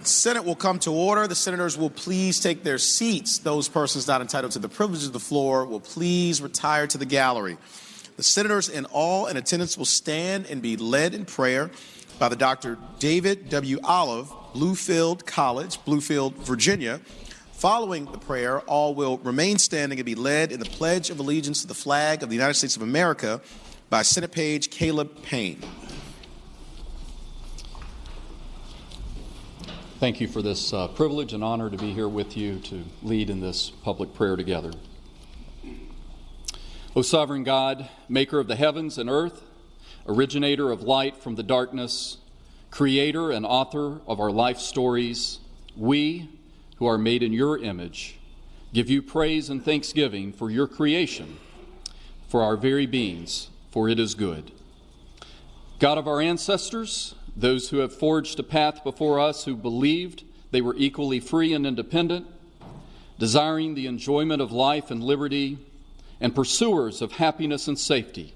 Senate will come to order. The senators will please take their seats. Those persons not entitled to the privileges of the floor will please retire to the gallery. The senators in attendance will stand and be led in prayer by the Dr. David W. Olive, Bluefield College, Bluefield, Virginia. Following the prayer, all will remain standing and be led in the Pledge of Allegiance to the flag of the United States of America by Senate Page Caleb Payne. Thank you for this privilege and honor to be here with you to lead in this public prayer together. O sovereign God, maker of the heavens and earth, originator of light from the darkness, creator and author of our life stories, we, who are made in your image, give you praise and thanksgiving for your creation, for our very beings, for it is good. God of our ancestors, those who have forged a path before us who believed they were equally free and independent, desiring the enjoyment of life and liberty, and pursuers of happiness and safety,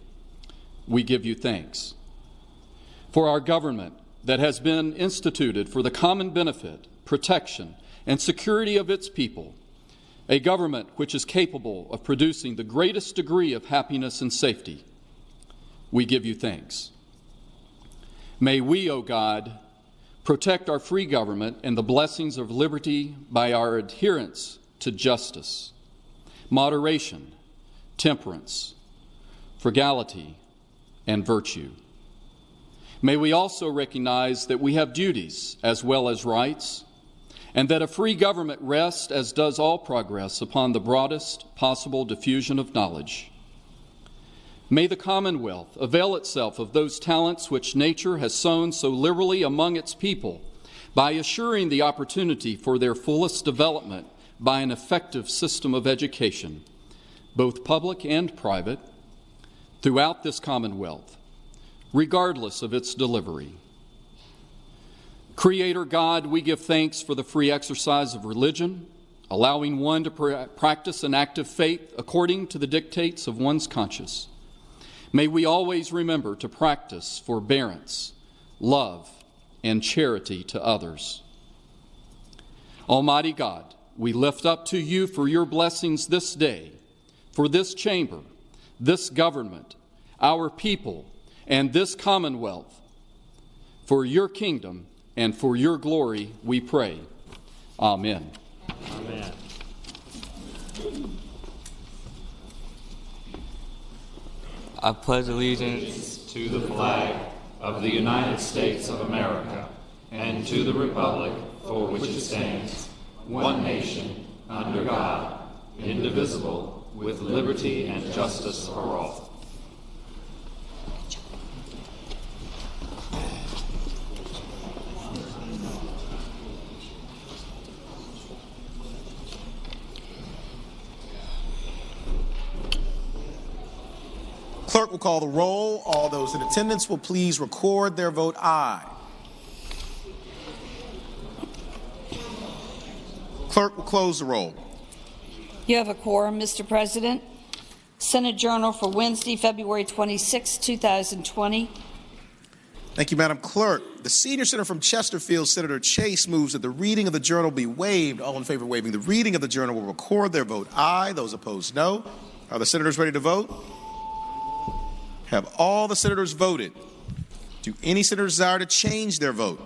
we give you thanks. For our government that has been instituted for the common benefit, protection, and security of its people, a government which is capable of producing the greatest degree of happiness and safety, we give you thanks. May we, O God, protect our free government and the blessings of liberty by our adherence to justice, moderation, temperance, frugality, and virtue. May we also recognize that we have duties as well as rights, and that a free government rests, as does all progress, upon the broadest possible diffusion of knowledge. May the Commonwealth avail itself of those talents which nature has sown so liberally among its people by assuring the opportunity for their fullest development by an effective system of education, both public and private, throughout this Commonwealth, regardless of its delivery. Creator God, we give thanks for the free exercise of religion, allowing one to practice an active faith according to the dictates of one's conscience. May we always remember to practice forbearance, love, and charity to others. Almighty God, we lift up to you for your blessings this day, for this chamber, this government, our people, and this Commonwealth. For your kingdom and for your glory, we pray. Amen. Amen. I pledge allegiance to the flag of the United States of America and to the republic for which it stands, one nation, under God, indivisible, with liberty and justice for all. Clerk will call the roll. All those in attendance will please record their vote aye. Clerk will close the roll. You have a quorum, Mr. President. Senate Journal for Wednesday, February 26, 2020. Thank you, Madam Clerk. The senior senator from Chesterfield, Senator Chase, moves that the reading of the journal be waived. All in favor of waiving the reading of the journal will record their vote aye. Those opposed, no. Are the senators ready to vote? Have all the senators voted? Do any senators desire to change their vote?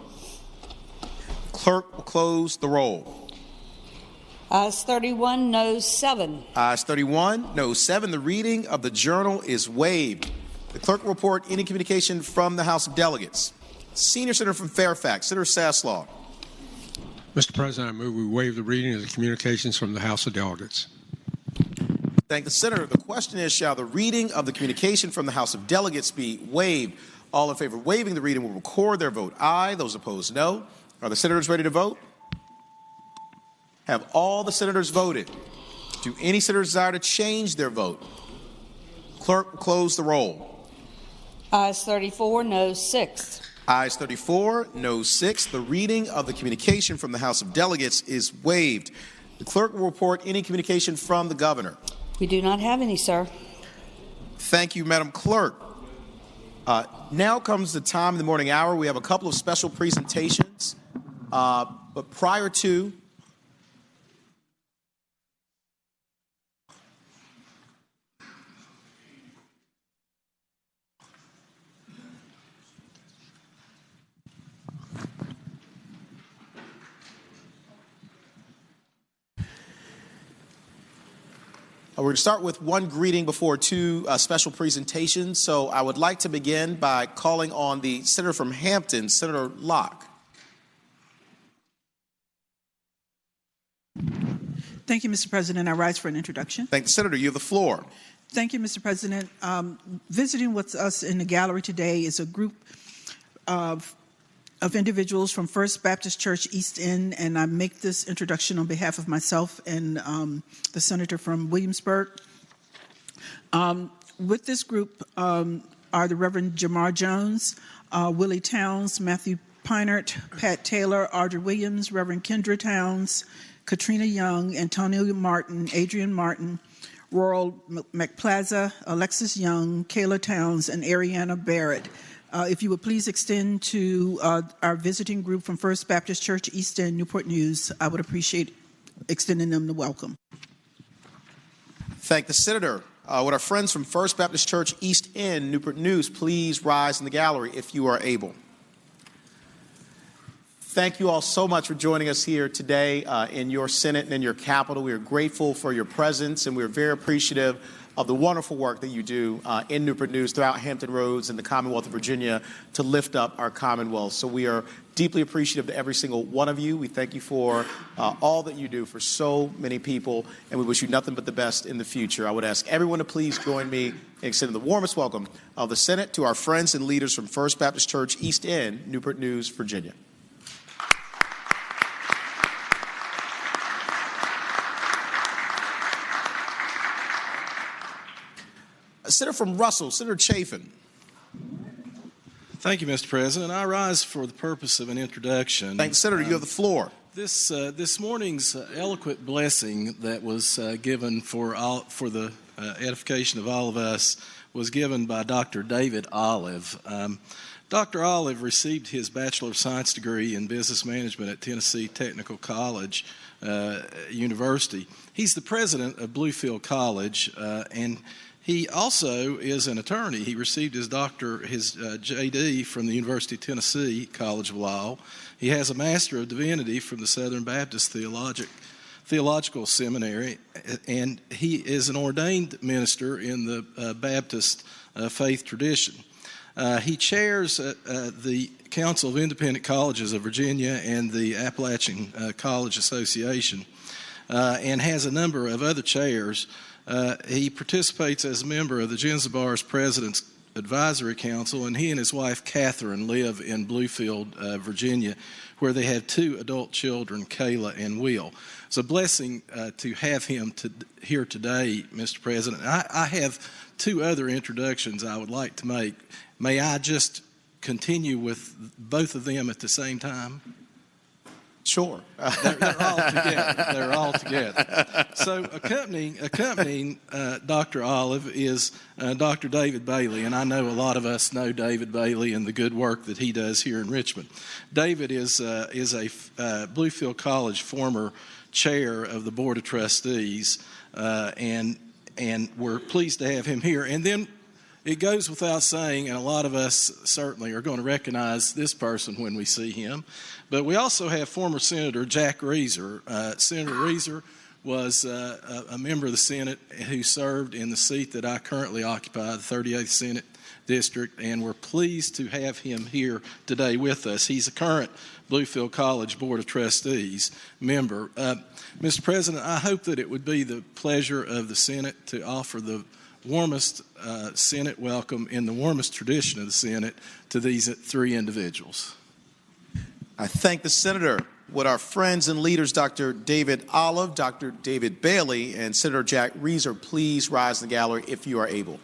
Clerk will close the roll. Ayes 31, noes 7. Ayes 31, noes 7. The reading of the journal is waived. The clerk will report any communication from the House of Delegates. Senior Senator from Fairfax, Senator Saslaw. Mr. President, I move we waive the reading of the communications from the House of Delegates. Thank the Senator. The question is, shall the reading of the communication from the House of Delegates be waived? All in favor of waiving the reading will record their vote aye. Those opposed, no. Are the senators ready to vote? Have all the senators voted? Do any senators desire to change their vote? Clerk will close the roll. Ayes 34, noes 6. Ayes 34, noes 6. The reading of the communication from the House of Delegates is waived. The clerk will report any communication from the governor. We do not have any, sir. Thank you, Madam Clerk. Now comes the time in the morning hour. We have a couple of special presentations. But prior to we're going to start with one greeting before two special presentations. So I would like to begin by calling on the Senator from Hampton, Senator Locke. Thank you, Mr. President. I rise for an introduction. Thank you, Senator. You have the floor. Thank you, Mr. President. Visiting with us in the gallery today is a group of individuals from First Baptist Church East End, and I make this introduction on behalf of myself and the senator from Williamsburg. With this group are the Reverend Jamar Jones, Willie Towns, Matthew Pinert, Pat Taylor, Audrey Williams, Reverend Kendra Towns, Katrina Young, Antonio Martin, Adrian Martin, Roral McPlaza, Alexis Young, Kayla Towns, and Ariana Barrett. If you would please extend to our visiting group from First Baptist Church East End, Newport News, I would appreciate extending them the welcome. Thank the Senator. Would our friends from First Baptist Church East End, Newport News, please rise in the gallery if you are able. Thank you all so much for joining us here today in your Senate and in your Capitol. We are grateful for your presence, and we are very appreciative of the wonderful work that you do in Newport News throughout Hampton Roads and the Commonwealth of Virginia to lift up our Commonwealth. So we are deeply appreciative to every single one of you. We thank you for all that you do for so many people, and we wish you nothing but the best in the future. I would ask everyone to please join me in extending the warmest welcome of the Senate to our friends and leaders from First Baptist Church East End, Newport News, Virginia. Senator from Russell, Senator Chafin. Thank you, Mr. President. I rise for the purpose of an introduction. Thanks, Senator. You have the floor. This morning's eloquent blessing that was given for the edification of all of us was given by Dr. David Olive. Dr. Olive received his Bachelor of Science degree in Business Management at Tennessee Technical College University. He's the president of Bluefield College, and he also is an attorney. He received his JD from the University of Tennessee College of Law. He has a Master of Divinity from the Southern Baptist Theological Seminary, and he is an ordained minister in the Baptist faith tradition. He chairs the Council of Independent Colleges of Virginia and the Appalachian College Association, and has a number of other chairs. He participates as a member of the Genzibar's President's Advisory Council, and he and his wife, Catherine, live in Bluefield, Virginia, where they have two adult children, Kayla and Will. It's a blessing to have him here today, Mr. President. I have two other introductions I would like to make. May I just continue with both of them at the same time? Sure. They're all together. So accompanying Dr. Olive is Dr. David Bailey, and I know a lot of us know David Bailey and the good work that he does here in Richmond. David is a Bluefield College former chair of the Board of Trustees, and we're pleased to have him here. And then it goes without saying, and a lot of us certainly are going to recognize this person when we see him, but we also have former Senator Jack Reeser. Senator Reeser was a member of the Senate who served in the seat that I currently occupy, the 38th Senate District, and we're pleased to have him here today with us. He's a current Bluefield College Board of Trustees member. Mr. President, I hope that it would be the pleasure of the Senate to offer the warmest Senate welcome in the warmest tradition of the Senate to these three individuals. I thank the Senator. Would our friends and leaders, Dr. David Olive, Dr. David Bailey, and Senator Jack Reeser, please rise in the gallery if you are able.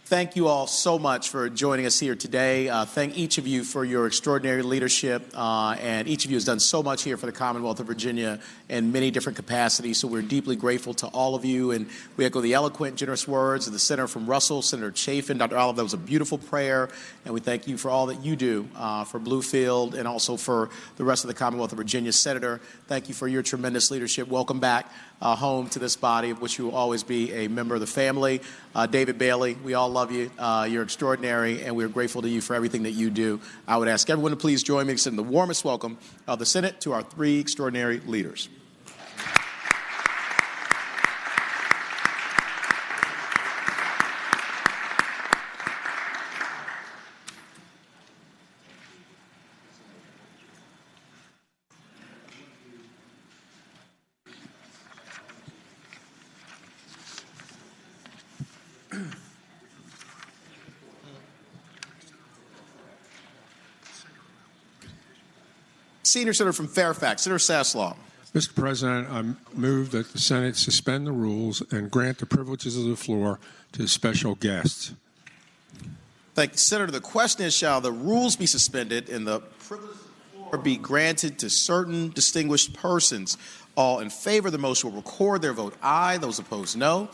Thank you all so much for joining us here today. Thank each of you for your extraordinary leadership, and each of you has done so much here for the Commonwealth of Virginia in many different capacities, so we're deeply grateful to all of you, and we echo the eloquent, generous words of the Senator from Russell, Senator Chafin. Dr. Olive, that was a beautiful prayer, and we thank you for all that you do for Bluefield and also for the rest of the Commonwealth of Virginia. Senator, thank you for your tremendous leadership. Welcome back home to this body, of which you will always be a member of the family. David Bailey, we all love you. You're extraordinary, and we're grateful to you for everything that you do. I would ask everyone to please join me in extending the warmest welcome of the Senate to our three extraordinary leaders. Senior Senator from Fairfax, Senator Saslaw. Mr. President, I move that the Senate suspend the rules and grant the privileges of the floor to special guests. Thank you, Senator. The question is, shall the rules be suspended and the privileges of the floor be granted to certain distinguished persons? All in favor of the motion will record their vote aye. Those opposed, no.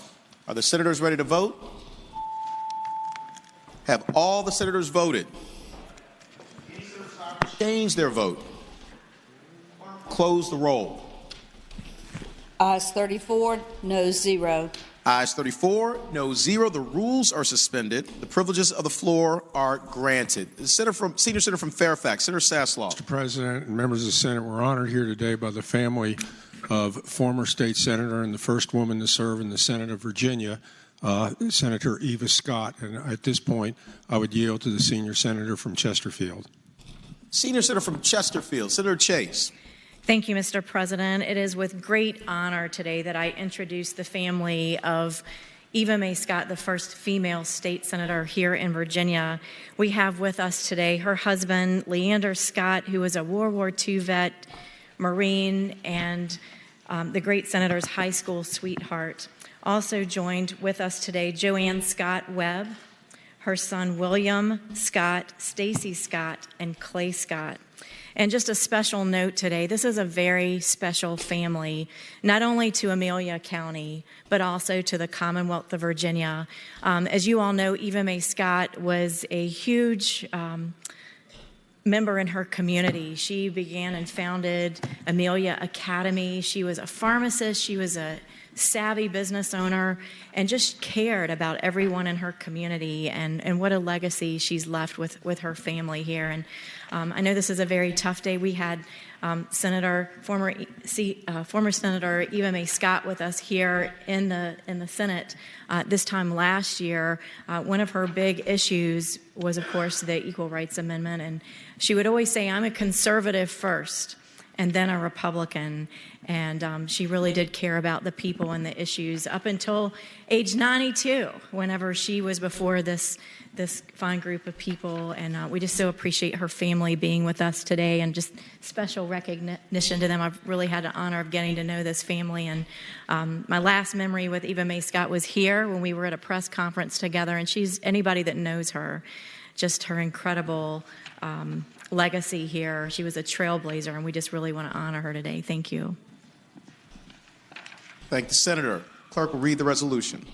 Are the senators ready to vote? Have all the senators voted? Change their vote. Close the roll. Ayes 34, noes 0. Ayes 34, no 0. The rules are suspended. The privileges of the floor are granted. The Senior Senator from Fairfax, Senator Saslaw. Mr. President and members of the Senate, we're honored here today by the family of former state senator and the first woman to serve in the Senate of Virginia, Senator Eva Scott. And at this point, I would yield to the senior senator from Chesterfield. Senior Senator from Chesterfield, Senator Chase. Thank you, Mr. President. It is with great honor today that I introduce the family of Eva Mae Scott, the first female state senator here in Virginia. We have with us today her husband, Leander Scott, who was a World War II vet, Marine, and the great senator's high school sweetheart. Also joined with us today, Joanne Scott Webb, her son William Scott, Stacy Scott, and Clay Scott. And just a special note today, this is a very special family, not only to Amelia County, but also to the Commonwealth of Virginia. As you all know, Eva Mae Scott was a huge member in her community. She began and founded Amelia Academy. She was a pharmacist. She was a savvy business owner and just cared about everyone in her community, and what a legacy she's left with her family here. And I know this is a very tough day. We had former Senator Eva Mae Scott with us here in the Senate this time last year. One of her big issues was, of course, the Equal Rights Amendment, and she would always say, "I'm a conservative first and then a Republican." And she really did care about the people and the issues up until age 92, whenever she was before this fine group of people. And we just so appreciate her family being with us today, and just special recognition to them. I've really had the honor of getting to know this family. And my last memory with Eva Mae Scott was here when we were at a press conference together. And she's, anybody that knows her, just her incredible legacy here. She was a trailblazer, and we just really want to honor her today. Thank you. Thank the Senator. Clerk will read the resolution.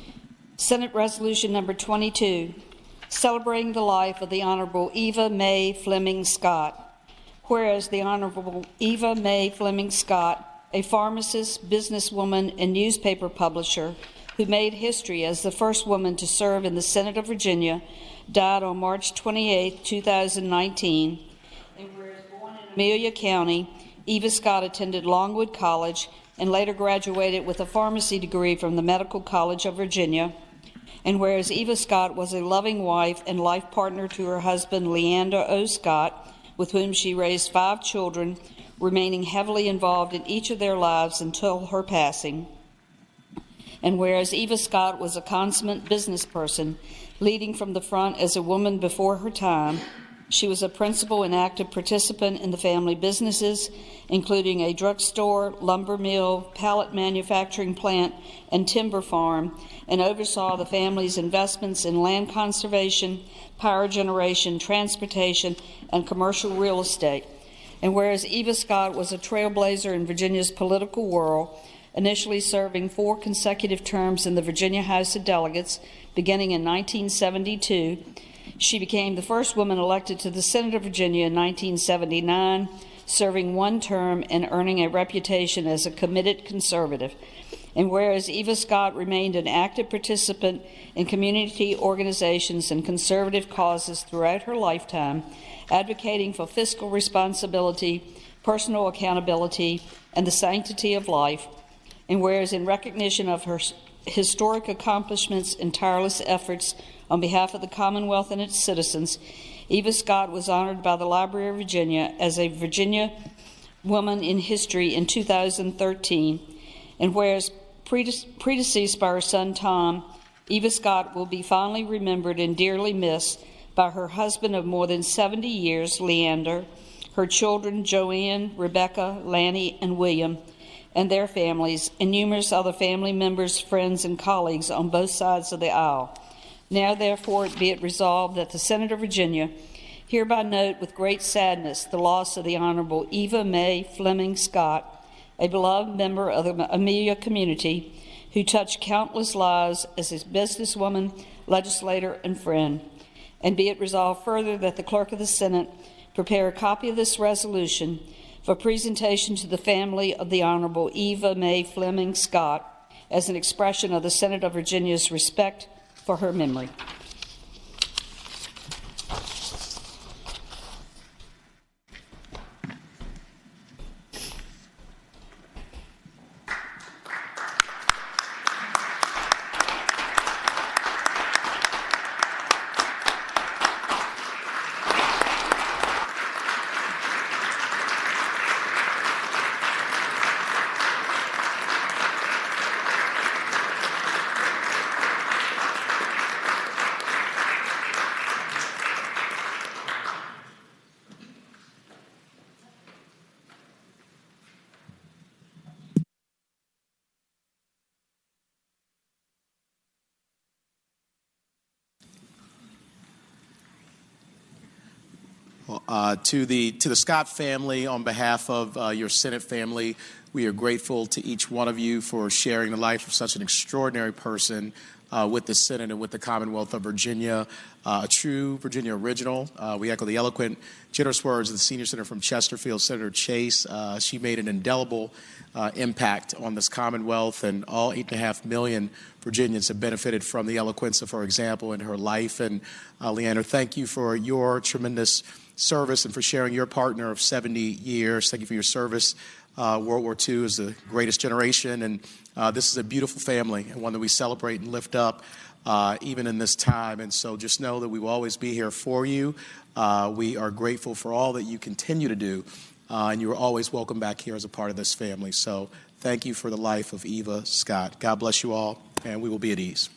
Senate Resolution Number 22, celebrating the life of the Honorable Eva Mae Fleming Scott. Whereas the Honorable Eva Mae Fleming Scott, a pharmacist, businesswoman, and newspaper publisher who made history as the first woman to serve in the Senate of Virginia, died on March 28, 2019. And whereas born in Amelia County, Eva Scott attended Longwood College and later graduated with a pharmacy degree from the Medical College of Virginia. And whereas Eva Scott was a loving wife and life partner to her husband, Leander O. Scott, with whom she raised 5 children, remaining heavily involved in each of their lives until her passing. And whereas Eva Scott was a consummate business person, leading from the front as a woman before her time, She was a principal and active participant in the family businesses, including a drugstore, lumber mill, pallet manufacturing plant, and timber farm, and oversaw the family's investments in land conservation, power generation, transportation, and commercial real estate. And whereas Eva Scott was a trailblazer in Virginia's political world, initially serving 4 consecutive terms in the Virginia House of Delegates, beginning in 1972, she became the first woman elected to the Senate of Virginia in 1979, serving 1 term and earning a reputation as a committed conservative. And whereas Eva Scott remained an active participant in community organizations and conservative causes throughout her lifetime, advocating for fiscal responsibility, personal accountability, and the sanctity of life, and whereas in recognition of her historic accomplishments and tireless efforts on behalf of the Commonwealth and its citizens, Eva Scott was honored by the Library of Virginia as a Virginia Woman in History in 2013. And whereas predeceased by her son Tom, Eva Scott will be fondly remembered and dearly missed by her husband of more than 70 years, Leander, her children Joanne, Rebecca, Lanny, and William, and their families, and numerous other family members, friends, and colleagues on both sides of the aisle. Now, therefore, be it resolved that the Senate of Virginia hereby note with great sadness the loss of the Honorable Eva May Fleming Scott, a beloved member of the Amelia community who touched countless lives as a businesswoman, legislator, and friend. And be it resolved further that the Clerk of the Senate prepare a copy of this resolution for presentation to the family of the Honorable Eva May Fleming Scott as an expression of the Senate of Virginia's respect for her memory. To the Scott family, on behalf of your Senate family, we are grateful to each one of you for sharing the life of such an extraordinary person with the Senate and with the Commonwealth of Virginia, a true Virginia original. We echo the eloquent, generous words of the senior senator from Chesterfield, Senator Chase. She made an indelible impact on this Commonwealth, and all 8.5 million Virginians have benefited from the eloquence of her example and her life. And Leander, thank you for your tremendous service and for sharing your partner of 70 years. Thank you for your service. World War II is the greatest generation, and this is a beautiful family and one that we celebrate and lift up even in this time. And so just know that we will always be here for you. We are grateful for all that you continue to do, and you are always welcome back here as a part of this family. So thank you for the life of Eva Scott. God bless you all, and we will be at ease.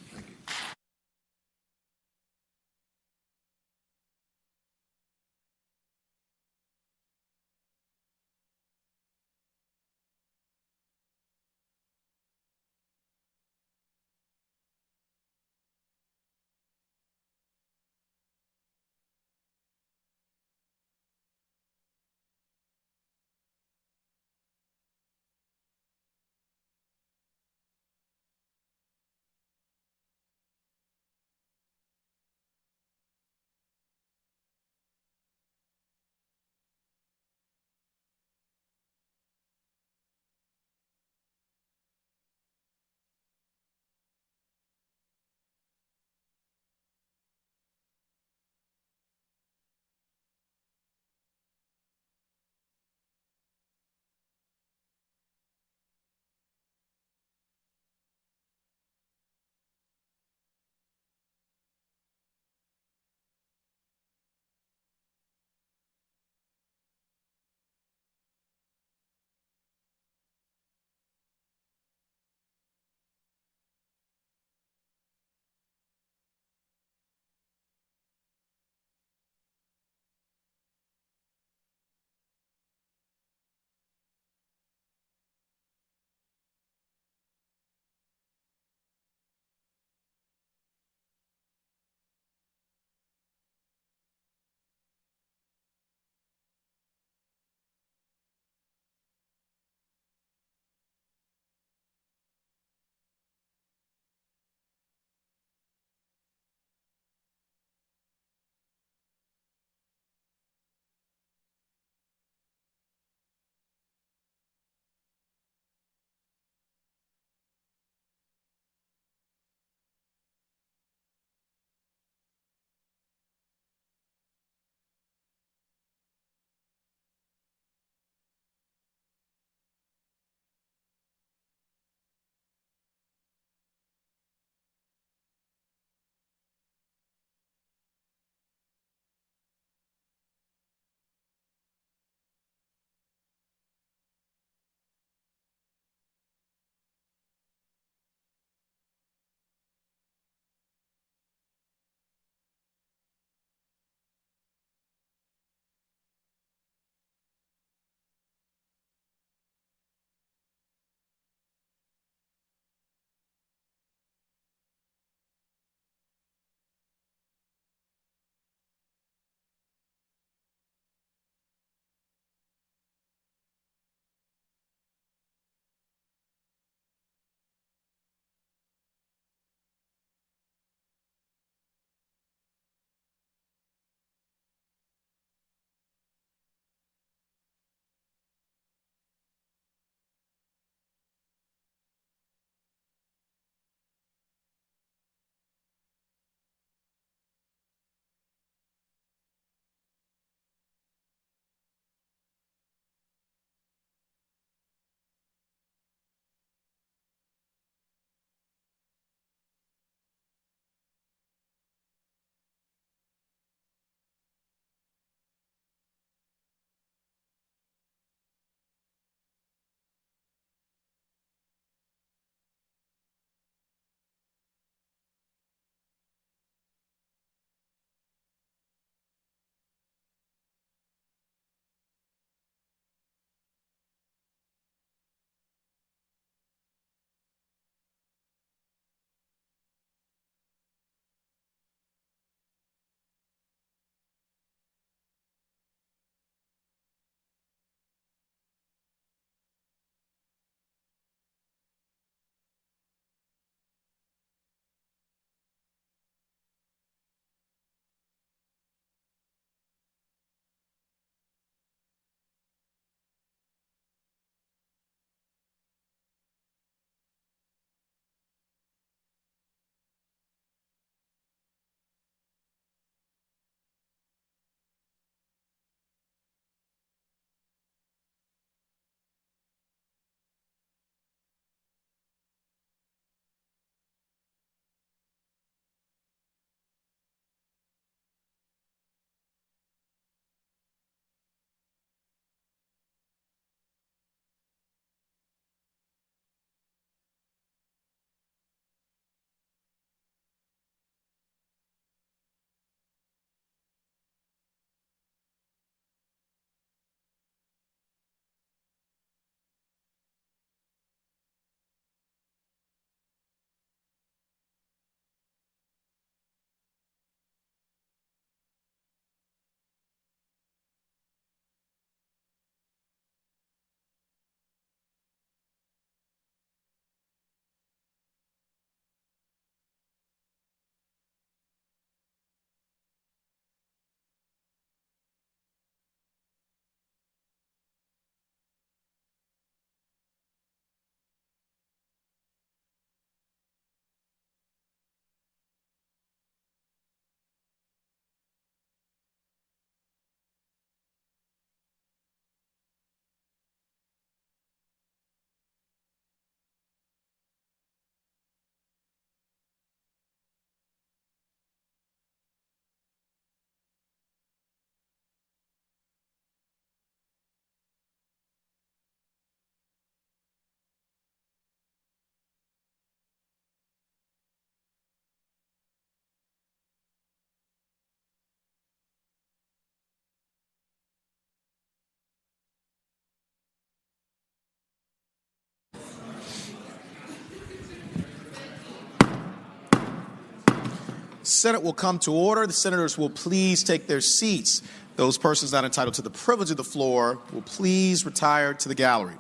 Senate will come to order. The senators will please take their seats. Those persons not entitled to the privilege of the floor will please retire to the gallery.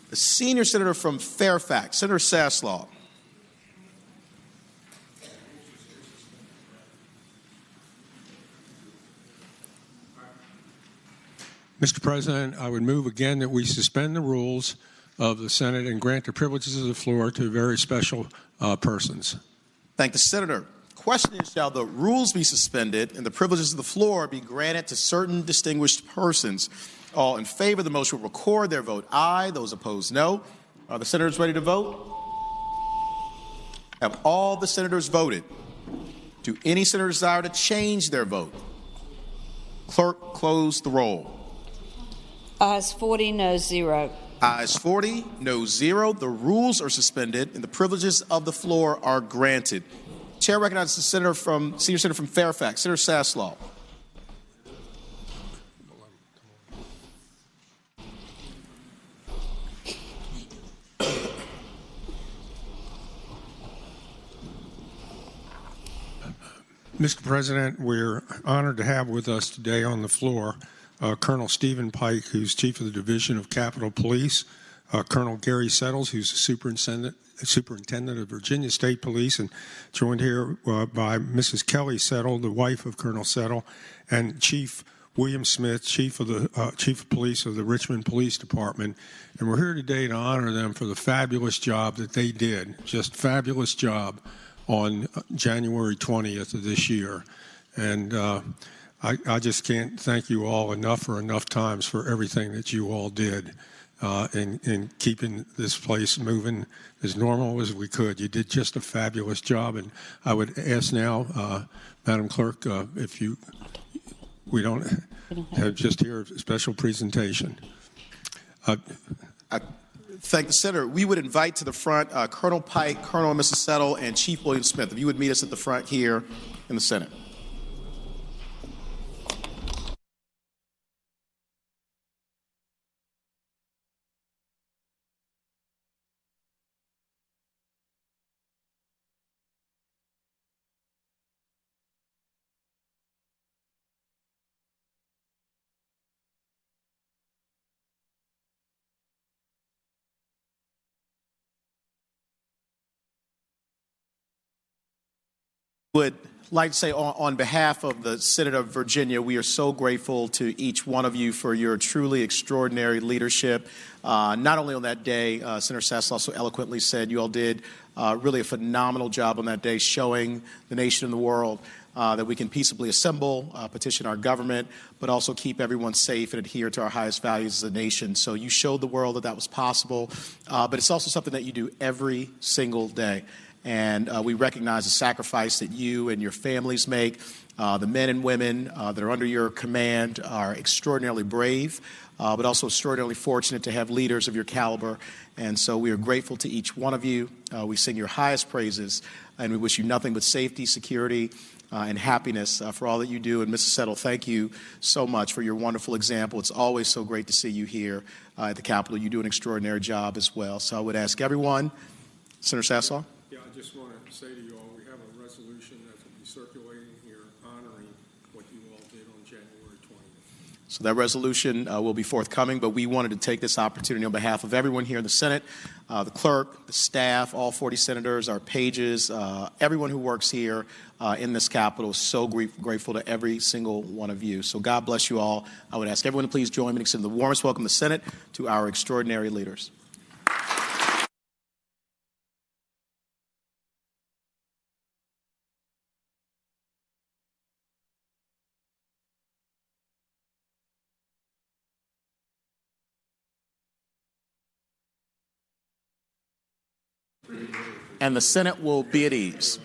The senior senator from Fairfax, Senator Saslaw. Mr. President, I would move again that we suspend the rules of the Senate and grant the privileges of the floor to very special persons. Thank the senator. Question is, shall the rules be suspended and the privileges of the floor be granted to certain distinguished persons? All in favor of the motion will record their vote aye. Those opposed, no. Are the senators ready to vote? Have all the senators voted? Do any senator desire to change their vote? Clerk, close the roll. Ayes 40, noes 0. Ayes 40, noes 0. The rules are suspended and the privileges of the floor are granted. Chair recognizes the senior senator from Fairfax, Senator Saslaw. Mr. President, we're honored to have with us today on the floor Colonel Stephen Pike, who's Chief of the Division of Capitol Police, Colonel Gary Settles, who's the Superintendent of Virginia State Police, and joined here by Mrs. Kelly Settle, the wife of Colonel Settle, and Chief William Smith, Chief of Police of the Richmond Police Department. And we're here today to honor them for the fabulous job that they did, just fabulous job on January 20th of this year. And I just can't thank you all enough times for everything that you all did in keeping this place moving as normal as we could. You did just a fabulous job. And I would ask now, Madam Clerk, we don't have just here a special presentation. Thank the senator. We would invite to the front Colonel Pike, Colonel and Mrs. Settle, and Chief William Smith. If you would meet us at the front here in the Senate. Would like to say on behalf of the Senate of Virginia, we are so grateful to each one of you for your truly extraordinary leadership. Not only on that day, Senator Saslaw so eloquently said you all did really a phenomenal job on that day, showing the nation and the world that we can peaceably assemble, petition our government, but also keep everyone safe and adhere to our highest values as a nation. So you showed the world that that was possible, but it's also something that you do every single day. And we recognize the sacrifice that you and your families make. The men and women that are under your command are extraordinarily brave, but also extraordinarily fortunate to have leaders of your caliber. And so we are grateful to each one of you. We sing your highest praises, and we wish you nothing but safety, security, and happiness for all that you do. And Mrs. Settle, thank you so much for your wonderful example. It's always so great to see you here at the Capitol. You do an extraordinary job as well. So I would ask everyone, Senator Saslaw. I just want to say to you all, we have a resolution that will be circulating here honoring what you all did on January 20th. So that resolution will be forthcoming, but we wanted to take this opportunity on behalf of everyone here in the Senate, the clerk, the staff, all 40 senators, our pages, everyone who works here in this Capitol. So grateful to every single one of you. So God bless you all. I would ask everyone to please join me in extending the warmest welcome to the Senate to our extraordinary leaders. And the Senate will be at ease.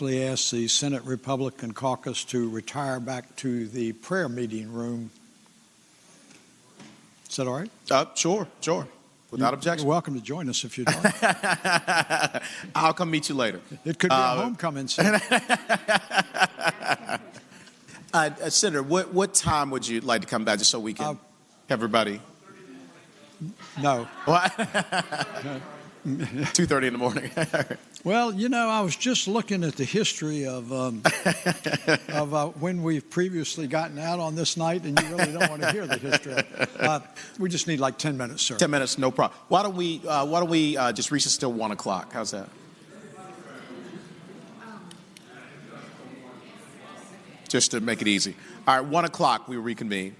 ask the Senate Republican caucus to retire back to the prayer meeting room. Is that all right? Sure. Without objection. You're welcome to join us if you'd like. I'll come meet you later. It could be a homecoming scene. Senator, what time would you like to come back just so we can have everybody? No. What? 2:30 in the morning. Well, you know, I was just looking at the history of when we've previously gotten out on this night, and you really don't want to hear the history. We just need like 10 minutes, sir. 10 minutes, no problem. Why don't we just recess till 1 o'clock? How's that? Just to make it easy. All right, 1 o'clock we reconvene.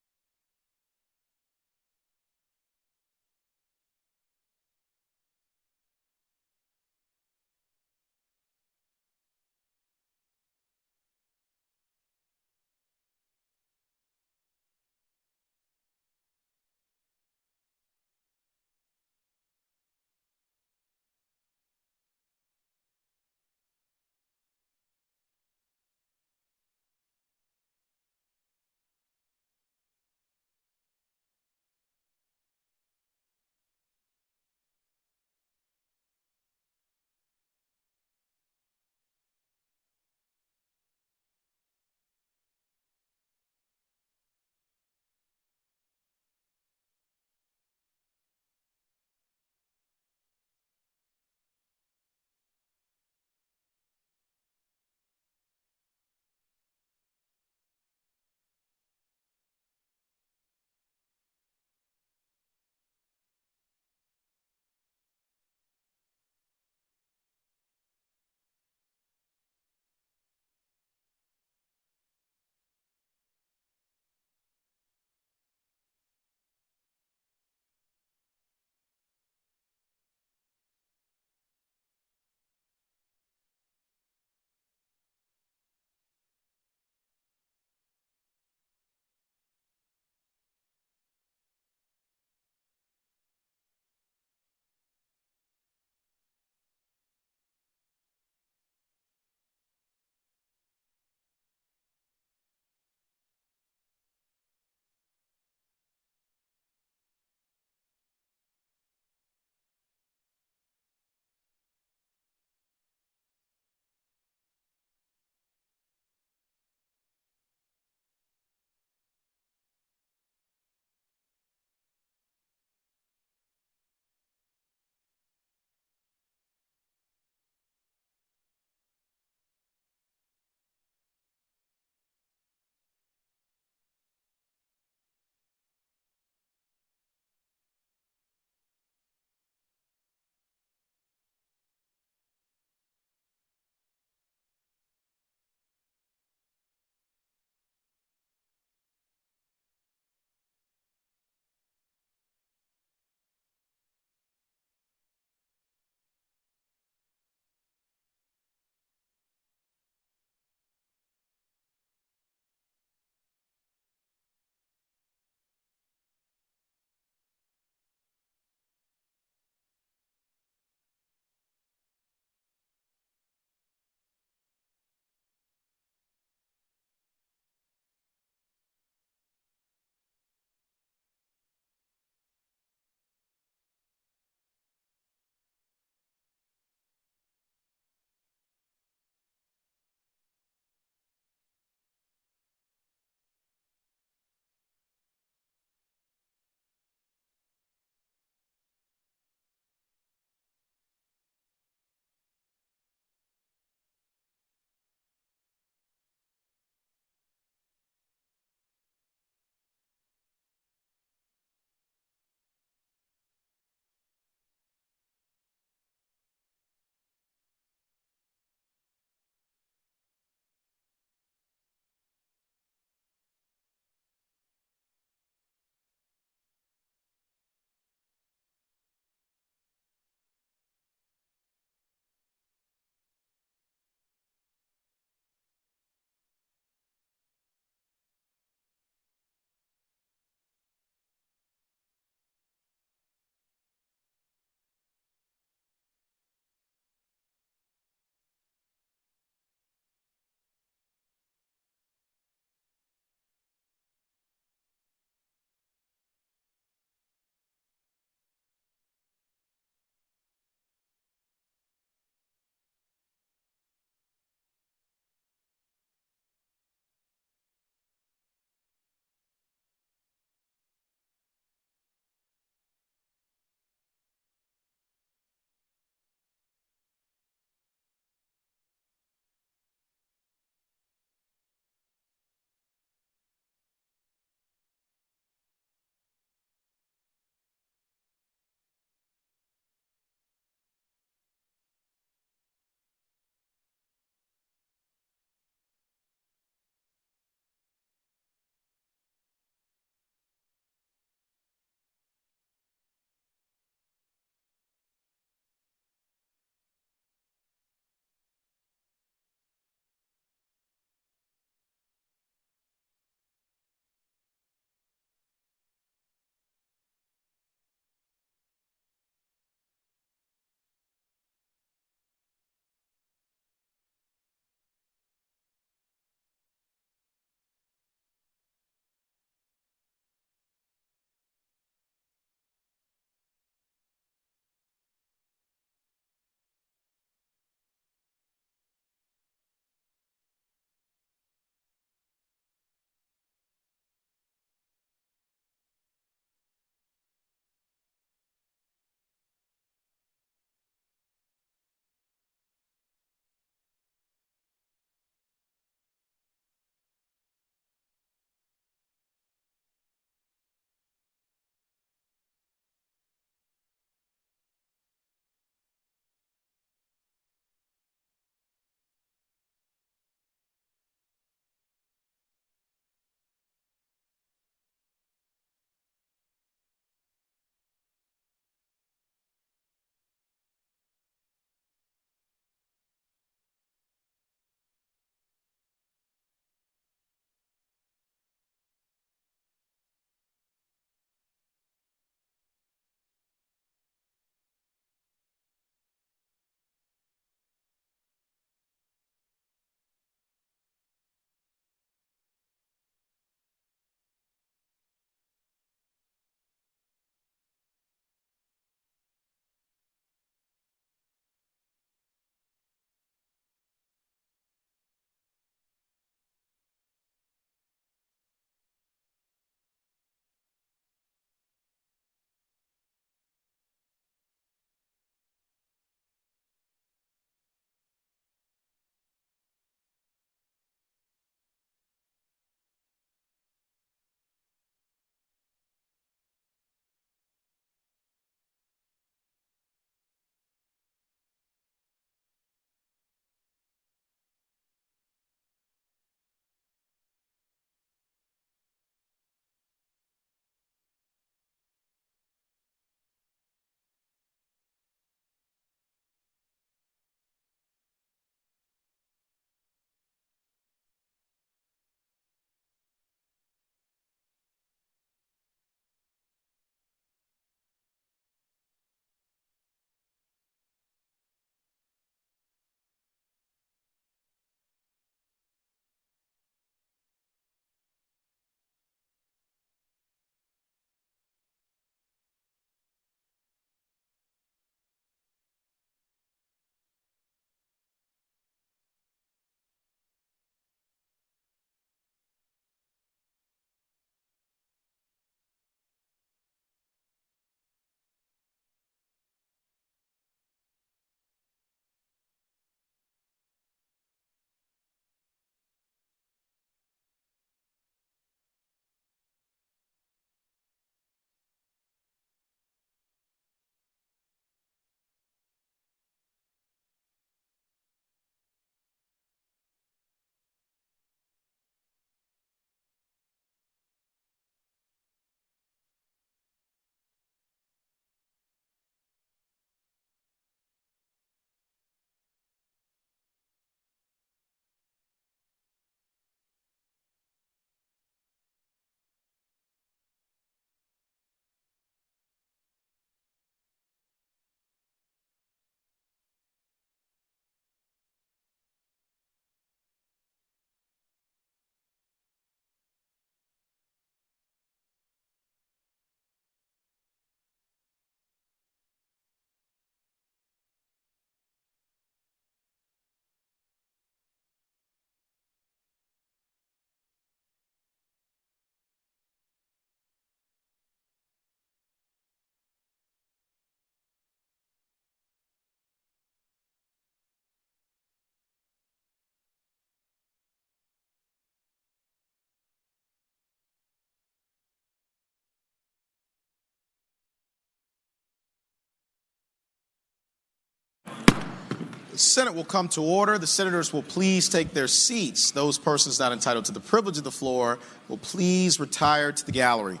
The Senate will come to order. The senators will please take their seats. Those persons not entitled to the privilege of the floor will please retire to the gallery.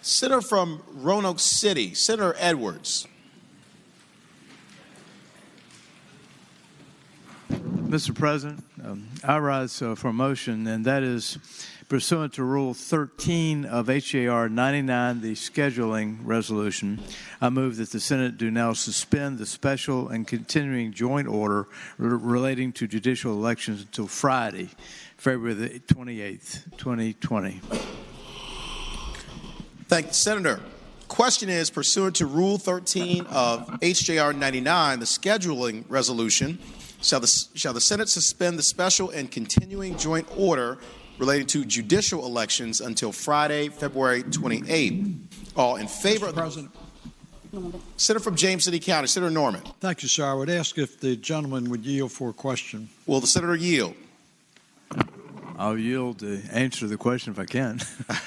Senator from Roanoke City, Senator Edwards. Mr. President, I rise for a motion, and that is pursuant to Rule 13 of HJR 99, the scheduling resolution. I move that the Senate do now suspend the special and continuing joint order relating to judicial elections until Friday, February the 28th, 2020. Thank the Senator. Question is, pursuant to Rule 13 of HJR 99, the scheduling resolution, shall the Senate suspend the special and continuing joint order relating to judicial elections until Friday, February 28th. All in favor of the President. Senator from James City County, Senator Norman. Thank you, sir. I would ask if the gentleman would yield for a question. Will the Senator yield? I'll yield to answer the question if I can.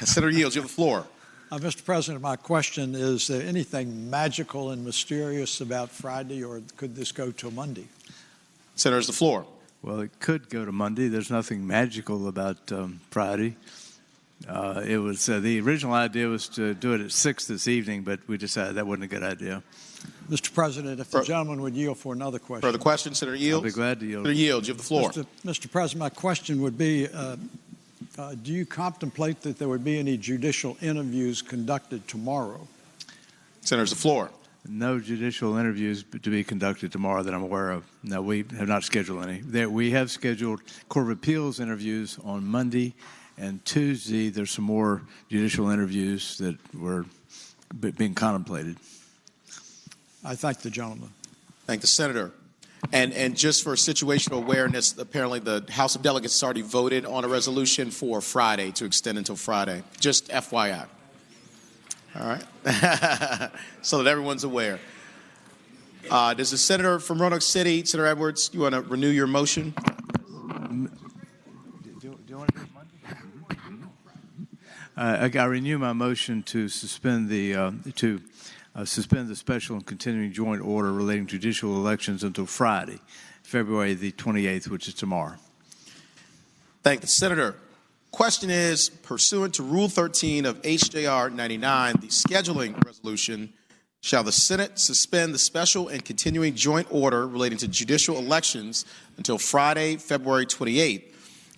Senator yields. You have the floor. Mr. President, my question is there anything magical and mysterious about Friday, or could this go till Monday? Senator's the floor. Well, it could go to Monday. There's nothing magical about Friday. It was the original idea was to do it at 6 this evening, but we decided that wasn't a good idea. Mr. President, if the gentleman would yield for another question. Further question, Senator Yields? I'll be glad to yield. Senator Yields, you have the floor. Mr. President, my question would be, do you contemplate that there would be any judicial interviews conducted tomorrow? Senator's the floor. No judicial interviews to be conducted tomorrow that I'm aware of. No, we have not scheduled any. We have scheduled Court of Appeals interviews on Monday and Tuesday. There's some more judicial interviews that were being contemplated. I thank the gentleman. Thank the Senator. And just for situational awareness, apparently the House of Delegates has already voted on a resolution for Friday to extend until Friday. Just FYI. All right. So that everyone's aware. Does the Senator from Roanoke City, Senator Edwards, you want to renew your motion? Do you want to do Monday? I renew my motion to suspend the special and continuing joint order relating to judicial elections until Friday, February the 28th, which is tomorrow. Thank the Senator. Question is, pursuant to Rule 13 of HJR 99, the scheduling resolution, shall the Senate suspend the special and continuing joint order relating to judicial elections until Friday, February 28th?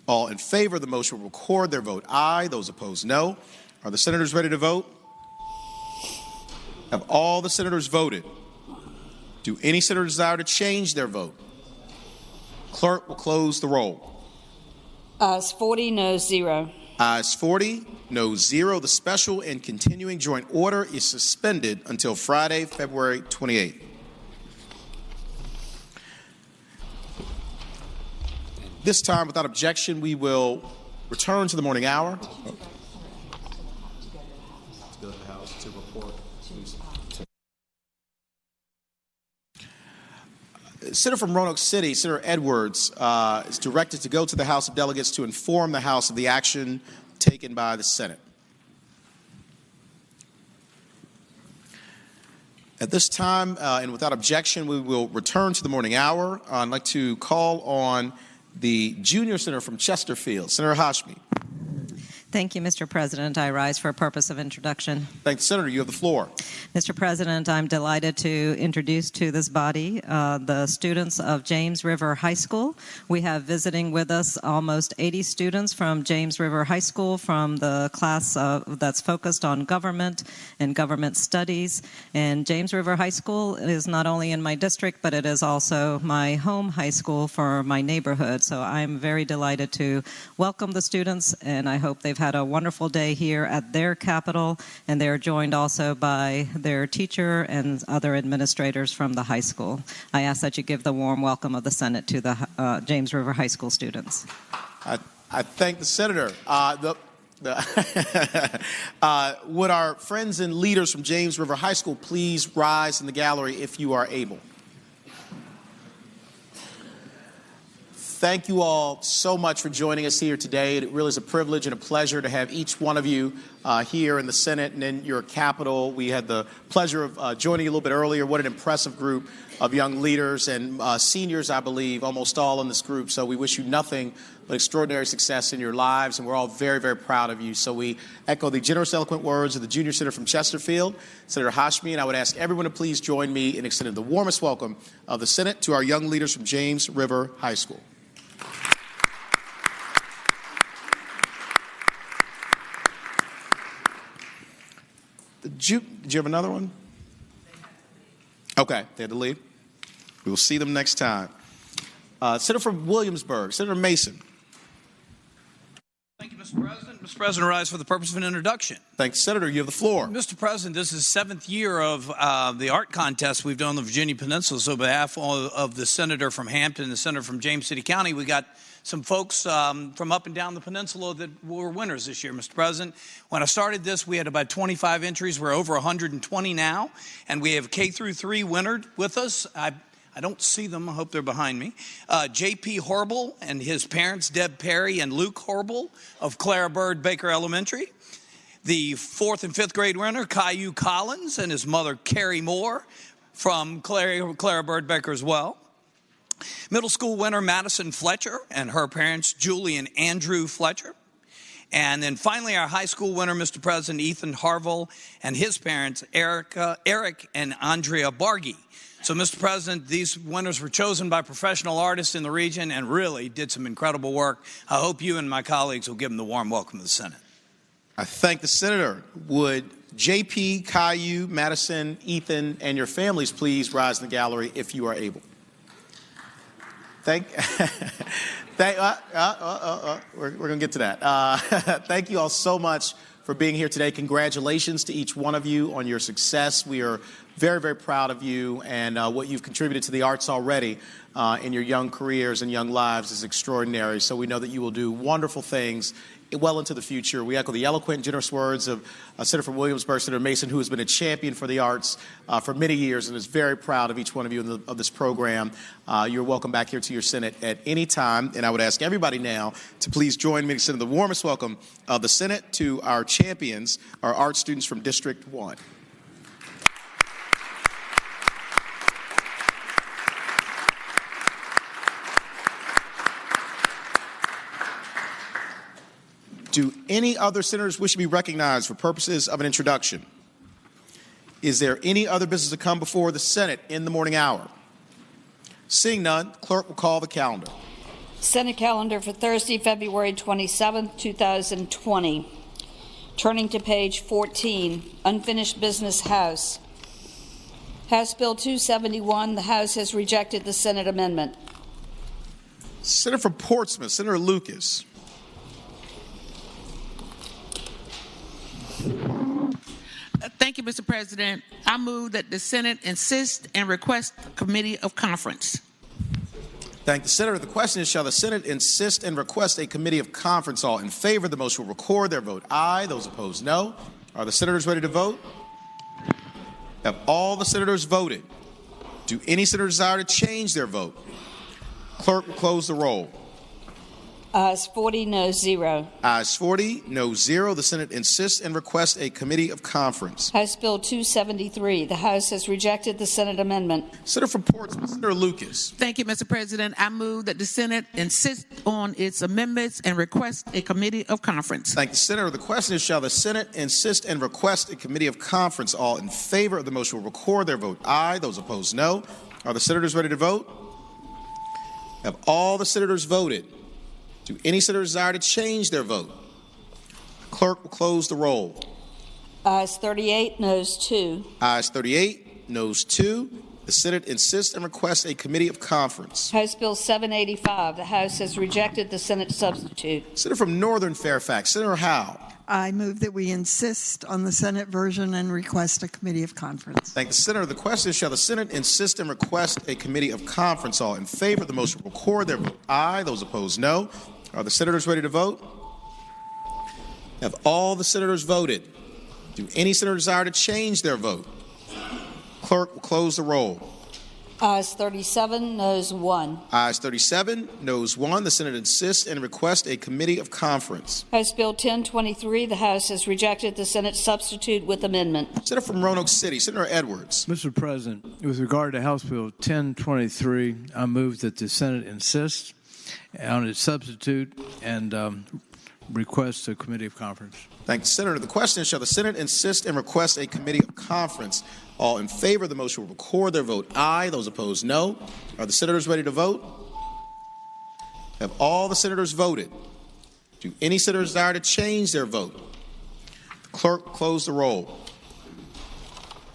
All in favor of the motion will record their vote aye. Those opposed, no. Are the senators ready to vote? Have all the senators voted? Do any senator desire to change their vote? Clerk will close the roll. Ayes 40, noes 0. Ayes 40, noes 0. The special and continuing joint order is suspended until Friday, February 28th. This time, without objection, we will return to the morning hour. To go to the House to report. Senator from Roanoke City, Senator Edwards, is directed to go to the House of Delegates to inform the House of the action taken by the Senate. At this time, and without objection, we will return to the morning hour. I'd like to call on the junior senator from Chesterfield, Senator Hashmi. Thank you, Mr. President. I rise for a purpose of introduction. Thank the Senator. You have the floor. Mr. President, I'm delighted to introduce to this body the students of James River High School. We have visiting with us almost 80 students from James River High School from the class that's focused on government and government studies. And James River High School is not only in my district, but it is also my home high school for my neighborhood. So I'm very delighted to welcome the students, and I hope they've had a wonderful day here at their capital, and they're joined also by their teacher and other administrators from the high school. I ask that you give the warm welcome of the Senate to the James River High School students. I thank the Senator. Would our friends and leaders from James River High School please rise in the gallery if you are able? Thank you all so much for joining us here today. It really is a privilege and a pleasure to have each one of you here in the Senate and in your capital. We had the pleasure of joining you a little bit earlier. What an impressive group of young leaders and seniors, I believe, almost all in this group. So we wish you nothing but extraordinary success in your lives, and we're all very, very proud of you. So we echo the generous, eloquent words of the junior senator from Chesterfield, Senator Hashmi, and I would ask everyone to please join me in extending the warmest welcome of the Senate to our young leaders from James River High School. Did you have another one? Okay, they had to leave. We will see them next time. Senator from Williamsburg, Senator Mason. Thank you, Mr. President. Mr. President, I rise for the purpose of an introduction. Thanks, Senator. You have the floor. Mr. President, this is the 7th year of the art contest we've done on the Virginia Peninsula. So on behalf of the senator from Hampton and the senator from James City County, we got some folks from up and down the peninsula that were winners this year, Mr. President. When I started this, we had about 25 entries. We're over 120 now, and we have K through 3 winner with us. I don't see them. I hope they're behind me. J.P. Horrible and his parents, Deb Perry and Luke Horrible of Clara Bird Baker Elementary. The 4th and 5th grade winner, Caillou Collins and his mother, Carrie Moore from Clara Bird Baker as well. Middle school winner, Madison Fletcher and her parents, Julie and Andrew Fletcher. And then finally, our high school winner, Mr. President, Ethan Harville and his parents, Eric and Andrea Bargy. So, Mr. President, these winners were chosen by professional artists in the region and really did some incredible work. I hope you and my colleagues will give them the warm welcome to the Senate. I thank the senator. Would J.P., Caillou, Madison, Ethan, and your families please rise in the gallery if you are able? We're going to get to that. Thank you all so much for being here today. Congratulations to each one of you on your success. We are very, very proud of you, and what you've contributed to the arts already in your young careers and young lives is extraordinary. So we know that you will do wonderful things well into the future. We echo the eloquent and generous words of Senator from Williamsburg, Senator Mason, who has been a champion for the arts for many years and is very proud of each one of you of this program. You're welcome back here to your Senate at any time, and I would ask everybody now to please join me in extending the warmest welcome of the Senate to our champions, our art students from District 1. Do any other senators wish to be recognized for purposes of an introduction? Is there any other business to come before the Senate in the morning hour? Seeing none, clerk will call the calendar. Senate calendar for Thursday, February 27, 2020. Turning to page 14, unfinished business House. House Bill 271, the House has rejected the Senate amendment. Senator from Portsmouth, Senator Lucas. Thank you, Mr. President. I move that the Senate insist and request a committee of conference. Thank the senator. The question is, shall the Senate insist and request a committee of conference? All in favor of the motion will record their vote aye. Those opposed, no. Are the senators ready to vote? Have all the senators voted? Do any senators desire to change their vote? Clerk will close the roll. Ayes 40, no 0. Ayes 40, no 0. The Senate insists and requests a committee of conference. House Bill 273. The House has rejected the Senate amendment. Senator from Portsmouth, Senator Lucas. Thank you, Mr. President. I move that the Senate insist on its amendments and request a committee of conference. Thank the senator. The question is, shall the Senate insist and request a committee of conference? All in favor of the motion will record their vote aye. Those opposed, no. Are the senators ready to vote? Have all the senators voted? Do any senators desire to change their vote? Clerk will close the roll. Ayes 38, noes 2. Ayes 38, noes 2. The Senate insists and requests a committee of conference. House Bill 785. The House has rejected the Senate substitute. Senator from Northern Fairfax, Senator Howe. I move that we insist on the Senate version and request a committee of conference. Thank the senator. The question is, shall the Senate insist and request a committee of conference? All in favor of the motion will record their vote aye. Those opposed, no. Are the senators ready to vote? Have all the senators voted? Do any senator desire to change their vote? Clerk will close the roll. Ayes 37, noes 1. Ayes 37, noes 1. The Senate insists and requests a committee of conference. House Bill 1023, the House has rejected the Senate substitute with amendment. Senator from Roanoke City, Senator Edwards. Mr. President, with regard to House Bill 1023, I move that the Senate insist on its substitute and request a committee of conference. Thank the Senator. The question is, shall the Senate insist and request a committee of conference? All in favor of the motion will record their vote aye. Those opposed, no. Are the senators ready to vote? Have all the senators voted? Do any senators desire to change their vote? The clerk, close the roll.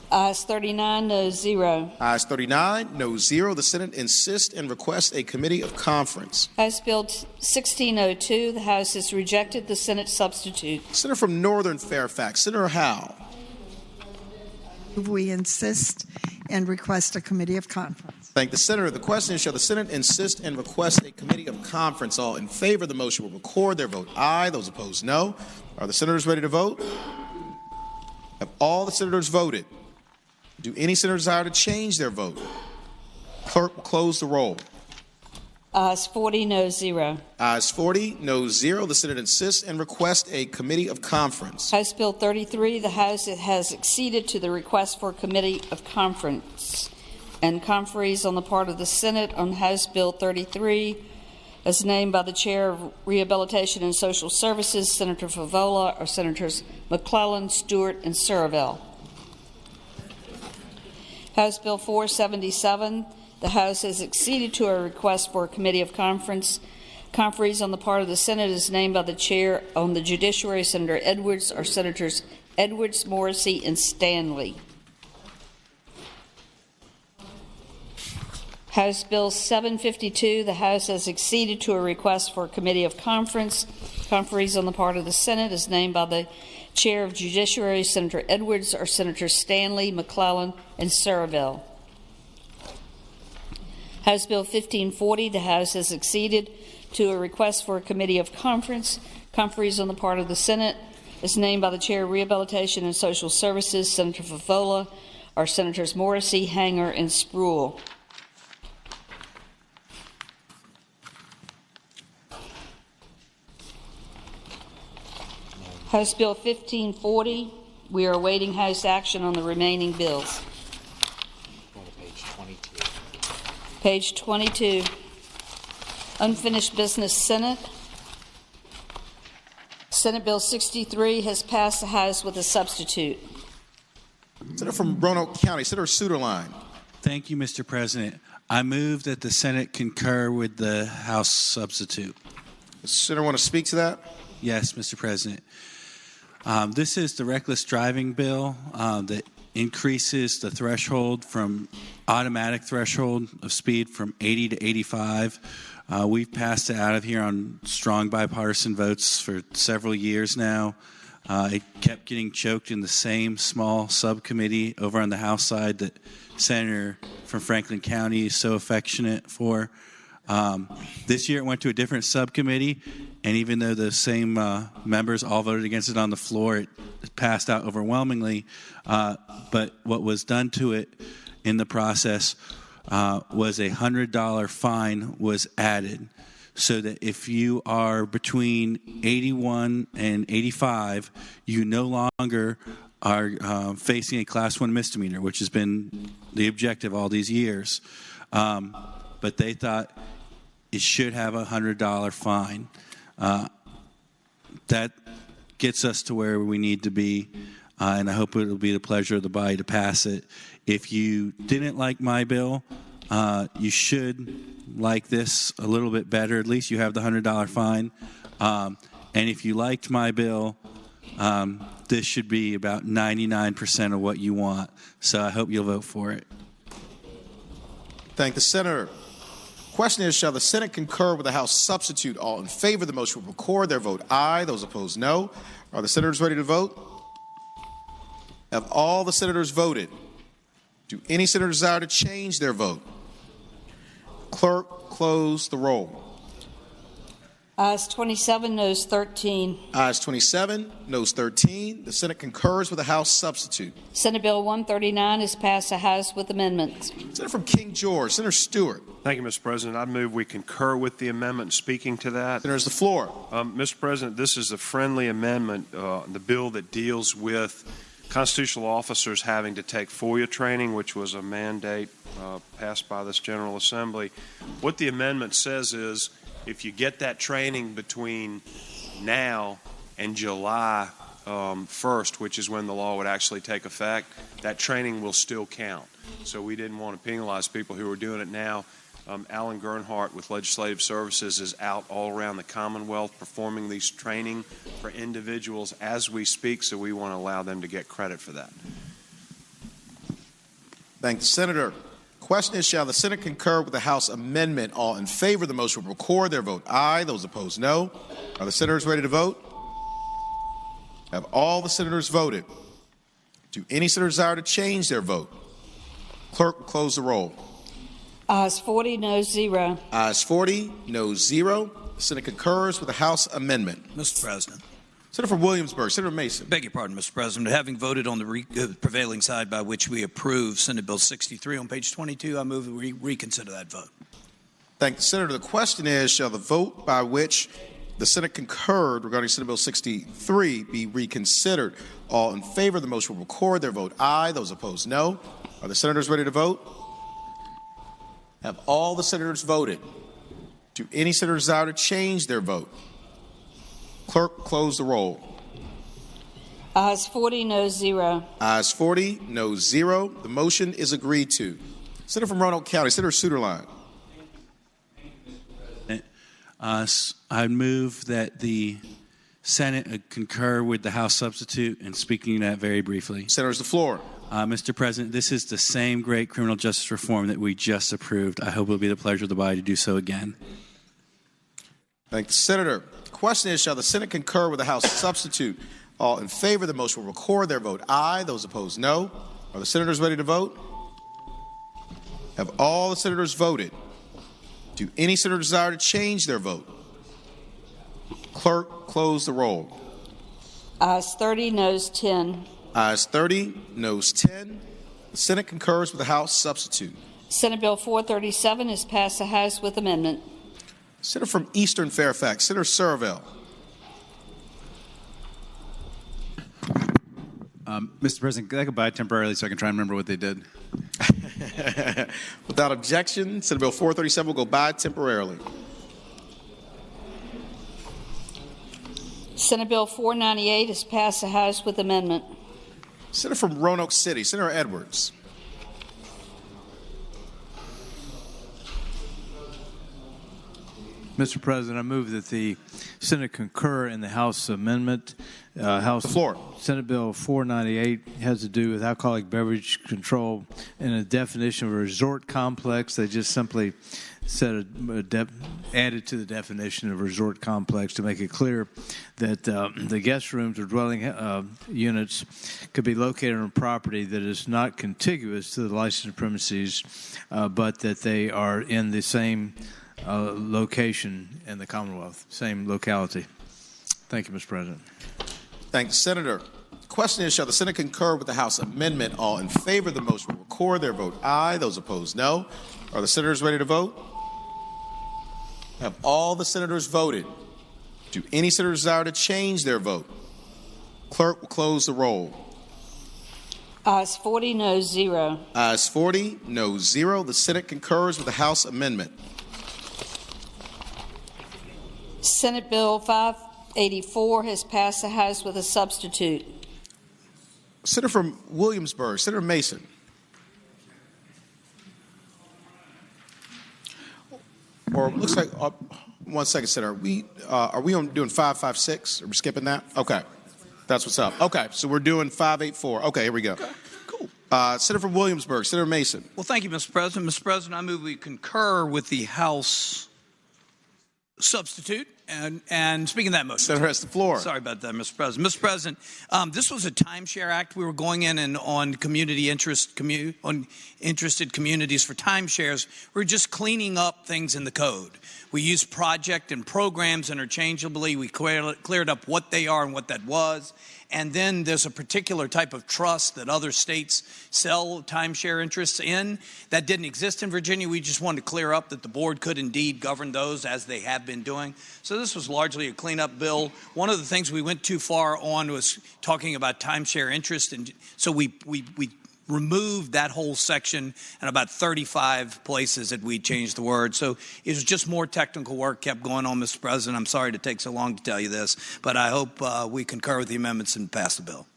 Ayes 39, noes 0. Ayes 39, noes 0. The Senate insists and requests a committee of conference. House Bill 1602, the House has rejected the Senate substitute. Senator from Northern Fairfax, Senator Howe. We insist and request a committee of conference. Thank the Senator. The question is, shall the Senate insist and request a committee of conference? All in favor of the motion will record their vote aye. Those opposed, no. Are the senators ready to vote? Have all the senators voted? Do any senators desire to change their vote? Clerk will close the roll. Ayes 40, noes 0. Ayes 40, noes 0. The Senate insists and requests a committee of conference. House Bill 33, the House has acceded to the request for a committee of conference. And conferees on the part of the Senate on House Bill 33, as named by the Chair of Rehabilitation and Social Services, Senator Favola, are Senators McClellan, Stewart, and Surivel. House Bill 477, the House has acceded to a request for a committee of conference. Conferees on the part of the Senate as named by the Chair on the Judiciary, Senator Edwards, are Senators Edwards, Morrissey, and Stanley. House Bill 752, the House has acceded to a request for a committee of conference. Conferees on the part of the Senate as named by the Chair of Judiciary, Senator Edwards, are Senators Stanley, McClellan, and Surivel. House Bill 1540, the House has acceded to a request for a committee of conference. Conferees on the part of the Senate as named by the Chair of Rehabilitation and Social Services, Senator Favola, are Senators Morrissey, Hanger, and Spruill. House Bill 1540, we are awaiting House action on the remaining bills. Go to page 22. Page 22, unfinished business Senate. Senate Bill 63 has passed the House with a substitute. Senator from Roanoke County, Senator Suderline. Thank you, Mr. President. I move that the Senate concur with the House substitute. Does the Senator want to speak to that? Yes, Mr. President. This is the reckless driving bill that increases the threshold from automatic threshold of speed from 80 to 85. We've passed it out of here on strong bipartisan votes for several years now. It kept getting choked in the same small subcommittee over on the House side that Senator from Franklin County is so affectionate for. This year it went to a different subcommittee, and even though the same members all voted against it on the floor, it passed out overwhelmingly. But what was done to it in the process was a $100 fine was added, so that if you are between 81 and 85, you no longer are facing a Class 1 misdemeanor, which has been the objective all these years. But they thought it should have a $100 fine. That gets us to where we need to be, and I hope it will be the pleasure of the body to pass it. If you didn't like my bill, you should like this a little bit better. At least you have the $100 fine. And if you liked my bill, this should be about 99% of what you want. So I hope you'll vote for it. Thank the Senator. Question is, shall the Senate concur with the House substitute? All in favor of the motion will record their vote aye. Those opposed, no. Are the senators ready to vote? Have all the senators voted? Do any senators desire to change their vote? Clerk, close the roll. Ayes 27, noes 13. Ayes 27, noes 13. The Senate concurs with the House substitute. Senate Bill 139 is passed the House with amendments. Senator from King George, Senator Stewart. Thank you, Mr. President. I move we concur with the amendment. Speaking to that, Senator's the floor. Mr. President, this is a friendly amendment, the bill that deals with constitutional officers having to take FOIA training, which was a mandate passed by this General Assembly. What the amendment says is, if you get that training between now and July 1st, which is when the law would actually take effect, that training will still count. So we didn't want to penalize people who are doing it now. Alan Gernhardt with Legislative Services is out all around the Commonwealth performing these training for individuals as we speak, so we want to allow them to get credit for that. Thank the Senator. Question is, shall the Senate concur with the House amendment? All in favor of the motion will record their vote aye. Those opposed, no. Are the senators ready to vote? Have all the senators voted? Do any senators desire to change their vote? Clerk, close the roll. Ayes 40, noes 0. Ayes 40, noes 0. The Senate concurs with the House amendment. Mr. President. Senator from Williamsburg, Senator Mason. Beg your pardon, Mr. President. Having voted on the prevailing side by which we approve Senate Bill 63 on page 22, I move that we reconsider that vote. Thank the Senator. The question is, shall the vote by which the Senate concurred regarding Senate Bill 63 be reconsidered? All in favor of the motion will record their vote aye. Those opposed, no. Are the senators ready to vote? Have all the senators voted? Do any senators desire to change their vote? Clerk, close the roll. Ayes 40, noes 0. Ayes 40, noes 0. The motion is agreed to. Senator from Roanoke County, Senator Suderline. I move that the Senate concur with the House substitute, and speaking to that very briefly. Senator's the floor. Mr. President, this is the same great criminal justice reform that we just approved. I hope it will be the pleasure of the body to do so again. Thank the Senator. The question is, shall the Senate concur with the House substitute? All in favor of the motion will record their vote aye. Those opposed, no. Are the senators ready to vote? Have all the senators voted? Do any senators desire to change their vote? Clerk, close the roll. Ayes 30, noes 10. Ayes 30, noes 10. The Senate concurs with the House substitute. Senate Bill 437 is passed the House with amendment. Senator from Eastern Fairfax, Senator Servell. Mr. President, could I go by temporarily so I can try and remember what they did? Without objection, Senate Bill 437 will go by temporarily. Senate Bill 498 is passed the House with amendment. Senator from Roanoke City, Senator Edwards. Mr. President, I move that the Senate concur in the House amendment. The floor. Senate Bill 498 has to do with alcoholic beverage control and a definition of a resort complex. They just simply said added to the definition of resort complex to make it clear that the guest rooms or dwelling units could be located on property that is not contiguous to the licensed premises, but that they are in the same location in the Commonwealth, same locality. Thank you, Mr. President. Thank the Senator. The question is, shall the Senate concur with the House amendment? All in favor of the motion will record their vote aye. Those opposed, no. Are the senators ready to vote? Have all the senators voted? Do any senators desire to change their vote? Clerk will close the roll. Ayes 40, noes 0. Ayes 40, noes 0. The Senate concurs with the House amendment. Senate Bill 584 has passed the House with a substitute. Senator from Williamsburg, Senator Mason. Or it looks like, 1 second, Senator. Are we doing 556? Are we skipping that? Okay. That's what's up. Okay, so we're doing 584. Okay, here we go. Okay, cool. Senator from Williamsburg, Senator Mason. Well, thank you, Mr. President. Mr. President, I move we concur with the House Substitute. And speaking of that motion. Senator has the floor. Sorry about that, Mr. President. Mr. President, this was a timeshare act. We were going in and on community interest, on interested communities for timeshares. We're just cleaning up things in the code. We use project and programs interchangeably. We cleared up what they are and what that was. And then there's a particular type of trust that other states sell timeshare interests in. That didn't exist in Virginia. We just wanted to clear up that the board could indeed govern those as they have been doing. So this was largely a cleanup bill. One of the things we went too far on was talking about timeshare interest. And so we removed that whole section and about 35 places that we changed the word. So it was just more technical work kept going on, Mr. President. I'm sorry to take so long to tell you this, but I hope we concur with the amendments and pass the bill.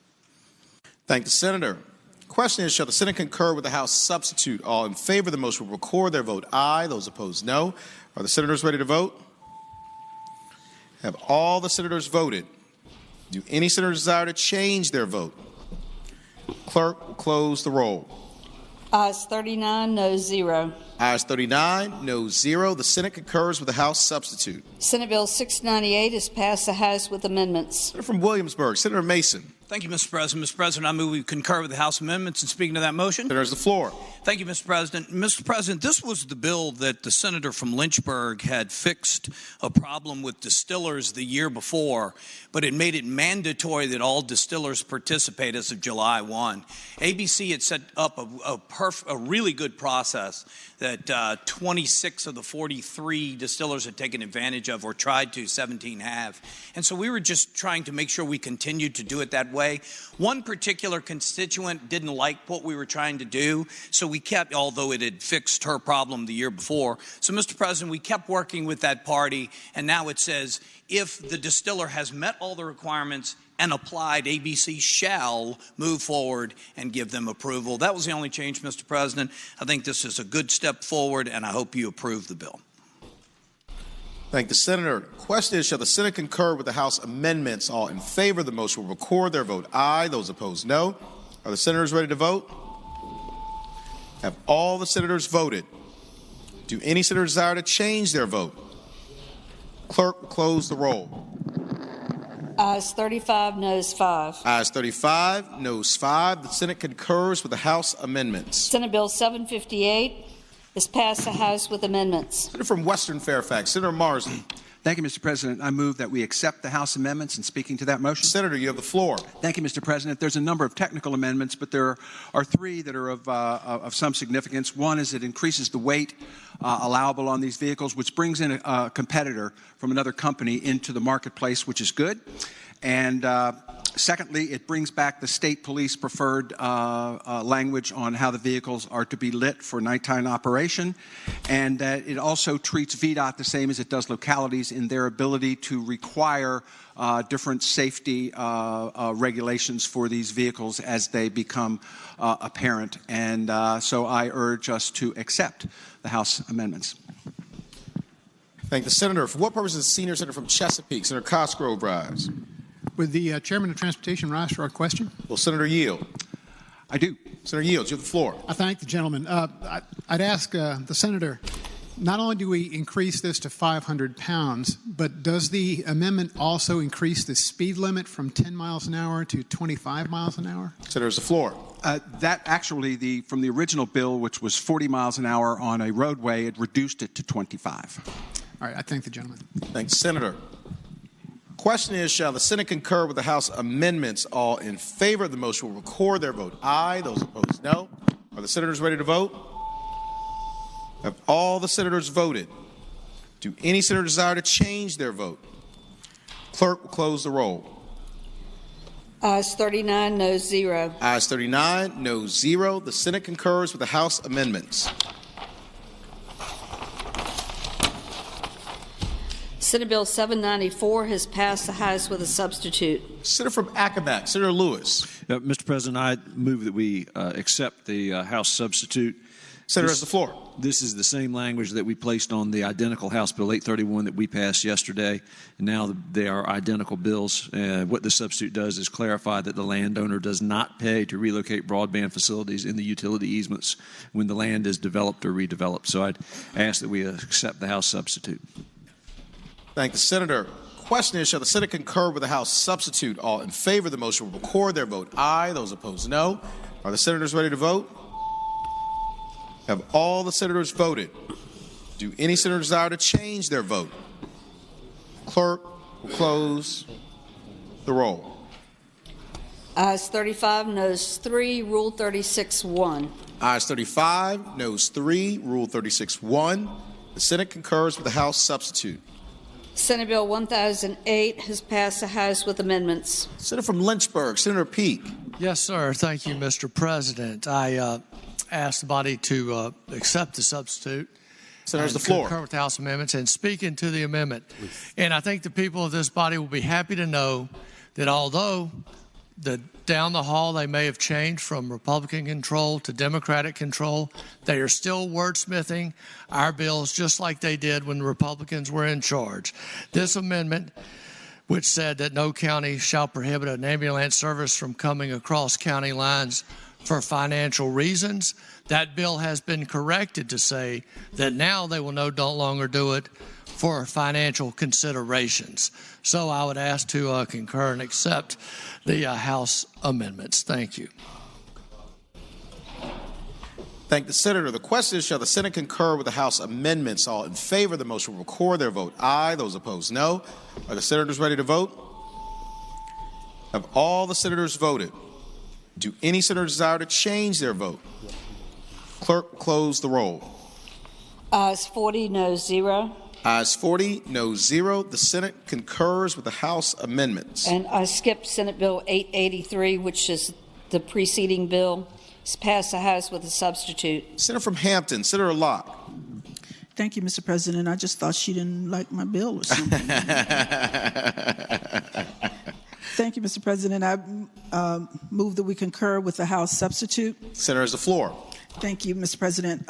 Thank the senator. Question is, shall the Senate concur with the House substitute? All in favor of the motion will record their vote aye. Those opposed, no. Are the senators ready to vote? Have all the senators voted? Do any senators desire to change their vote? Clerk will close the roll. Ayes 39, no 0. Ayes 39, no 0. The Senate concurs with the House substitute. Senate Bill 698 is passed the House with amendments. Senator from Williamsburg, Senator Mason. Thank you, Mr. President. Mr. President, I move we concur with the House amendments. And speaking to that motion, Senator has the floor. Thank you, Mr. President. Mr. President, this was the bill that the senator from Lynchburg had fixed a problem with distillers the year before, but it made it mandatory that all distillers participate as of July 1. ABC had set up a really good process that 26 of the 43 distillers had taken advantage of or tried to, 17 have. And so we were just trying to make sure we continued to do it that way. One particular constituent didn't like what we were trying to do, so we kept, although it had fixed her problem the year before. So, Mr. President, we kept working with that party, and now it says if the distiller has met all the requirements and applied, ABC shall move forward and give them approval. That was the only change, Mr. President. I think this is a good step forward, and I hope you approve the bill. Thank the senator. Question is, shall the Senate concur with the House amendments? All in favor of the motion will record their vote aye. Those opposed, no. Are the senators ready to vote? Have all the senators voted? Do any senators desire to change their vote? Clerk will close the roll. Ayes 35, noes 5. Ayes 35, noes 5. The Senate concurs with the House amendments. Senate Bill 758 is passed the House with amendments. Senator from Western Fairfax, Senator Marsden. Thank you, Mr. President. I move that we accept the House amendments. And speaking to that motion, Senator, you have the floor. Thank you, Mr. President. There's a number of technical amendments, but there are three that are of some significance. One is it increases the weight allowable on these vehicles, which brings in a competitor from another company into the marketplace, which is good. And secondly, it brings back the state police preferred language on how the vehicles are to be lit for nighttime operation, and that it also treats VDOT the same as it does localities in their ability to require different safety regulations for these vehicles as they become apparent. And so I urge us to accept the House amendments. Thank the senator. For what purpose is the senior senator from Chesapeake, Senator Cosgrove, rise? Would the chairman of transportation rise for our question? Will Senator yield? I do. Senator yields. You have the floor. I thank the gentleman. I'd ask the senator, not only do we increase this to 500 pounds, but does the amendment also increase the speed limit from 10 miles an hour to 25 miles an hour? Senator, the floor. That actually, from the original bill, which was 40 miles an hour on a roadway, it reduced it to 25. All right. I thank the gentleman. Thanks, Senator. Question is, shall the Senate concur with the House amendments? All in favor of the motion will record their vote aye. Those opposed, no. Are the senators ready to vote? Have all the senators voted? Do any senator desire to change their vote? Clerk will close the roll. Ayes 39, noes 0. Ayes 39, noes 0. The Senate concurs with the House amendments. Senate Bill 794 has passed the House with a substitute. Senator from Accomack, Senator Lewis. Mr. President, I move that we accept the House substitute. Senator has the floor. This is the same language that we placed on the identical House Bill 831 that we passed yesterday, and now they are identical bills. What the substitute does is clarify that the landowner does not pay to relocate broadband facilities in the utility easements when the land is developed or redeveloped. So I'd ask that we accept the House substitute. Thank the senator. Question is, shall the Senate concur with the House substitute? All in favor of the motion will record their vote aye. Those opposed, no. Are the senators ready to vote? Have all the senators voted? Do any senators desire to change their vote? Clerk will close the roll. Ayes 35, noes 3, Rule 36-1. Ayes 35, noes 3, Rule 36-1. The Senate concurs with the House substitute. Senate Bill 1008 has passed the House with amendments. Senator from Lynchburg, Senator Peake. Yes, sir. Thank you, Mr. President. I asked the body to accept the substitute. Senator, the floor. Concur with the House amendments and speak into the amendment. And I think the people of this body will be happy to know that although down the hall they may have changed from Republican control to Democratic control, they are still wordsmithing our bills just like they did when the Republicans were in charge. This amendment, which said that no county shall prohibit an ambulance service from coming across county lines for financial reasons, that bill has been corrected to say that now they will no longer do it for financial considerations. So I would ask to concur and accept the House amendments. Thank you. Thank the senator. The question is, shall the Senate concur with the House amendments? All in favor of the motion will record their vote aye. Those opposed, no. Are the senators ready to vote? Have all the senators voted? Do any senators desire to change their vote? Clerk, close the roll. Ayes 40, noes 0. Ayes 40, noes 0. The Senate concurs with the House amendments. And I skipped Senate Bill 883, which is the preceding bill. It's passed the House with a substitute. Senator from Hampton, Senator Locke. Thank you, Mr. President. I just thought she didn't like my bill or something. Thank you, Mr. President. I move that we concur with the House substitute. Senator has the floor. Thank you, Mr. President.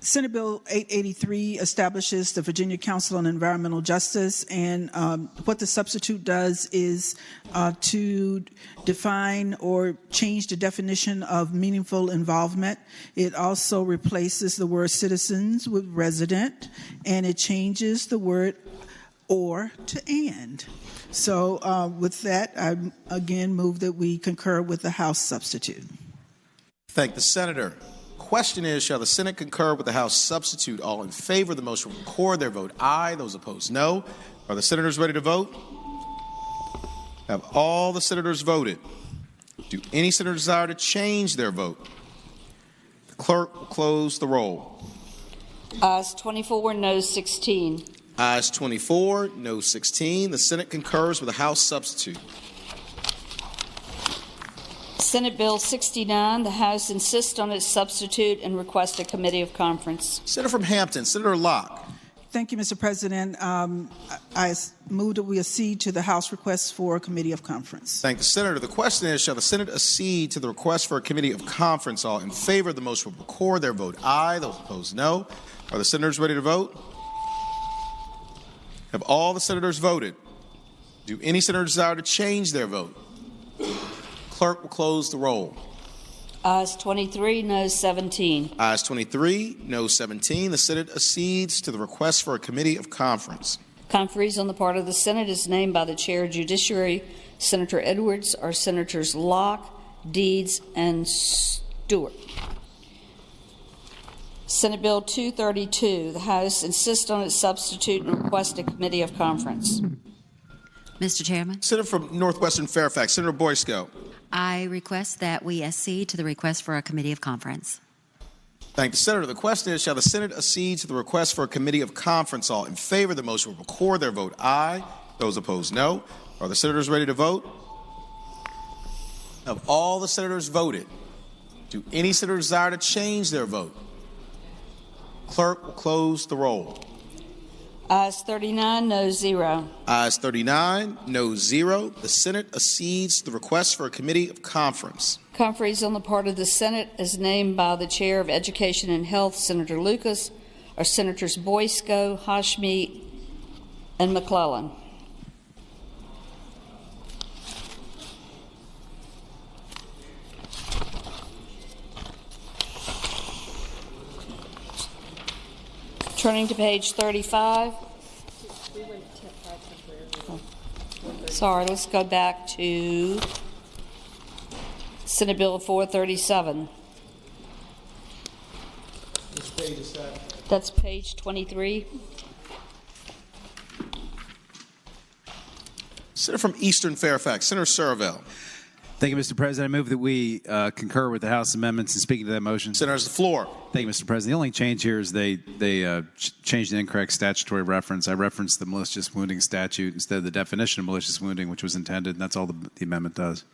Senate Bill 883 establishes the Virginia Council on Environmental Justice, and what the substitute does is to define or change the definition of meaningful involvement. It also replaces the word citizens with resident, and it changes the word or to and. So with that, I again move that we concur with the House substitute. Thank the senator. Question is, shall the Senate concur with the House substitute? All in favor of the motion will record their vote aye. Those opposed, no. Are the senators ready to vote? Have all the senators voted? Do any senators desire to change their vote? The clerk will close the roll. Ayes 24, noes 16. Ayes 24, noes 16. The Senate concurs with the House substitute. Senate Bill 69, the House insists on its substitute and requests a committee of conference. Senator from Hampton, Senator Locke. Thank you, Mr. President. I move that we accede to the House request for a committee of conference. Thank the senator. The question is, shall the Senate accede to the request for a committee of conference? All in favor of the motion will record their vote aye. Those opposed, no. Are the senators ready to vote? Have all the senators voted? Do any senators desire to change their vote? Clerk will close the roll. Ayes 23, noes 17. Ayes 23, noes 17. The Senate accedes to the request for a committee of conference. Conferees on the part of the Senate is named by the Chair of Judiciary, Senator Edwards, or Senators Locke, Deeds, and Stewart. Senate Bill 232, the House insists on its substitute and requests a committee of conference. Mr. Chairman. Senator from Northwestern Fairfax, Senator Boysko. I request that we accede to the request for a committee of conference. Thank the senator. The question is, shall the Senate accede to the request for a committee of conference? All in favor of the motion will record their vote aye. Those opposed, no. Are the senators ready to vote? Have all the senators voted? Do any senators desire to change their vote? Clerk will close the roll. Ayes 39, noes 0. Ayes 39, noes 0. The Senate accedes to the request for a committee of conference. Conferees on the part of the Senate is named by the Chair of Education and Health, Senator Lucas, or Senators Boysko, Hashmi, and McClellan. Turning to page 35, Sorry, let's go back to Senate Bill 437. Which page is that? That's page 23. Senator from Eastern Fairfax, Senator Surville. Thank you, Mr. President. I move that we concur with the House amendments and speaking to that motion. Senator's the floor. Thank you, Mr. President. The only change here is they changed the incorrect statutory reference. I referenced the malicious wounding statute instead of the definition of malicious wounding, which was intended, and that's all the amendment does.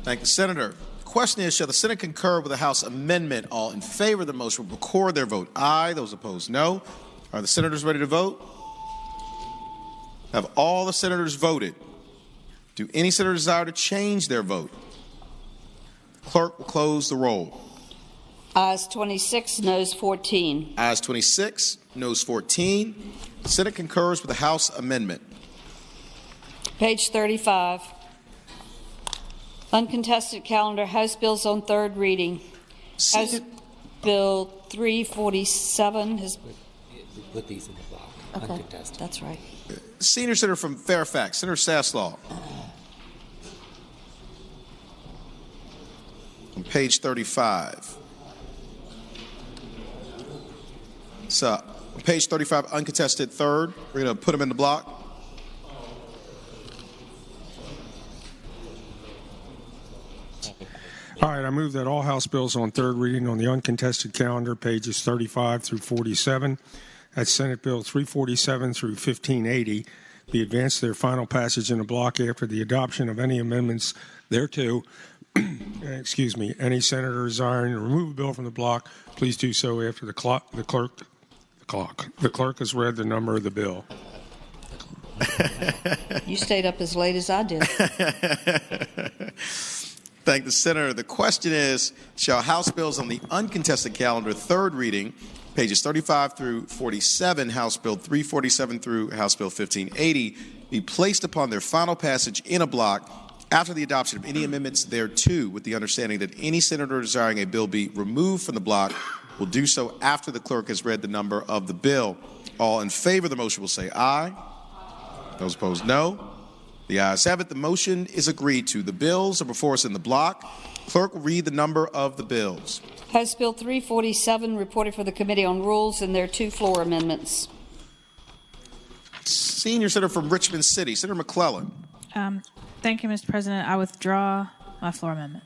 Thank you, Senator. The question is, shall the Senate concur with the House amendment? All in favor of the motion will record their vote aye. Those opposed, no. Are the senators ready to vote? Have all the senators voted? Do any senator desire to change their vote? Clerk will close the roll. Ayes 26, noes 14. Ayes 26, noes 14. The Senate concurs with the House amendment. Page 35. Uncontested calendar, House bills on third reading. House Bill 347 has... Put these in the block. Okay, uncontested. that's right. Senior Senator from Fairfax, Senator Saslaw. On page 35. So, on page 35, uncontested third. We're going to put them in the block. All right, I move that all House bills on third reading on the uncontested calendar, pages 35 through 47, that's Senate Bill 347 through 1580, be advanced to their final passage in a block after the adoption of any amendments thereto. Excuse me. Any senator desiring to remove a bill from the block, please do so after the clerk has read the number of the bill. You stayed up as late as I did. Thank the Senator. The question is, shall House bills on the uncontested calendar, third reading, pages 35 through 47, House Bill 347 through House Bill 1580, be placed upon their final passage in a block after the adoption of any amendments thereto, with the understanding that any senator desiring a bill be removed from the block will do so after the clerk has read the number of the bill. All in favor of the motion will say aye. Those opposed, no. The ayes have it. The motion is agreed to. The bills are before us in the block. Clerk will read the number of the bills. House Bill 347, reported for the Committee on Rules, and there are two floor amendments. Senior Senator from Richmond City, Senator McClellan. Thank you, Mr. President. I withdraw my floor amendment.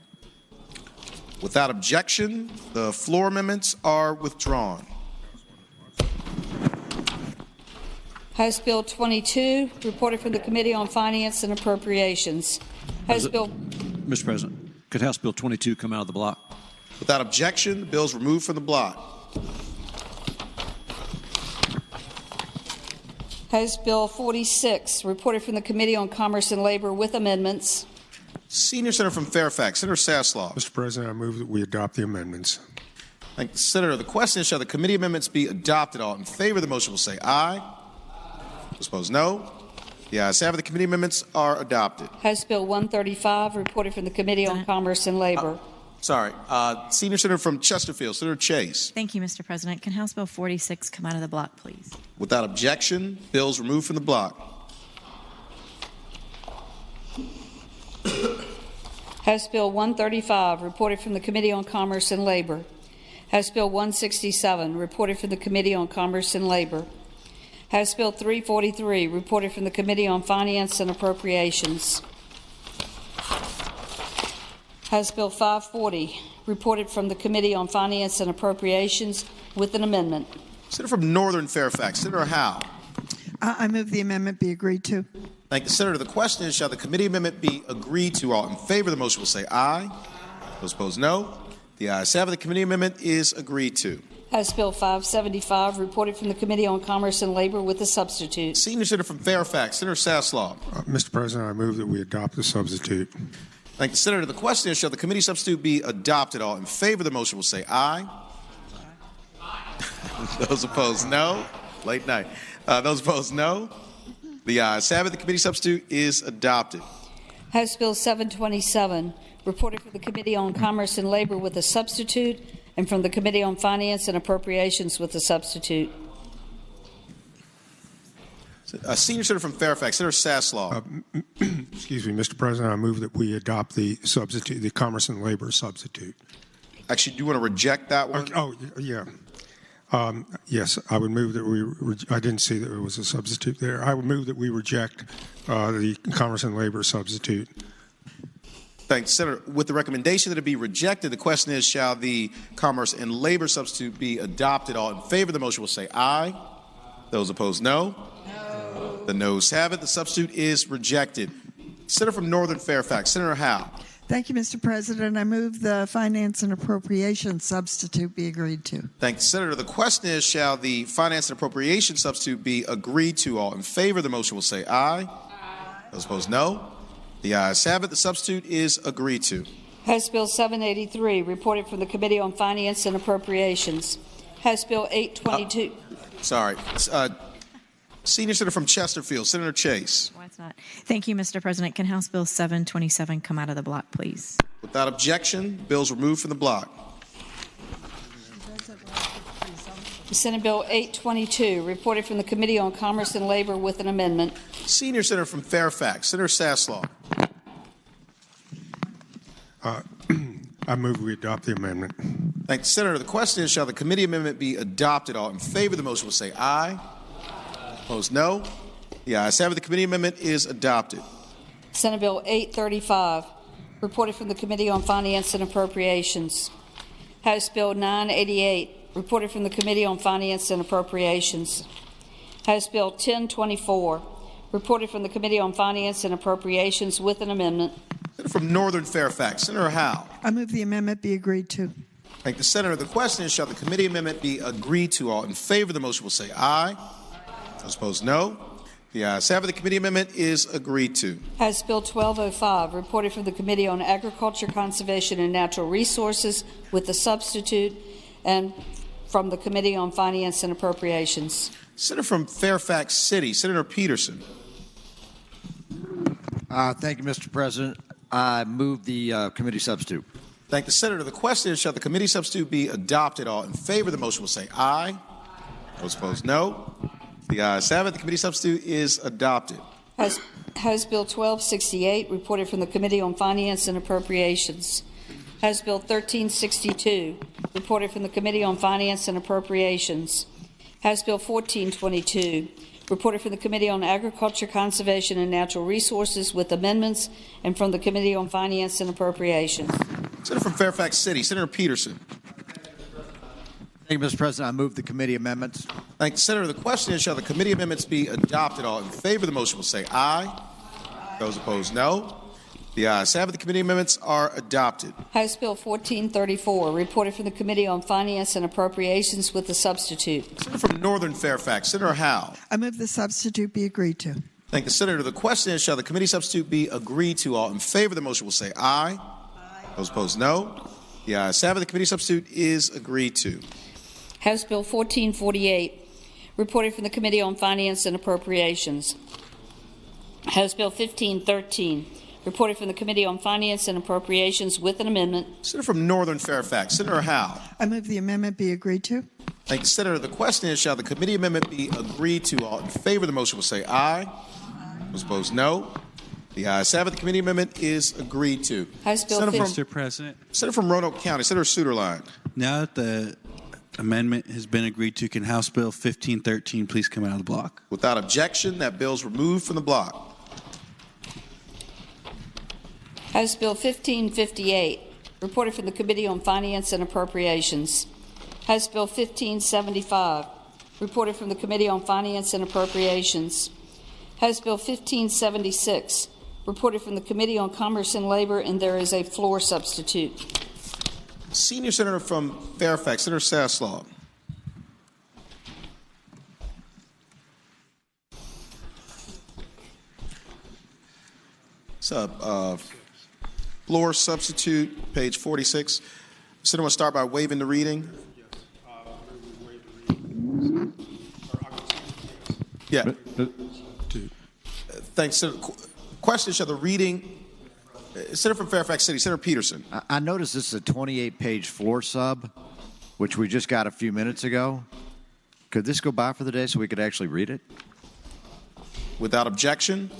Without objection, the floor amendments are withdrawn. House Bill 22, reported from the Committee on Finance and Appropriations. House Bill... Mr. President, could House Bill 22 come out of the block? Without objection, the bill is removed from the block. House Bill 46, reported from the Committee on Commerce and Labor with amendments. Senior Senator from Fairfax, Senator Saslaw. Mr. President, I move that we adopt the amendments. Thank you, Senator. The question is, shall the committee amendments be adopted? All in favor of the motion will say aye. Those opposed, no. The ayes have it. The committee amendments are adopted. House Bill 135, reported from the Committee on Commerce and Labor. Senior Senator from Chesterfield, Senator Chase. Thank you, Mr. President. Can House Bill 46 come out of the block, please? Without objection, bills removed from the block. House Bill 135, reported from the Committee on Commerce and Labor. House Bill 167, reported from the Committee on Commerce and Labor. House Bill 343, reported from the Committee on Finance and Appropriations. House Bill 540, reported from the Committee on Finance and Appropriations with an amendment. Senator from Northern Fairfax, Senator Howe. I move the amendment be agreed to. Thank you, Senator. The question is, shall the committee amendment be agreed to? All in favor of the motion will say aye. Those opposed, no. The ayes have it. The committee amendment is agreed to. House Bill 575, reported from the Committee on Commerce and Labor with a substitute. Senior Senator from Fairfax, Senator Saslaw. Mr. President, I move that we adopt the substitute. Thank you, Senator. The question is, shall the committee substitute be adopted? All in favor of the motion will say aye. Those opposed, no. Late night. Those opposed, no. The ayes have it. The committee substitute is adopted. House Bill 727, reported from the Committee on Commerce and Labor with a substitute, and from the Committee on Finance and Appropriations with a substitute. Senior Senator from Fairfax, Senator Saslaw. Excuse me, Mr. President, I move that we adopt the substitute, the Commerce and Labor substitute. Actually, do you want to reject that one? Oh, yeah. Yes, I would move that we. I didn't see that there was a substitute there. I would move that we reject the Commerce and Labor substitute. Thanks, Senator. With the recommendation that it be rejected, the question is, shall the Commerce and Labor substitute be adopted? All in favor of the motion will say aye. Those opposed, no. No. The noes have it. The substitute is rejected. Senator from Northern Fairfax, Senator Howe. Thank you, Mr. President. I move the Finance and Appropriations substitute be agreed to. Thanks, Senator. The question is, shall the Finance and Appropriations substitute be agreed to? All in favor of the motion will say aye. Those opposed, no. The ayes have it. The substitute is agreed to. House Bill 783, reported from the Committee on Finance and Appropriations. House Bill 822. Senior Senator from Chesterfield, Senator Chase. Why it's not? Thank you, Mr. President. Can House Bill 727 come out of the block, please? Without objection, bills removed from the block. Senate Bill 822, reported from the Committee on Commerce and Labor with an amendment. Senior Senator from Fairfax, Senator Saslaw. I move we adopt the amendment. Thank you, Senator. The question is, shall the committee amendment be adopted? All in favor of the motion will say aye. Opposed, no. The ayes have it. The committee amendment is adopted. Senate Bill 835, reported from the Committee on Finance and Appropriations. House Bill 988, reported from the Committee on Finance and Appropriations. House Bill 1024, reported from the Committee on Finance and Appropriations with an amendment. Senator from Northern Fairfax, Senator Howe. I move the amendment be agreed to. Thank the Senator. The question is, shall the committee amendment be agreed to? All in favor of the motion will say aye. Those opposed, no. The ayes have it. The committee amendment is agreed to. House Bill 1205, reported from the Committee on Agriculture, Conservation, and Natural Resources with a substitute, and from the Committee on Finance and Appropriations. Senator from Fairfax City, Senator Peterson. Thank you, Mr. President. I move the committee substitute. Thank the Senator. The question is, shall the committee substitute be adopted? All in favor of the motion will say aye. Those opposed, no. The ayes have it. The committee substitute is adopted. House Bill 1268, reported from the Committee on Finance and Appropriations. House Bill 1362, reported from the Committee on Finance and Appropriations. House Bill 1422, reported from the Committee on Agriculture, Conservation, and Natural Resources with amendments, and from the Committee on Finance and Appropriations. Senator from Fairfax City, Senator Peterson. Thank you, Mr. President. I move the committee amendments. Thank the Senator. The question is, shall the committee amendments be adopted? All in favor of the motion will say aye. Those opposed, no. The ayes have it. The committee amendments are adopted. House Bill 1434, reported from the Committee on Finance and Appropriations with a substitute. Senator from Northern Fairfax, Senator Howe. I move the substitute be agreed to. Thank the Senator. The question is, shall the committee substitute be agreed to? All in favor of the motion will say aye. Those opposed, no. The ayes have it. The committee substitute is agreed to. House Bill 1448, reported from the Committee on Finance and Appropriations. House Bill 1513, reported from the Committee on Finance and Appropriations with an amendment. Senator from Northern Fairfax, Senator Howe. I move the amendment be agreed to. Thank you, Senator. The question is, shall the committee amendment be agreed to? All in favor of the motion will say aye. Those opposed, no. The ayes have it. The committee amendment is agreed to. House Bill Mr. President. Senator from Roanoke County, Senator Suderline. Now that the amendment has been agreed to, can House Bill 1513 please come out of the block? Without objection, that bill is removed from the block. House Bill 1558, reported from the Committee on Finance and Appropriations. House Bill 1575, reported from the Committee on Finance and Appropriations. House Bill 1576, reported from the Committee on Commerce and Labor, and there is a floor substitute. Senior Senator from Fairfax, Senator Saslaw. It's a floor substitute, page 46. Senator, want to start by waiving the reading? Yeah. Thanks. Question, shall the reading... Senator from Fairfax City, Senator Peterson. I noticed this is a 28-page floor sub, which we just got a few minutes ago. Could this go by for the day so we could actually read it? Without objection?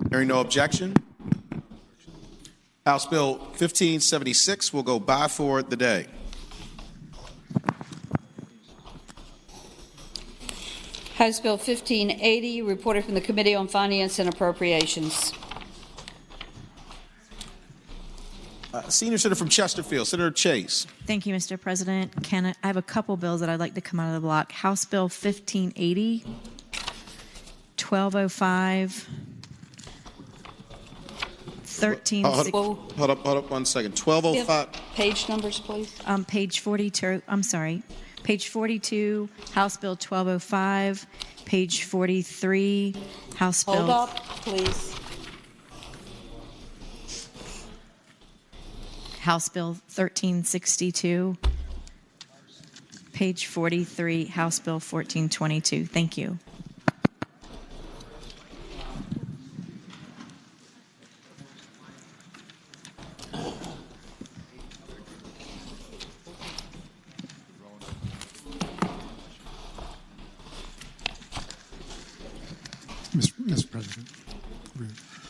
Hearing no objection, House Bill 1576 will go by for the day. House Bill 1580, reported from the Committee on Finance and Appropriations. Senior Senator from Chesterfield, Senator Chase. Thank you, Mr. President. I have a couple bills that I'd like to come out of the block. House Bill 1580, 1205, 1360. Hold up 1 second. 1205. Page numbers, please. Page 42. I'm sorry. Page 42, House Bill 1205. Page 43, House Bill. Hold up, please. House Bill 1362. Page 43, House Bill 1422. Thank you. Mr. President.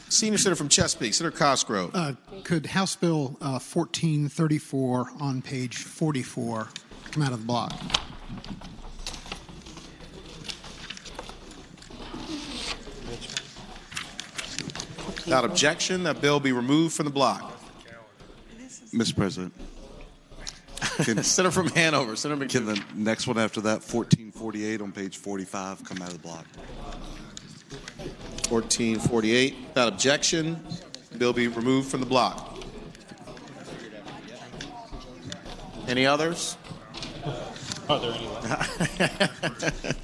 Senior Senator from Chesapeake, Senator Cosgrove. Could House Bill 1434 on page 44 come out of the block? Without objection, that bill be removed from the block. Mr. President. Senator from Hanover, Senator McHugh. Can the next one after that, 1448 on page 45, come out of the block? 1448. Without objection, the bill be removed from the block. Any others? Are there any left?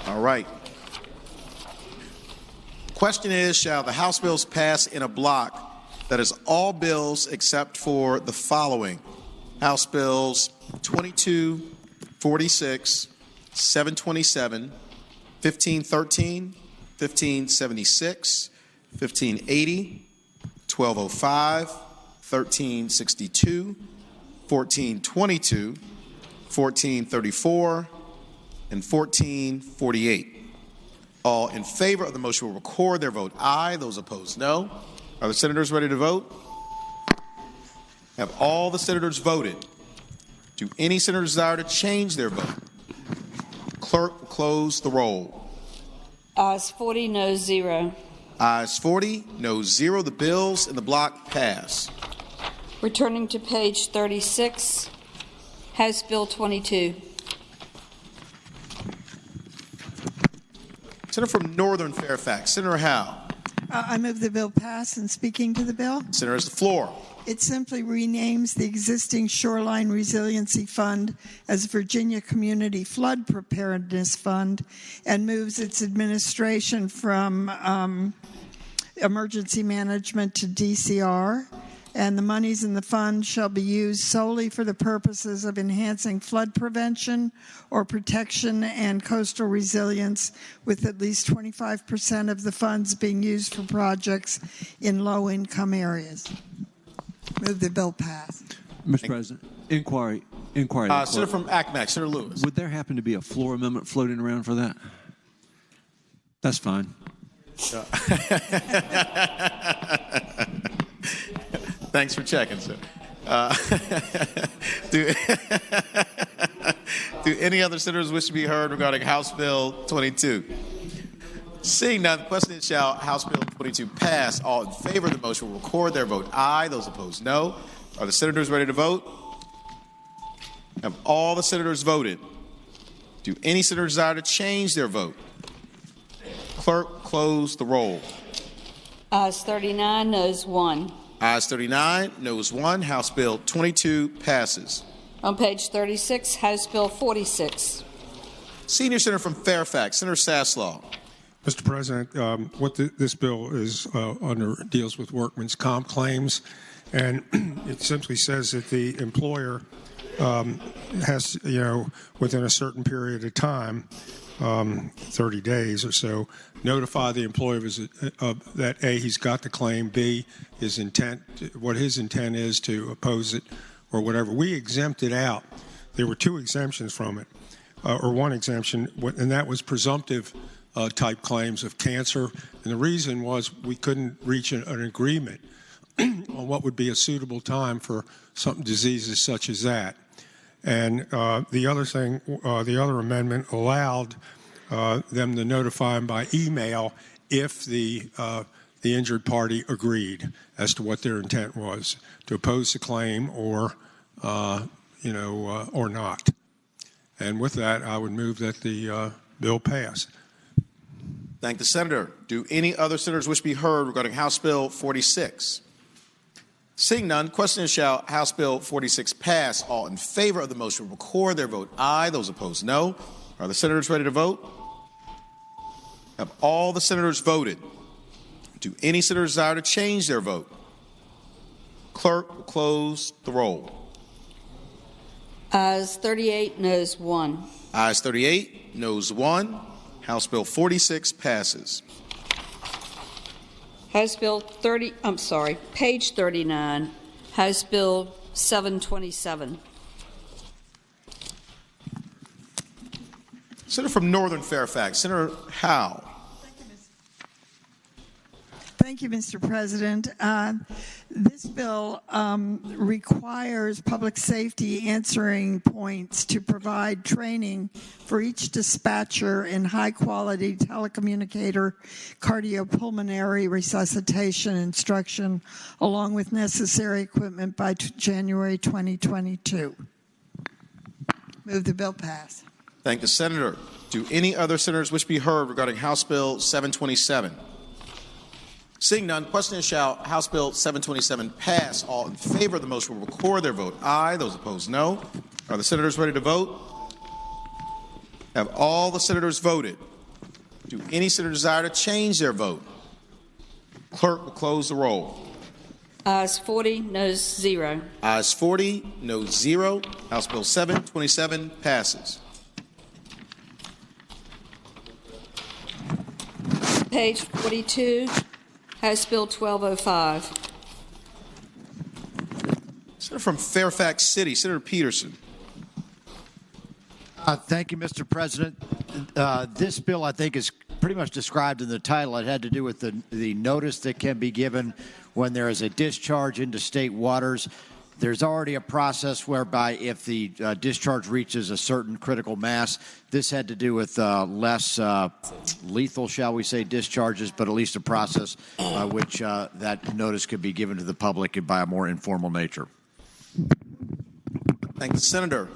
All right. Question is, shall the House bills pass in a block? That is all bills except for the following. House bills 22, 46, 727, 1513, 1576, 1580, 1205, 1362, 1422, 1434, and 1448. All in favor of the motion will record their vote aye. Those opposed, no. Are the senators ready to vote? Have all the senators voted? Do any senators desire to change their vote? Clerk will close the roll. Ayes 40, no 0. Ayes 40, no 0. The bills in the block pass. Returning to page 36, House Bill 22. Senator from Northern Fairfax, Senator Howe. I move the bill pass. And speaking to the bill, Senator has the floor. it simply renames the existing Shoreline Resiliency Fund as Virginia Community Flood Preparedness Fund and moves its administration from emergency management to DCR. And the monies in the fund shall be used solely for the purposes of enhancing flood prevention or protection and coastal resilience, with at least 25% of the funds being used for projects in low-income areas. Move the bill pass. Mr. President, inquiry. Senator from Acmac, Senator Lewis. Would there happen to be a floor amendment floating around for that? That's fine. Thanks for checking, sir. Do any other senators wish to be heard regarding House Bill 22? Seeing none, the question is, shall House Bill 22 pass? All in favor of the motion will record their vote aye. Those opposed, no. Are the senators ready to vote? Have all the senators voted? Do any senators desire to change their vote? Clerk, close the roll. Ayes 39, noes 1. Ayes 39, noes 1. House Bill 22 passes. On page 36, House Bill 46. Senior Senator from Fairfax, Senator Saslaw. Mr. President, what this bill is under deals with workman's comp claims, and it simply says that the employer has, within a certain period of time, 30 days or so, notify the employer that A, he's got the claim, B, what his intent is to oppose it or whatever. We exempted out. There were 2 exemptions from it, or 1 exemption, and that was presumptive type claims of cancer. And the reason was we couldn't reach an agreement on what would be a suitable time for some diseases such as that. And the other amendment allowed them to notify them by email if the injured party agreed as to what their intent was, to oppose the claim or not. And with that, I would move that the bill pass. Thank the senator. Do any other senators wish to be heard regarding House Bill 46? Seeing none, question is, shall House Bill 46 pass? All in favor of the motion will record their vote aye. Those opposed, no. Are the senators ready to vote? Have all the senators voted? Do any senators desire to change their vote? Clerk will close the roll. Ayes 38, noes 1. Ayes 38, noes 1. House Bill 46 passes. House Bill page 39, House Bill 727. Senator from Northern Fairfax, Senator Howe. Thank you, Mr. President. This bill requires public safety answering points to provide training for each dispatcher in high-quality telecommunicator cardiopulmonary resuscitation instruction, along with necessary equipment by January 2022. Move the bill pass. Thank the senator. Do any other senators wish to be heard regarding House Bill 727? Seeing none, question is, shall House Bill 727 pass? All in favor of the motion will record their vote aye. Those opposed, no. Are the senators ready to vote? Have all the senators voted? Do any senators desire to change their vote? Clerk will close the roll. Ayes 40, noes 0. Ayes 40, noes 0. House Bill 727 passes. Page 42, House Bill 1205. Senator from Fairfax City, Senator Peterson. Thank you, Mr. President. This bill, I think, is pretty much described in the title. It had to do with the notice that can be given when there is a discharge into state waters. There's already a process whereby if the discharge reaches a certain critical mass, this had to do with less lethal, shall we say, discharges, but at least a process by which that notice could be given to the public by a more informal nature. Thank you, Senator.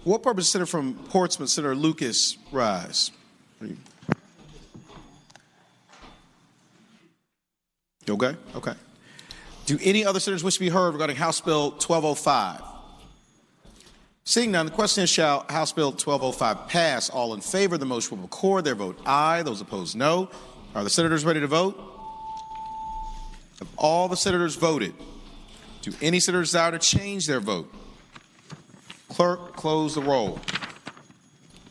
For what purpose, Senator from Portsmouth, Senator Lucas, rise? You okay? Okay. Do any other senators wish to be heard regarding House Bill 1205? Seeing none, the question is, shall House Bill 1205 pass? All in favor of the motion will record their vote aye. Those opposed, no. Are the senators ready to vote? Have all the senators voted? Do any senators desire to change their vote? Clerk, close the roll.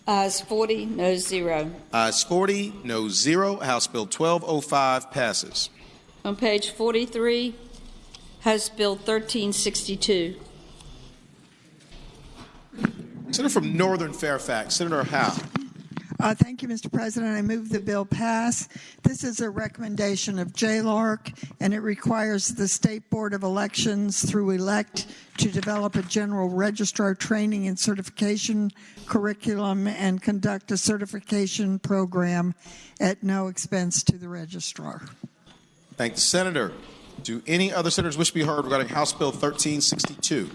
Ayes 40, noes 0. Ayes 40, noes 0. House Bill 1205 passes. On page 43, House Bill 1362. Senator from Northern Fairfax, Senator Howe. Thank you, Mr. President. I move the bill pass. This is a recommendation of JLARC, and it requires the State Board of Elections through ELECT to develop a general registrar training and certification curriculum and conduct a certification program at no expense to the registrar. Thank the senator. Do any other senators wish to be heard regarding House Bill 1362?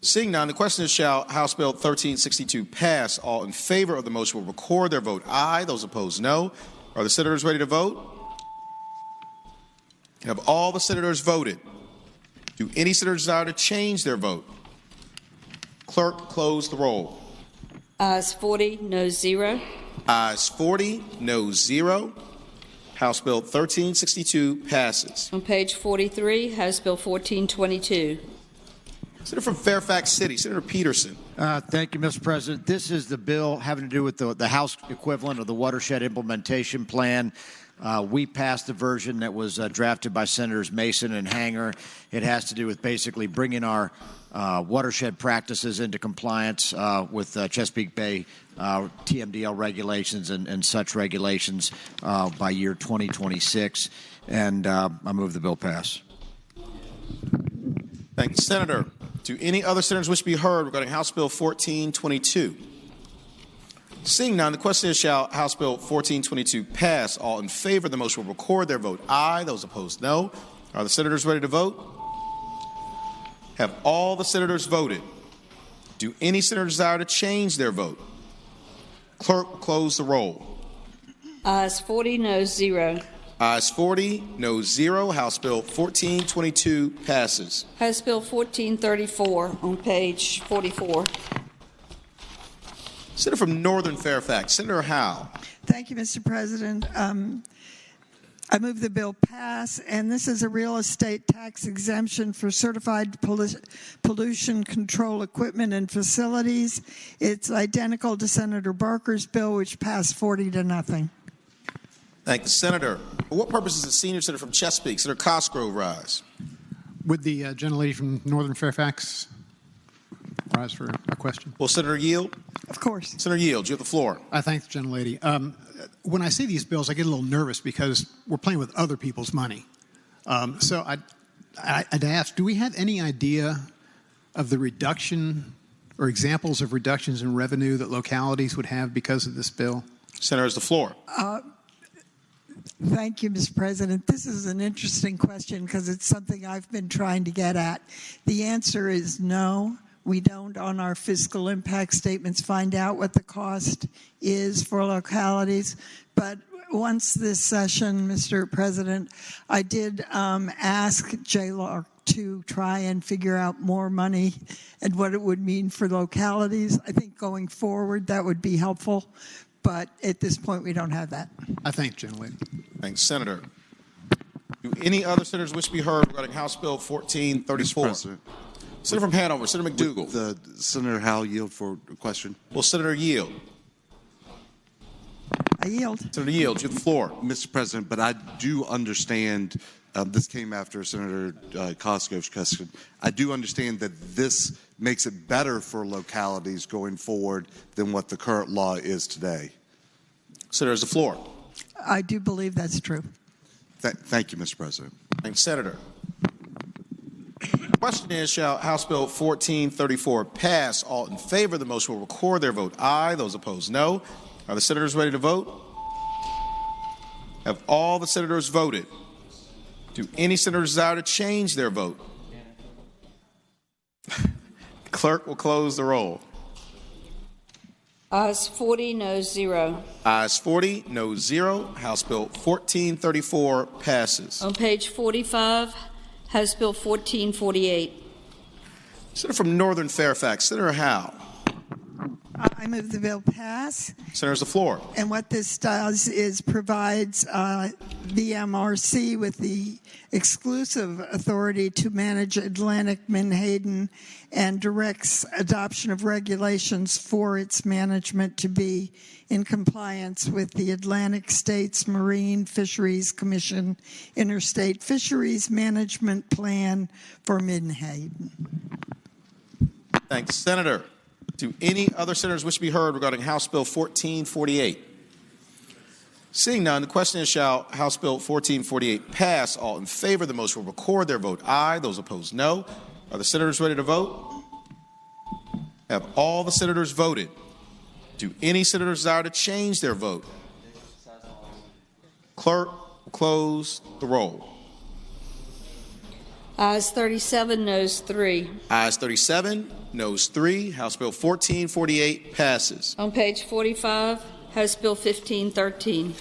Seeing none, the question is, shall House Bill 1362 pass? All in favor of the motion will record their vote aye. Those opposed, no. Are the senators ready to vote? Have all the senators voted? Do any senators desire to change their vote? Clerk, close the roll. Ayes 40, noes 0. Ayes 40, noes 0. House Bill 1362 passes. On page 43, House Bill 1422. Senator from Fairfax City, Senator Peterson. Thank you, Mr. President. This is the bill having to do with the House equivalent of the Watershed Implementation Plan. We passed the version that was drafted by Senators Mason and Hanger. It has to do with basically bringing our watershed practices into compliance with Chesapeake Bay TMDL regulations and such regulations by year 2026. And I move the bill pass. Thank you, Senator. Do any other senators wish to be heard regarding House Bill 1422? Seeing none, the question is, shall House Bill 1422 pass? All in favor of the motion will record their vote aye. Those opposed, no. Are the senators ready to vote? Have all the senators voted? Do any senators desire to change their vote? Clerk will close the roll. Ayes 40, noes 0. Ayes 40, noes 0. House Bill 1422 passes. House Bill 1434 on page 44. Senator from Northern Fairfax, Senator Howe. Thank you, Mr. President. I move the bill pass, and this is a real estate tax exemption for certified pollution control equipment and facilities. It's identical to Senator Barker's bill, which passed 40 to nothing. Thank you, Senator. For what purpose does the senior senator from Chesapeake, Senator Cosgrove, rise? Would the gentlelady from Northern Fairfax rise for a question? Will Senator yield? Of course. Senator yield, you have the floor. I thank the gentlelady. When I see these bills, I get a little nervous because we're playing with other people's money. So I'd ask, do we have any idea of the reduction or examples of reductions in revenue that localities would have because of this bill? Senator has the floor. Thank you, Mr. President. This is an interesting question because it's something I've been trying to get at. The answer is no. We don't, on our fiscal impact statements, find out what the cost is for localities. But once this session, Mr. President, I did ask JLAR to try and figure out more money and what it would mean for localities. I think going forward that would be helpful. But at this point, we don't have that. I thank you, gentlelady. Thanks, Senator. Do any other senators wish to be heard regarding House Bill 1434? Mr. President. Senator from Hanover, Senator McDougal. Senator Howe yield for a question. Will Senator yield? I yield. Senator yield, you have the floor. Mr. President, but I do understand, this came after Senator Cosgrove's question. I do understand that this makes it better for localities going forward than what the current law is today. Senator has the floor. I do believe that's true. Thank you, Mr. President. Thanks, Senator. The question is, shall House Bill 1434 pass? All in favor of the motion will record their vote aye. Those opposed, no. Are the senators ready to vote? Have all the senators voted? Do any senators desire to change their vote? Clerk will close the roll. Ayes 40, noes 0. Ayes 40, noes 0. House Bill 1434 passes. On page 45, House Bill 1448. Senator from Northern Fairfax, Senator Howe. I move the bill pass. Senator's the floor. And what this does is provides the MRC with the exclusive authority to manage Atlantic Menhaden and directs adoption of regulations for its management to be in compliance with the Atlantic States Marine Fisheries Commission Interstate Fisheries Management Plan for Menhaden. Thanks, Senator. Do any other senators wish to be heard regarding House Bill 1448? Seeing none, the question is, shall House Bill 1448 pass? All in favor of the motion will record their vote aye. Those opposed, no. Are the senators ready to vote? Have all the senators voted? Do any senators desire to change their vote? Clerk will close the roll. Ayes 37, noes 3. Ayes 37, noes 3. House Bill 1448 passes. On page 45, House Bill 1513.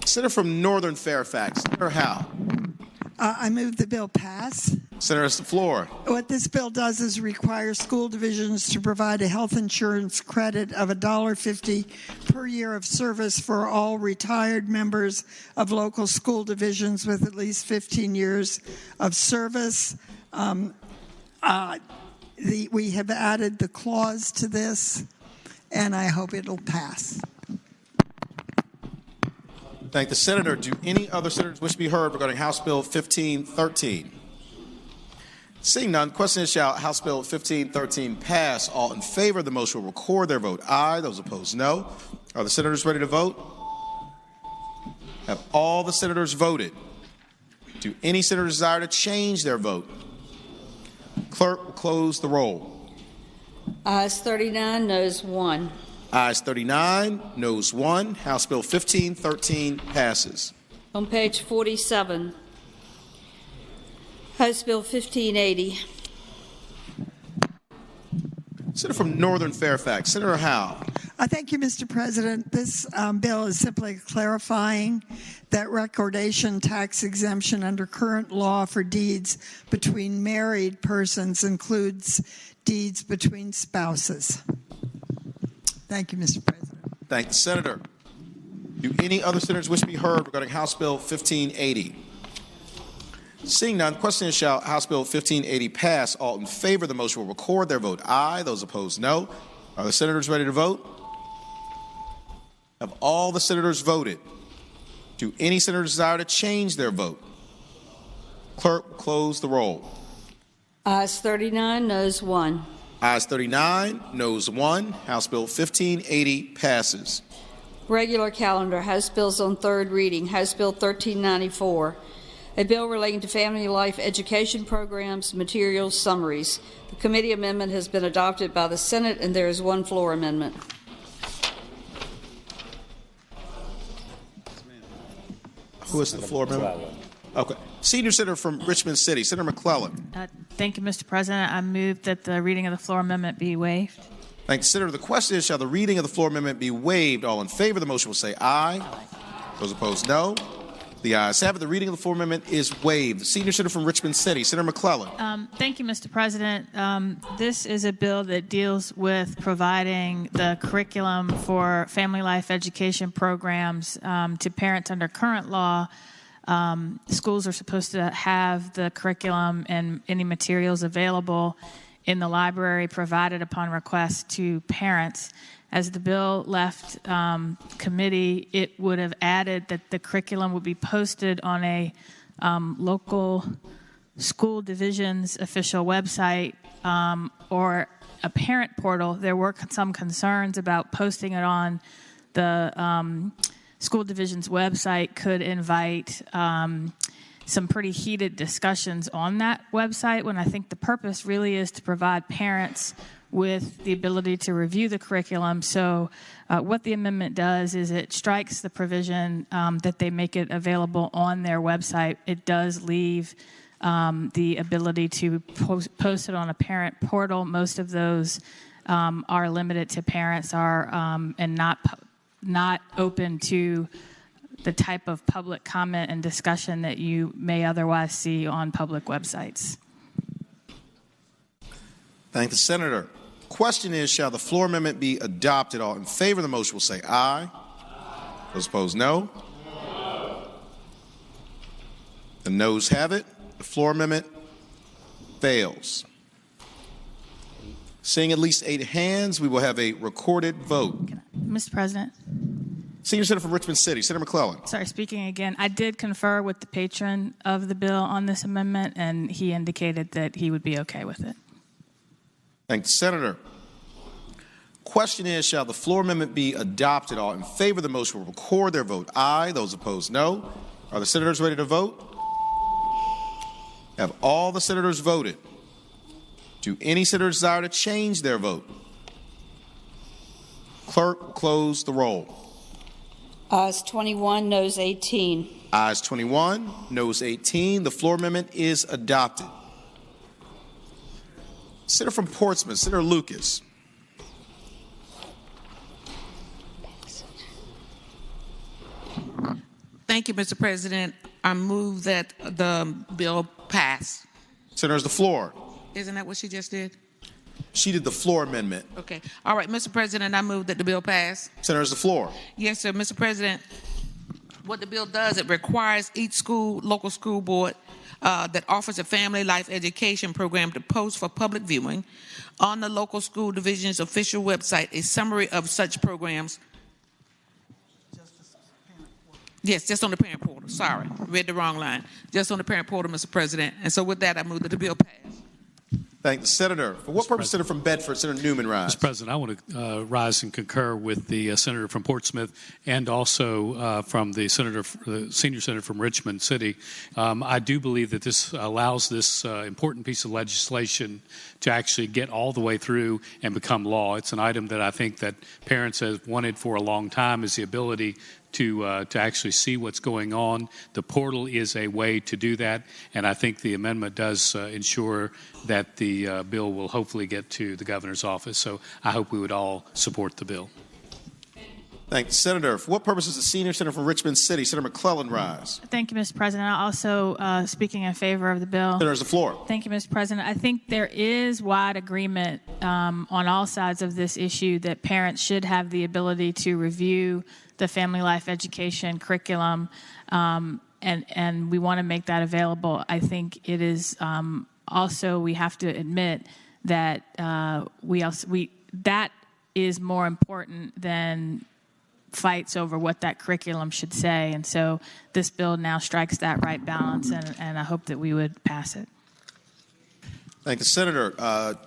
Senator from Northern Fairfax, Senator Howe. I move the bill pass. Senator has the floor. What this bill does is require school divisions to provide a health insurance credit of $1.50 per year of service for all retired members of local school divisions with at least 15 years of service. We have added the clause to this, and I hope it'll pass. Thank the senator. Do any other senators wish to be heard regarding House Bill 1513? Seeing none, the question is, shall House Bill 1513 pass? All in favor of the motion will record their vote aye. Those opposed, no. Are the senators ready to vote? Have all the senators voted? Do any senators desire to change their vote? Clerk will close the roll. Ayes 39, noes 1. Ayes 39, noes 1. House Bill 1513 passes. On page 47, House Bill 1580. Senator from Northern Fairfax, Senator Howe. Thank you, Mr. President. This bill is simply clarifying that recordation tax exemption under current law for deeds between married persons includes deeds between spouses. Thank you, Mr. President. Thank the senator. Do any other senators wish to be heard regarding House Bill 1580? Seeing none, the question is, shall House Bill 1580 pass? All in favor of the motion will record their vote aye. Those opposed, no. Are the senators ready to vote? Have all the senators voted? Do any senators desire to change their vote? Clerk will close the roll. Ayes 39, noes 1. Ayes 39, noes 1. House Bill 1580 passes. Regular calendar, House bills on third reading. House Bill 1394, a bill relating to family life education programs, materials, summaries. The committee amendment has been adopted by the Senate, and there is one floor amendment. Who is the floor member? Okay. Senior Senator from Richmond City, Senator McClellan. Thank you, Mr. President. I move that the reading of the floor amendment be waived. Thank you, Senator. The question is, shall the reading of the floor amendment be waived? All in favor of the motion will say aye. Those opposed, no. The ayes have it. The reading of the floor amendment is waived. Senior Senator from Richmond City, Senator McClellan. Thank you, Mr. President. This is a bill that deals with providing the curriculum for family life education programs to parents under current law. Schools are supposed to have the curriculum and any materials available in the library provided upon request to parents. As the bill left committee, it would have added that the curriculum would be posted on a local school division's official website or a parent portal. There were some concerns about posting it on the school division's website could invite some pretty heated discussions on that website, when I think the purpose really is to provide parents with the ability to review the curriculum. So what the amendment does is it strikes the provision that they make it available on their website. It does leave the ability to post it on a parent portal. Most of those are limited to parents and not open to the type of public comment and discussion that you may otherwise see on public websites. Thank the senator. Question is, shall the floor amendment be adopted? All in favor of the motion will say aye. Those opposed, no. The noes have it. The floor amendment fails. Seeing at least 8 hands, we will have a recorded vote. Mr. President. Senior Senator from Richmond City, Senator McClellan. Sorry, speaking again. I did confer with the patron of the bill on this amendment, and he indicated that he would be okay with it. Thank the senator. Question is, shall the floor amendment be adopted? All in favor of the motion will record their vote aye. Those opposed, no. Are the senators ready to vote? Have all the senators voted? Do any senators desire to change their vote? Clerk will close the roll. Ayes 21, noes 18. Ayes 21, noes 18. The floor amendment is adopted. Senator from Portsmouth, Senator Lucas. Thank you, Mr. President. I move that the bill pass. Senator's the floor. Isn't that what she just did? She did the floor amendment. Okay. All right, Mr. President, I move that the bill pass. Senator's the floor. Yes, sir. Mr. President, what the bill does, it requires each school, local school board that offers a family life education program to post for public viewing on the local school division's official website a summary of such programs Yes, just on the parent portal. Sorry, read the wrong line. Just on the parent portal, Mr. President. And so with that, I move that the bill pass. Thank the senator. For what purpose, Senator from Bedford, Senator Newman rise? Mr. President, I want to rise and concur with the senator from Portsmouth and also from the senior senator from Richmond City. I do believe that this allows this important piece of legislation to actually get all the way through and become law. It's an item that I think that parents have wanted for a long time, is the ability to actually see what's going on. The portal is a way to do that, and I think the amendment does ensure that the bill will hopefully get to the governor's office. So I hope we would all support the bill. Thank you, Senator. For what purpose does the senior senator from Richmond City, Senator McClellan, rise? Thank you, Mr. President. I also speaking in favor of the bill. Senator, the floor. Thank you, Mr. President. I think there is wide agreement on all sides of this issue that parents should have the ability to review the family life education curriculum, and we want to make that available. I think it is also, we have to admit that that is more important than fights over what that curriculum should say. And so this bill now strikes that right balance, and I hope that we would pass it. Thank you, Senator.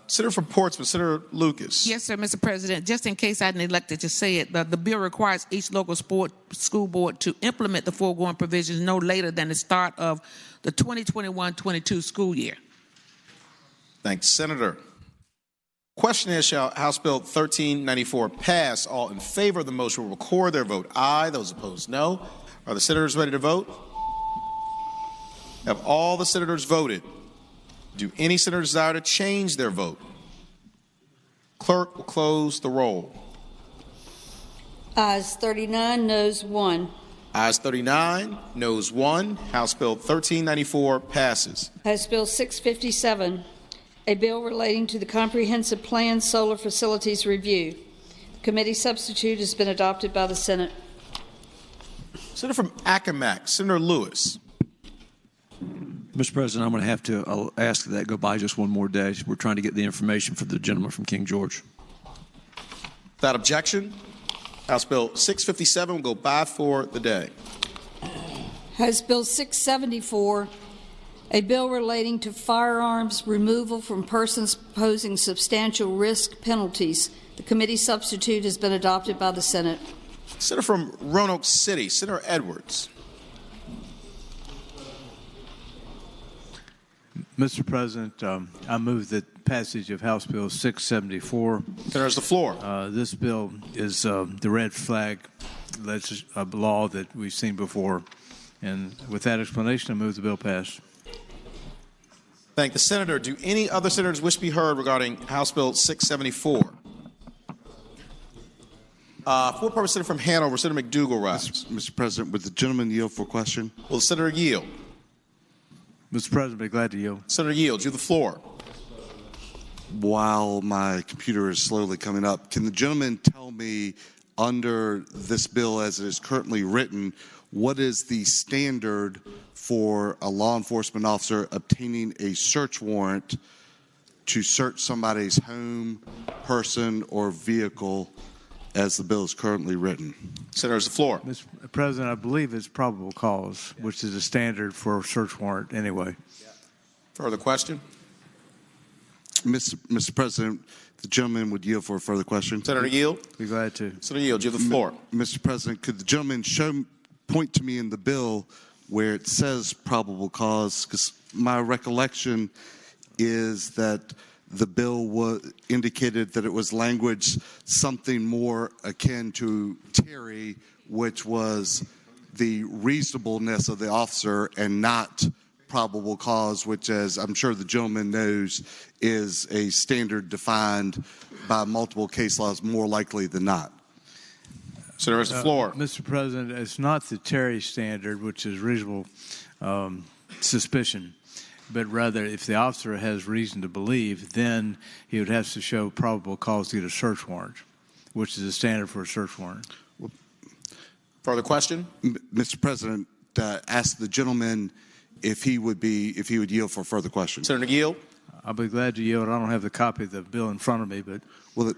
Senator from Portsmouth, Senator Lucas. Yes, sir, Mr. President. Just in case I neglected to say it, the bill requires each local school board to implement the foregoing provisions no later than the start of the 2021-22 school year. Thanks, Senator. Question is, shall House Bill 1394 pass? All in favor of the motion will record their vote aye. Those opposed, no. Are the senators ready to vote? Have all the senators voted? Do any senators desire to change their vote? Clerk will close the roll. Ayes 39, noes 1. Ayes 39, noes 1. House Bill 1394 passes. House Bill 657, a bill relating to the Comprehensive Plan Solar Facilities Review. The committee substitute has been adopted by the Senate. Senator from Accomack, Senator Lewis. Mr. President, I'm going to have to ask that go by just one more day. We're trying to get the information for the gentleman from King George. Without objection, House Bill 657 will go by for the day. House Bill 674, a bill relating to firearms removal from persons posing substantial risk penalties. The committee substitute has been adopted by the Senate. Senator from Roanoke City, Senator Edwards. Mr. President, I move that passage of House Bill 674. There's the floor. This bill is the red flag law that we've seen before. And with that explanation, I move the bill pass. Thank the senator. Do any other senators wish to be heard regarding House Bill 674? For purpose, Senator from Hanover, Senator McDougall rise. Mr. President, would the gentleman yield for question? Will the senator yield? Mr. President, I'd be glad to yield. Senator yields. You have the floor. While my computer is slowly coming up, can the gentleman tell me, under this bill as it is currently written, what is the standard for a law enforcement officer obtaining a search warrant to search somebody's home, person, or vehicle as the bill is currently written? Senator's the floor. Mr. President, I believe it's probable cause, which is a standard for a search warrant anyway. Further question? Mr. President, the gentleman would yield for a further question. Senator yield. Be glad to. Senator yield. You have the floor. Mr. President, could the gentleman point to me in the bill where it says probable cause? Because my recollection is that the bill indicated that it was language something more akin to Terry, which was the reasonableness of the officer and not probable cause, which, as I'm sure the gentleman knows, is a standard defined by multiple case laws more likely than not. Senator has the floor. Mr. President, it's not the Terry standard, which is reasonable suspicion, but rather if the officer has reason to believe, then he would have to show probable cause to get a search warrant, which is a standard for a search warrant. Further question? Mr. President, ask the gentleman if he would yield for further questions. Senator yield. I'll be glad to yield. I don't have the copy of the bill in front of me, but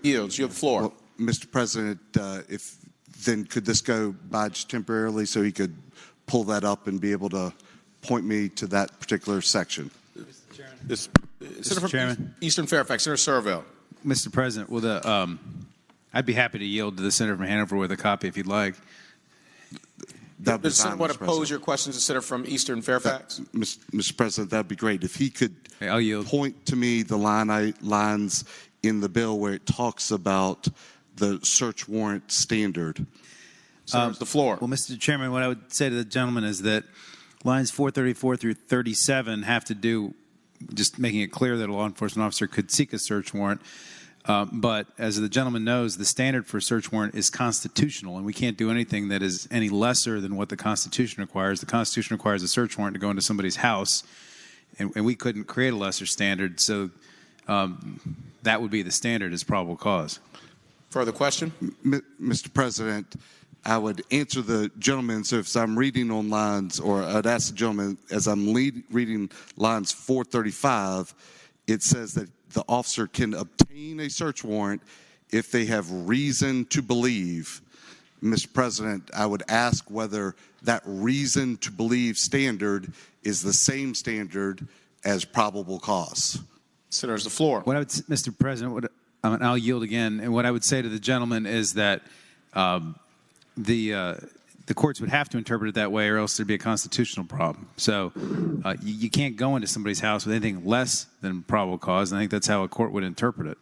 yields. You have the floor. Well, Mr. President, if then could this go by just temporarily so he could pull that up and be able to point me to that particular section? Senator from Eastern Fairfax, Senator Serville. Mr. President, I'd be happy to yield to the senator from Hanover with a copy if you'd like. That'd be Does the Senator want to pose your questions to the Senator from Eastern Fairfax? Mr. President, that'd be great. If he could I'll yield. Point to me the lines in the bill where it talks about the search warrant standard. The floor. Well, Mr. Chairman, what I would say to the gentleman is that lines 434 through 37 have to do just making it clear that a law enforcement officer could seek a search warrant. But as the gentleman knows, the standard for a search warrant is constitutional, and we can't do anything that is any lesser than what the Constitution requires. The Constitution requires a search warrant to go into somebody's house, and we couldn't create a lesser standard, so that would be the standard as probable cause. Further question? Mr. President, I would answer the gentleman. So if I'm reading on lines, or I'd ask the gentleman, as I'm reading lines 435, it says that the officer can obtain a search warrant if they have reason to believe. Mr. President, I would ask whether that reason to believe standard is the same standard as probable cause. Senator's the floor. What I would, Mr. President, I'll yield again. And what I would say to the gentleman is that the courts would have to interpret it that way, or else there'd be a constitutional problem. So you can't go into somebody's house with anything less than probable cause, and I think that's how a court would interpret it.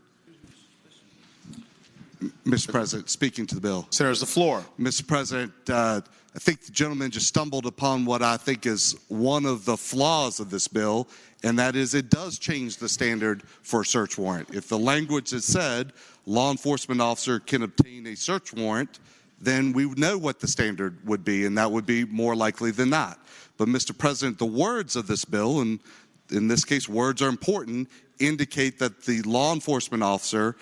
Mr. President, speaking to the bill. Senator's the floor. Mr. President, I think the gentleman just stumbled upon what I think is one of the flaws of this bill, and that is it does change the standard for a search warrant. If the language has said law enforcement officer can obtain a search warrant, then we would know what the standard would be, and that would be more likely than not. But, Mr. President, the words of this bill, and in this case words are important, indicate that the law enforcement officer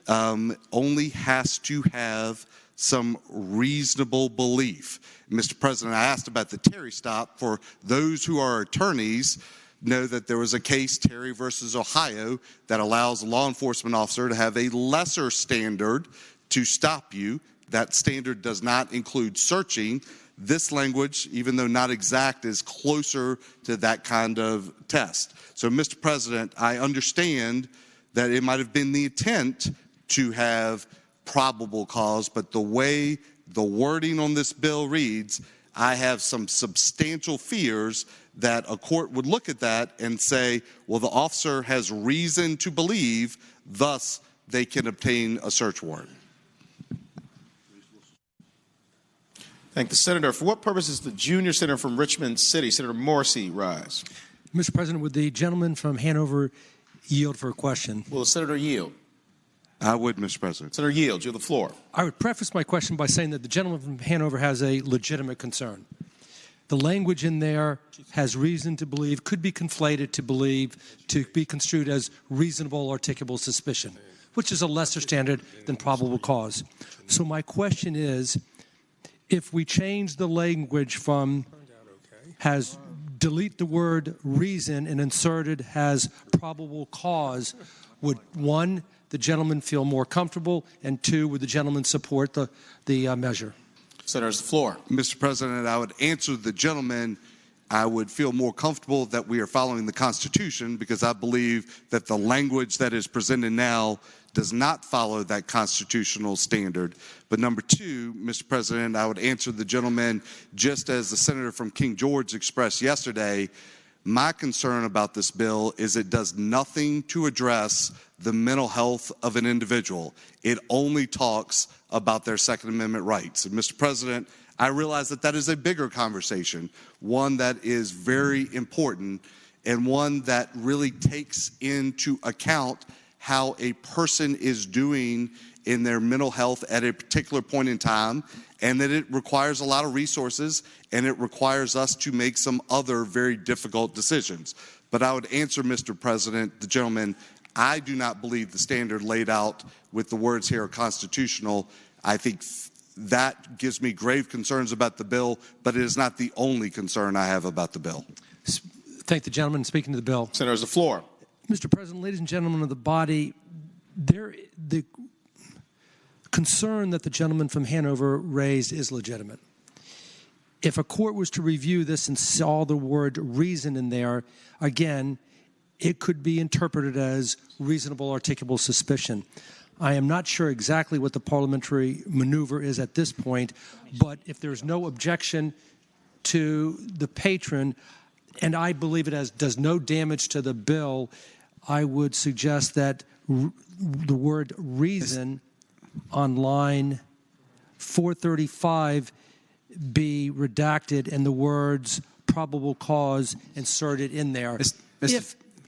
only has to have some reasonable belief. Mr. President, I asked about the Terry stop. For those who are attorneys, know that there was a case, Terry versus Ohio, that allows a law enforcement officer to have a lesser standard to stop you. That standard does not include searching. This language, even though not exact, is closer to that kind of test. So, Mr. President, I understand that it might have been the intent to have probable cause, but the way the wording on this bill reads, I have some substantial fears that a court would look at that and say, well, the officer has reason to believe, thus they can obtain a search warrant. Thank the Senator. For what purpose is the junior senator from Richmond City, Senator Morrissey, rise? Mr. President, would the gentleman from Hanover yield for a question? Will the Senator yield? I would, Mr. President. Senator yield. You have the floor. I would preface my question by saying that the gentleman from Hanover has a legitimate concern. The language in there has reason to believe, could be conflated to believe, to be construed as reasonable articulable suspicion, which is a lesser standard than probable cause. So my question is, if we change the language from has delete the word reason and inserted has probable cause, would one, the gentleman feel more comfortable, and two, would the gentleman support the measure? Senator's the floor. Mr. President, I would answer the gentleman. I would feel more comfortable that we are following the Constitution, because I believe that the language that is presented now does not follow that constitutional standard. But number two, Mr. President, I would answer the gentleman just as the senator from King George expressed yesterday. My concern about this bill is it does nothing to address the mental health of an individual. It only talks about their Second Amendment rights. And Mr. President, I realize that that is a bigger conversation, one that is very important, and one that really takes into account how a person is doing in their mental health at a particular point in time, and that it requires a lot of resources, and it requires us to make some other very difficult decisions. But I would answer, Mr. President, the gentleman, I do not believe the standard laid out with the words here are constitutional. I think that gives me grave concerns about the bill, but it is not the only concern I have about the bill. Thank the gentleman speaking to the bill. Senator's the floor. Mr. President, ladies and gentlemen of the body, the concern that the gentleman from Hanover raised is legitimate. If a court was to review this and saw the word reason in there, again, it could be interpreted as reasonable articulable suspicion. I am not sure exactly what the parliamentary maneuver is at this point, but if there's no objection to the patron, and I believe it does no damage to the bill, I would suggest that the word reason on line 435 be redacted and the words probable cause inserted in there.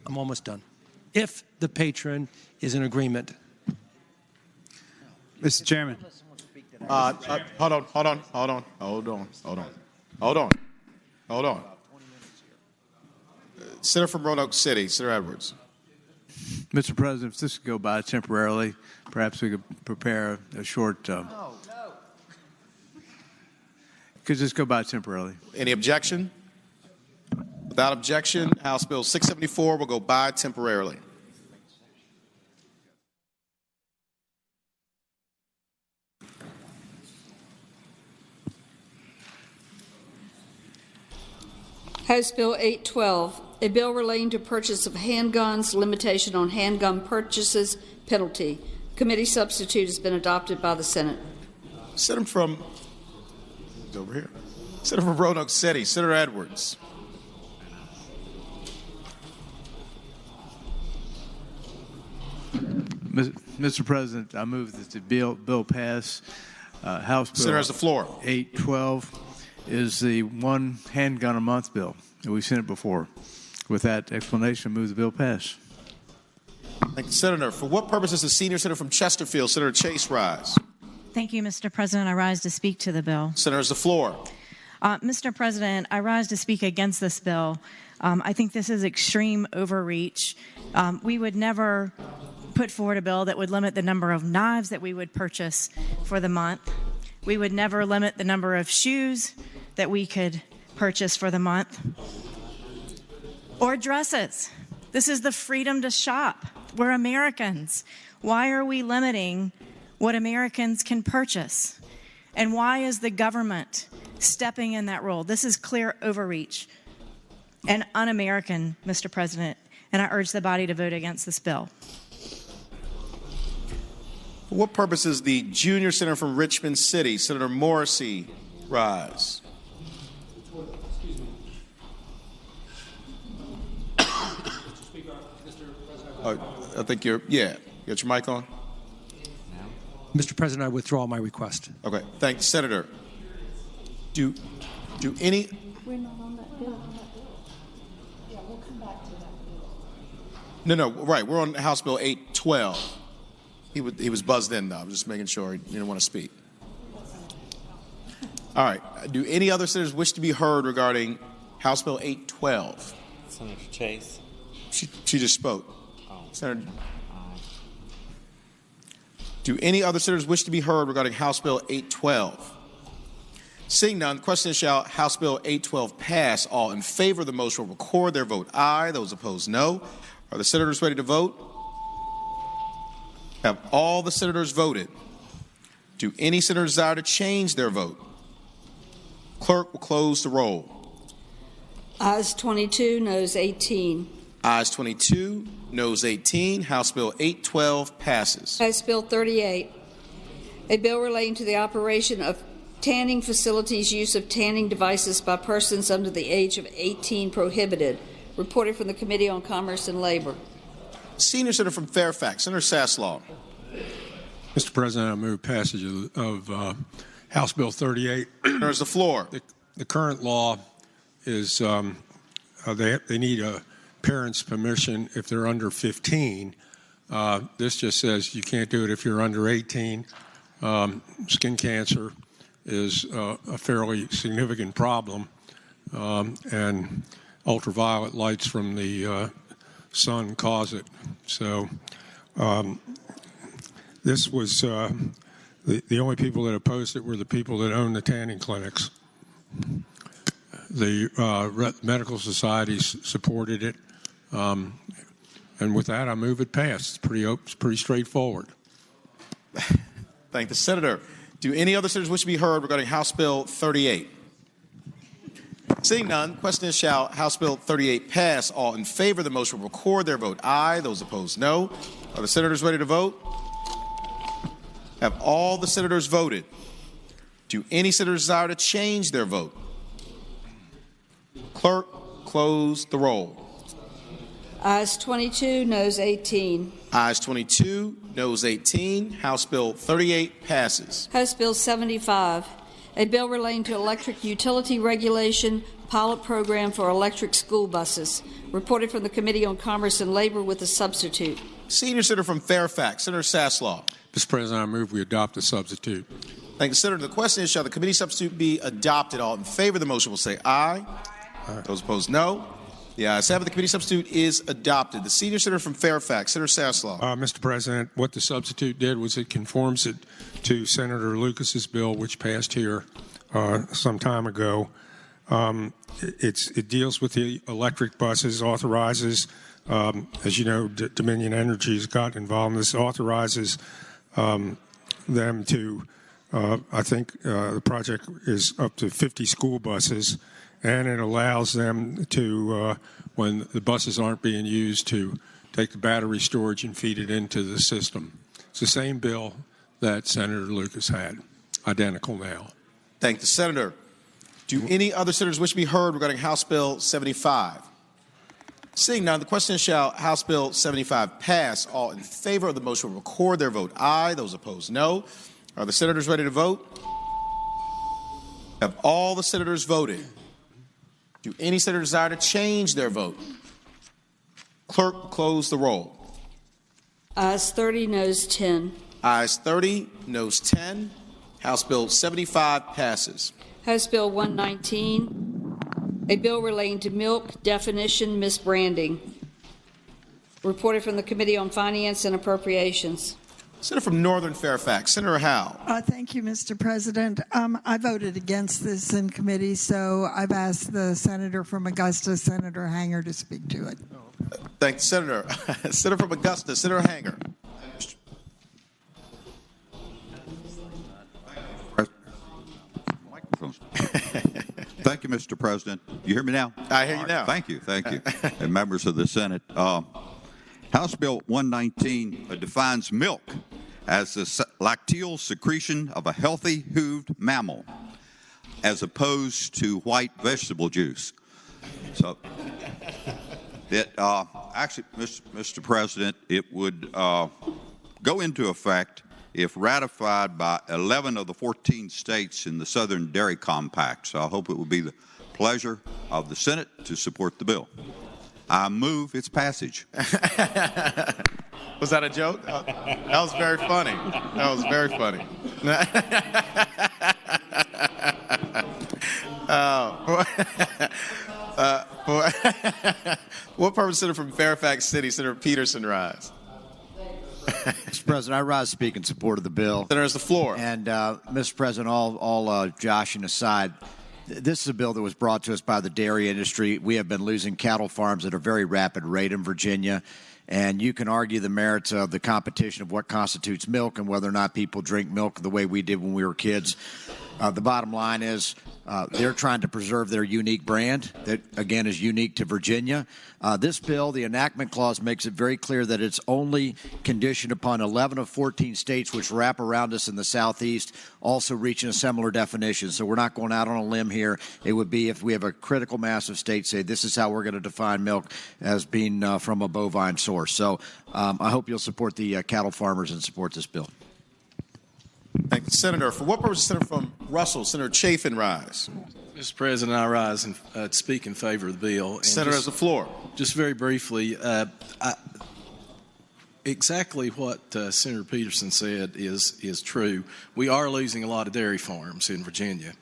I'm almost done. If the patron is in agreement. Mr. Chairman. Hold on. Senator from Roanoke City, Senator Edwards. Mr. President, if this could go by temporarily, perhaps we could prepare a short. Could just go by temporarily. Any objection? Without objection, House Bill 674 will go by temporarily. House Bill 812, a bill relating to purchase of handguns, limitation on handgun purchases, penalty. Committee substitute has been adopted by the Senate. Senator from over here. Senator from Roanoke City, Senator Edwards. Mr. President, I move that the bill pass. House Bill Senator has the floor. 812 is the one handgun a month bill. We've seen it before. With that explanation, I move the bill pass. Thank you, Senator. For what purpose does the senior senator from Chesterfield, Senator Chase, rise? Thank you, Mr. President. I rise to speak to the bill. Senator has the floor. Mr. President, I rise to speak against this bill. I think this is extreme overreach. We would never put forward a bill that would limit the number of knives that we would purchase for the month. We would never limit the number of shoes that we could purchase for the month. Or dresses. This is the freedom to shop. We're Americans. Why are we limiting what Americans can purchase? And why is the government stepping in that role? This is clear overreach and un-American, Mr. President, and I urge the body to vote against this bill. For what purpose does the junior senator from Richmond City, Senator Morrissey, rise? I think you got your mic on? Mr. President, I withdraw my request. Okay, thanks, Senator. Do any... We're not on that bill. Yeah, we'll come back to that bill. No, right, we're on House Bill 812. He was buzzed in, though. I'm just making sure he didn't want to speak. All right, do any other senators wish to be heard regarding House Bill 812? Senator Chase. She just spoke. Senator... Do any other senators wish to be heard regarding House Bill 812? Seeing none, the question is, shall House Bill 812 pass? All in favor of the motion will record their vote aye. Those opposed, no. Are the senators ready to vote? Have all the senators voted? Do any senators desire to change their vote? Clerk will close the roll. Ayes 22, noes 18. Ayes 22, noes 18. House Bill 812 passes. House Bill 38, a bill relating to the operation of tanning facilities, use of tanning devices by persons under the age of 18 prohibited. Reported from the Committee on Commerce and Labor. Senior Senator from Fairfax, Senator Saslaw. Mr. President, I move passage of House Bill 38. There's the floor. The current law is they need a parents' permission if they're under 15. This just says you can't do it if you're under 18. Skin cancer is a fairly significant problem, and ultraviolet lights from the sun cause it. So this was the only people that opposed it were the people that own the tanning clinics. The medical societies supported it. And with that, I move it pass. It's pretty straightforward. Thank the senator. Do any other senators wish to be heard regarding House Bill 38? Seeing none, question is, shall House Bill 38 pass? All in favor of the motion will record their vote aye. Those opposed, no. Are the senators ready to vote? Have all the senators voted? Do any senators desire to change their vote? Clerk, close the roll. Ayes 22, noes 18. Ayes 22, noes 18. House Bill 38 passes. House Bill 75, a bill relating to electric utility regulation, pilot program for electric school buses. Reported from the Committee on Commerce and Labor with a substitute. Senior Senator from Fairfax, Senator Saslaw. Mr. President, I move we adopt the substitute. Thank you, Senator. The question is, shall the committee substitute be adopted? All in favor of the motion will say aye. Those opposed, no. The ayes have it. The committee substitute is adopted. The senior senator from Fairfax, Senator Saslaw. Mr. President, what the substitute did was it conforms it to Senator Lucas's bill, which passed here some time ago. It deals with the electric buses, authorizes, as you know, Dominion Energy has gotten involved in this, authorizes them to, I think the project is up to 50 school buses, and it allows them to, when the buses aren't being used, to take the battery storage and feed it into the system. It's the same bill that Senator Lucas had, identical now. Thank the senator. Do any other senators wish to be heard regarding House Bill 75? Seeing none, the question is, shall House Bill 75 pass? All in favor of the motion will record their vote aye. Those opposed, no. Are the senators ready to vote? Have all the senators voted? Do any senator desire to change their vote? Clerk, close the roll. Ayes 30, noes 10. Ayes 30, noes 10. House Bill 75 passes. House Bill 119, a bill relating to milk definition misbranding. Reported from the Committee on Finance and Appropriations. Senator from Northern Fairfax, Senator Howe. Thank you, Mr. President. I voted against this in committee, so I've asked the senator from Augusta, Senator Hanger, to speak to it. Thank the senator. Senator from Augusta, Senator Hanger. Thank you, Mr. President. You hear me now? I hear you now. Thank you. And members of the Senate. House Bill 119 defines milk as the lacteal secretion of a healthy hooved mammal, as opposed to white vegetable juice. So, actually, Mr. President, it would go into effect if ratified by 11 of the 14 states in the Southern Dairy Compact. So I hope it will be the pleasure of the Senate to support the bill. I move its passage. Was that a joke? That was very funny. That was very funny. What purpose, Senator from Fairfax City, Senator Peterson, rise? Mr. President, I rise to speak in support of the bill. Senator has the floor. And, Mr. President, all joshing aside, this is a bill that was brought to us by the dairy industry. We have been losing cattle farms at a very rapid rate in Virginia. And you can argue the merits of the competition of what constitutes milk and whether or not people drink milk the way we did when we were kids. The bottom line is they're trying to preserve their unique brand that, again, is unique to Virginia. This bill, the enactment clause, makes it very clear that it's only conditioned upon 11 of 14 states which wrap around us in the Southeast also reaching a similar definition. So we're not going out on a limb here. It would be if we have a critical mass of states say this is how we're going to define milk as being from a bovine source. So I hope you'll support the cattle farmers and support this bill. Thank you, Senator. For what purpose, Senator from Russell, Senator Chafin, rise? Mr. President, I rise and speak in favor of the bill. And Senator has the floor. Just very briefly, exactly what Senator Peterson said is true. We are losing a lot of dairy farms in Virginia.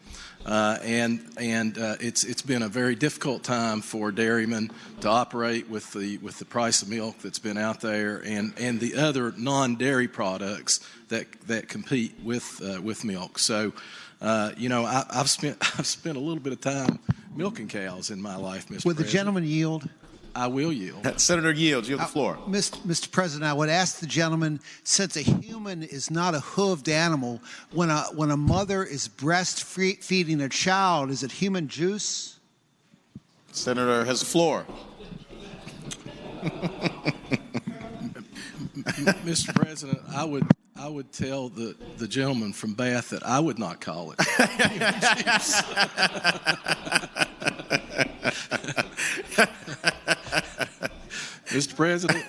It's been a very difficult time for dairymen to operate with the price of milk that's been out there and the other non-dairy products that compete with milk. So, I've spent a little bit of time milking cows in my life, Mr. Would the President. gentleman yield? I will yield. Senator Yields, you have the floor. Mr. President, I would ask the gentleman, since a human is not a hooved animal, when a mother is breastfeeding a child, is it human juice? Senator has the floor. Mr. President, I would tell the gentleman from Bath that I would not call it. Mr. President,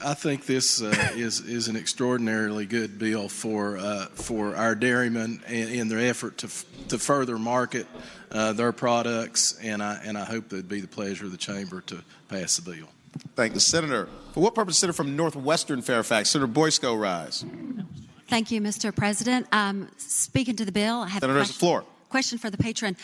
I think this is an extraordinarily good bill for our dairymen in their effort to further market their products, and I hope that it'd be the pleasure of the chamber to pass the bill. Thank the senator. For what purpose, senator from Northwestern Fairfax, Senator Boysko, rise. Thank you, Mr. President. Speaking to the bill, I have Senator has the floor. Question for the patron.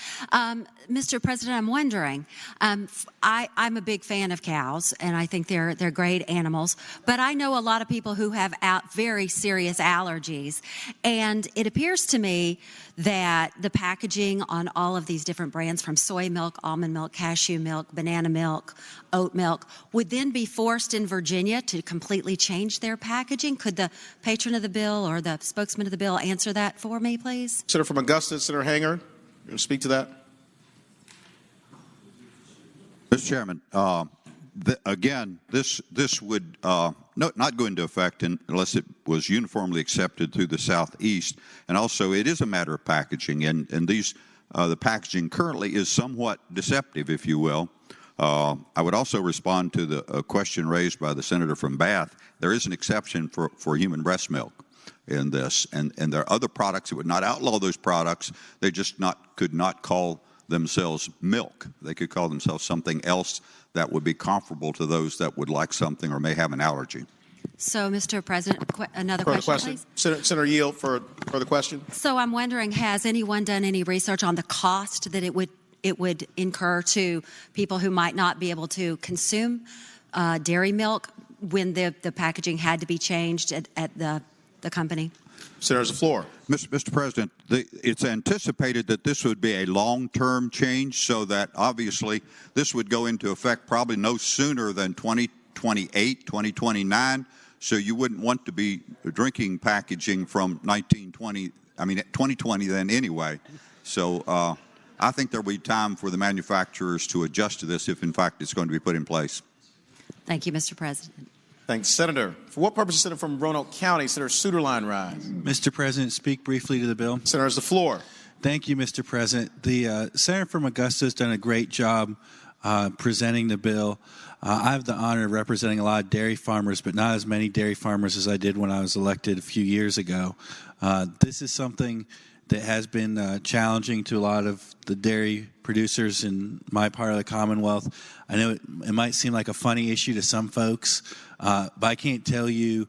Mr. President, I'm wondering, I'm a big fan of cows, and I think they're great animals, but I know a lot of people who have very serious allergies, and it appears to me that the packaging on all of these different brands, from soy milk, almond milk, cashew milk, banana milk, oat milk, would then be forced in Virginia to completely change their packaging. Could the patron of the bill or the spokesman of the bill answer that for me, please? Senator from Augusta, Senator Hanger, you want to speak to that? Mr. Chairman, again, this would not go into effect unless it was uniformly accepted through the Southeast. And also, it is a matter of packaging, and the packaging currently is somewhat deceptive, if you will. I would also respond to the question raised by the senator from Bath. There is an exception for human breast milk in this, and there are other products that would not outlaw those products. They just could not call themselves milk. They could call themselves something else that would be comparable to those that would like something or may have an allergy. So, Mr. President, another question, please. Senator Yield for the question. So I'm wondering, has anyone done any research on the cost that it would incur to people who might not be able to consume dairy milk when the packaging had to be changed at the company? Senator's the floor. Mr. President, it's anticipated that this would be a long-term change, so that obviously this would go into effect probably no sooner than 2028, 2029. So you wouldn't want to be drinking packaging from 2020 then anyway. So I think there will be time for the manufacturers to adjust to this if, in fact, it's going to be put in place. Thank you, Mr. President. Thanks, Senator. For what purpose, Senator from Roanoke County, Senator Suderline, rise. Mr. President, speak briefly to the bill. Senator has the floor. Thank you, Mr. President. The senator from Augusta has done a great job presenting the bill. I have the honor of representing a lot of dairy farmers, but not as many dairy farmers as I did when I was elected a few years ago. This is something that has been challenging to a lot of the dairy producers in my part of the Commonwealth. I know it might seem like a funny issue to some folks, but I can't tell you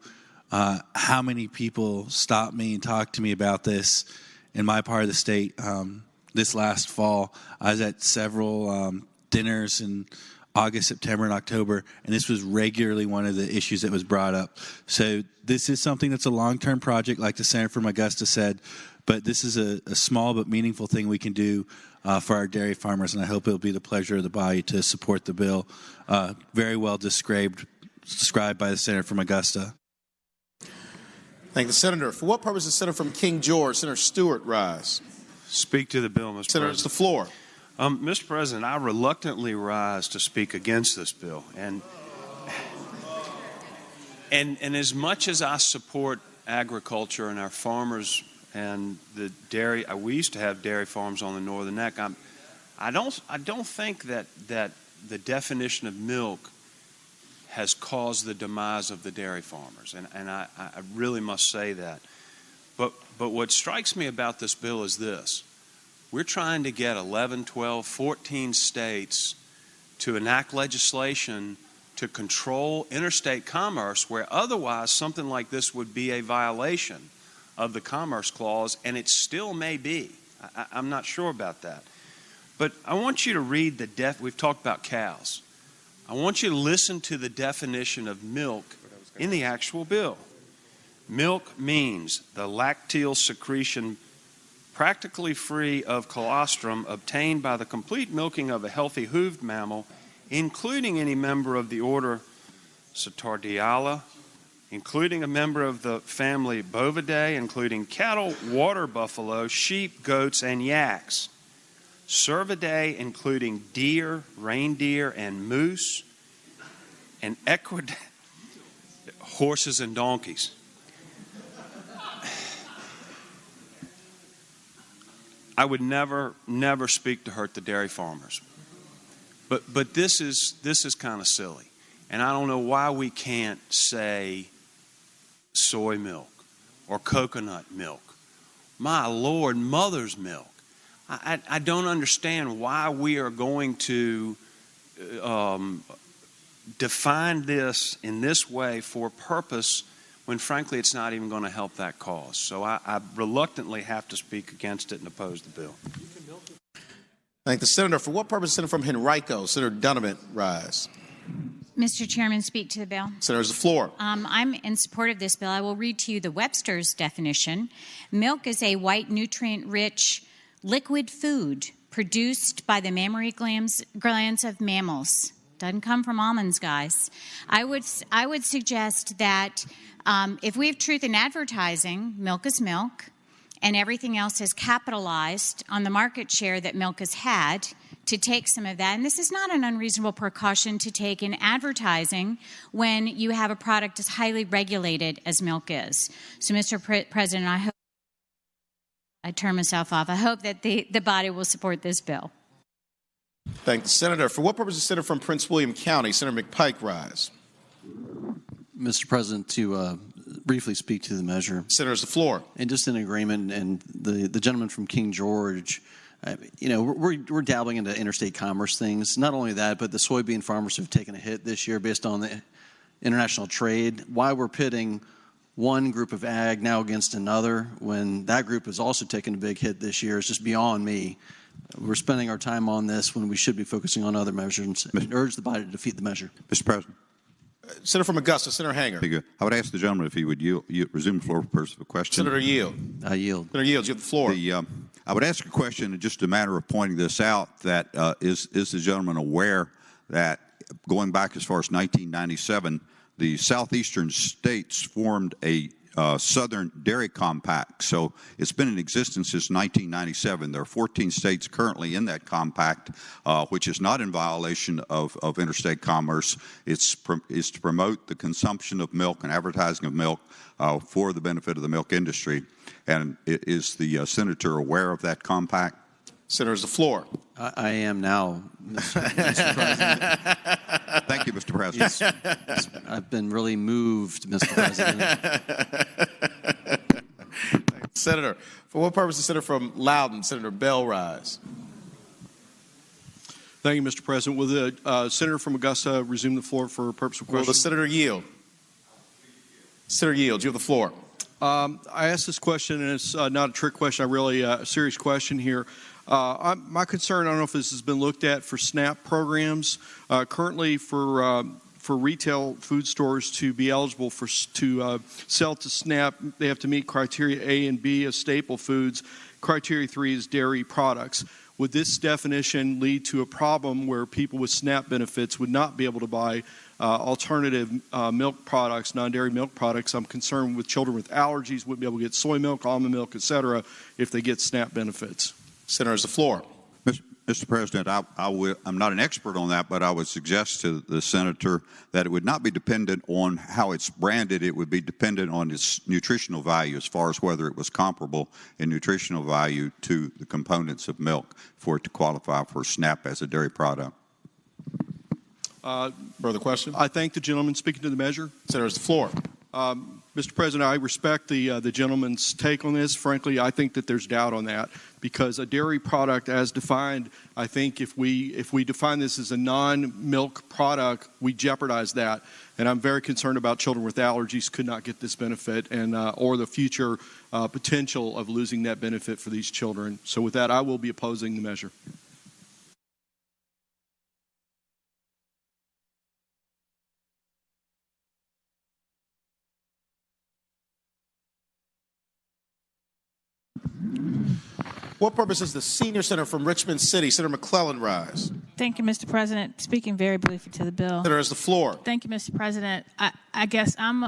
how many people stop me and talk to me about this in my part of the state. This last fall, I was at several dinners in August, September, and October, and this was regularly one of the issues that was brought up. So this is something that's a long-term project, like the senator from Augusta said, but this is a small but meaningful thing we can do for our dairy farmers, and I hope it'll be the pleasure of the body to support the bill. Very well described by the senator from Augusta. Thank the senator. For what purpose, the senator from King George, Senator Stewart, rise. Speak to the bill, Mr. Senator, President. it's the floor. Mr. President, I reluctantly rise to speak against this bill. And as much as I support agriculture and our farmers and the dairy, we used to have dairy farms on the Northern Neck. I don't think that the definition of milk has caused the demise of the dairy farmers, and I really must say that. But what strikes me about this bill is this. We're trying to get 11, 12, 14 states to enact legislation to control interstate commerce, where otherwise something like this would be a violation of the Commerce Clause, and it still may be. I'm not sure about that. But I want you to read we've talked about cows. I want you to listen to the definition of milk in the actual bill. Milk means the lacteal secretion practically free of colostrum obtained by the complete milking of a healthy hooved mammal, including any member of the order Satardiala, including a member of the family Bovidae, including cattle, water buffalo, sheep, goats, and yaks. Cervidae, including deer, reindeer, and moose, and equidae, horses and donkeys. I would never speak to hurt the dairy farmers. But this is kind of silly. And I don't know why we can't say soy milk or coconut milk. My Lord, mother's milk. I don't understand why we are going to define this in this way for a purpose when frankly it's not even going to help that cause. So I reluctantly have to speak against it and oppose the bill. Thank the senator. For what purpose, Senator from Henrico? Senator Donovan, rise. Mr. Chairman, speak to the bill. Senator, the floor. I'm in support of this bill. I will read to you the Webster's definition. Milk is a white, nutrient-rich liquid food produced by the mammary glands of mammals. Doesn't come from almonds, guys. I would suggest that if we have truth in advertising, milk is milk, and everything else is capitalized on the market share that milk has had, to take some of that. And this is not an unreasonable precaution to take in advertising when you have a product as highly regulated as milk is. So, Mr. President, I turn myself off. I hope that the body will support this bill. Thank the senator. For what purpose, the senator from Prince William County? Senator McPike, rise. Mr. President, to briefly speak to the measure. Senator's the floor. And just in agreement, and the gentleman from King George, we're dabbling into interstate commerce things. Not only that, but the soybean farmers have taken a hit this year based on the international trade. Why we're pitting one group of ag now against another when that group has also taken a big hit this year is just beyond me. We're spending our time on this when we should be focusing on other measures and urge the body to defeat the measure. Mr. President. Senator from Augusta, Senator Hanger. I would ask the gentleman if he would resume the floor for personal question. Senator Yield. I yield. Senator Yield, you have the floor. I would ask a question, just a matter of pointing this out, that is the gentleman aware that going back as far as 1997, the southeastern states formed a Southern Dairy Compact. So it's been in existence since 1997. There are 14 states currently in that compact, which is not in violation of interstate commerce. It's to promote the consumption of milk and advertising of milk for the benefit of the milk industry. And is the senator aware of that compact? Senator's the floor. I am now, Mr. President. Thank you, Mr. President. Yes. I've been really moved, Mr. President. Senator, for what purpose, the senator from Loudoun, Senator Bell, rise. Thank you, Mr. President. Will the senator from Augusta resume the floor for purpose of question? Will the senator yield? Senator Yield, you have the floor. I asked this question, and it's not a trick question. I really a serious question here. My concern, I don't know if this has been looked at for SNAP programs. Currently, for retail food stores to be eligible to sell to SNAP, they have to meet criteria A and B as staple foods. Criteria 3 is dairy products. Would this definition lead to a problem where people with SNAP benefits would not be able to buy alternative milk products, non-dairy milk products? I'm concerned with children with allergies wouldn't be able to get soy milk, almond milk, etc., if they get SNAP benefits. Senator, has the floor. Mr. President, I'm not an expert on that, but I would suggest to the senator that it would not be dependent on how it's branded. It would be dependent on its nutritional value as far as whether it was comparable in nutritional value to the components of milk for it to qualify for SNAP as a dairy product. Further question? I thank the gentleman speaking to the measure. Senator, has the floor. Mr. President, I respect the gentleman's take on this. Frankly, I think that there's doubt on that because a dairy product, as defined, I think if we define this as a non-milk product, we jeopardize that. And I'm very concerned about children with allergies could not get this benefit, and or the future potential of losing that benefit for these children. So with that, I will be opposing the measure. What purpose does the senior senator from Richmond City, Senator McClellan, rise? Thank you, Mr. President. Speaking very briefly to the bill. Senator has the floor. Thank you, Mr. President. I guess I'm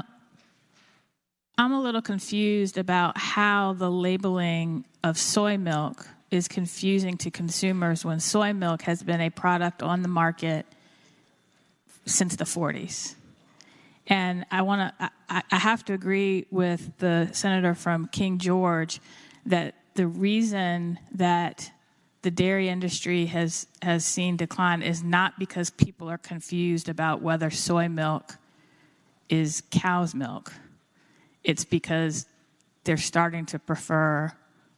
a little confused about how the labeling of soy milk is confusing to consumers when soy milk has been a product on the market since the 40s. And I have to agree with the senator from King George that the reason that the dairy industry has seen decline is not because people are confused about whether soy milk is cow's milk. It's because they're starting to prefer,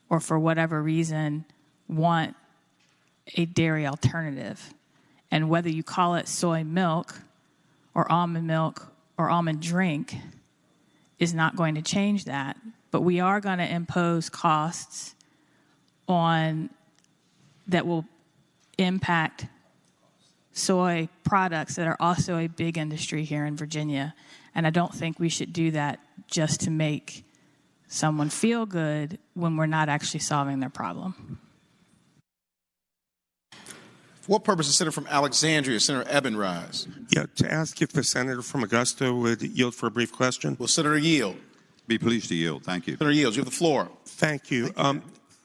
or for whatever reason, want a dairy alternative. And whether you call it soy milk or almond drink is not going to change that. But we are going to impose costs on that will impact soy products that are also a big industry here in Virginia. And I don't think we should do that just to make someone feel good when we're not actually solving their problem. For what purpose does Senator from Alexandria, Senator Eben, rise? Yeah, to ask if the senator from Augusta would yield for a brief question. Will Senator yield? Be pleased to yield. Thank you. Senator yields. You have the floor. Thank you.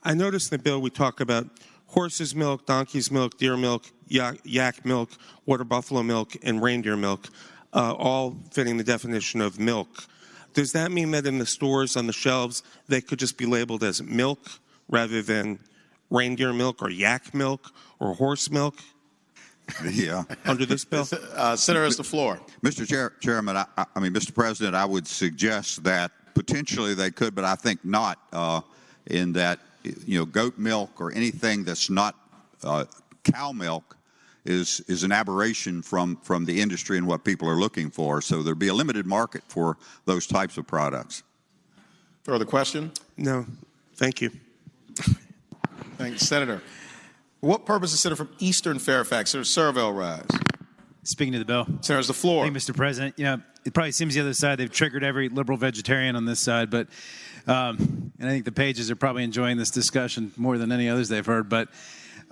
I noticed in the bill we talk about horse's milk, donkey's milk, deer milk, yak milk, water buffalo milk, and reindeer milk, all fitting the definition of milk. Does that mean that in the stores on the shelves they could just be labeled as milk rather than reindeer milk or yak milk or horse milk? Yeah. Under this bill? Senator has the floor. Mr. Chairman, Mr. President, I would suggest that potentially they could, but I think not, in that, goat milk or anything that's not cow milk is an aberration from the industry and what people are looking for. So there'd be a limited market for those types of products. Further question? No. Thank you. Thanks, Senator. What purpose does Senator from Eastern Fairfax, Senator Servell, rise? Speaking to the bill. Senator has the floor. Thank you, Mr. President. It probably seems the other side, they've triggered every liberal vegetarian on this side, but and I think the pages are probably enjoying this discussion more than any others they've heard. But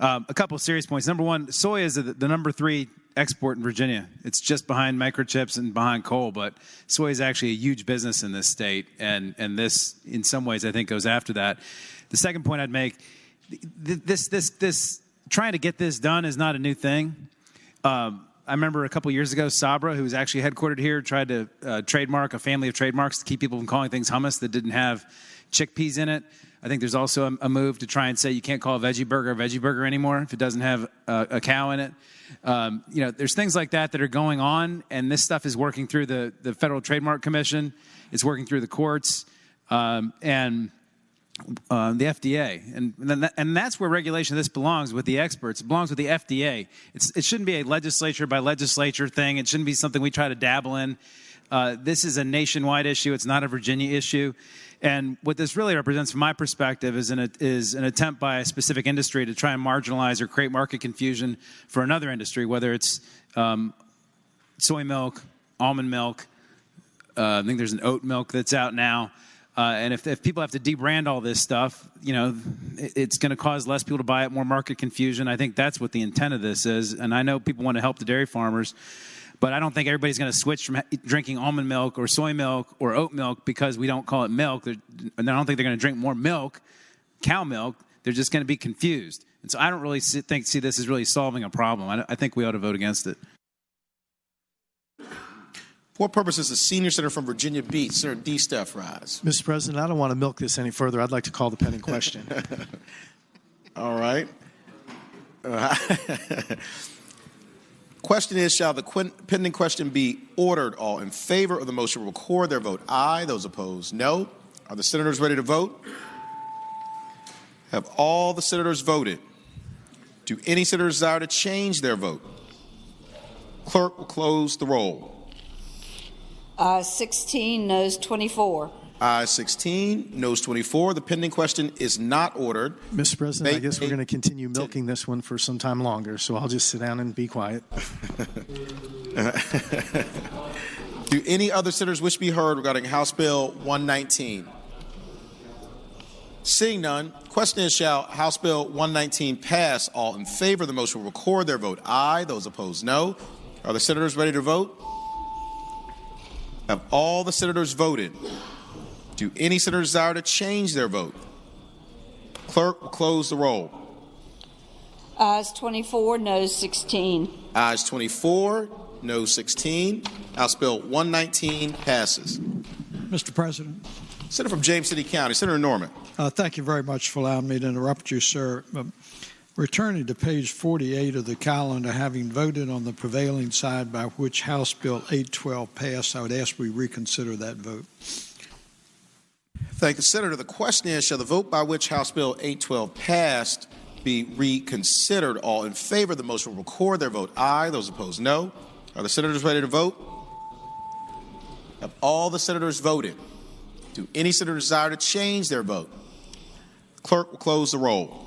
a couple of serious points. Number one, soy is the number 3 export in Virginia. It's just behind microchips and behind coal, but soy is actually a huge business in this state, and this, in some ways, I think goes after that. The second point I'd make, this trying to get this done is not a new thing. I remember a couple years ago, Sabra, who was actually headquartered here, tried to trademark a family of trademarks to keep people from calling things hummus that didn't have chickpeas in it. I think there's also a move to try and say you can't call a veggie burger anymore if it doesn't have a cow in it. There's things like that are going on, and this stuff is working through the Federal Trademark Commission. It's working through the courts and the FDA. And that's where regulation of this belongs, with the experts. It belongs with the FDA. It shouldn't be a legislature by legislature thing. It shouldn't be something we try to dabble in. This is a nationwide issue. It's not a Virginia issue. And what this really represents, from my perspective, is an attempt by a specific industry to try and marginalize or create market confusion for another industry, whether it's soy milk, almond milk. I think there's an oat milk that's out now. And if people have to debrand all this stuff, it's going to cause less people to buy it, more market confusion. I think that's what the intent of this is. And I know people want to help the dairy farmers, but I don't think everybody's going to switch from drinking almond milk or soy milk or oat milk because we don't call it milk. And I don't think they're going to drink more milk, cow milk. They're just going to be confused. And so I don't really see this as really solving a problem. I think we ought to vote against it. For what purpose does the senior senator from Virginia Beach, Senator D. Steph, rise? Mr. President, I don't want to milk this any further. I'd like to call the pending question. All right. Question is, shall the pending question be ordered? All in favor of the motion will record their vote aye. Those opposed, no. Are the senators ready to vote? Have all the senators voted? Do any senators desire to change their vote? Clerk will close the roll. Ayes 16, noes 24. Ayes 16, noes 24. The pending question is not ordered. Mr. President, I guess we're going to continue milking this one for some time longer, so I'll just sit down and be quiet. Do any other senators wish to be heard regarding House Bill 119? Seeing none, question is, shall House Bill 119 pass? All in favor of the motion will record their vote aye. Those opposed, no. Are the senators ready to vote? Have all the senators voted? Do any senators desire to change their vote? Clerk will close the roll. Ayes 24, noes 16. Ayes 24, noes 16. House Bill 119 passes. Mr. President. Senator from James City County, Senator Norman. Thank you very much for allowing me to interrupt you, sir. Returning to page 48 of the calendar, having voted on the prevailing side by which House Bill 812 passed, I would ask we reconsider that vote. Thank you, Senator. The question is, shall the vote by which House Bill 812 passed be reconsidered? All in favor of the motion will record their vote aye. Those opposed, no. Are the senators ready to vote? Have all the senators voted? Do any senators desire to change their vote? Clerk will close the roll.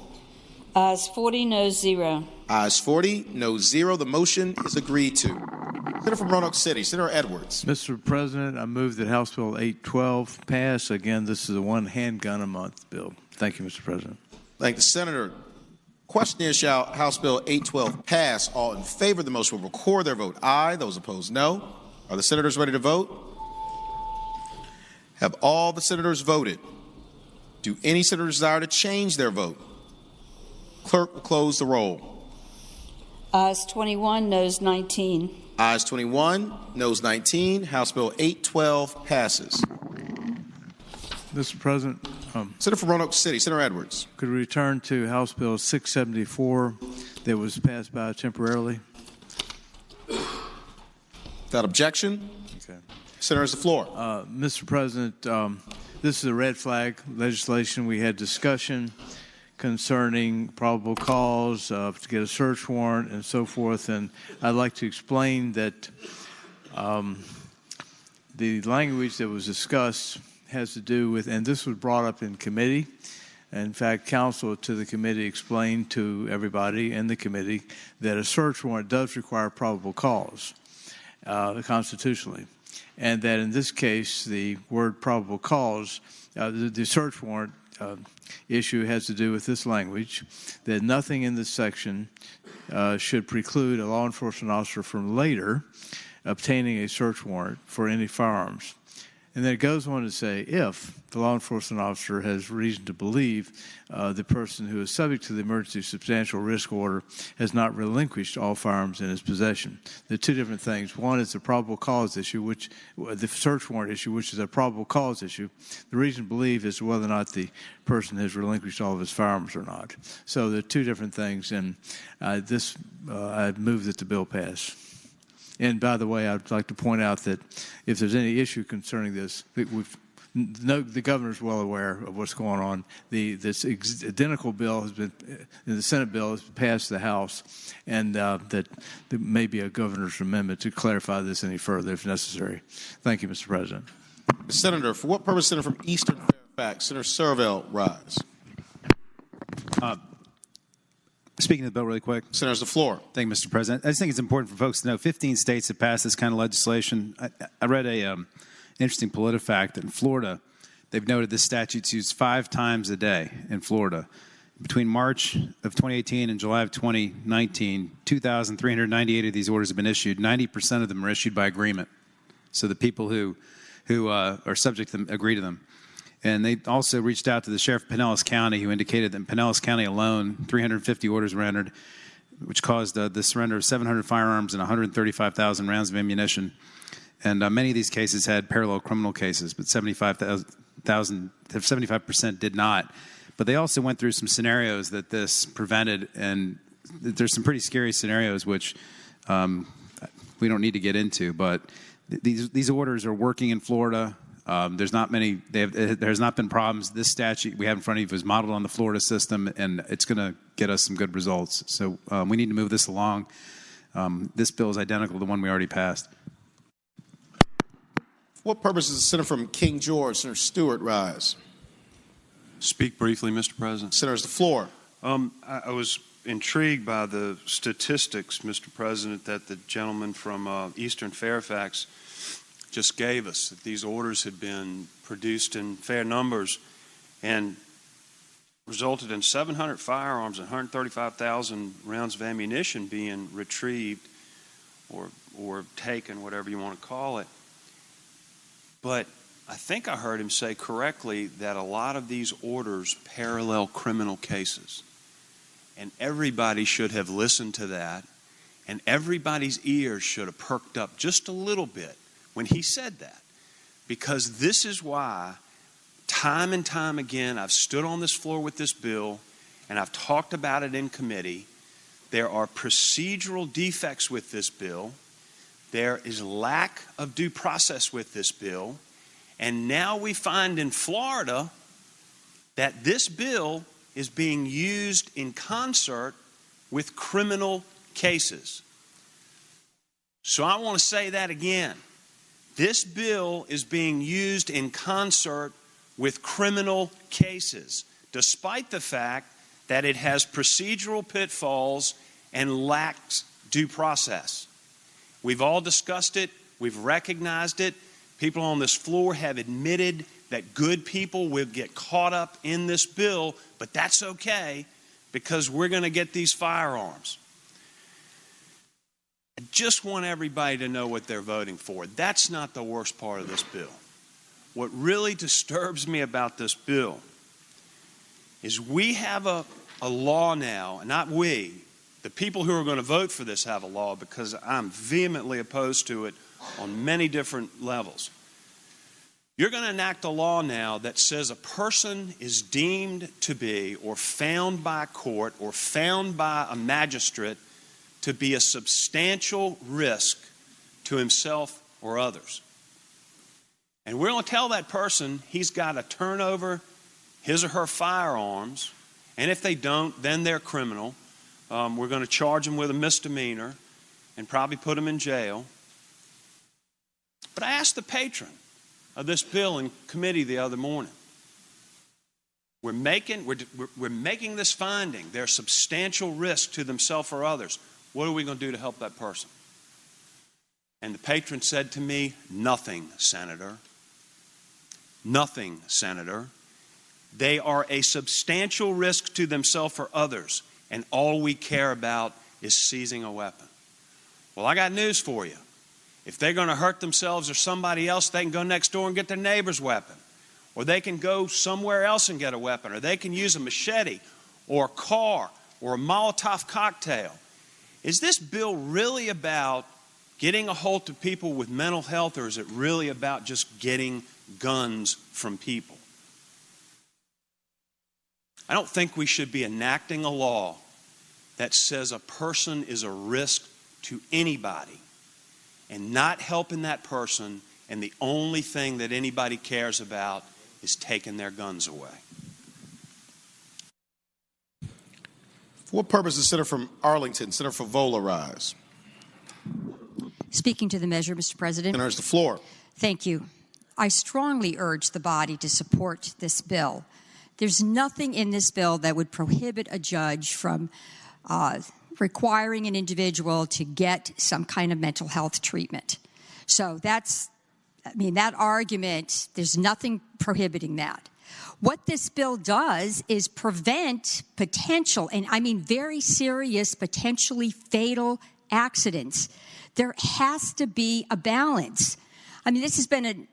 Ayes 40, noes 0. Ayes 40, noes 0. The motion is agreed to. Senator from Roanoke City, Senator Edwards. Mr. President, I move that House Bill 812 pass. Again, this is a one handgun a month bill. Thank you, Mr. President. Thank the Senator. Question is, shall House Bill 812 pass? All in favor of the motion will record their vote aye. Those opposed, no. Are the senators ready to vote? Have all the senators voted? Do any senators desire to change their vote? Clerk will close the roll. Ayes 21, noes 19. Ayes 21, noes 19. House Bill 812 passes. Mr. President, Senator from Roanoke City, Senator Edwards. Could we return to House Bill 674 that was passed by temporarily? Without objection. Okay. Senator has the floor. Mr. President, this is a red flag legislation. We had discussion concerning probable cause to get a search warrant and so forth, and I'd like to explain that the language that was discussed has to do with, and this was brought up in committee. In fact, counsel to the committee explained to everybody in the committee that a search warrant does require probable cause constitutionally, and that in this case, the word probable cause, the search warrant issue has to do with this language, that nothing in this section should preclude a law enforcement officer from later obtaining a search warrant for any firearms. And then it goes on to say, if the law enforcement officer has reason to believe the person who is subject to the emergency substantial risk order has not relinquished all firearms in his possession. There are two different things. One is the probable cause issue, which the search warrant issue, which is a probable cause issue. The reason to believe is whether or not the person has relinquished all of his firearms or not. So there are two different things, and I move that the bill pass. And by the way, I'd like to point out that if there's any issue concerning this, the governor's well aware of what's going on. This identical bill has been, the Senate bill has passed the House, and that there may be a governor's amendment to clarify this any further if necessary. Thank you, Mr. President. Senator, for what purpose, Senator from Eastern Fairfax, Senator Servell, rise. Speaking of the bill really quick. Senator's the floor. Thank you, Mr. President. I just think it's important for folks to know 15 states have passed this kind of legislation. I read a interesting PolitiFact that in Florida, they've noted this statute's used 5 times a day in Florida. Between March of 2018 and July of 2019, 2,398 of these orders have been issued. 90% of them are issued by agreement. So the people who are subject to them agree to them. And they also reached out to the sheriff of Pinellas County, who indicated that in Pinellas County alone, 350 orders were entered, which caused the surrender of 700 firearms and 135,000 rounds of ammunition. And many of these cases had parallel criminal cases, but 75% did not. But they also went through some scenarios that this prevented, and there's some pretty scary scenarios which we don't need to get into. But these orders are working in Florida. There's not many. There's not been problems. This statute we have in front of you is modeled on the Florida system, and it's going to get us some good results. So we need to move this along. This bill is identical to the one we already passed. For what purpose does the Senator from King George, Senator Stewart, rise? Speak briefly, Mr. President. Senator's the floor. I was intrigued by the statistics, Mr. President, that the gentleman from Eastern Fairfax just gave us, that these orders had been produced in fair numbers. And resulted in 700 firearms and 135,000 rounds of ammunition being retrieved or taken, whatever you want to call it. But I think I heard him say correctly that a lot of these orders parallel criminal cases. And everybody should have listened to that, and everybody's ears should have perked up just a little bit when he said that. Because this is why, time and time again, I've stood on this floor with this bill, and I've talked about it in committee. There are procedural defects with this bill. There is lack of due process with this bill. And now we find in Florida that this bill is being used in concert with criminal cases. So I want to say that again. This bill is being used in concert with criminal cases, despite the fact that it has procedural pitfalls and lacks due process. We've all discussed it. We've recognized it. People on this floor have admitted that good people will get caught up in this bill, but that's okay because we're going to get these firearms. I just want everybody to know what they're voting for. That's not the worst part of this bill. What really disturbs me about this bill is we have a law now, and not we, the people who are going to vote for this have a law because I'm vehemently opposed to it on many different levels. You're going to enact a law now that says a person is deemed to be or found by a court or found by a magistrate to be a substantial risk to himself or others. And we're going to tell that person he's got to turn over his or her firearms, and if they don't, then they're criminal. We're going to charge them with a misdemeanor and probably put them in jail. But I asked the patron of this bill in committee the other morning. We're making this finding. They're substantial risk to themselves or others. What are we going to do to help that person? And the patron said to me, nothing, Senator. Nothing, Senator. They are a substantial risk to themselves or others, and all we care about is seizing a weapon. Well, I got news for you. If they're going to hurt themselves or somebody else, they can go next door and get their neighbor's weapon. Or they can go somewhere else and get a weapon. Or they can use a machete or a car or a Molotov cocktail. Is this bill really about getting a hold of people with mental health, or is it really about just getting guns from people? I don't think we should be enacting a law that says a person is a risk to anybody and not helping that person, and the only thing that anybody cares about is taking their guns away. For what purpose does Senator from Arlington, Senator Favola, rise? Speaking to the measure, Mr. President. Senator, the floor. Thank you. I strongly urge the body to support this bill. There's nothing in this bill that would prohibit a judge from requiring an individual to get some kind of mental health treatment. So that argument, there's nothing prohibiting that. What this bill does is prevent potential, and I mean very serious, potentially fatal accidents. There has to be a balance. I mean, this has been an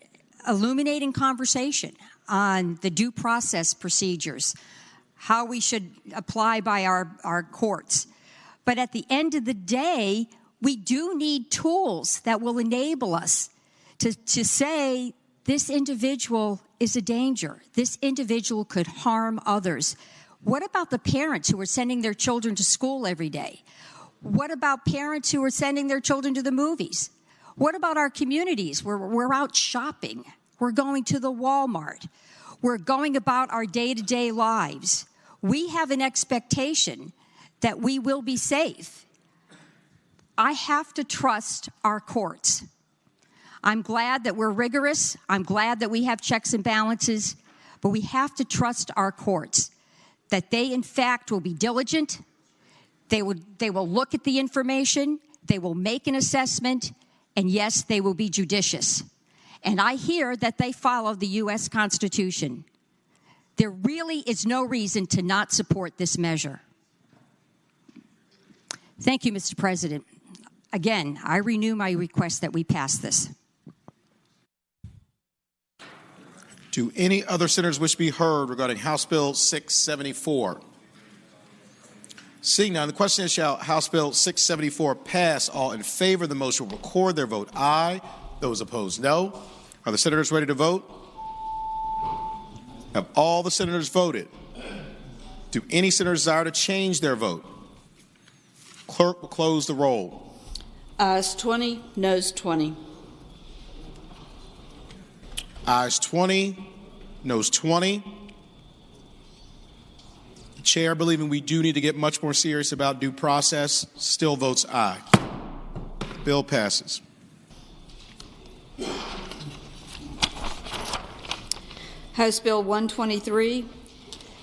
illuminating conversation on the due process procedures, how we should apply by our courts. But at the end of the day, we do need tools that will enable us to say this individual is a danger. This individual could harm others. What about the parents who are sending their children to school every day? What about parents who are sending their children to the movies? What about our communities where we're out shopping? We're going to the Walmart. We're going about our day-to-day lives. We have an expectation that we will be safe. I have to trust our courts. I'm glad that we're rigorous. I'm glad that we have checks and balances, but we have to trust our courts, that they, in fact, will be diligent. They will look at the information. They will make an assessment. And yes, they will be judicious. And I hear that they follow the U.S. Constitution. There really is no reason to not support this measure. Thank you, Mr. President. Again, I renew my request that we pass this. Do any other senators wish to be heard regarding House Bill 674? Seeing none, the question is, shall House Bill 674 pass? All in favor of the motion will record their vote aye. Those opposed, no. Are the senators ready to vote? Have all the senators voted? Do any senators desire to change their vote? Clerk will close the roll. Ayes 20, noes 20. Ayes 20, noes 20. The chair, believing we do need to get much more serious about due process, still votes aye. The bill passes. House Bill 123,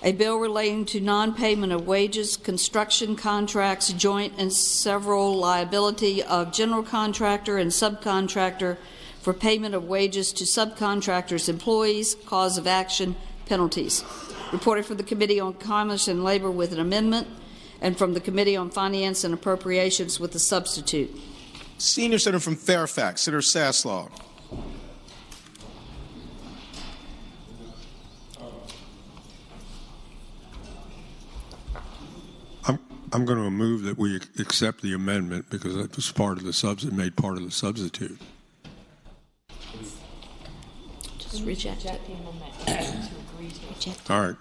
a bill relating to non-payment of wages, construction contracts, joint and several liability of general contractor and subcontractor for payment of wages to subcontractors' employees, cause of action, penalties. Reported from the Committee on Commerce and Labor with an amendment, and from the Committee on Finance and Appropriations with a substitute. Senior Senator from Fairfax, Senator Saslaw. I'm going to move that we accept the amendment because it was part of the made part of the substitute. Just reject it. All right.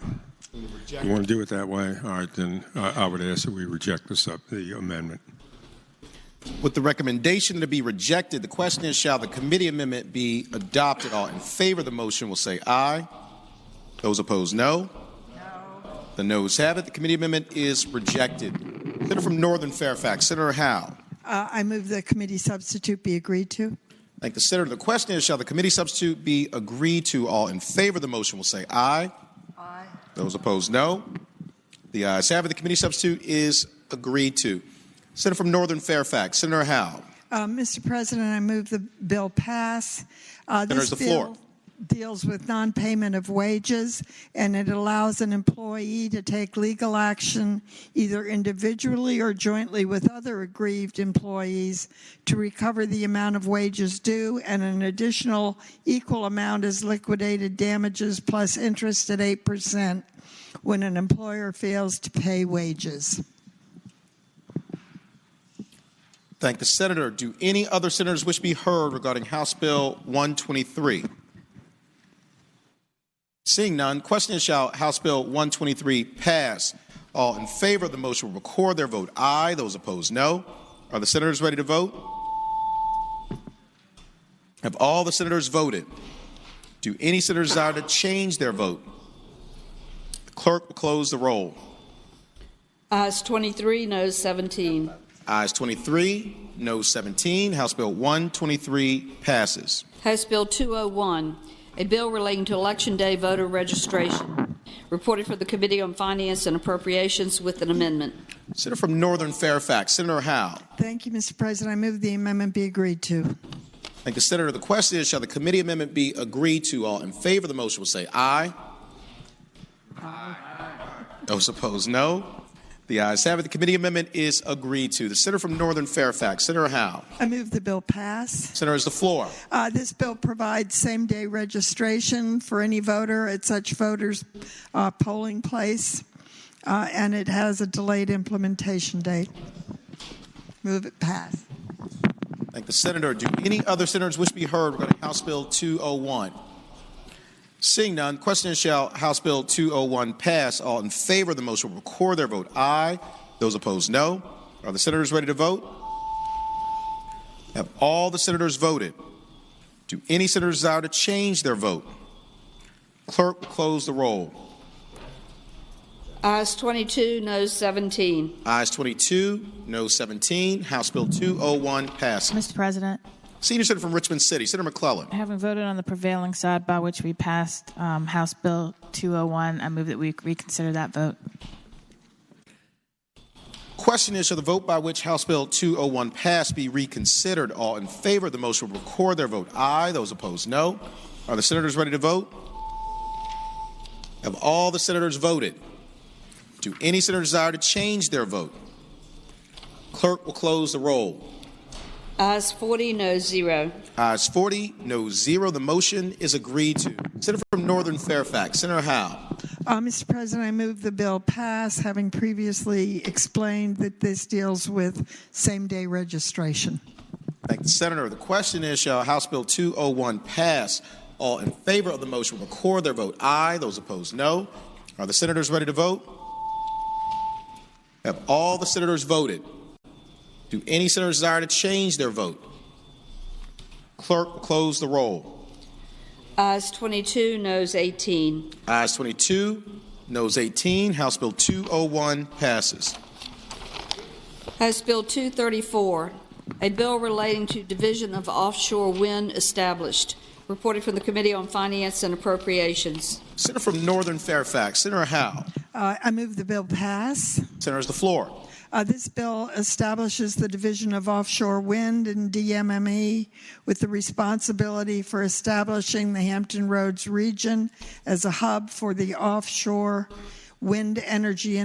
You want to do it that way? All right, then I would ask that we reject the amendment. With the recommendation to be rejected, the question is, shall the committee amendment be adopted? All in favor of the motion will say aye. Those opposed, no. The noes have it. The committee amendment is rejected. Senator from Northern Fairfax, Senator Howe. I move the committee substitute be agreed to. Thank the Senator. The question is, shall the committee substitute be agreed to? All in favor of the motion will say aye. Aye. Those opposed, no. The ayes have it. The committee substitute is agreed to. Senator from Northern Fairfax, Senator Howe. Mr. President, I move the bill pass. Senators, the floor. Deals with non-payment of wages, and it allows an employee to take legal action either individually or jointly with other aggrieved employees to recover the amount of wages due, and an additional equal amount is liquidated damages plus interest at 8% when an employer fails to pay wages. Thank the Senator. Do any other senators wish to be heard regarding House Bill 123? Seeing none, question is, shall House Bill 123 pass? All in favor of the motion will record their vote aye. Those opposed, no. Are the senators ready to vote? Have all the senators voted? Do any senators desire to change their vote? The clerk will close the roll. Ayes 23, noes 17. Ayes 23, noes 17. House Bill 123 passes. House Bill 201, a bill relating to Election Day voter registration. Reported for the Committee on Finance and Appropriations with an amendment. Senator from Northern Fairfax, Senator Howe. Thank you, Mr. President. I move the amendment be agreed to. Thank the Senator. The question is, shall the committee amendment be agreed to? All in favor of the motion will say aye. Aye. Those opposed, no. The ayes have it. The committee amendment is agreed to. The Senator from Northern Fairfax, Senator Howe. I move the bill pass. Senator, is the floor. This bill provides same-day registration for any voter at such voter's polling place, and it has a delayed implementation date. Move it pass. Thank the Senator. Do any other senators wish to be heard regarding House Bill 201? Seeing none, question is, shall House Bill 201 pass? All in favor of the motion will record their vote aye. Those opposed, no. Are the senators ready to vote? Have all the senators voted? Do any senators desire to change their vote? Clerk will close the roll. Ayes 22, noes 17. Ayes 22, noes 17. House Bill 201 passes. Mr. President. Senior Senator from Richmond City, Senator McClellan. Having voted on the prevailing side by which we passed House Bill 201, I move that we reconsider that vote. Question is, shall the vote by which House Bill 201 passed be reconsidered? All in favor of the motion will record their vote aye. Those opposed, no. Are the senators ready to vote? Have all the senators voted? Do any senator desire to change their vote? Clerk will close the roll. Ayes 40, no 0. Ayes 40, no 0. The motion is agreed to. Senator from Northern Fairfax, Senator Howe. Mr. President, I move the bill pass, having previously explained that this deals with same-day registration. Thank the Senator. The question is, shall House Bill 201 pass? All in favor of the motion will record their vote aye. Those opposed, no. Are the senators ready to vote? Have all the senators voted? Do any senators desire to change their vote? Clerk will close the roll. Ayes 22, noes 18. Ayes 22, noes 18. House Bill 201 passes. House Bill 234, a bill relating to division of offshore wind established. Reported from the Committee on Finance and Appropriations. Senator from Northern Fairfax, Senator Howe. I move the bill pass. Senators, the floor. This bill establishes the division of offshore wind and DMME with the responsibility for establishing the Hampton Roads region as a hub for the offshore wind energy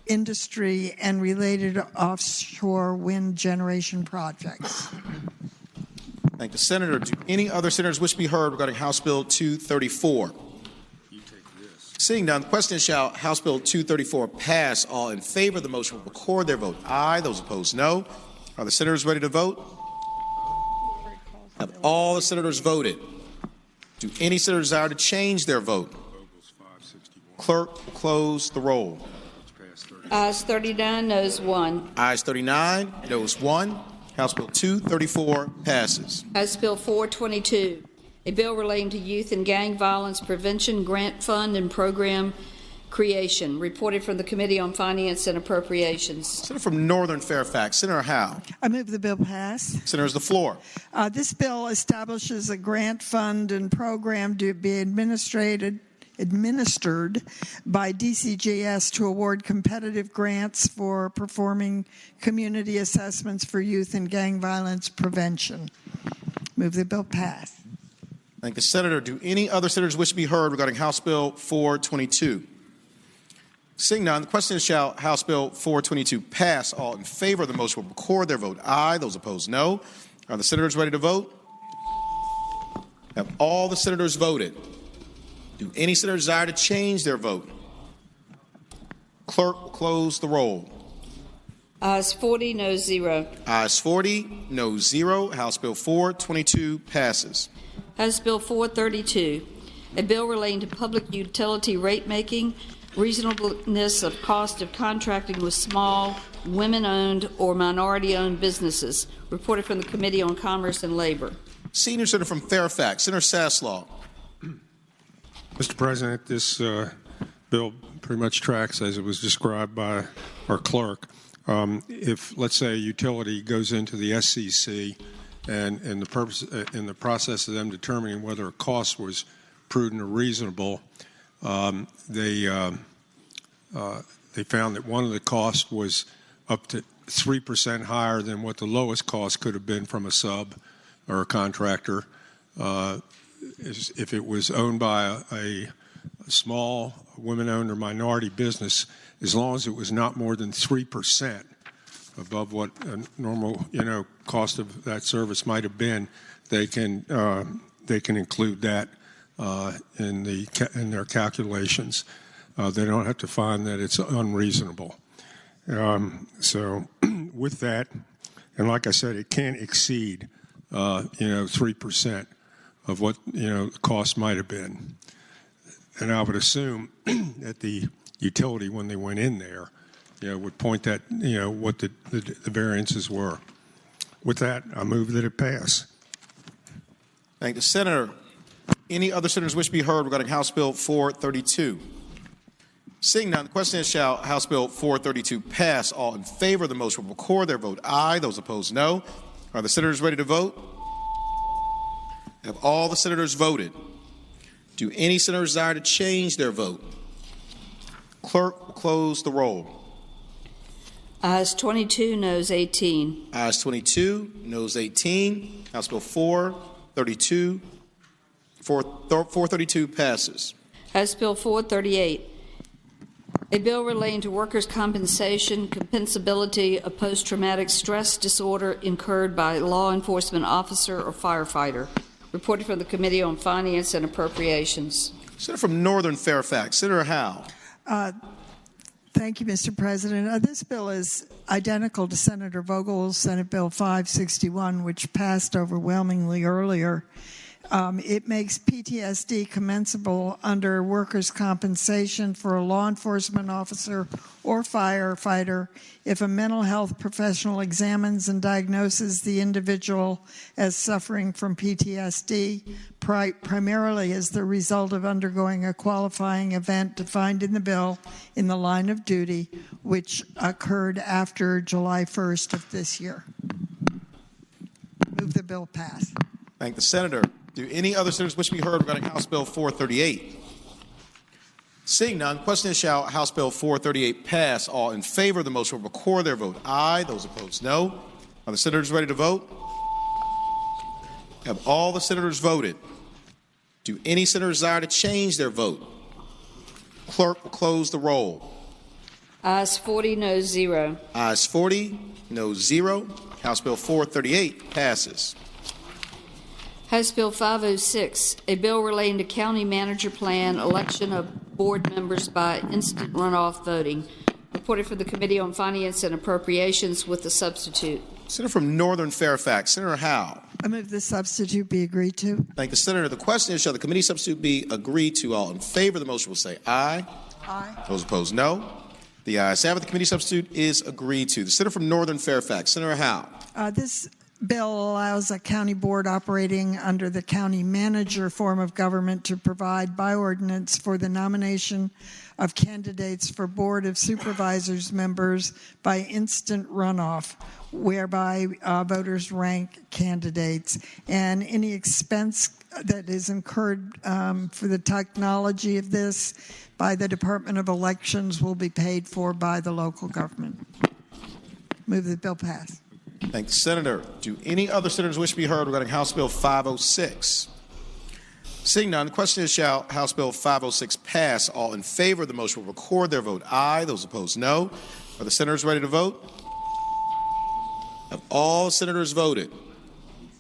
industry and related offshore wind generation projects. Thank the Senator. Do any other senators wish to be heard regarding House Bill 234? Seeing none, the question is, shall House Bill 234 pass? All in favor of the motion will record their vote aye. Those opposed, no. Are the senators ready to vote? Have all the senators voted? Do any senators desire to change their vote? Clerk will close the roll. Ayes 39, noes 1. Ayes 39, noes 1. House Bill 234 passes. House Bill 422, a bill relating to youth and gang violence prevention grant fund and program creation. Reported from the Committee on Finance and Appropriations. Senator from Northern Fairfax, Senator Howe. I move the bill pass. Senators, the floor. This bill establishes a grant fund and program to be administered by DCGS to award competitive grants for performing community assessments for youth and gang violence prevention. Move the bill pass. Thank the Senator. Do any other senators wish to be heard regarding House Bill 422? Seeing none, the question is, shall House Bill 422 pass? All in favor of the motion will record their vote aye. Those opposed, no. Are the senators ready to vote? Have all the senators voted? Do any senators desire to change their vote? Clerk will close the roll. Ayes 40, no 0. Ayes 40, no 0. House Bill 422 passes. House Bill 432, a bill relating to public utility rate making, reasonableness of cost of contracting with small, women-owned or minority-owned businesses. Reported from the Committee on Commerce and Labor. Senior Senator from Fairfax, Senator Saslaw. Mr. President, this bill pretty much tracks as it was described by our clerk. If, let's say, a utility goes into the SCC and in the process of them determining whether a cost was prudent or reasonable, they found that one of the costs was up to 3% higher than what the lowest cost could have been from a sub or a contractor. If it was owned by a small women-owned or minority business, as long as it was not more than 3% above what a normal, cost of that service might have been, they can include that in their calculations. They don't have to find that it's unreasonable. So, with that, and like I said, it can't exceed 3% of what the cost might have been. And I would assume that the utility, when they went in there, would point that what the variances were. With that, I move that it pass. Thank the Senator. Any other senators wish to be heard regarding House Bill 432? Seeing none, the question is, shall House Bill 432 pass? All in favor of the motion will record their vote aye. Those opposed, no. Are the senators ready to vote? Have all the senators voted? Do any senators desire to change their vote? Clerk will close the roll. Ayes 22, noes 18. Ayes 22, noes 18. House Bill 432 passes. House Bill 438, a bill relating to workers' compensation, compensability of post-traumatic stress disorder incurred by a law enforcement officer or firefighter. Reported from the Committee on Finance and Appropriations. Senator from Northern Fairfax, Senator Howe. Thank you, Mr. President. This bill is identical to Senator Vogel's Senate Bill 561, which passed overwhelmingly earlier. It makes PTSD commensable under workers' compensation for a law enforcement officer or firefighter if a mental health professional examines and diagnoses the individual as suffering from PTSD, primarily as the result of undergoing a qualifying event defined in the bill in the line of duty, which occurred after July 1st of this year. Move the bill pass. Thank the Senator. Do any other senators wish to be heard regarding House Bill 438? Seeing none, question is, shall House Bill 438 pass? All in favor of the motion will record their vote aye. Those opposed, no. Are the senators ready to vote? Have all the senators voted? Do any senators desire to change their vote? Clerk will close the roll. Ayes 40, no 0. Ayes 40, no 0. House Bill 438 passes. House Bill 506, a bill relating to county manager plan, election of board members by instant runoff voting. Reported for the Committee on Finance and Appropriations with the substitute. Senator from Northern Fairfax, Senator Howe. I move the substitute be agreed to. Thank the Senator. The question is, shall the committee substitute be agreed to? All in favor of the motion will say aye. Aye. Those opposed, no. The ayes have it. The committee substitute is agreed to. The Senator from Northern Fairfax, Senator Howe. This bill allows a county board operating under the county manager form of government to provide by ordinance for the nomination of candidates for Board of Supervisors members by instant runoff, whereby voters rank candidates, and any expense that is incurred for the technology of this by the Department of Elections will be paid for by the local government. Move the bill pass. Thank the Senator. Do any other senators wish to be heard regarding House Bill 506? Seeing none, the question is, shall House Bill 506 pass? All in favor of the motion will record their vote aye. Those opposed, no. Are the senators ready to vote? Have all senators voted?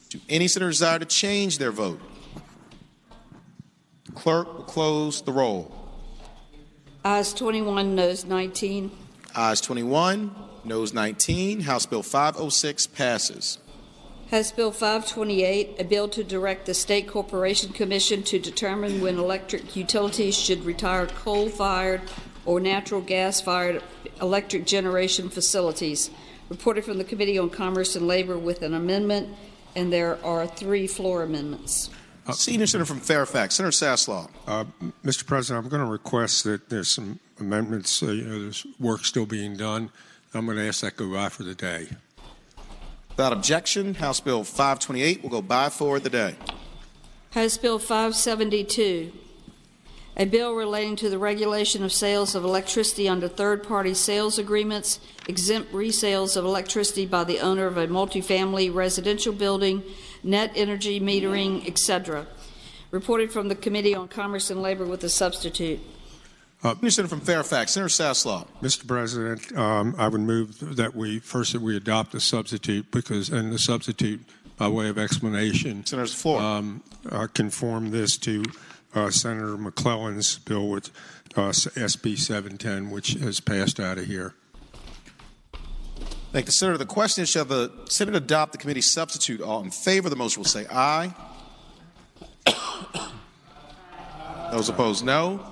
Do any senators desire to change their vote? Clerk will close the roll. Ayes 21, noes 19. Ayes 21, noes 19. House Bill 506 passes. House Bill 528, a bill to direct the State Corporation Commission to determine when electric utilities should retire coal-fired or natural gas-fired electric generation facilities. Reported from the Committee on Commerce and Labor with an amendment, and there are 3 floor amendments. Senior Senator from Fairfax, Senator Saslaw. Mr. President, I'm going to request that there's some amendments. There's work still being done. I'm going to ask that go by for the day. Without objection, House Bill 528 will go by for the day. House Bill 572, a bill relating to the regulation of sales of electricity under third-party sales agreements, exempt resales of electricity by the owner of a multifamily residential building, net energy metering, etc. Reported from the Committee on Commerce and Labor with a substitute. Senator from Fairfax, Senator Saslaw. Mr. President, I would move that we adopt the substitute the substitute by way of explanation. Senator's floor. Conform this to Senator McClellan's bill with SB 710, which has passed out of here. Thank the Senator. The question is, shall the Senate adopt the committee substitute? All in favor of the motion will say aye. Those opposed, no.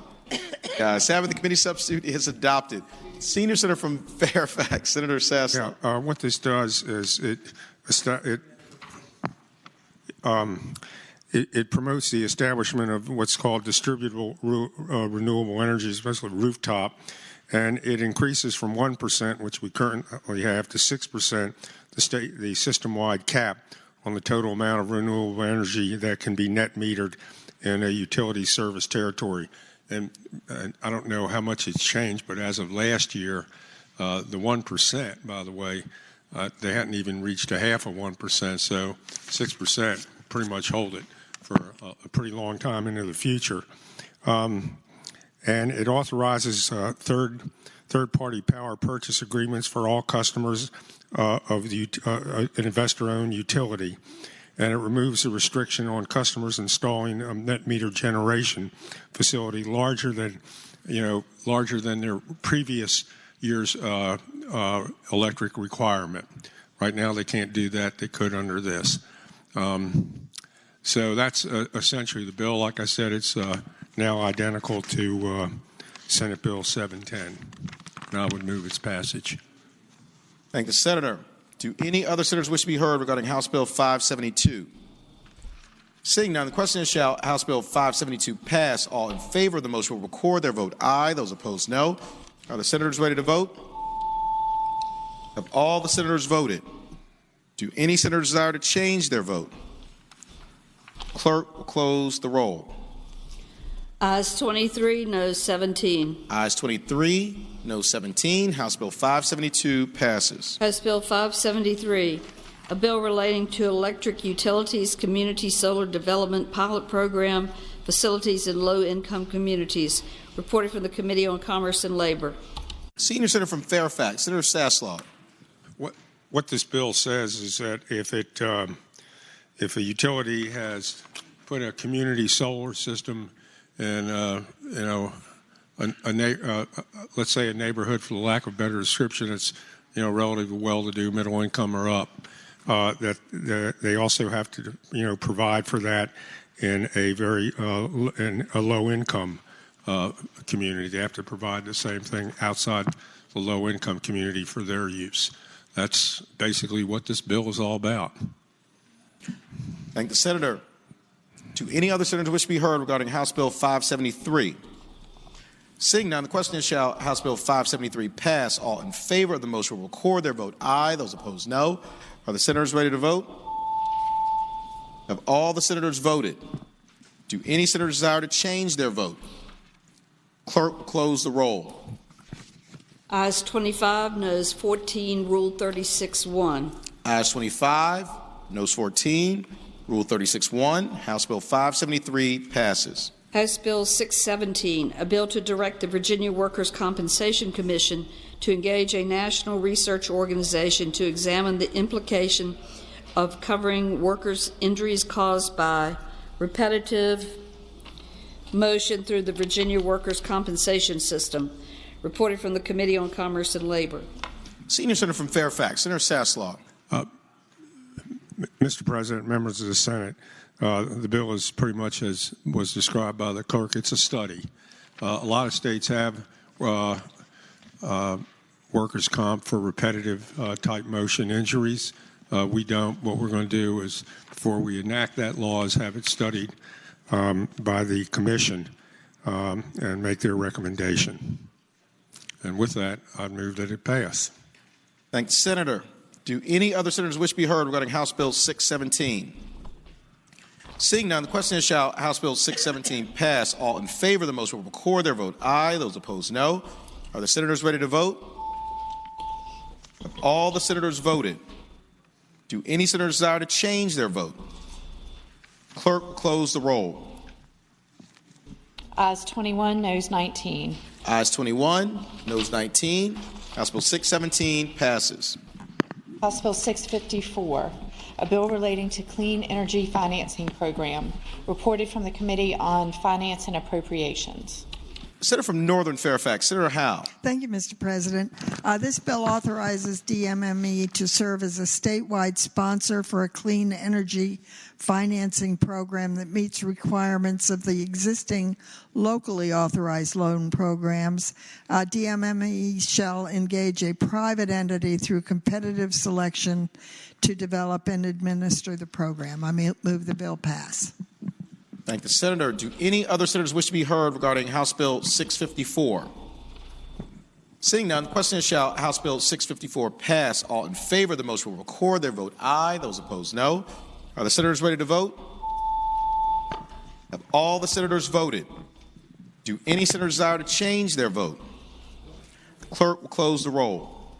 Guys, having the committee substitute is adopted. Senior Senator from Fairfax, Senator Saslaw. Yeah, what this does is it promotes the establishment of what's called distributable renewable energy, especially rooftop, and it increases from 1%, which we currently have, to 6%, the system-wide cap on the total amount of renewable energy that can be net metered in a utility service territory. And I don't know how much it's changed, but as of last year, the 1%, by the way, they hadn't even reached a half of 1%, so 6% pretty much hold it for a pretty long time into the future. and it authorizes third-party power purchase agreements for all customers of an investor-owned utility. And it removes the restriction on customers installing a net meter generation facility larger than their previous year's electric requirement. Right now, they can't do that. They could under this. So that's essentially the bill. Like I said, it's now identical to Senate Bill 710. And I would move its passage. Thank the Senator. Do any other senators wish to be heard regarding House Bill 572? Seeing none, the question is, shall House Bill 572 pass? All in favor of the motion will record their vote aye. Those opposed, no. Are the senators ready to vote? Have all the senators voted? Do any senators desire to change their vote? Clerk will close the roll. Ayes 23, noes 17. Ayes 23, noes 17. House Bill 572 passes. House Bill 573, a bill relating to electric utilities community solar development pilot program facilities in low-income communities. Reported from the Committee on Commerce and Labor. Senior Senator from Fairfax, Senator Saslaw. What this bill says is that if a utility has put a community solar system in let's say a neighborhood, for the lack of a better description, it's relatively well-to-do, middle income or up, that they also have to provide for that in a very in a low-income community. They have to provide the same thing outside the low-income community for their use. That's basically what this bill is all about. Thank the Senator. Do any other senators wish to be heard regarding House Bill 573? Seeing none, the question is, shall House Bill 573 pass? All in favor of the motion will record their vote aye. Those opposed, no. Are the senators ready to vote? Have all the senators voted? Do any senators desire to change their vote? Clerk will close the roll. Ayes 25, noes 14, Rule 36-1. Ayes 25, noes 14. Rule 36-1, House Bill 573 passes. House Bill 617, a bill to direct the Virginia Workers' Compensation Commission to engage a national research organization to examine the implication of covering workers' injuries caused by repetitive motion through the Virginia Workers' Compensation System. Reported from the Committee on Commerce and Labor. Senior Senator from Fairfax, Senator Saslaw. Mr. President, members of the Senate, the bill is pretty much as was described by the clerk. It's a study. A lot of states have workers' comp for repetitive type motion injuries. We don't. What we're going to do is, before we enact that law, is have it studied by the commission and make their recommendation. And with that, I'd move that it pass. Thank the Senator. Do any other senators wish to be heard regarding House Bill 617? Seeing none, the question is, shall House Bill 617 pass? All in favor of the motion will record their vote aye. Those opposed, no. Are the senators ready to vote? Have all the senators voted? Do any senators desire to change their vote? Clerk will close the roll. Ayes 21, noes 19. Ayes 21, noes 19. House Bill 617 passes. House Bill 654, a bill relating to clean energy financing program, reported from the Committee on Finance and Appropriations. Senator from Northern Fairfax, Senator Howe. Thank you, Mr. President. This bill authorizes DMME to serve as a statewide sponsor for a clean energy financing program that meets requirements of the existing locally authorized loan programs. DMME shall engage a private entity through competitive selection to develop and administer the program. I move the bill pass. Thank the Senator. Do any other senators wish to be heard regarding House Bill 654? Seeing none, the question is, shall House Bill 654 pass? All in favor of the motion will record their vote aye. Those opposed, no. Are the senators ready to vote? Have all the senators voted? Do any senators desire to change their vote? The clerk will close the roll.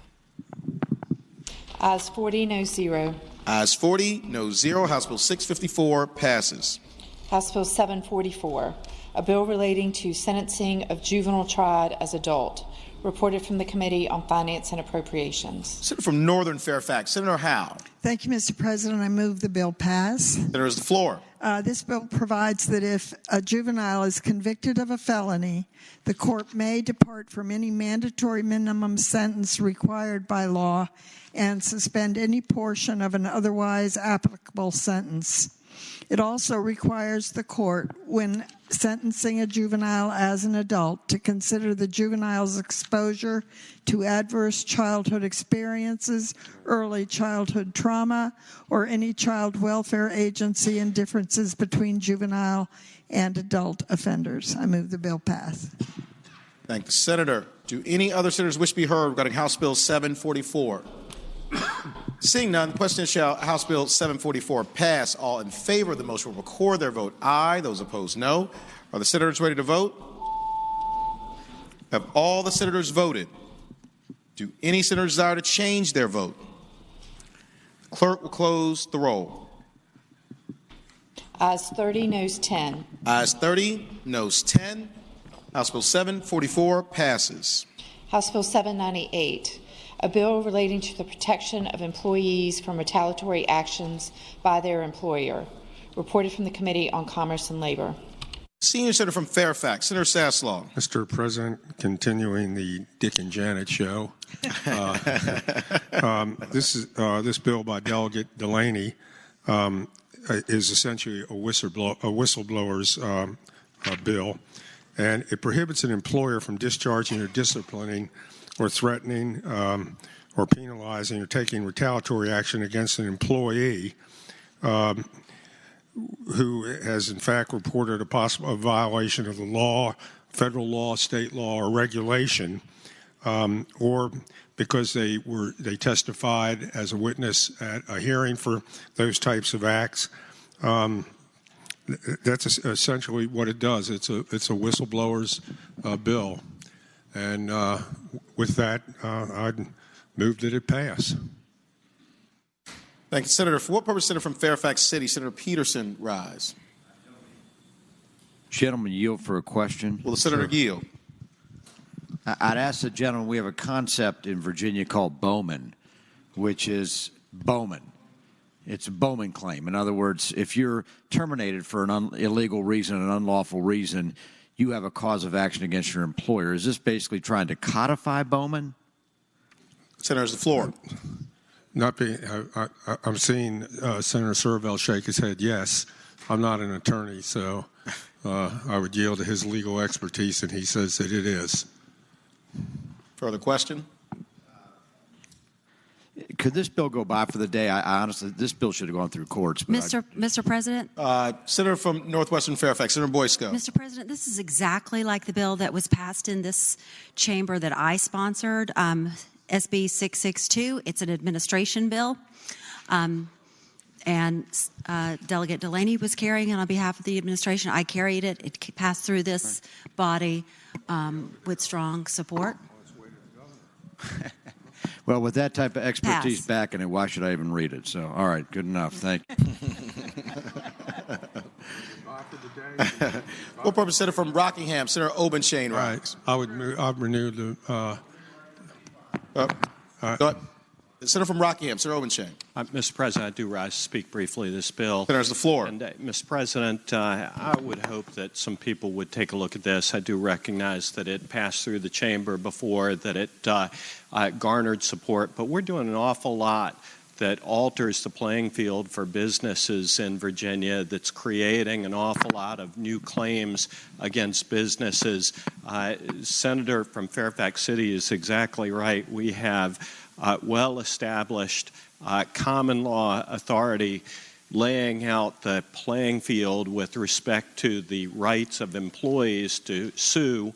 Ayes 40, no 0. Ayes 40, no 0. House Bill 654 passes. House Bill 744, a bill relating to sentencing of juvenile tried as adult, reported from the Committee on Finance and Appropriations. Senator from Northern Fairfax, Senator Howe. Thank you, Mr. President. I move the bill pass. Senator has the floor. This bill provides that if a juvenile is convicted of a felony, the court may depart from any mandatory minimum sentence required by law and suspend any portion of an otherwise applicable sentence. It also requires the court, when sentencing a juvenile as an adult, to consider the juvenile's exposure to adverse childhood experiences, early childhood trauma, or any child welfare agency and differences between juvenile and adult offenders. I move the bill pass. Thank the Senator. Do any other senators wish to be heard regarding House Bill 744? Seeing none, the question is, shall House Bill 744 pass? All in favor of the motion will record their vote aye. Those opposed, no. Are the senators ready to vote? Have all the senators voted? Do any senators desire to change their vote? The clerk will close the roll. Ayes 30, noes 10. Ayes 30, noes 10. House Bill 744 passes. House Bill 798, a bill relating to the protection of employees from retaliatory actions by their employer, reported from the Committee on Commerce and Labor. Senior Senator from Fairfax, Senator Sasslaw. Mr. President, continuing the Dick and Janet show, this bill by Delegate Delaney is essentially a whistleblower's bill, and it prohibits an employer from discharging or disciplining or threatening or penalizing or taking retaliatory action against an employee who has in fact reported a violation of the law, federal law, state law, or regulation, or because they testified as a witness at a hearing for those types of acts. That's essentially what it does. It's a whistleblower's bill, and with that, I'd move that it pass. Thank you, Senator. For what purpose, Senator from Fairfax City, Senator Peterson rise? Gentleman yield for a question. Will the Senator yield? I'd ask the gentleman, we have a concept in Virginia called Bowman, which is Bowman. It's a Bowman claim. In other words, if you're terminated for an illegal reason, an unlawful reason, you have a cause of action against your employer. Is this basically trying to codify Bowman? Senator has the floor. I'm seeing Senator Survell shake his head yes. I'm not an attorney, so I would yield to his legal expertise, and he says that it is. Further question? Could this bill go by for the day? I honestly, this bill should have gone through courts. But Mr. President? Senator from Northwestern Fairfax, Senator Boysko. Mr. President, this is exactly like the bill that was passed in this chamber that I sponsored, SB 662. It's an administration bill. And Delegate Delaney was carrying it on behalf of the administration. I carried it. It passed through this body with strong support. Well, with that type of expertise backing it, why should I even read it? So, all right, good enough. Thank you. What purpose, Senator from Rockingham, Senator Obenshain rise? I'd renew the. Go ahead. Senator from Rockingham, Senator Obenshain. Mr. President, I do rise to speak briefly this bill. Senator has the floor. And, Mr. President, I would hope that some people would take a look at this. I do recognize that it passed through the chamber before, that it garnered support, but we're doing an awful lot that alters the playing field for businesses in Virginia, that's creating an awful lot of new claims against businesses. Senator from Fairfax City is exactly right. We have well-established common law authority laying out the playing field with respect to the rights of employees to sue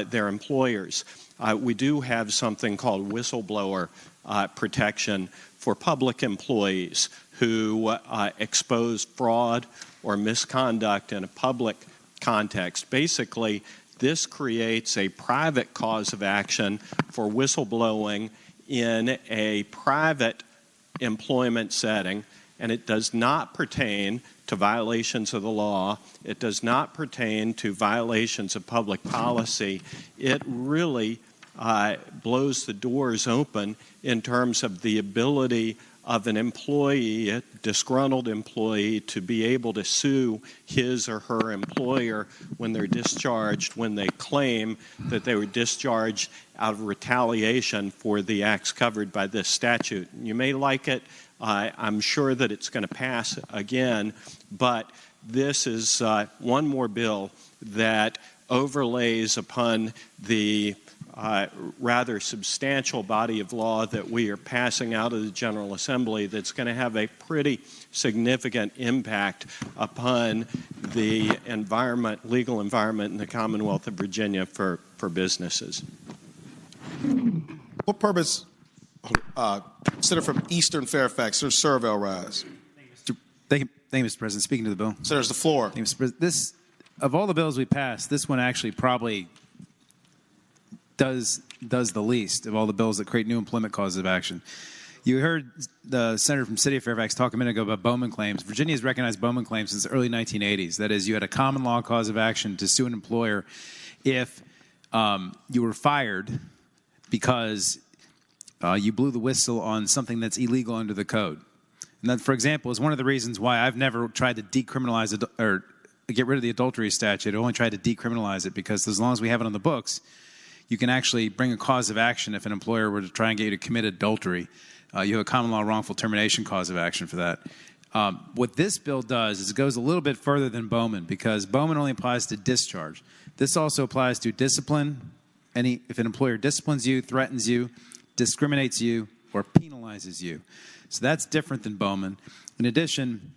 their employers. We do have something called whistleblower protection for public employees who expose fraud or misconduct in a public context. Basically, this creates a private cause of action for whistleblowing in a private employment setting, and it does not pertain to violations of the law. It does not pertain to violations of public policy. It really blows the doors open in terms of the ability of an employee, a disgruntled employee, to be able to sue his or her employer when they're discharged, when they claim that they were discharged out of retaliation for the acts covered by this statute. You may like it. I'm sure that it's going to pass again, but this is one more bill that overlays upon the rather substantial body of law that we are passing out of the General Assembly that's going to have a pretty significant impact upon the environment, legal environment in the Commonwealth of Virginia for businesses. What purpose, Senator from Eastern Fairfax, Senator Servell, rise. Thank you, Mr. President. Speaking to the bill. Senators, the floor. Thank you, Mr. President. This, of all the bills we passed, this one actually probably does the least of all the bills that create new employment causes of action. You heard the senator from City of Fairfax talk a minute ago about Bowman claims. Virginia has recognized Bowman claims since the early 1980s. That is, you had a common law cause of action to sue an employer if you were fired because you blew the whistle on something that's illegal under the code. And that, for example, is one of the reasons why I've never tried to decriminalize or get rid of the adultery statute. I only tried to decriminalize it because as long as we have it on the books, you can actually bring a cause of action if an employer were to try and get you to commit adultery. You have a common law wrongful termination cause of action for that. What this bill does is it goes a little bit further than Bowman because Bowman only applies to discharge. This also applies to discipline. If an employer disciplines you, threatens you, discriminates you, or penalizes you. So that's different than Bowman. In addition,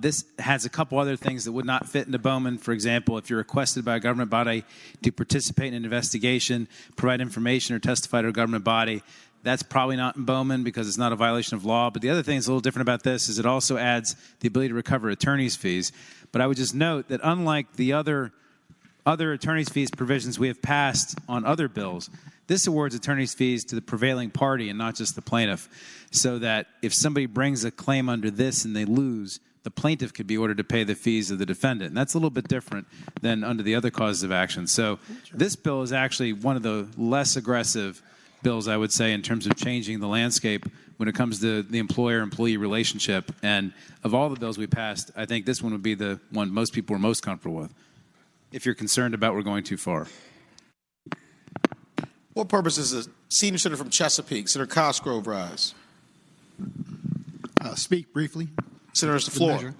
this has a couple other things that would not fit into Bowman. For example, if you're requested by a government body to participate in an investigation, provide information, or testify to a government body, that's probably not in Bowman because it's not a violation of law. But the other thing that's a little different about this is it also adds the ability to recover attorney's fees. But I would just note that unlike the other attorney's fees provisions we have passed on other bills, this awards attorney's fees to the prevailing party and not just the plaintiff, so that if somebody brings a claim under this and they lose, the plaintiff could be ordered to pay the fees of the defendant. And that's a little bit different than under the other causes of action. So this bill is actually one of the less aggressive bills, I would say, in terms of changing the landscape when it comes to the employer-employee relationship. And of all the bills we passed, I think this one would be the one most people are most comfortable with, if you're concerned about we're going too far. What purpose is the senior senator from Chesapeake, Senator Cosgrove, rise? Speak briefly. Senators, the floor.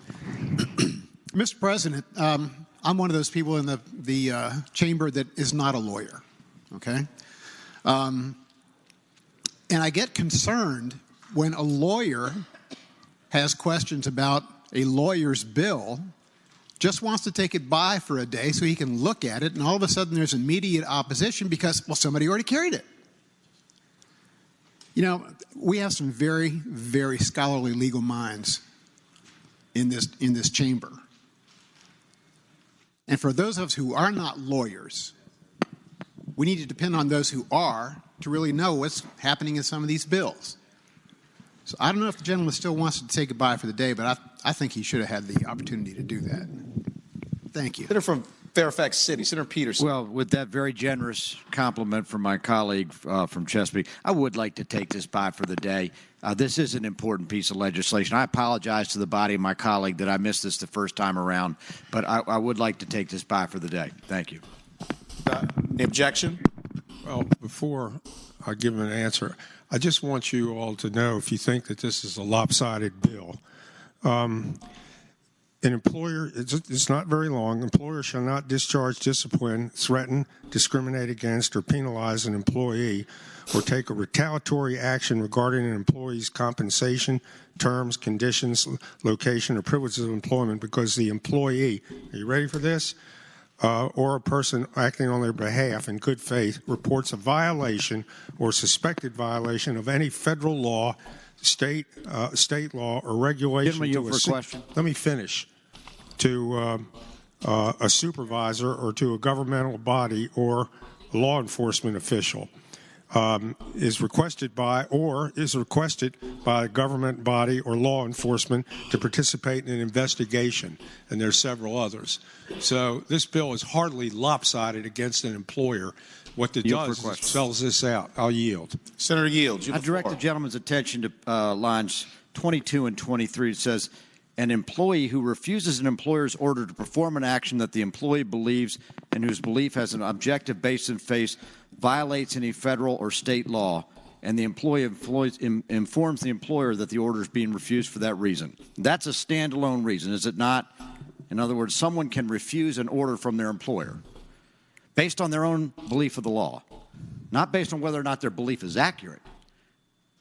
Mr. President, I'm one of those people in the chamber that is not a lawyer, okay? And I get concerned when a lawyer has questions about a lawyer's bill, just wants to take it by for a day so he can look at it, and all of a sudden there's immediate opposition because, well, somebody already carried it. You know, we have some very, very scholarly legal minds in this chamber. And for those of us who are not lawyers, we need to depend on those who are to really know what's happening in some of these bills. So I don't know if the gentleman still wants to take goodbye for the day, but I think he should have had the opportunity to do that. Thank you. Senator from Fairfax City, Senator Peterson. Well, with that very generous compliment from my colleague from Chesapeake, I would like to take this by for the day. This is an important piece of legislation. I apologize to the body and my colleague that I missed this the first time around, but I would like to take this by for the day. Thank you. Any objection? Well, before I give an answer, I just want you all to know, if you think that this is a lopsided bill, an employer, it's not very long, employer shall not discharge, discipline, threaten, discriminate against, or penalize an employee or take a retaliatory action regarding an employee's compensation, terms, conditions, location, or privileges of employment because the employee, are you ready for this? Or a person acting on their behalf in good faith reports a violation or suspected violation of any federal law, state law, or regulation. Let me finish. To a supervisor or to a governmental body or a law enforcement official. is requested by a government body or law enforcement to participate in an investigation, and there's several others. So this bill is hardly lopsided against an employer. What it does is spells this out. I'll yield. Senator Yield. I direct the gentleman's attention to lines 22 and 23. It says, an employee who refuses an employer's order to perform an action that the employee believes and whose belief has an objective basis in faith violates any federal or state law, and the employee informs the employer that the order is being refused for that reason. That's a standalone reason, is it not? In other words, someone can refuse an order from their employer based on their own belief of the law, not based on whether or not their belief is accurate.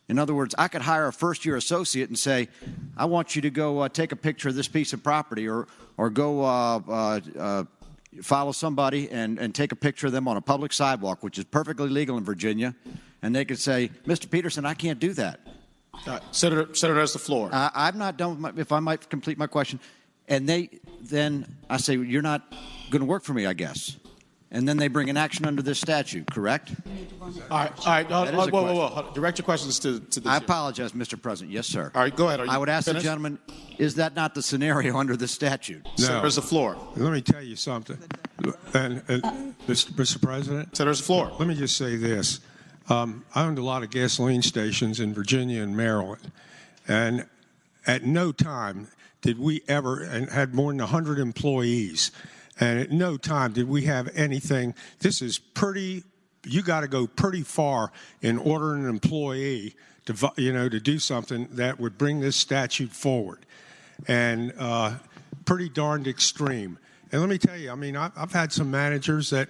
In other words, I could hire a first-year associate and say, I want you to go take a picture of this piece of property, or go follow somebody and take a picture of them on a public sidewalk, which is perfectly legal in Virginia, and they could say, Mr. Peterson, I can't do that. Senator has the floor. I'm not done with if I might complete my question. And then I say, you're not going to work for me, I guess. And then they bring an action under this statute, correct? All right. Whoa. Direct your questions to the I apologize, Mr. President. Yes, sir. All right, go ahead. I would ask the gentleman, is that not the scenario under the statute? No. Senator has the floor. Let me tell you something. And Mr. President? Senator has the floor. Let me just say this. I owned a lot of gasoline stations in Virginia and Maryland. And at no time did we ever, and had more than 100 employees, and at no time did we have anything. This is pretty, you got to go pretty far in order an employee to do something that would bring this statute forward. And pretty darned extreme. And let me tell you, I mean, I've had some managers that,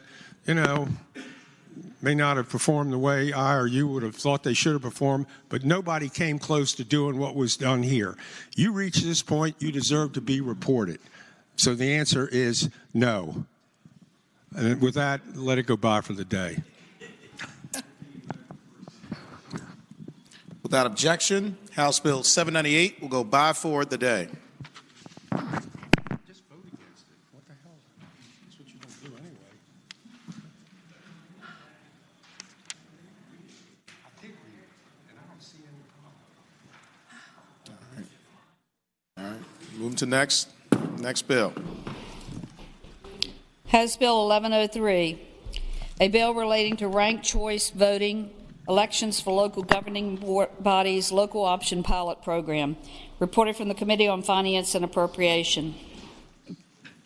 may not have performed the way I or you would have thought they should have performed, but nobody came close to doing what was done here. You reach this point, you deserve to be reported. So the answer is no. And with that, let it go by for the day. Without objection, House Bill 798 will go by for the day. Just vote against it. What the hell? That's what you don't do anyway. I did read it, and I don't see any problem. All right. Moving to next bill. House Bill 1103, a bill relating to ranked choice voting, elections for local governing bodies, local option pilot program. Reported from the Committee on Finance and Appropriation.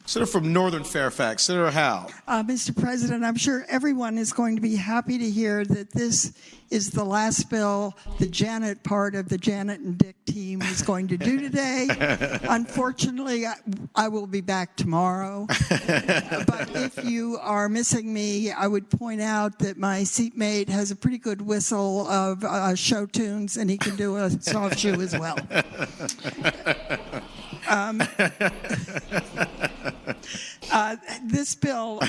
Senator from Northern Fairfax, Senator Howe. Mr. President, I'm sure everyone is going to be happy to hear that this is the last bill the Janet part of the Janet and Dick team is going to do today. Unfortunately, I will be back tomorrow. But if you are missing me, I would point out that my seatmate has a pretty good whistle of show tunes, and he can do a soft shoe as well. This bill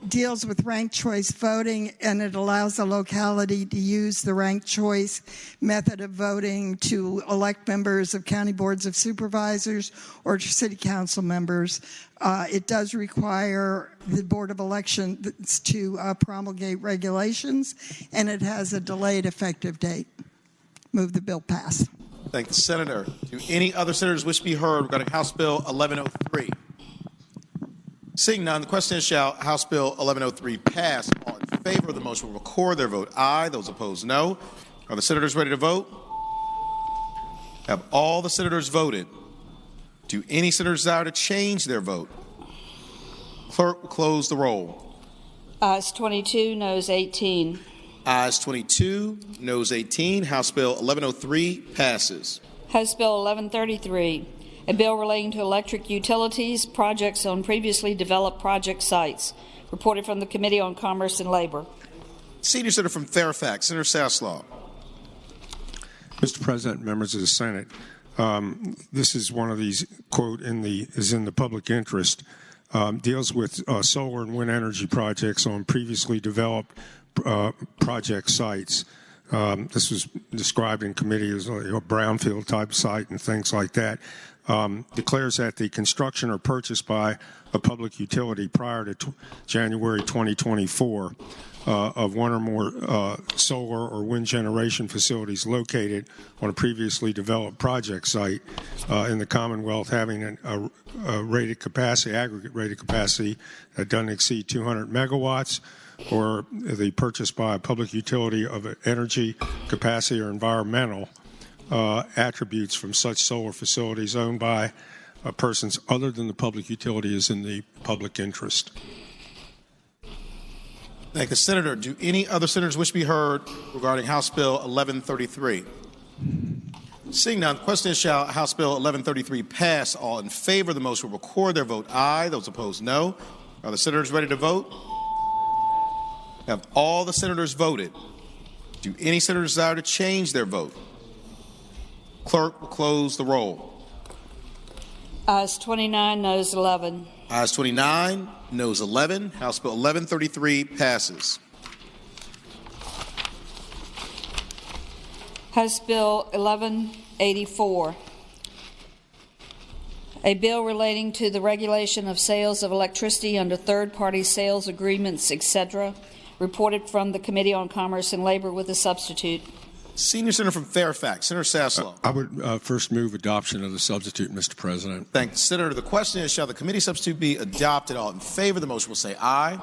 deals with ranked choice voting, and it allows a locality to use the ranked choice method of voting to elect members of county boards of supervisors or city council members. It does require the Board of Elections to promulgate regulations, and it has a delayed effective date. Move the bill pass. Thank the Senator. Do any other senators wish to be heard regarding House Bill 1103? Seeing none, the question is, shall House Bill 1103 pass? All in favor of the motion will record their vote aye. Those opposed, no. Are the senators ready to vote? Have all the senators voted? Do any senators desire to change their vote? Clerk will close the roll. Ayes 22, noes 18. Ayes 22, noes 18. House Bill 1103 passes. House Bill 1133, a bill relating to electric utilities projects on previously developed project sites. Reported from the Committee on Commerce and Labor. Senior Senator from Fairfax, Senator Saslaw. Mr. President, members of the Senate, this is one of these, quote, is in the public interest, deals with solar and wind energy projects on previously developed project sites. This was described in committee as a brownfield type site and things like that. Declares that the construction or purchase by a public utility prior to January 2024 of one or more solar or wind generation facilities located on a previously developed project site in the Commonwealth having a rated capacity, aggregate rated capacity that doesn't exceed 200 megawatts, or the purchase by a public utility of energy, capacity, or environmental attributes from such solar facilities owned by persons other than the public utility is in the public interest. Thank you, Senator. Do any other senators wish to be heard regarding House Bill 1133? Seeing none, the question is, shall House Bill 1133 pass? All in favor of the motion will record their vote aye. Those opposed, no. Are the senators ready to vote? Have all the senators voted? Do any senators desire to change their vote? Clerk will close the roll. Ayes 29, noes 11. Ayes 29, noes 11. House Bill 1133 passes. House Bill 1184, a bill relating to the regulation of sales of electricity under third-party sales agreements, etc., reported from the Committee on Commerce and Labor with a substitute. Senior Senator from Fairfax, Senator Saslow. I would first move adoption of the substitute, Mr. President. Thank the Senator. The question is, shall the committee substitute be adopted? All in favor of the motion will say aye.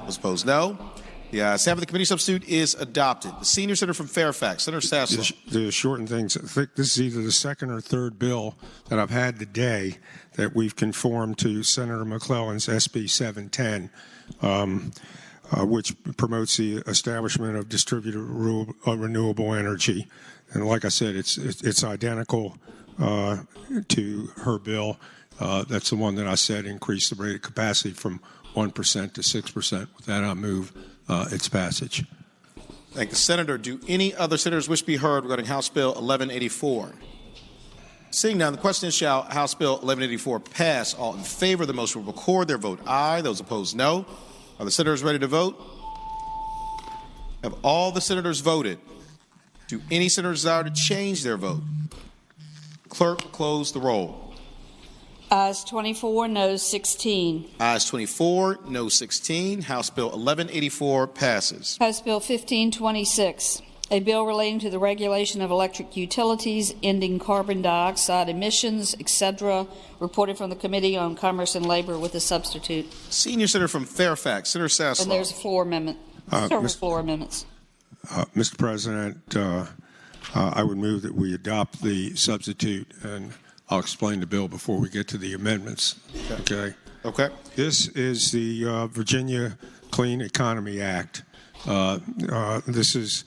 Those opposed, no. The ayes have it. The committee substitute is adopted. The Senior Senator from Fairfax, Senator Saslow. To shorten things, I think this is either the second or third bill that I've had today that we've conformed to Senator McClellan's SB 710. Which promotes the establishment of distributed renewable energy. And like I said, it's identical to her bill. That's the one that I said increased the rated capacity from 1% to 6%. With that, I move its passage. Thank the Senator. Do any other senators wish to be heard regarding House Bill 1184? Seeing none, the question is, shall House Bill 1184 pass? All in favor of the motion will record their vote aye. Those opposed, no. Are the senators ready to vote? Have all the senators voted? Do any senators desire to change their vote? Clerk will close the roll. Ayes 24, noes 16. Ayes 24, no 16. House Bill 1184 passes. House Bill 1526, a bill relating to the regulation of electric utilities, ending carbon dioxide emissions, etc., reported from the Committee on Commerce and Labor with a substitute. Senior Senator from Fairfax, Senator Saslow. And there's a floor amendment, several floor amendments. Mr. President, I would move that we adopt the substitute, and I'll explain the bill before we get to the amendments. Okay. Okay. This is the Virginia Clean Economy Act. This is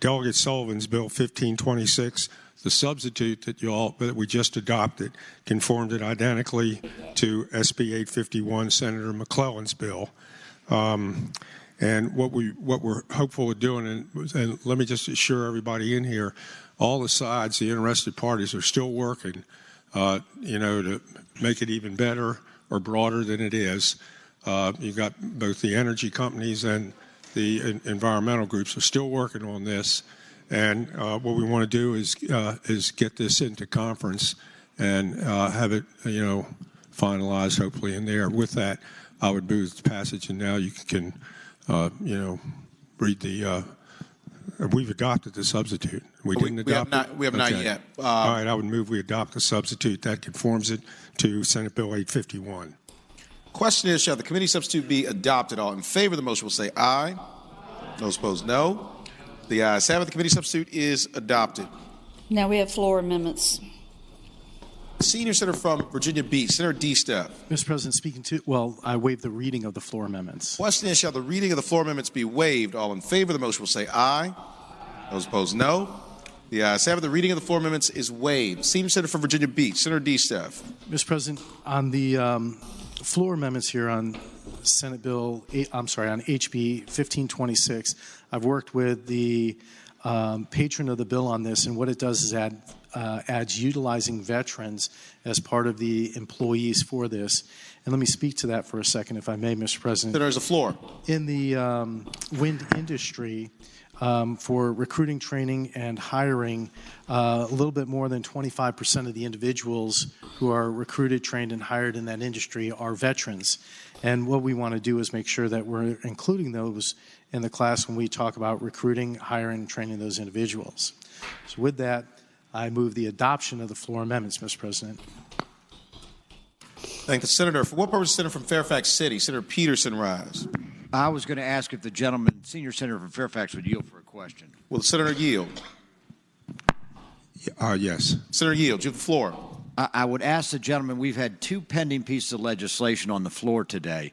Delegate Sullivan's Bill 1526. The substitute that we just adopted conformed it identically to SB 851, Senator McClellan's bill. And what we're hopeful of doing, and let me just assure everybody in here, all the sides, the interested parties, are still working, to make it even better or broader than it is. You've got both the energy companies and the environmental groups are still working on this, and what we want to do is get this into conference and have it, finalized hopefully in there. With that, I would move the passage, and now you can, read the. We've adopted the substitute. We didn't adopt it. We have not yet. All right, I would move we adopt the substitute that conforms it to Senate Bill 851. Question is, shall the committee substitute be adopted? All in favor of the motion will say aye. Those opposed, no. The ayes have it. The committee substitute is adopted. Now we have floor amendments. Senior Senator from Virginia Beach, Senator D-Step. Mr. President, I waive the reading of the floor amendments. Question is, shall the reading of the floor amendments be waived? All in favor of the motion will say aye. Those opposed, no. The ayes have it. The reading of the floor amendments is waived. Senior Senator from Virginia Beach, Senator D-Step. Mr. President, on the floor amendments here on Senate Bill, on HB 1526, I've worked with the patron of the bill on this, and what it does is add adds utilizing veterans as part of the employees for this. And let me speak to that for a second, if I may, Mr. President. Senator, there's the floor. In the wind industry, for recruiting, training, and hiring, a little bit more than 25% of the individuals who are recruited, trained, and hired in that industry are veterans. And what we want to do is make sure that we're including those in the class when we talk about recruiting, hiring, and training those individuals. So with that, I move the adoption of the floor amendments, Mr. President. Thank the senator. For what purpose, Senator from Fairfax City? Senator Peterson rise. I was going to ask if the gentleman, senior senator from Fairfax, would yield for a question. Will the senator yield? Yes. Senator yield. You have the floor. I would ask the gentleman, we've had two pending pieces of legislation on the floor today.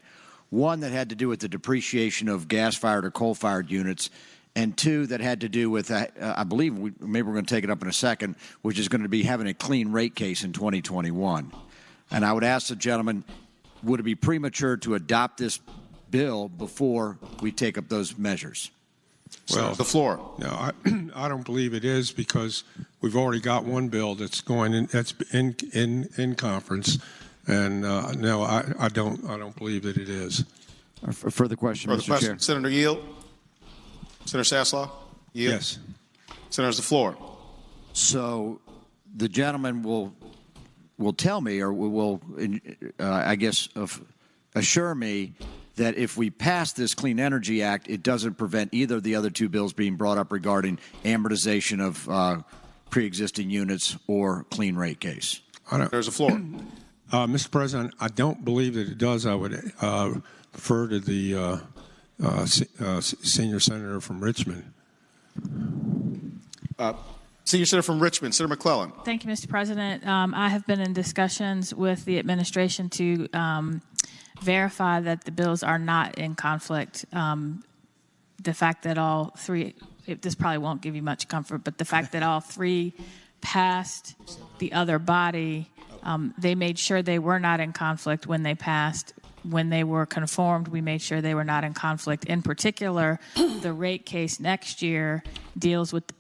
One that had to do with the depreciation of gas-fired or coal-fired units, and two that had to do with, I believe, maybe we're going to take it up in a second, which is going to be having a clean rate case in 2021. And I would ask the gentleman, would it be premature to adopt this bill before we take up those measures? Well, the floor. No, I don't believe it is, because we've already got one bill that's going in, that's in conference, and no, I don't believe that it is. Further question, Further Mr. question. Chair. Senator yield. Senator Saslaw. Yield. Yes. Senator's the floor. So the gentleman will tell me, or will I guess assure me, that if we pass this Clean Energy Act, it doesn't prevent either of the other two bills being brought up regarding amortization of pre-existing units or clean rate case. There's the floor. Mr. President, I don't believe that it does. I would refer to the senior senator from Richmond. Senior senator from Richmond, Senator McClellan. Thank you, Mr. President. I have been in discussions with the administration to verify that the bills are not in conflict. The fact that all three, this probably won't give you much comfort, but the fact that all three passed the other body, they made sure they were not in conflict when they passed. When they were conformed, we made sure they were not in conflict. In particular, the rate case next year deals with the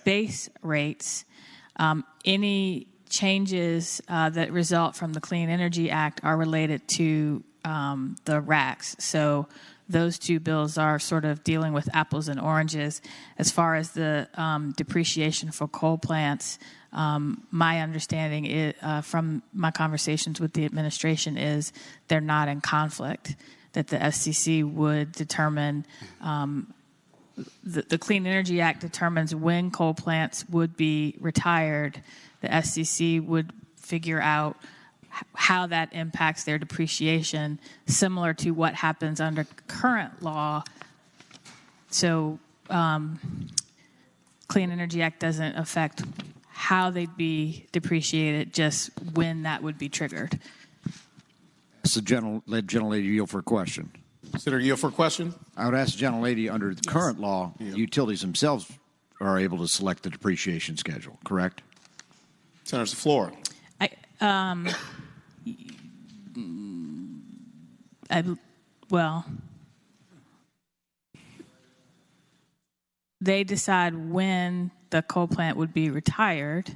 base rates. Any changes that result from the Clean Energy Act are related to the RACs. So those two bills are sort of dealing with apples and oranges. As far as the depreciation for coal plants, my understanding is, from my conversations with the administration, is they're not in conflict, that the SCC would determine, the Clean Energy Act determines when coal plants would be retired. The SCC would figure out how that impacts their depreciation, similar to what happens under current law. So Clean Energy Act doesn't affect how they'd be depreciated, just when that would be triggered. So, gentlelady, yield for a question. Senator, yield for a question. I would ask the gentlelady, under the current law, utilities themselves are able to select the depreciation schedule, correct? Senator's the floor. Well, they decide when the coal plant would be retired,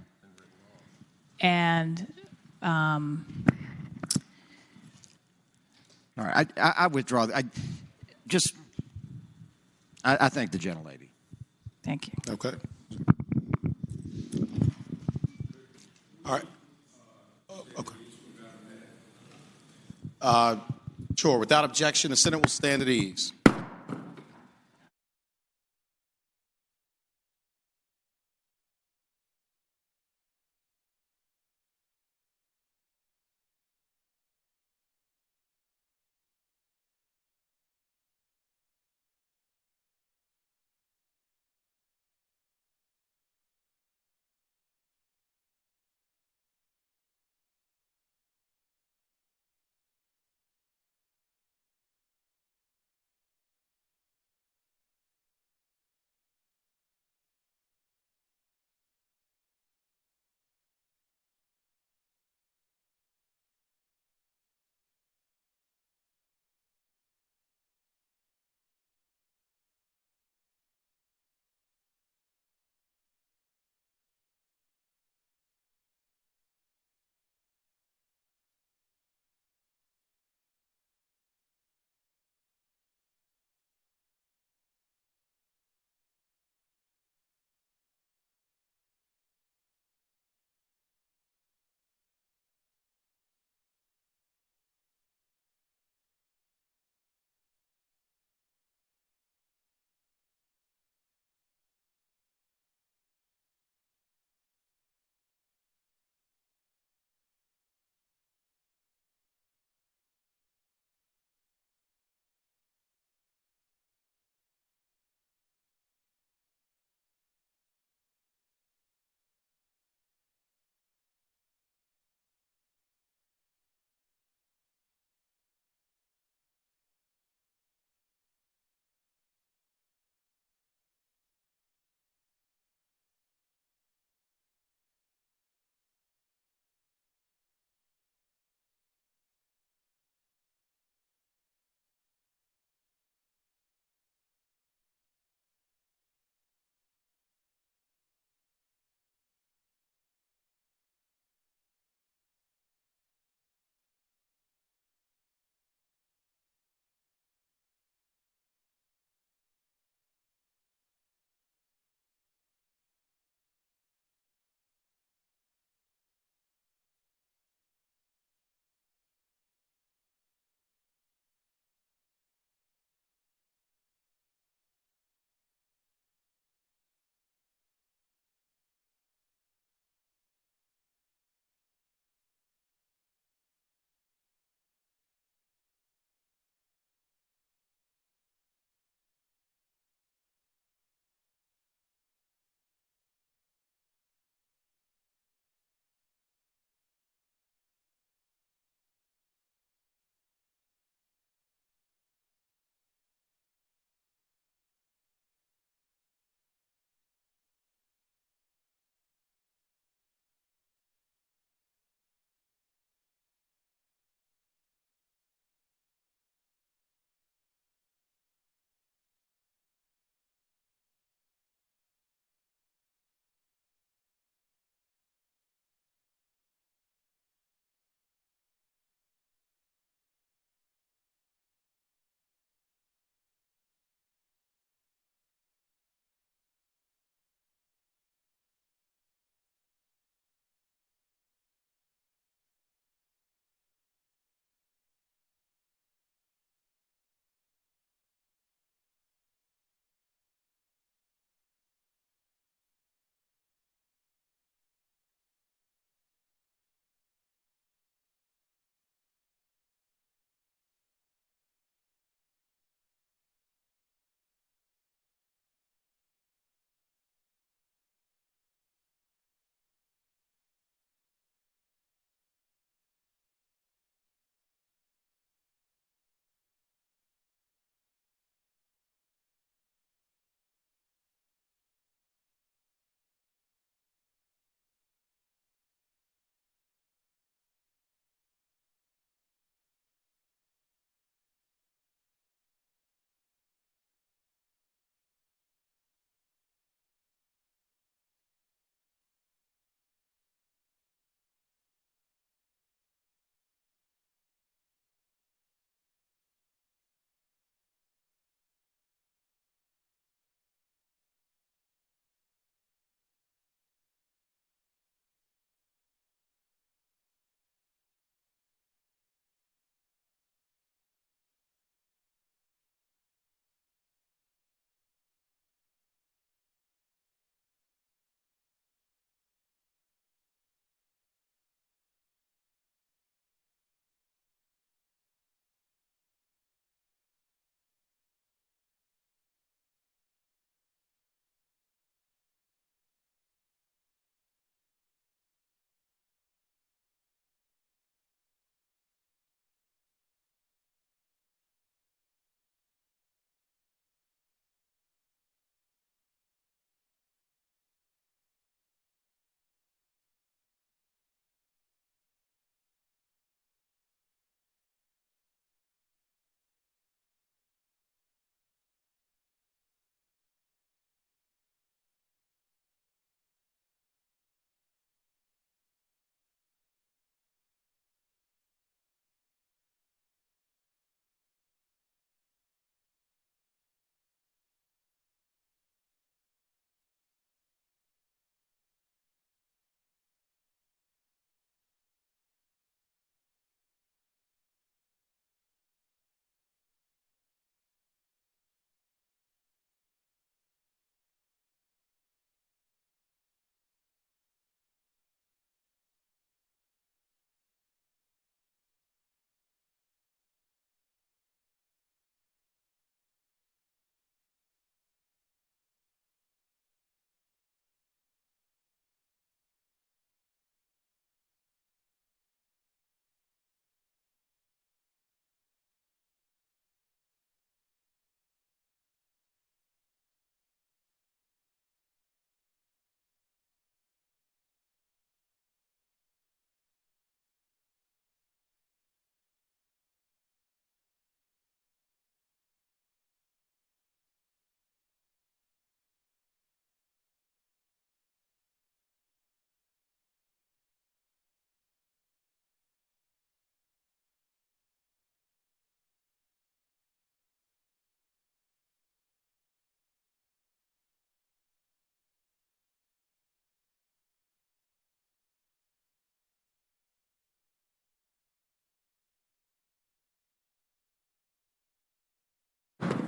and all right, I withdraw. I thank the gentlelady. Thank you. Okay. All right. Okay. Sure. Without objection, the Senate will stand at ease.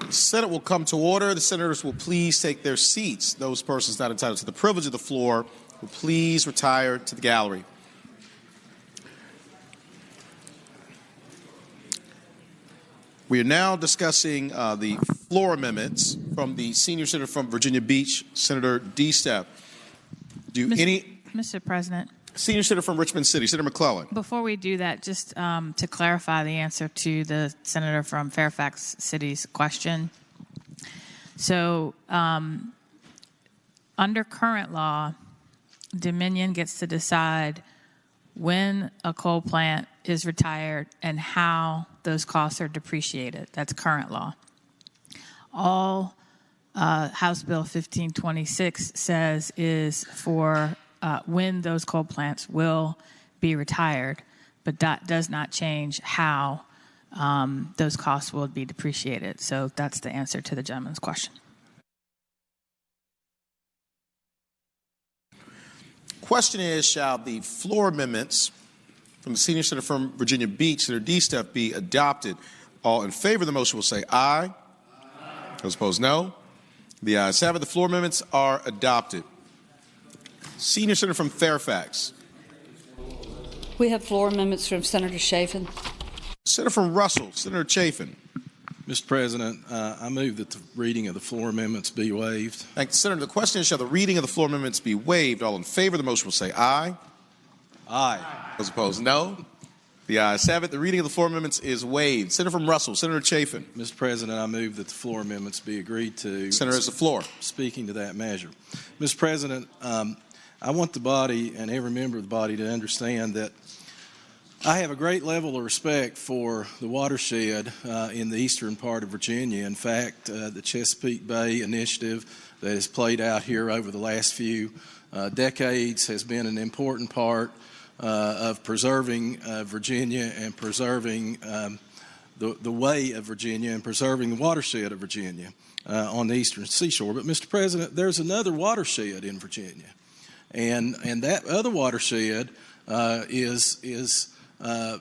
The Senate will come to order. The senators will please take their seats. Those persons not entitled to the privilege of the floor will please retire to the gallery. We are now discussing the floor amendments from the senior senator from Virginia Beach, Senator D-Step. Mr. President. Senior senator from Richmond City, Senator McClellan. Before we do that, just to clarify the answer to the senator from Fairfax City's question. So under current law, Dominion gets to decide when a coal plant is retired and how those costs are depreciated. That's current law. All House Bill 1526 says is for when those coal plants will be retired, but that does not change how those costs will be depreciated. So that's the answer to the gentleman's question. Question is, shall the floor amendments from the senior senator from Virginia Beach, Senator D-Step, be adopted? All in favor of the motion will say aye. Those opposed, no. The ayes have it. The floor amendments are adopted. Senior senator from Fairfax. We have floor amendments from Senator Chafin. Senator from Russell, Senator Chafin. Mr. President, I move that the reading of the floor amendments be waived. Thank you, Senator. The question is, shall the reading of the floor amendments be waived? All in favor of the motion will say aye. Aye. Those opposed, no. The ayes have it. The reading of the floor amendments is waived. Senator from Russell, Senator Chafin. Mr. President, I move that the floor amendments be agreed to. Senator has the floor. Speaking to that measure. Mr. President, I want the body and every member of the body to understand that I have a great level of respect for the watershed in the eastern part of Virginia. In fact, the Chesapeake Bay initiative that has played out here over the last few decades has been an important part of preserving Virginia and preserving the way of Virginia and preserving the watershed of Virginia on the eastern seashore. But, Mr. President, there's another watershed in Virginia, and that other watershed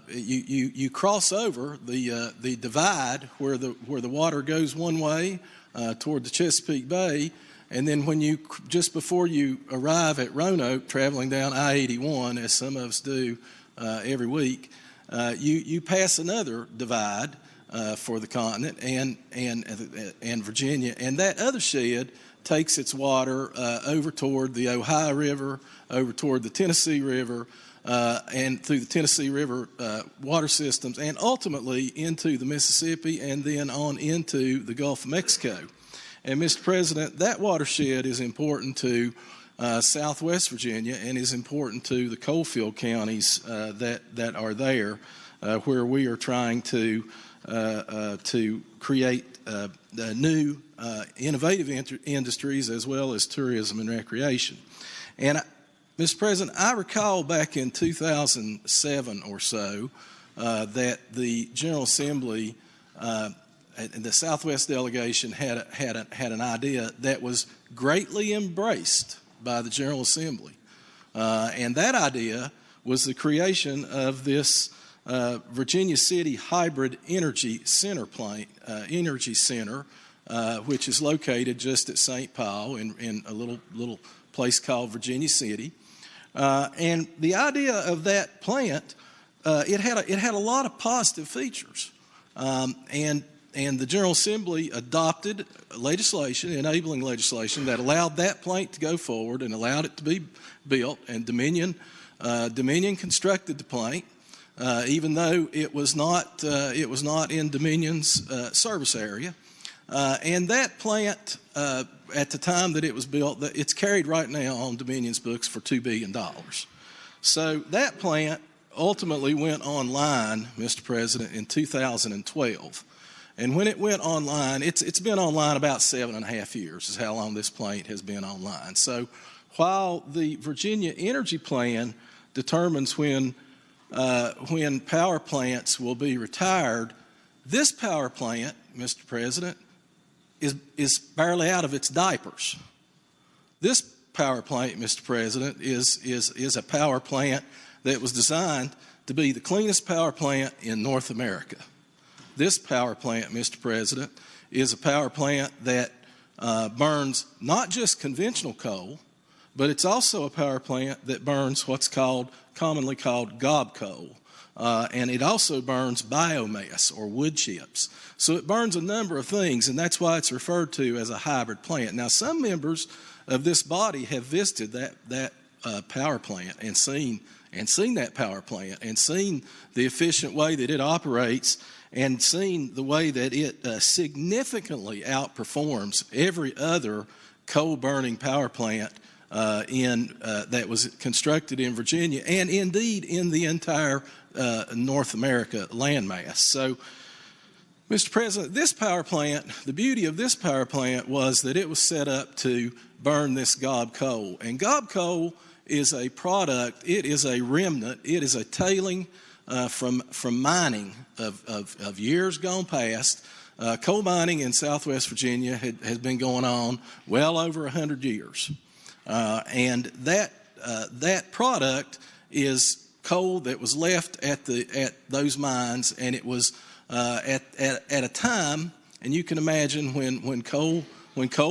you cross over the divide where the water goes one way toward the Chesapeake Bay, and then just before you arrive at Roanoke, traveling down I-81, as some of us do every week, you pass another divide for the continent and Virginia, and that other shed takes its water over toward the Ohio River, over toward the Tennessee River, and through the Tennessee River water systems, and ultimately into the Mississippi, and then on into the Gulf of Mexico. And, Mr. President, that watershed is important to Southwest Virginia and is important to the coalfield counties that are there, where we are trying to create new innovative industries as well as tourism and recreation. And Mr. President, I recall back in 2007 or so that the General Assembly and the Southwest delegation had an idea that was greatly embraced by the General Assembly. And that idea was the creation of this Virginia City Hybrid Energy Center which is located just at St. Paul in a little place called Virginia City. And the idea of that plant, it had a lot of positive features. And the General Assembly adopted enabling legislation that allowed that plant to go forward and allowed it to be built. And Dominion constructed the plant, even though it was not in Dominion's service area. And that plant, at the time that it was built, it's carried right now on Dominion's books for $2 billion. So that plant ultimately went online, Mr. President, in 2012. And when it went online, it's been online about 7.5 years is how long this plant has been online. So while the Virginia Energy Plan determines when power plants will be retired, this power plant, Mr. President, is barely out of its diapers. This power plant, Mr. President, is a power plant that was designed to be the cleanest power plant in North America. this power plant, Mr. President, is a power plant that burns not just conventional coal, but it's also a power plant that burns what's commonly called gob coal. And it also burns biomass or wood chips. So it burns a number of things, and that's why it's referred to as a hybrid plant. Now, some members of this body have visited that power plant and seen that power plant and seen the efficient way that it operates and seen the way that it significantly outperforms every other coal-burning power plant that was constructed in Virginia and indeed in the entire North America landmass. So, Mr. President, this power plant, the beauty of this power plant was that it was set up to burn this gob coal. And gob coal is a product, it is a remnant, it is a tailing from mining of years gone past. Coal mining in Southwest Virginia has been going on well over 100 years. And that product is coal that was left at those mines, and it was at a time, and you can imagine when coal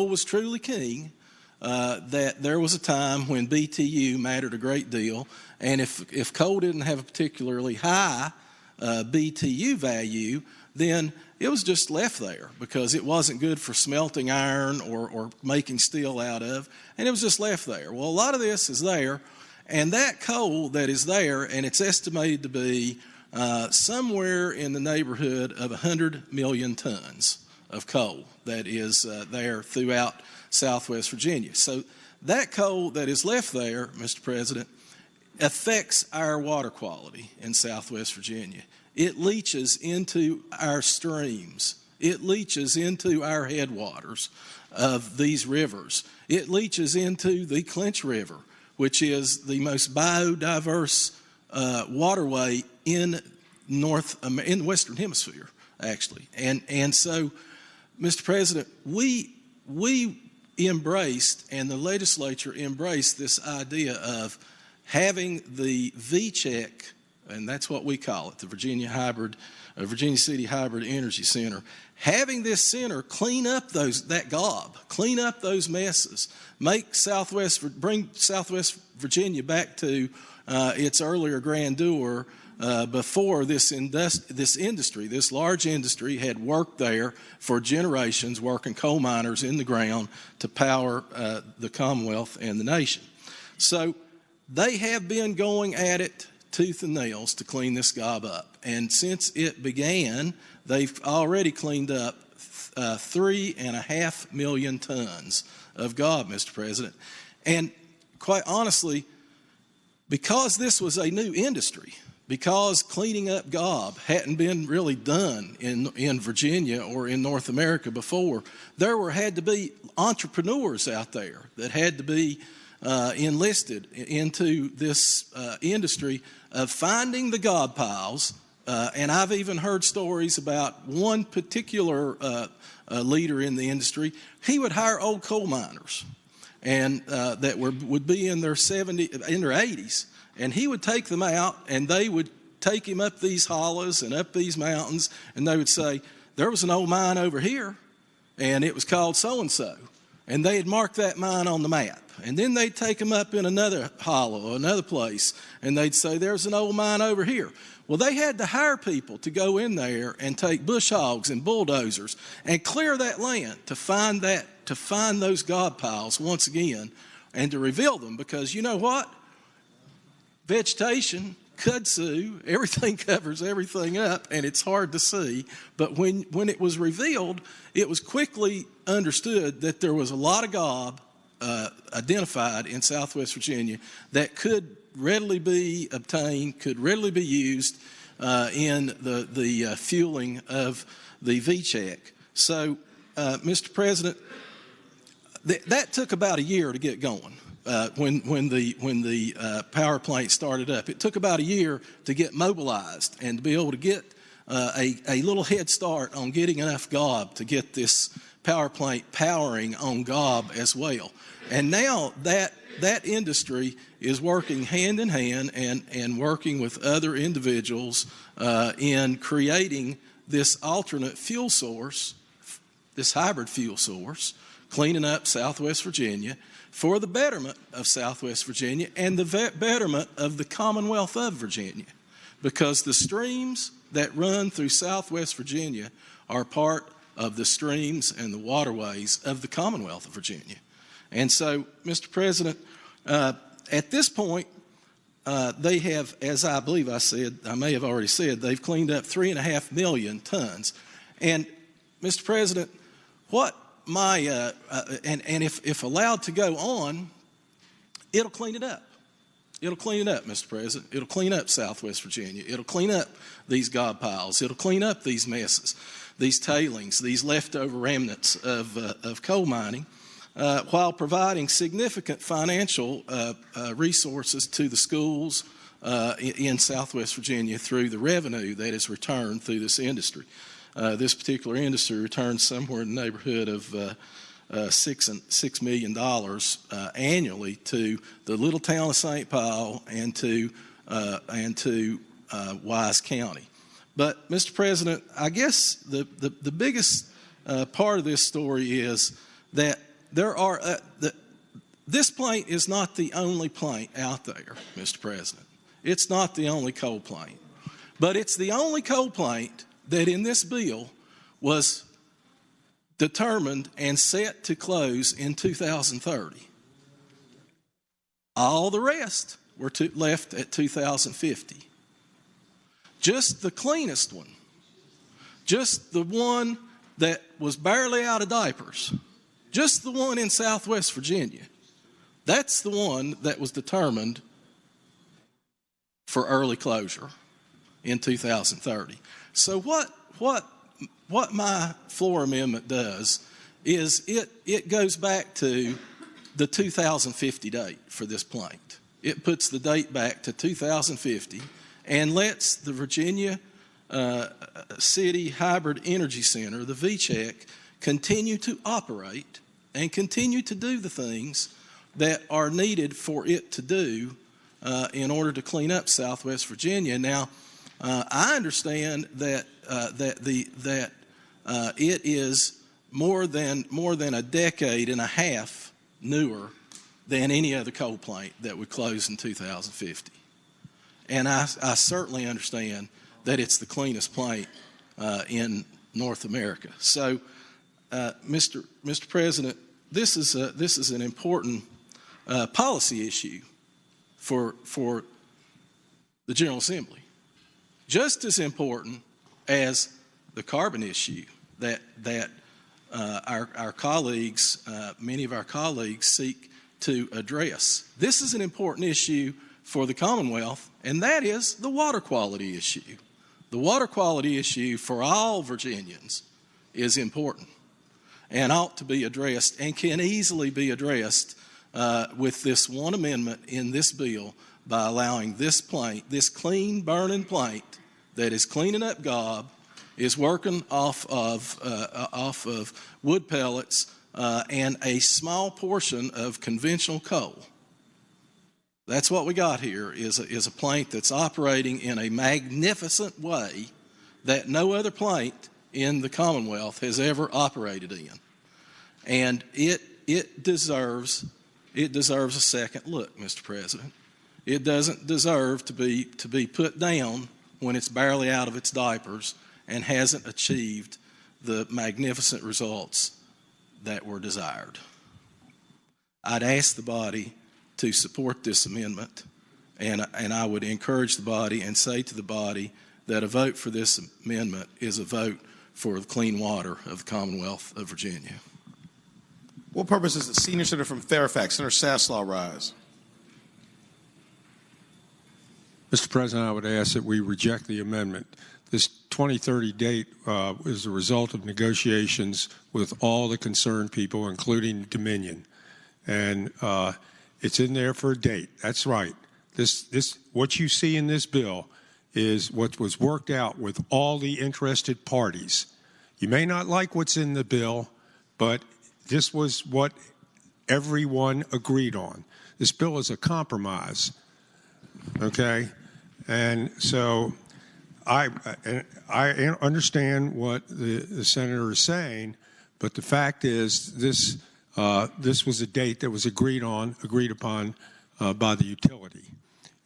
was truly king, that there was a time when BTU mattered a great deal, and if coal didn't have a particularly high BTU value, then it was just left there because it wasn't good for smelting iron or making steel out of, and it was just left there. Well, a lot of this is there, and that coal that is there, and it's estimated to be somewhere in the neighborhood of 100 million tons of coal that is there throughout Southwest Virginia. So that coal that is left there, Mr. President, affects our water quality in Southwest Virginia. It leaches into our streams. It leaches into our headwaters of these rivers. It leaches into the Clinch River, which is the most biodiverse waterway in the Western Hemisphere, actually. And so, Mr. President, we embraced, and the legislature embraced, this idea of having the VCHEC, and that's what we call it, the Virginia City Hybrid Energy Center, having this center clean up that gob, clean up those messes, bring Southwest Virginia back to its earlier grandeur before this industry, this large industry, had worked there for generations, working coal miners in the ground to power the Commonwealth and the nation. So they have been going at it tooth and nails to clean this gob up. And since it began, they've already cleaned up 3.5 million tons of gob, Mr. President. And quite honestly, because this was a new industry, because cleaning up gob hadn't been really done in Virginia or in North America before, there had to be entrepreneurs out there that had to be enlisted into this industry of finding the gob piles. And I've even heard stories about one particular leader in the industry. He would hire old coal miners and that would be in their 80s, and he would take them out, and they would take him up these hollows and up these mountains, and they would say, there was an old mine over here, and it was called so-and-so. And they'd mark that mine on the map. And then they'd take them up in another hollow, another place, and they'd say, there's an old mine over here. Well, they had to hire people to go in there and take bush hogs and bulldozers and clear that land to find those gob piles once again and to reveal them, because you know what? Vegetation, kudzu, everything covers everything up, and it's hard to see. But when it was revealed, it was quickly understood that there was a lot of gob identified in Southwest Virginia that could readily be obtained, could readily be used in the fueling of the VCHEC. So, Mr. President, that took about a year to get going. When the power plant started up, it took about a year to get mobilized and to be able to get a little head start on getting enough gob to get this power plant powering on gob as well. And now that industry is working hand in hand and working with other individuals in creating this alternate fuel source, this hybrid fuel source, cleaning up Southwest Virginia for the betterment of Southwest Virginia and the betterment of the Commonwealth of Virginia, because the streams that run through Southwest Virginia are part of the streams and the waterways of the Commonwealth of Virginia. And so, Mr. President, at this point, they have, as I believe I said, I may have already said, they've cleaned up 3.5 million tons. And, Mr. President, what my, and if allowed to go on, it'll clean it up. It'll clean it up, Mr. President. It'll clean up Southwest Virginia. It'll clean up these gob piles. It'll clean up these messes, these tailings, these leftover remnants of coal mining, while providing significant financial resources to the schools in Southwest Virginia through the revenue that is returned through this industry. This particular industry returns somewhere in the neighborhood of $6 million annually to the little town of St. Paul and to Wise County. But, Mr. President, I guess the biggest part of this story is that there are this plant is not the only plant out there, Mr. President. It's not the only coal plant, but it's the only coal plant that in this bill was determined and set to close in 2030. All the rest were left at 2050. Just the cleanest one, just the one that was barely out of diapers, just the one in Southwest Virginia, that's the one that was determined for early closure in 2030. So what my floor amendment does is it goes back to the 2050 date for this plant. It puts the date back to 2050 and lets the Virginia City Hybrid Energy Center, the VCHEC, continue to operate and continue to do the things that are needed for it to do in order to clean up Southwest Virginia. Now, I understand that it is more than a decade and a half newer than any other coal plant that would close in 2050. And I certainly understand that it's the cleanest plant in North America. So, Mr. President, this is an important policy issue for the General Assembly, just as important as the carbon issue that our colleagues, many of our colleagues, seek to address. This is an important issue for the Commonwealth, and that is the water quality issue. The water quality issue for all Virginians is important and ought to be addressed and can easily be addressed with this one amendment in this bill by allowing this plant, this clean burning plant that is cleaning up gob, is working off of wood pellets and a small portion of conventional coal. That's what we got here is a plant that's operating in a magnificent way that no other plant in the Commonwealth has ever operated in. And it deserves a second look, Mr. President. It doesn't deserve to be put down when it's barely out of its diapers and hasn't achieved the magnificent results that were desired. I'd ask the body to support this amendment, and I would encourage the body and say to the body that a vote for this amendment is a vote for the clean water of the Commonwealth of Virginia. What purpose is the senior senator from Fairfax, Senator Saslaw, rise? Mr. President, I would ask that we reject the amendment. This 2030 date is the result of negotiations with all the concerned people, including Dominion. And it's in there for a date. That's right. What you see in this bill is what was worked out with all the interested parties. You may not like what's in the bill, but this was what everyone agreed on. This bill is a compromise, okay? And so I understand what the senator is saying, but the fact is this was a date that was agreed upon by the utility,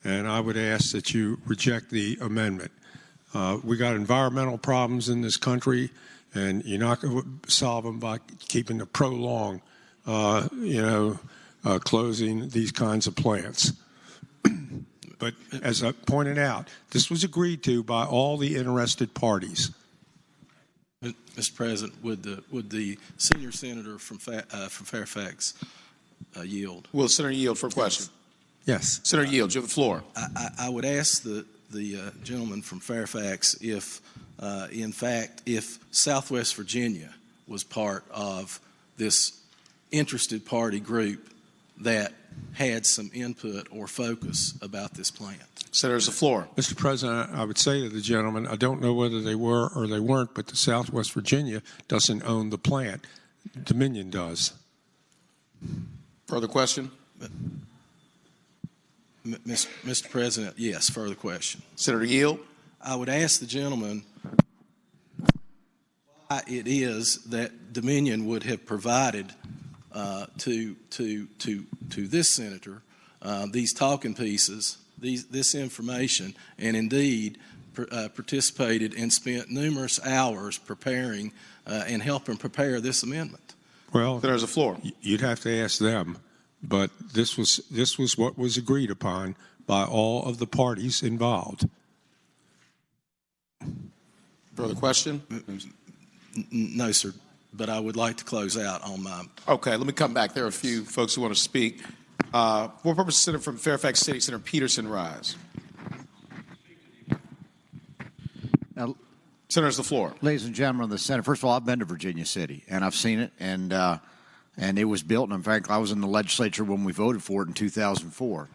and I would ask that you reject the amendment. We got environmental problems in this country, and you're not going to solve them by keeping the prolonged, closing these kinds of plants. But as I pointed out, this was agreed to by all the interested parties. Mr. President, would the senior senator from Fairfax yield? Will the senator yield for a question? Yes. Senator Yields, you have the floor. I would ask the gentleman from Fairfax if Southwest Virginia was part of this interested party group that had some input or focus about this plant. Senator's the floor. Mr. President, I would say to the gentleman, I don't know whether they were or they weren't, but the Southwest Virginia doesn't own the plant. Dominion does. Further question? Mr. President, yes, further question. Senator Yield? I would ask the gentleman why it is that Dominion would have provided to this senator these talking pieces, this information, and indeed participated and spent numerous hours preparing and helping prepare this amendment. Well, there's a floor. You'd have to ask them, but this was what was agreed upon by all of the parties involved. Further question? No, sir. But I would like to close out on my... Okay, let me come back. There are a few folks who want to speak. For purpose, Senator from Fairfax City, Senator Peterson, rise. Now, Senator's the floor. Ladies and gentlemen of the Senate, first of all, I've been to Virginia City, and I've seen it, and it was built, and in fact, I was in the legislature when we voted for it in 2004.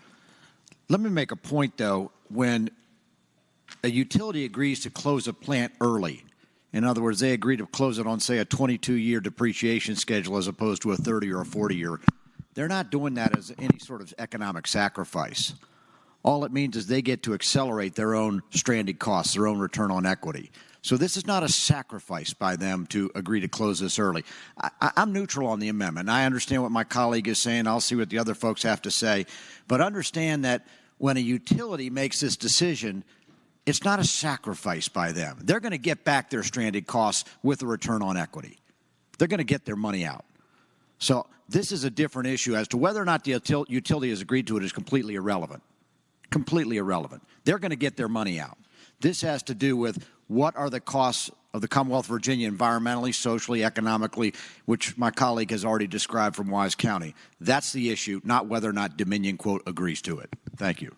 Let me make a point, though. When a utility agrees to close a plant early, in other words, they agree to close it on, say, a 22-year depreciation schedule as opposed to a 30 or a 40-year. They're not doing that as any sort of economic sacrifice. All it means is they get to accelerate their own stranded costs, their own return on equity. So this is not a sacrifice by them to agree to close this early. I'm neutral on the amendment. I understand what my colleague is saying. I'll see what the other folks have to say. But understand that when a utility makes this decision, it's not a sacrifice by them. They're going to get back their stranded costs with a return on equity. They're going to get their money out. So this is a different issue. As to whether or not the utility has agreed to it is completely irrelevant. Completely irrelevant. They're going to get their money out. This has to do with what are the costs of the Commonwealth of Virginia environmentally, socially, economically, which my colleague has already described from Wise County. That's the issue, not whether or not Dominion, quote, agrees to it. Thank you.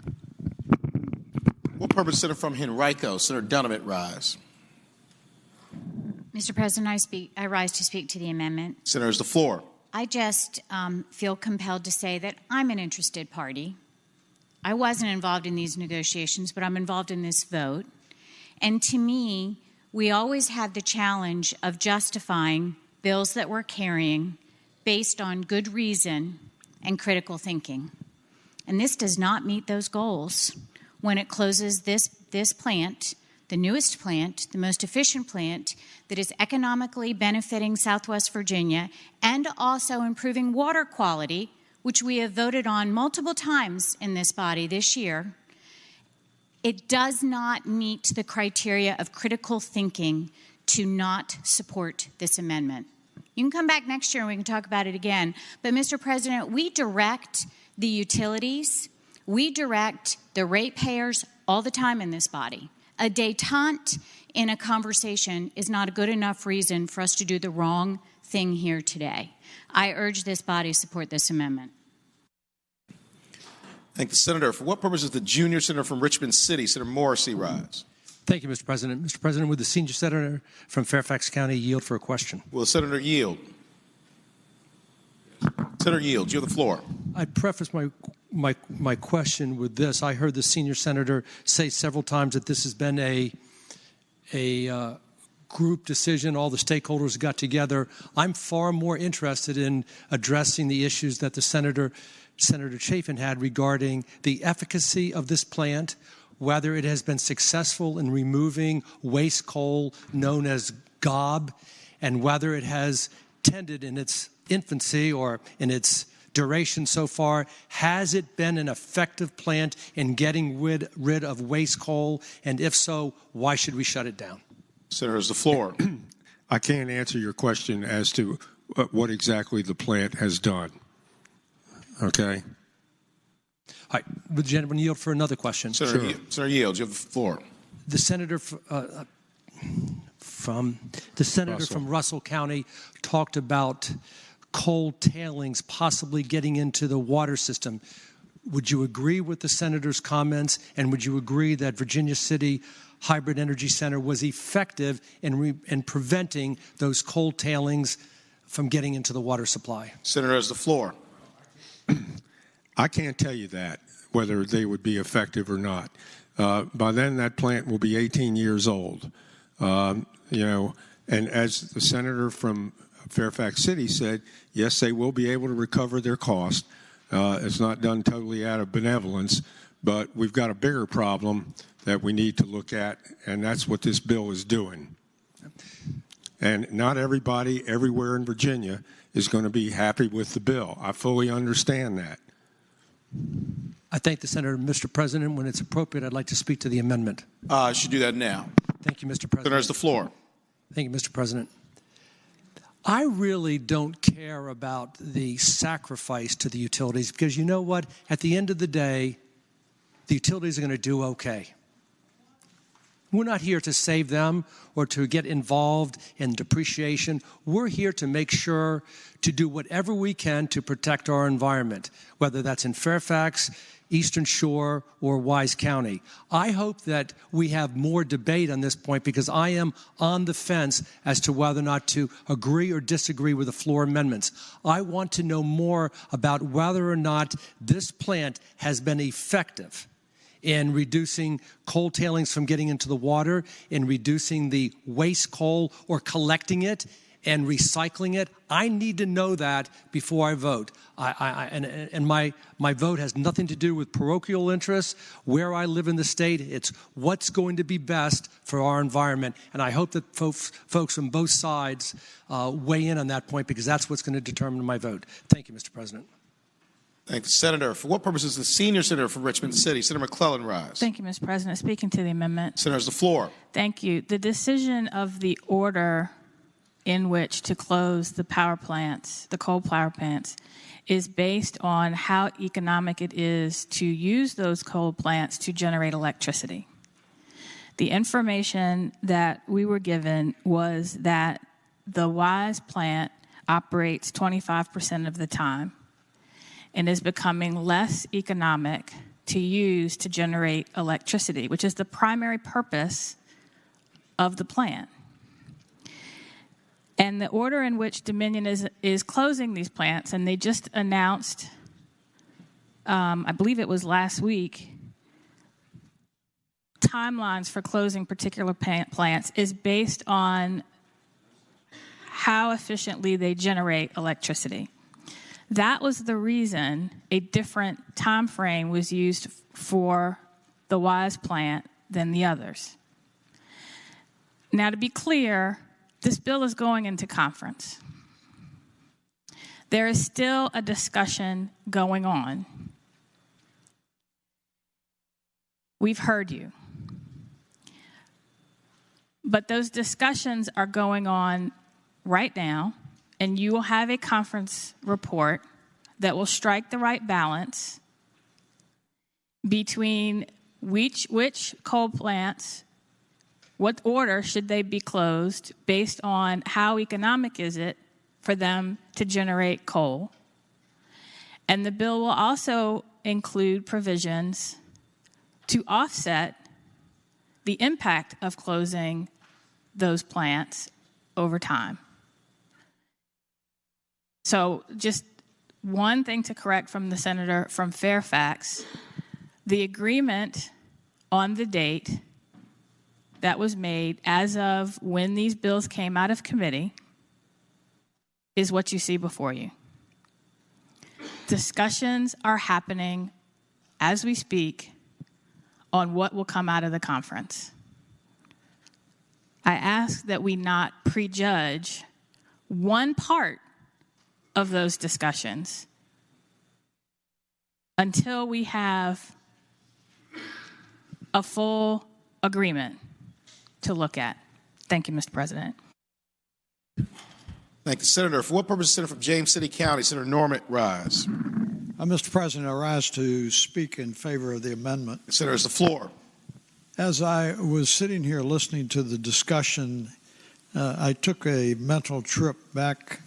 What purpose, Senator from Henrico? Senator Dunham, rise. Mr. President, I rise to speak to the amendment. Senator's the floor. I just feel compelled to say that I'm an interested party. I wasn't involved in these negotiations, but I'm involved in this vote. And to me, we always had the challenge of justifying bills that we're carrying based on good reason and critical thinking. And this does not meet those goals when it closes this plant, the newest plant, the most efficient plant that is economically benefiting Southwest Virginia and also improving water quality, which we have voted on multiple times in this body this year. It does not meet the criteria of critical thinking to not support this amendment. You can come back next year and we can talk about it again. But, Mr. President, we direct the utilities, we direct the ratepayers all the time in this body. A détente in a conversation is not a good enough reason for us to do the wrong thing here today. I urge this body to support this amendment. Thank the senator. For what purpose is the junior senator from Richmond City, Senator Morrissey, rise? Thank you, Mr. President. Mr. President, would the senior senator from Fairfax County yield for a question? Will the senator yield? Senator Yields, you have the floor. I'd preface my question with this. I heard the senior senator say several times that this has been a group decision. All the stakeholders got together. I'm far more interested in addressing the issues that Senator Chafin had regarding the efficacy of this plant, whether it has been successful in removing waste coal known as GOB, and whether it has tended in its infancy or in its duration so far, has it been an effective plant in getting rid of waste coal? And if so, why should we shut it down? Senators, the floor. I can't answer your question as to what exactly the plant has done. Okay? All right. Would the gentleman yield for another question? Senator Yields, you have the floor. The senator from Russell County talked about coal tailings possibly getting into the water system. Would you agree with the senator's comments, and would you agree that Virginia City Hybrid Energy Center was effective in preventing those coal tailings from getting into the water supply? Senator has the floor. I can't tell you that, whether they would be effective or not. By then, that plant will be 18 years old. And as the senator from Fairfax City said, yes, they will be able to recover their cost. It's not done totally out of benevolence, but we've got a bigger problem that we need to look at, and that's what this bill is doing. And not everybody everywhere in Virginia is going to be happy with the bill. I fully understand that. I thank the senator. Mr. President, when it's appropriate, I'd like to speak to the amendment. I should do that now. Thank you, Mr. President. Senator has the floor. Thank you, Mr. President. I really don't care about the sacrifice to the utilities because you know what? At the end of the day, the utilities are going to do okay. We're not here to save them or to get involved in depreciation. We're here to make sure to do whatever we can to protect our environment, whether that's in Fairfax, Eastern Shore, or Wise County. I hope that we have more debate on this point because I am on the fence as to whether or not to agree or disagree with the floor amendments. I want to know more about whether or not this plant has been effective in reducing coal tailings from getting into the water, in reducing the waste coal or collecting it and recycling it. I need to know that before I vote. And my vote has nothing to do with parochial interests, where I live in the state. It's what's going to be best for our environment. And I hope that folks from both sides weigh in on that point because that's what's going to determine my vote. Thank you, Mr. President. Thank you, Senator. For what purpose is the senior senator from Richmond City, Senator McClellan, rise? Thank you, Mr. President. Speaking to the amendment. Senator has the floor. Thank you. The decision of the order in which to close the power plants, the coal power plants, is based on how economic it is to use those coal plants to generate electricity. The information that we were given was that the Wise plant operates 25% of the time and is becoming less economic to use to generate electricity, which is the primary purpose of the plant. And the order in which Dominion is closing these plants, and they just announced, I believe it was last week, timelines for closing particular plants is based on how efficiently they generate electricity. That was the reason a different time frame was used for the Wise plant than the others. Now, to be clear, this bill is going into conference. There is still a discussion going on. We've heard you. But those discussions are going on right now, and you will have a conference report that will strike the right balance between which coal plants, what order should they be closed based on how economic is it for them to generate coal. And the bill will also include provisions to offset the impact of closing those plants over time. So just one thing to correct from the senator from Fairfax, the agreement on the date that was made as of when these bills came out of committee is what you see before you. Discussions are happening as we speak on what will come out of the conference. I ask that we not prejudge one part of those discussions until we have a full agreement to look at. Thank you, Mr. President. Thank you, Senator. For what purpose, Senator from James City County, Senator Norman rise. Mr. President, I rise to speak in favor of the amendment. Senator, it's the floor. As I was sitting here listening to the discussion, I took a mental trip back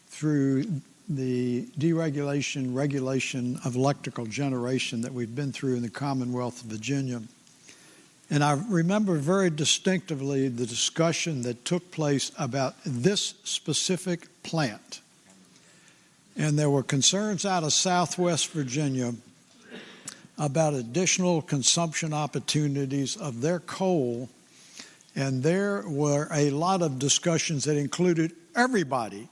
through the deregulation, regulation of electrical generation that we've been through in the Commonwealth of Virginia. And I remember very distinctively the discussion that took place about this specific plant. And there were concerns out of Southwest Virginia about additional consumption opportunities of their coal. And there were a lot of discussions that included everybody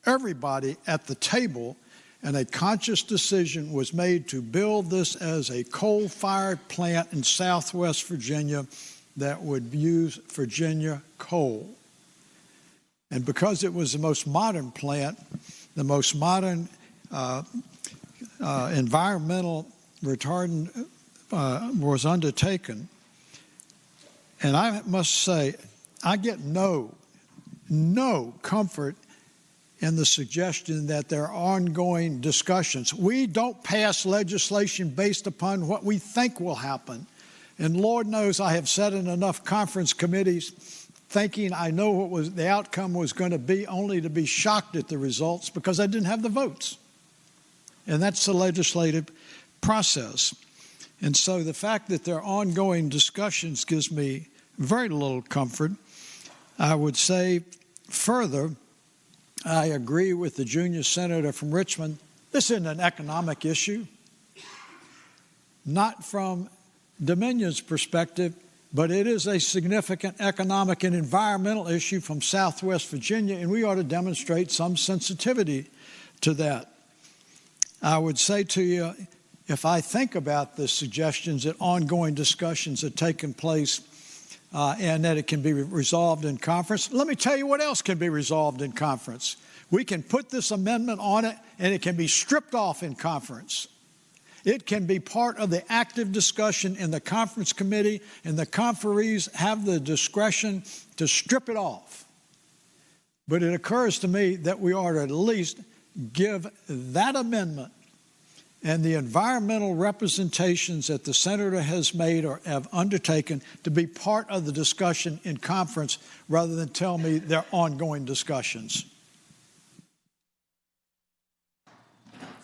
at the table, and a conscious decision was made to build this as a coal-fired plant in Southwest Virginia that would use Virginia coal. And because it was the most modern plant, the most modern environmental retardant was undertaken. And I must say, I get no comfort in the suggestion that there are ongoing discussions. We don't pass legislation based upon what we think will happen. And Lord knows I have sat in enough conference committees thinking I know what the outcome was going to be, only to be shocked at the results because I didn't have the votes. And that's the legislative process. And so the fact that there are ongoing discussions gives me very little comfort. I would say further, I agree with the junior senator from Richmond. This isn't an economic issue, not from Dominion's perspective, but it is a significant economic and environmental issue from Southwest Virginia, and we ought to demonstrate some sensitivity to that. I would say to you, if I think about the suggestions that ongoing discussions are taking place and that it can be resolved in conference, let me tell you what else can be resolved in conference. We can put this amendment on it, and it can be stripped off in conference. It can be part of the active discussion in the conference committee, and the conferees have the discretion to strip it off. But it occurs to me that we ought to at least give that amendment and the environmental representations that the senator has made or have undertaken to be part of the discussion in conference rather than tell me they're ongoing discussions.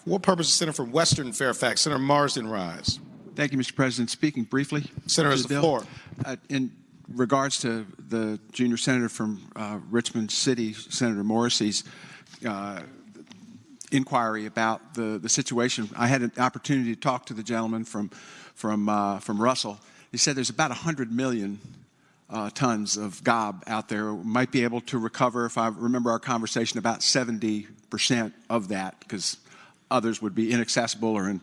For what purpose, Senator from Western Fairfax, Senator Marsden rise. Thank you, Mr. President. Speaking briefly. Senator, has the floor. In regards to the junior senator from Richmond City, Senator Morrissey's inquiry about the situation, I had an opportunity to talk to the gentleman from Russell. He said there's about 100 million tons of gob out there. We might be able to recover, if I remember our conversation, about 70% of that, because others would be inaccessible or in,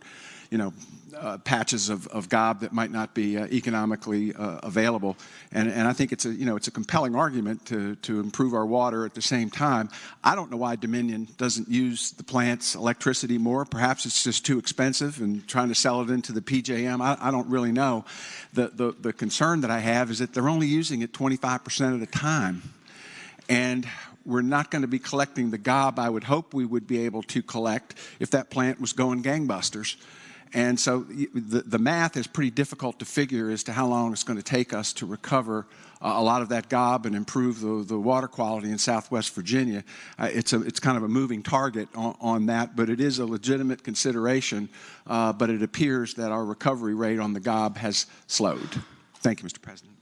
patches of gob that might not be economically available. And I think it's a compelling argument to improve our water at the same time. I don't know why Dominion doesn't use the plant's electricity more. Perhaps it's just too expensive and trying to sell it into the PJM. I don't really know. The concern that I have is that they're only using it 25% of the time. And we're not going to be collecting the gob I would hope we would be able to collect if that plant was going gangbusters. And so the math is pretty difficult to figure as to how long it's going to take us to recover a lot of that gob and improve the water quality in Southwest Virginia. It's kind of a moving target on that, but it is a legitimate consideration. But it appears that our recovery rate on the gob has slowed. Thank you, Mr. President.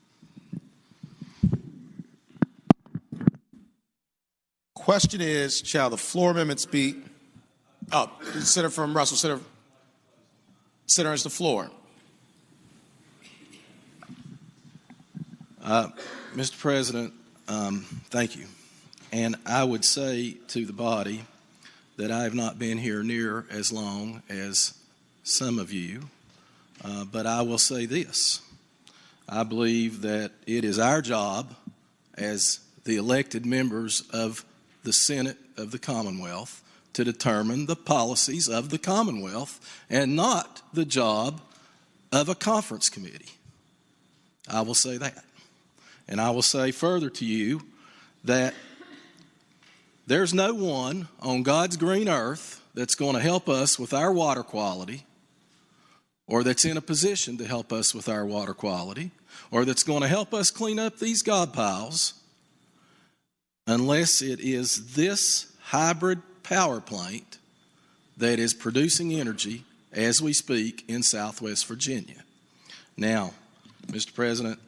Question is, shall the floor amendments be up? Senator from Russell, Senator has the floor. Mr. President, thank you. And I would say to the body that I have not been here near as long as some of you. But I will say this. I believe that it is our job as the elected members of the Senate of the Commonwealth to determine the policies of the Commonwealth and not the job of a conference committee. I will say that. And I will say further to you that there's no one on God's green earth that's going to help us with our water quality, or that's in a position to help us with our water quality, or that's going to help us clean up these gob piles, unless it is this hybrid power plant that is producing energy as we speak in Southwest Virginia. Now, Mr. President,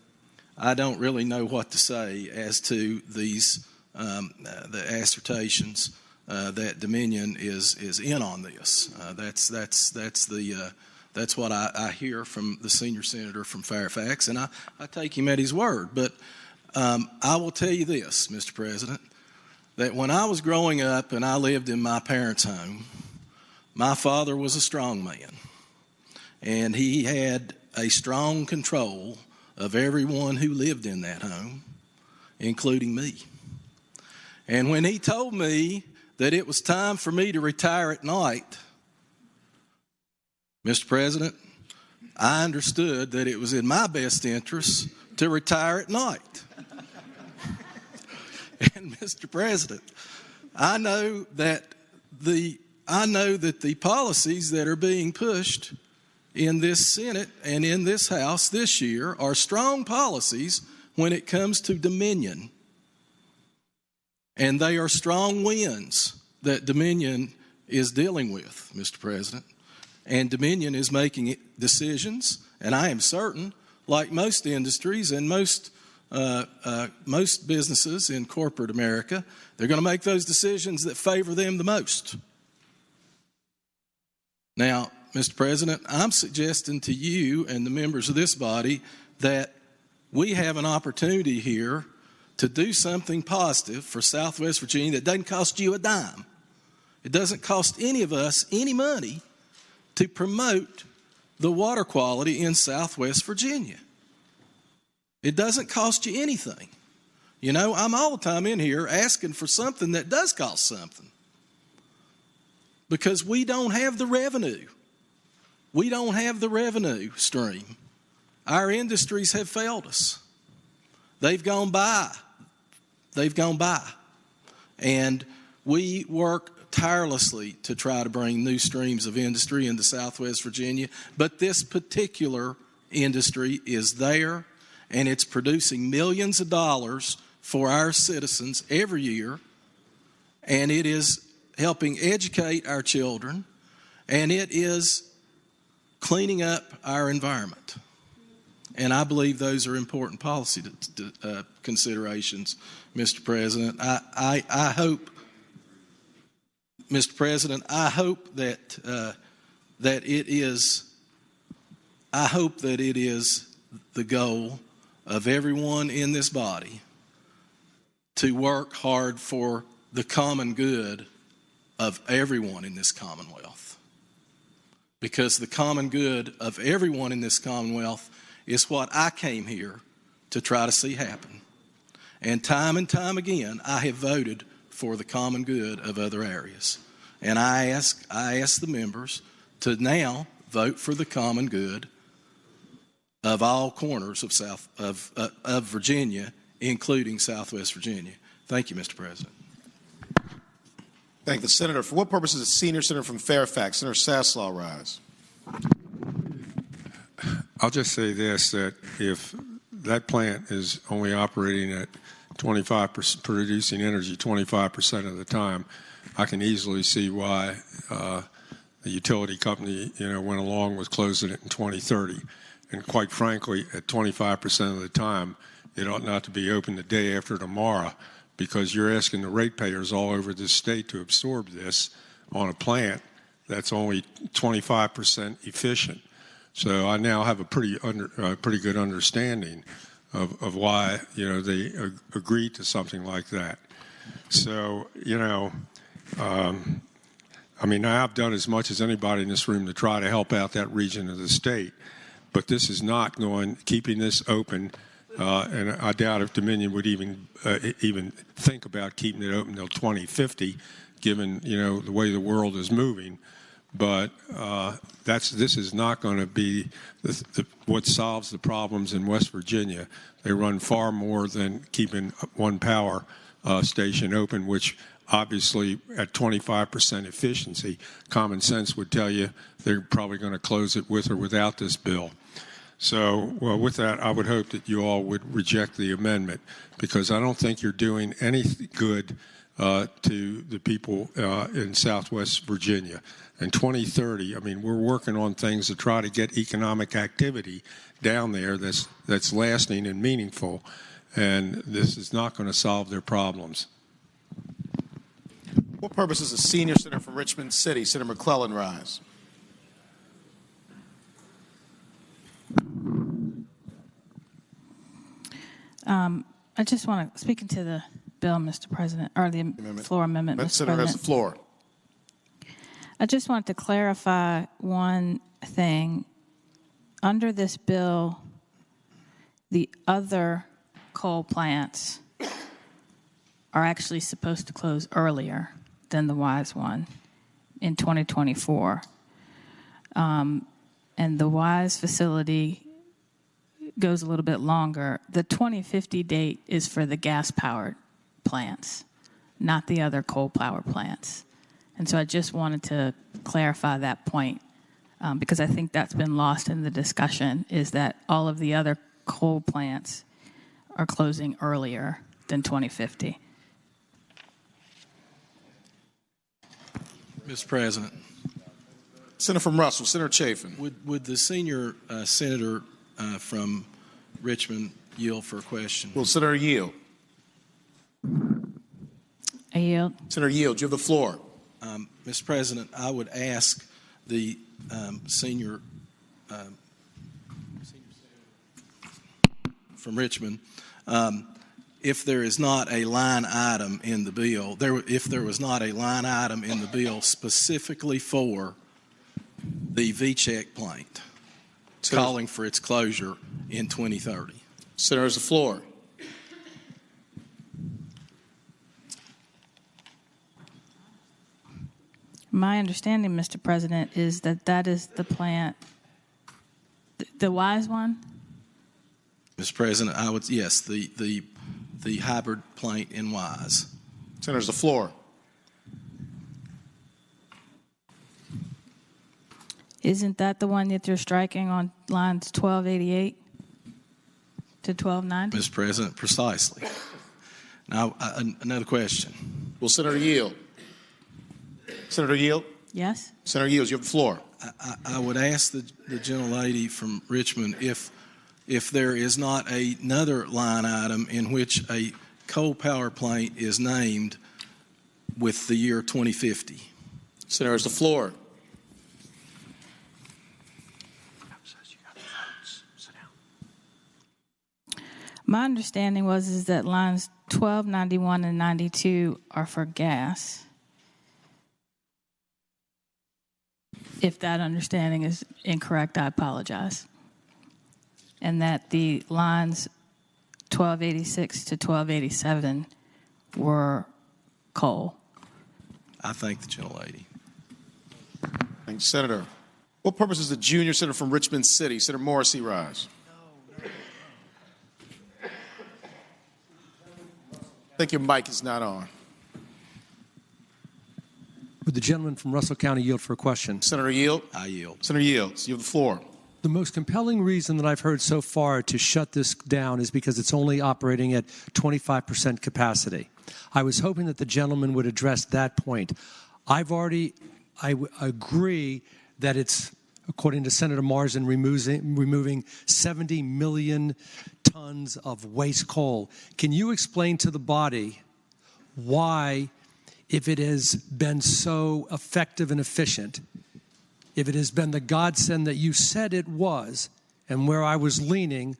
I don't really know what to say as to these the assertions that Dominion is in on this. That's what I hear from the senior senator from Fairfax, and I take him at his word. But I will tell you this, Mr. President, that when I was growing up and I lived in my parents' home, my father was a strong man, and he had a strong control of everyone who lived in that home, including me. And when he told me that it was time for me to retire at night, Mr. President, I understood that it was in my best interest to retire at night. And Mr. President, I know that the policies that are being pushed in this Senate and in this House this year are strong policies when it comes to Dominion. And they are strong winds that Dominion is dealing with, Mr. President. And Dominion is making decisions, and I am certain, like most industries and most businesses in corporate America, they're going to make those decisions that favor them the most. Now, Mr. President, I'm suggesting to you and the members of this body that we have an opportunity here to do something positive for Southwest Virginia that doesn't cost you a dime. It doesn't cost any of us any money to promote the water quality in Southwest Virginia. It doesn't cost you anything. You know, I'm all the time in here asking for something that does cost something, because we don't have the revenue. We don't have the revenue stream. Our industries have failed us. They've gone by. They've gone by. And we work tirelessly to try to bring new streams of industry into Southwest Virginia, but this particular industry is there, and it's producing millions of dollars for our citizens every year, and it is helping educate our children, and it is cleaning up our environment. And I believe those are important policy considerations, Mr. President. I hope, Mr. President, I hope that it is the goal of everyone in this body to work hard for the common good of everyone in this Commonwealth. Because the common good of everyone in this Commonwealth is what I came here to try to see happen. And time again, I have voted for the common good of other areas. And I ask the members to now vote for the common good of all corners of Virginia, including Southwest Virginia. Thank you, Mr. President. Thank the senator. For what purpose does the senior senator from Fairfax, Senator Saslaw, rise? I'll just say this, that if that plant is only operating at 25%, producing energy 25% of the time, I can easily see why the utility company, went along with closing it in 2030. And quite frankly, at 25% of the time, it ought not to be open the day after tomorrow, because you're asking the ratepayers all over this state to absorb this on a plant that's only 25% efficient. So I now have a pretty good understanding of why they agreed to something like that. So I've done as much as anybody in this room to try to help out that region of the state. but this is not going, keeping this open, and I doubt if Dominion would even think about keeping it open until 2050, given, the way the world is moving. But this is not going to be what solves the problems in West Virginia. They run far more than keeping one power station open, which obviously at 25% efficiency, common sense would tell you they're probably going to close it with or without this bill. So with that, I would hope that you all would reject the amendment, because I don't think you're doing any good to the people in Southwest Virginia. In 2030, we're working on things to try to get economic activity down there that's lasting and meaningful, and this is not going to solve their problems. What purpose does the senior senator from Richmond City, Senator McClellan, rise? I just want to, speaking to the bill, Mr. President, or the floor amendment, Mr. Senator has the floor. I just want to clarify one thing. Under this bill, the other coal plants are actually supposed to close earlier than the Wise one in 2024. And the Wise facility goes a little bit longer. The 2050 date is for the gas-powered plants, not the other coal power plants. And so I just wanted to clarify that point, because I think that's been lost in the discussion, is that all of the other coal plants are closing earlier than 2050. Mr. President. Senator from Russell, Senator Chafin. Would the senior senator from Richmond yield for a question? Will Senator yield? I yield. Senator Yield, you have the floor. Mr. President, I would ask the senior from Richmond, if there is not a line item in the bill, if there was not a line item in the bill specifically for the VCHEC plant, calling for its closure in 2030. Senator has the floor. My understanding, Mr. President, is that is the plant, the Wise one? Mr. President, yes, the hybrid plant in Wise. Senator has the floor. Isn't that the one that they're striking on lines 1288 to 1290? Mr. President, precisely. Now, another question. Will Senator yield? Senator Yield? Yes. Senator Yield, you have the floor. I would ask the gentlelady from Richmond if there is not another line item in which a coal power plant is named with the year 2050. Senator has the floor. My understanding is that lines 12, 91, and 92 are for gas. If that understanding is incorrect, I apologize. And that the lines 1286 to 1287 were coal. I thank the gentlelady. Thank you, Senator. What purpose does the junior senator from Richmond City, Senator Morrissey, rise? I think your mic is not on. Would the gentleman from Russell County yield for a question? Senator Yield? I yield. Senator Yields, you have the floor. The most compelling reason that I've heard so far to shut this down is because it's only operating at 25% capacity. I was hoping that the gentleman would address that point. I agree that it's, according to Senator Marsden, removing 70 million tons of waste coal. Can you explain to the body why, if it has been so effective and efficient, if it has been the godsend that you said it was, and where I was leaning,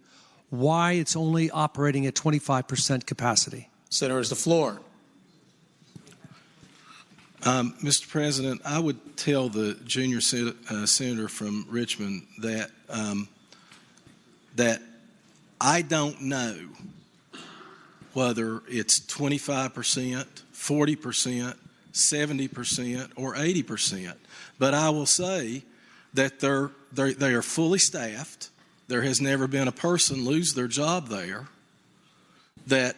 why it's only operating at 25% capacity? Senator has the floor. Mr. President, I would tell the junior senator from Richmond that that I don't know whether it's 25%, 40%, 70%, or 80%. But I will say that they are fully staffed. There has never been a person lose their job there. That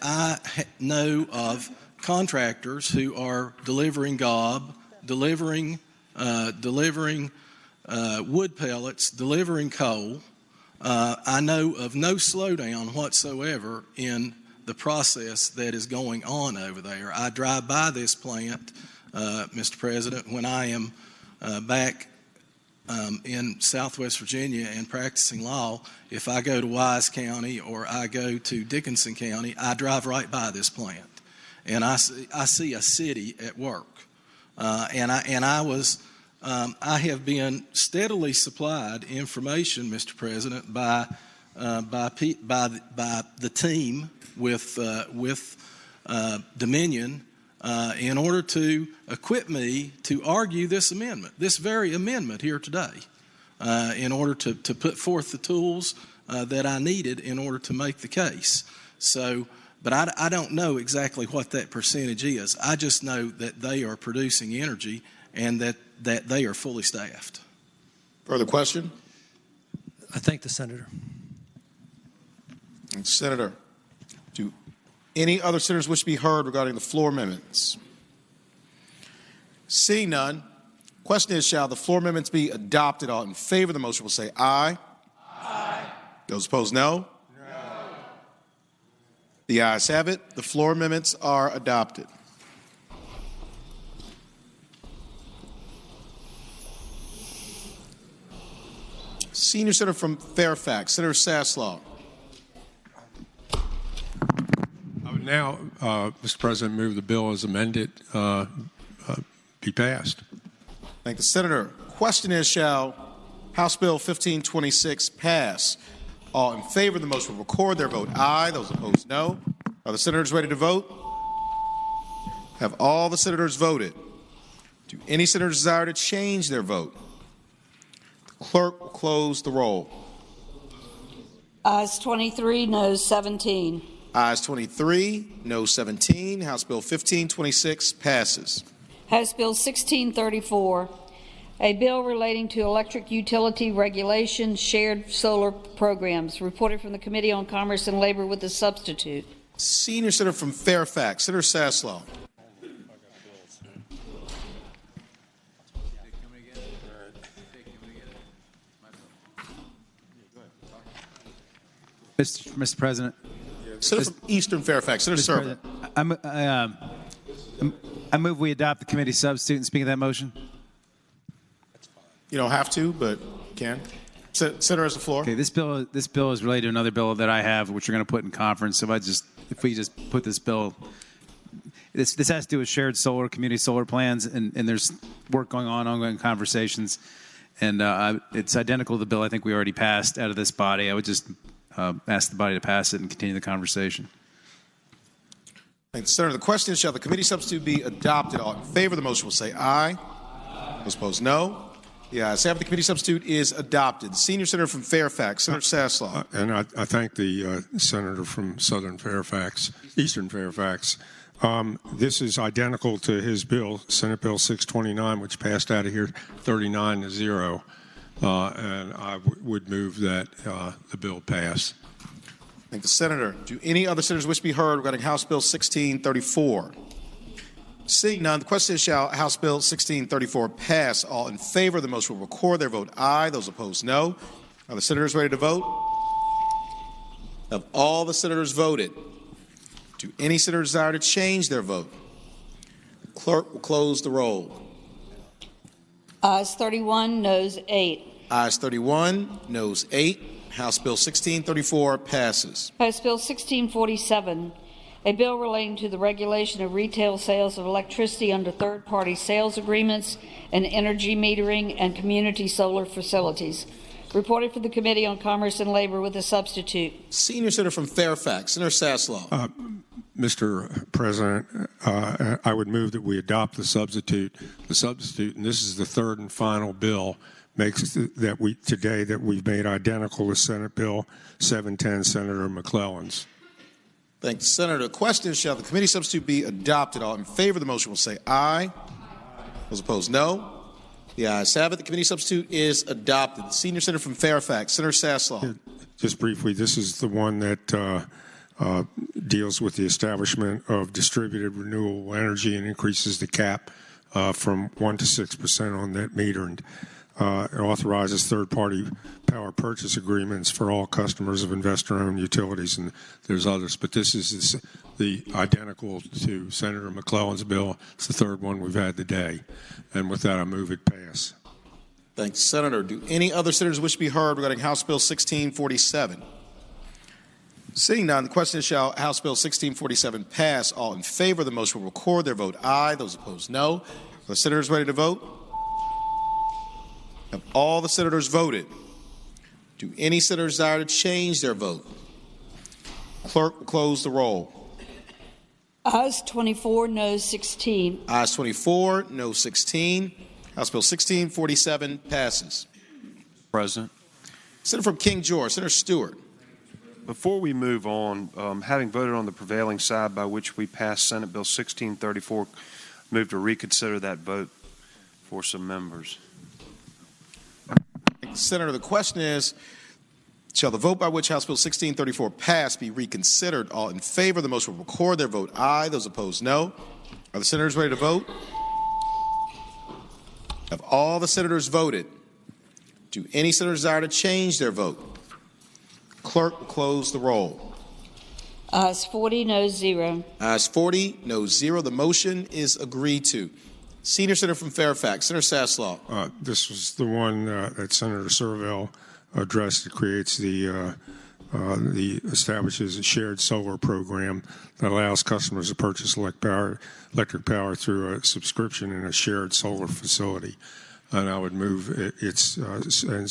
I know of contractors who are delivering gob, delivering wood pellets, delivering coal. I know of no slowdown whatsoever in the process that is going on over there. I drive by this plant, Mr. President, when I am back in Southwest Virginia and practicing law. If I go to Wise County or I go to Dickinson County, I drive right by this plant, and I see a city at work. I have been steadily supplied information, Mr. President, by the team with Dominion in order to equip me to argue this amendment, this very amendment here today, in order to put forth the tools that I needed in order to make the case. So, but I don't know exactly what that percentage is. I just know that they are producing energy and that they are fully staffed. Further question? I thank the senator. And Senator, do any other senators wish to be heard regarding the floor amendments? Seeing none, question is, shall the floor amendments be adopted? All in favor of the motion will say aye. Aye. Those opposed, no. No. The ayes have it. The floor amendments are adopted. Senior Senator from Fairfax, Senator Saslaw. I would now, Mr. President, move the bill as amended be passed. Thank the Senator. Question is, shall House Bill 1526 pass? All in favor of the motion will record their vote aye. Those opposed, no. Are the senators ready to vote? Have all the senators voted? Do any senators desire to change their vote? The clerk will close the roll. Ayes 23, noes 17. Ayes 23, noes 17. House Bill 1526 passes. House Bill 1634, a bill relating to electric utility regulation, shared solar programs, reported from the Committee on Commerce and Labor with a substitute. Senior Senator from Fairfax, Senator Saslaw. Mr. President. Senator from Eastern Fairfax, Senator Server. I move we adopt the committee substitute and speak of that motion. You don't have to, but can. Senator has the floor. Okay, this bill is related to another bill that I have, which we're going to put in conference. So if we just put this bill, this has to do with shared solar, community solar plans, and there's work going on, ongoing conversations, and it's identical to the bill I think we already passed out of this body. I would just ask the body to pass it and continue the conversation. Thank you, Senator. The question is, shall the committee substitute be adopted? All in favor of the motion will say aye. Aye. Those opposed, no. The ayes have it. The committee substitute is adopted. The Senior Senator from Fairfax, Senator Saslaw. And I thank the senator from Eastern Fairfax. This is identical to his bill, Senate Bill 629, which passed out of here 39-0. And I would move that the bill pass. Thank the Senator. Do any other senators wish to be heard regarding House Bill 1634? Seeing none, the question is, shall House Bill 1634 pass? All in favor of the motion will record their vote aye. Those opposed, no. Are the senators ready to vote? Have all the senators voted? Do any senators desire to change their vote? The clerk will close the roll. Ayes 31, noes 8. Ayes 31, noes 8. House Bill 1634 passes. House Bill 1647, a bill relating to the regulation of retail sales of electricity under third-party sales agreements and energy metering and community solar facilities. Reported for the Committee on Commerce and Labor with a substitute. Senior Senator from Fairfax, Senator Saslaw. Mr. President, I would move that we adopt the substitute, and this is the third and final bill makes that we've made identical to Senate Bill 710, Senator McClellan's. Thank you, Senator. The question is, shall the committee substitute be adopted? All in favor of the motion will say aye. Those opposed, no. The ayes have it. The committee substitute is adopted. The senior senator from Fairfax, Senator Saslaw. Just briefly, this is the one that deals with the establishment of distributed renewable energy and increases the cap from 1 to 6% on net metering. It authorizes third-party power purchase agreements for all customers of investor-owned utilities, and there's others. But this is the identical to Senator McClellan's bill. It's the third one we've had today. And with that, I move it pass. Thanks, Senator. Do any other senators wish to be heard regarding House Bill 1647? Seeing none, the question is, shall House Bill 1647 pass? All in favor of the motion will record their vote aye. Those opposed, no. Are the senators ready to vote? Have all the senators voted? Do any senators desire to change their vote? Clerk will close the roll. Ayes 24, noes 16. Ayes 24, no 16. House Bill 1647 passes. President. Senator from King George, Senator Stewart. Before we move on, having voted on the prevailing side by which we passed Senate Bill 1634, move to reconsider that vote for some members. Senator, the question is, shall the vote by which House Bill 1634 passed be reconsidered? All in favor of the motion will record their vote aye. Those opposed, no. Are the senators ready to vote? Have all the senators voted? Do any senators desire to change their vote? Clerk will close the roll. Ayes 40, noes 0. Ayes 40, noes 0. The motion is agreed to. Senior Senator from Fairfax, Senator Saslaw. This was the one that Senator Servell addressed. It creates establishes a shared solar program that allows customers to purchase electric power through a subscription in a shared solar facility. And I would move and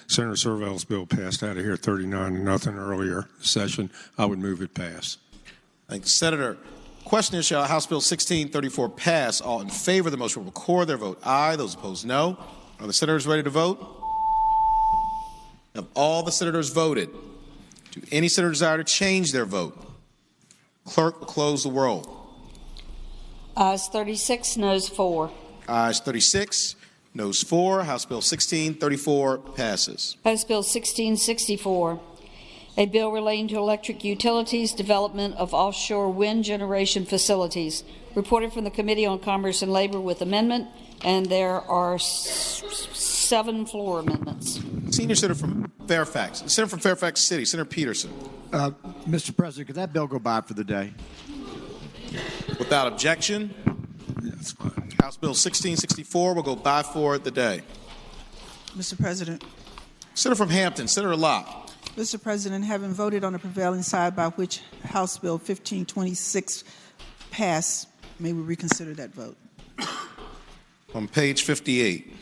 Senator Servell's bill passed out of here 39-0 earlier session. I would move it pass. Thank you, Senator. Question is, shall House Bill 1634 pass? All in favor of the motion will record their vote aye. Those opposed, no. Are the senators ready to vote? Have all the senators voted? Do any senators desire to change their vote? Clerk will close the roll. Ayes 36, noes 4. Ayes 36, noes 4. House Bill 1634 passes. House Bill 1664, a bill relating to electric utilities, development of offshore wind generation facilities, reported from the Committee on Commerce and Labor with amendment, and there are 7 floor amendments. Senior Senator from Fairfax, Senator from Fairfax City, Senator Peterson. Mr. President, could that bill go by for the day? Without objection, that's fine. House Bill 1664 will go by for the day. Mr. President. Senator from Hampton, Senator Locke. Mr. President, having voted on the prevailing side by which House Bill 1526 passed, may we reconsider that vote? On page 58.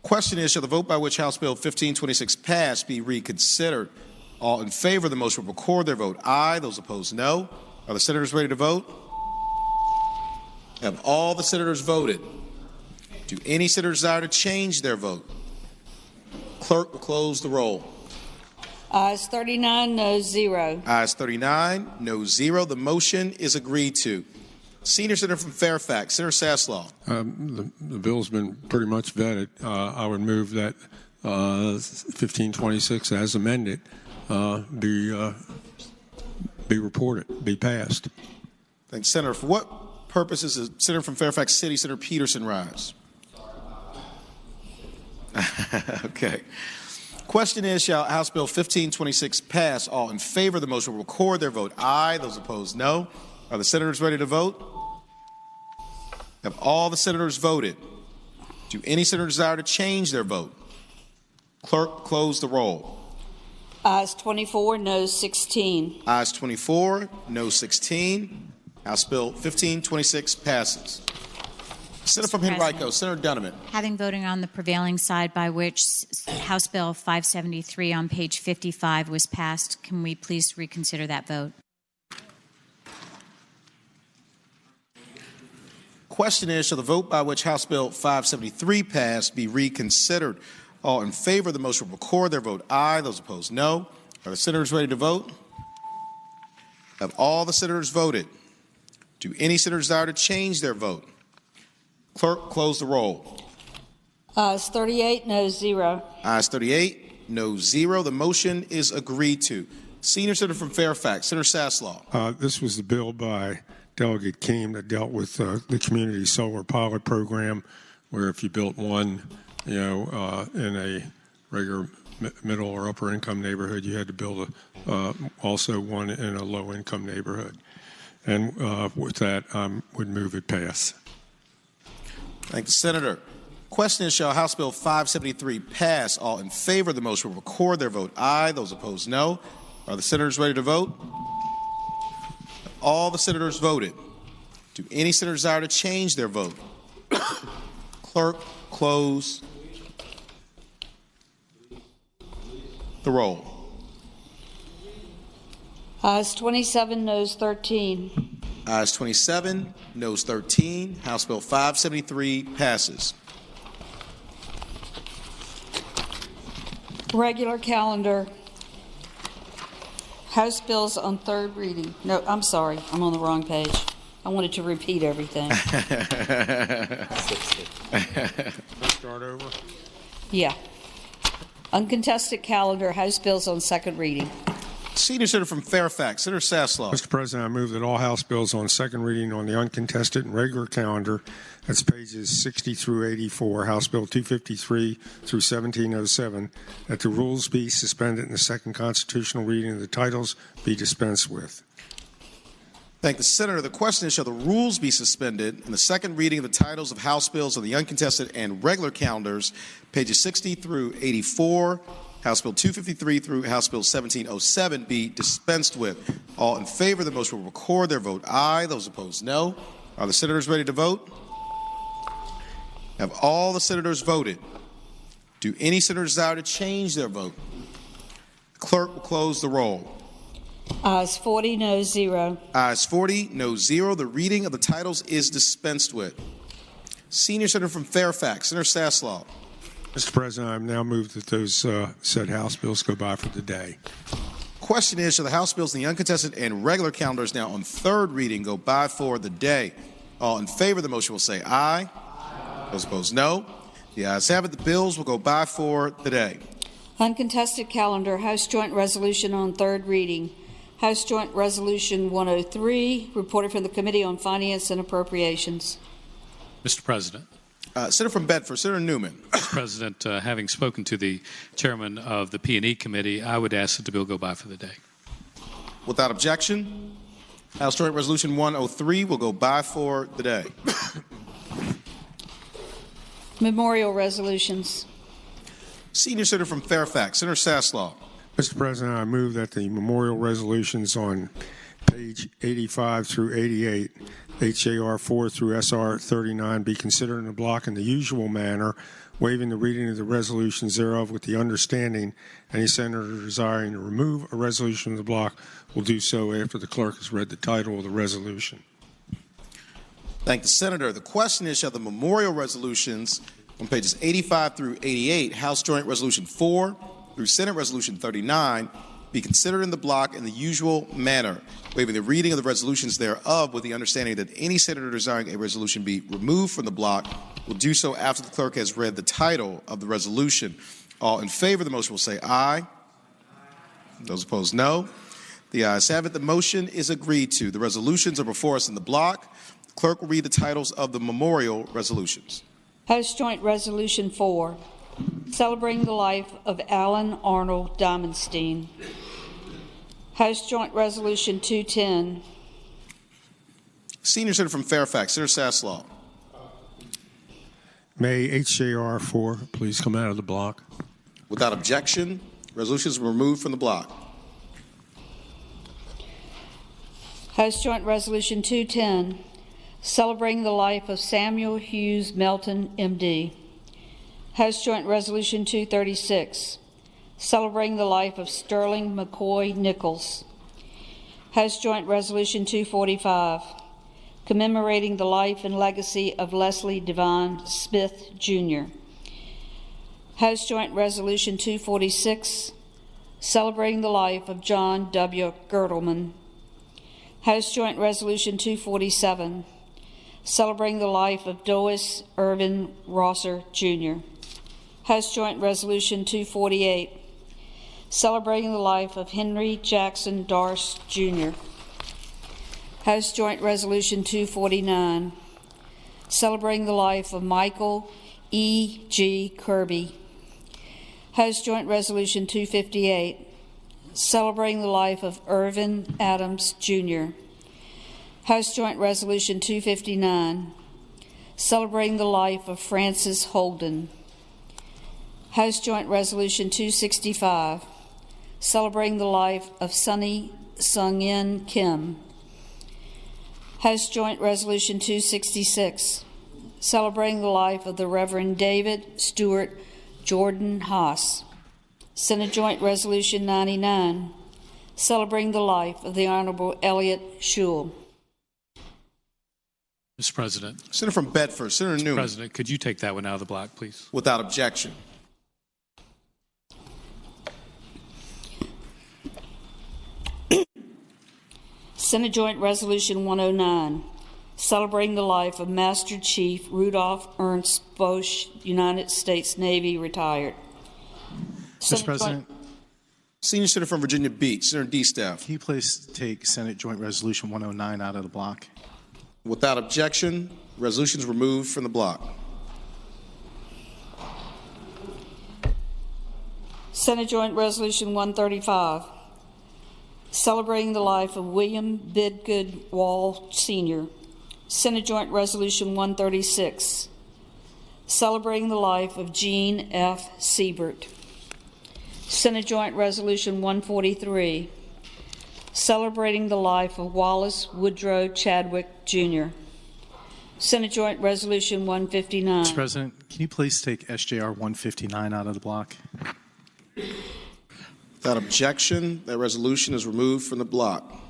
Question is, shall the vote by which House Bill 1526 passed be reconsidered? All in favor of the motion will record their vote aye. Those opposed, no. Are the senators ready to vote? Have all the senators voted? Do any senators desire to change their vote? Clerk will close the roll. Ayes 39, noes 0. Ayes 39, noes 0. The motion is agreed to. Senior Senator from Fairfax, Senator Saslaw. The bill's been pretty much vetted. I would move that 1526 as amended be reported, be passed. Thanks, Senator. For what purposes does Senator from Fairfax City, Senator Peterson, rise? Okay. Question is, shall House Bill 1526 pass? All in favor of the motion will record their vote aye. Those opposed, no. Are the senators ready to vote? Have all the senators voted? Do any senators desire to change their vote? Clerk, close the roll. Ayes 24, noes 16. Ayes 24, noes 16. House Bill 1526 passes. Senator from Henrico, Senator Dunneman. Having voted on the prevailing side by which House Bill 573 on page 55 was passed, can we please reconsider that vote? Question is, shall the vote by which House Bill 573 passed be reconsidered? All in favor of the motion will record their vote aye. Those opposed, no. Are the senators ready to vote? Have all the senators voted? Do any senators desire to change their vote? Clerk, close the roll. Ayes 38, no 0. Ayes 38, no 0. The motion is agreed to. Senior Senator from Fairfax, Senator Saslaw. This was the bill by Delegate Keem that dealt with the community solar pilot program, where if you built one, in a regular middle or upper income neighborhood, you had to build also one in a low income neighborhood. And with that, I would move it pass. Thank you, Senator. Question is, shall House Bill 573 pass? All in favor of the motion will record their vote aye. Those opposed, no. Are the senators ready to vote? All the senators voted. Do any senators desire to change their vote? Clerk, close the roll. Ayes 27, noes 13. Ayes 27, noes 13. House Bill 573 passes. Regular calendar. House bills on third reading. No, I'm sorry. I'm on the wrong page. I wanted to repeat everything. Start over? Yeah. Uncontested calendar. House bills on second reading. Senior Senator from Fairfax, Senator Saslaw. Mr. President, I move that all House bills on second reading on the uncontested and regular calendar, that's pages 60 through 84, House Bill 253 through 1707, that the rules be suspended and the second constitutional reading of the titles be dispensed with. Thank the Senator. The question is, shall the rules be suspended and the second reading of the titles of House bills on the uncontested and regular calendars, pages 60 through 84, House Bill 253 through House Bill 1707 be dispensed with. All in favor of the motion will record their vote aye. Those opposed, no. Are the senators ready to vote? Have all the senators voted? Do any senators desire to change their vote? Clerk will close the roll. Ayes 40, no 0. Ayes 40, no 0. The reading of the titles is dispensed with. Senior Senator from Fairfax, Senator Saslaw. Mr. President, I now move that those said House bills go by for the day. Question is, shall the House bills in the uncontested and regular calendars now on third reading go by for the day? All in favor of the motion will say aye. Those opposed, no. The ayes have it. The bills will go by for the day. Uncontested calendar. House Joint Resolution on third reading. House Joint Resolution 103, reported from the Committee on Finance and Appropriations. Mr. President. Senator from Bedford, Senator Newman. Mr. President, having spoken to the chairman of the P&E Committee, I would ask that the bill go by for the day. Without objection, House Joint Resolution 103 will go by for the day. Memorial resolutions. Senior Senator from Fairfax, Senator Saslaw. Mr. President, I move that the memorial resolutions on page 85 through 88, HJR 4 through SR 39, be considered in a block in the usual manner, waiving the reading of the resolutions thereof with the understanding any senator desiring to remove a resolution of the block will do so after the clerk has read the title of the resolution. Thank the Senator. The question is, shall the memorial resolutions on pages 85 through 88, House Joint Resolution 4 through Senate Resolution 39, be considered in the block in the usual manner, waiving the reading of the resolutions thereof with the understanding that any senator desiring a resolution be removed from the block will do so after the clerk has read the title of the resolution. All in favor of the motion will say aye. Those opposed, no. The ayes have it. The motion is agreed to. The resolutions are before us in the block. The clerk will read the titles of the memorial resolutions. House Joint Resolution 4, celebrating the life of Alan Arnold Diamondstein. House Joint Resolution 210. Senior Senator from Fairfax, Senator Saslaw. May HJR 4 please come out of the block. Without objection, resolutions were removed from the block. House Joint Resolution 210, celebrating the life of Samuel Hughes Melton, M.D. House Joint Resolution 236, celebrating the life of Sterling McCoy Nichols. House Joint Resolution 245, commemorating the life and legacy of Leslie Devon Smith, Jr. House Joint Resolution 246, celebrating the life of John W. Gertelman. House Joint Resolution 247, celebrating the life of Dois Irvin Rosser, Jr. House Joint Resolution 248, celebrating the life of Henry Jackson Darce, Jr. House Joint Resolution 249, celebrating the life of Michael E. G. Kirby. House Joint Resolution 258, celebrating the life of Irvin Adams, Jr. House Joint Resolution 259, celebrating the life of Francis Holden. House Joint Resolution 265, celebrating the life of Sunny Sung-Yin Kim. House Joint Resolution 266, celebrating the life of the Reverend David Stewart Jordan Haas. Senate Joint Resolution 99, celebrating the life of the Honorable Elliot Schul. Mr. President. Senator from Bedford, Senator Newman. President, could you take that one out of the block, please? Without objection. Senate Joint Resolution 109, celebrating the life of Master Chief Rudolph Ernst Bosch, United States Navy, retired. Mr. President. Senior Senator from Virginia Beach, Senator D. Staff. Can you please take Senate Joint Resolution 109 out of the block? Without objection, resolution is removed from the block. Senate Joint Resolution 135, celebrating the life of William Bidgood Wall, Sr. Senate Joint Resolution 136, celebrating the life of Gene F. Siebert. Senate Joint Resolution 143, celebrating the life of Wallace Woodrow Chadwick, Jr. Senate Joint Resolution 159. Mr. President, can you please take SJR 159 out of the block? Without objection, that resolution is removed from the block.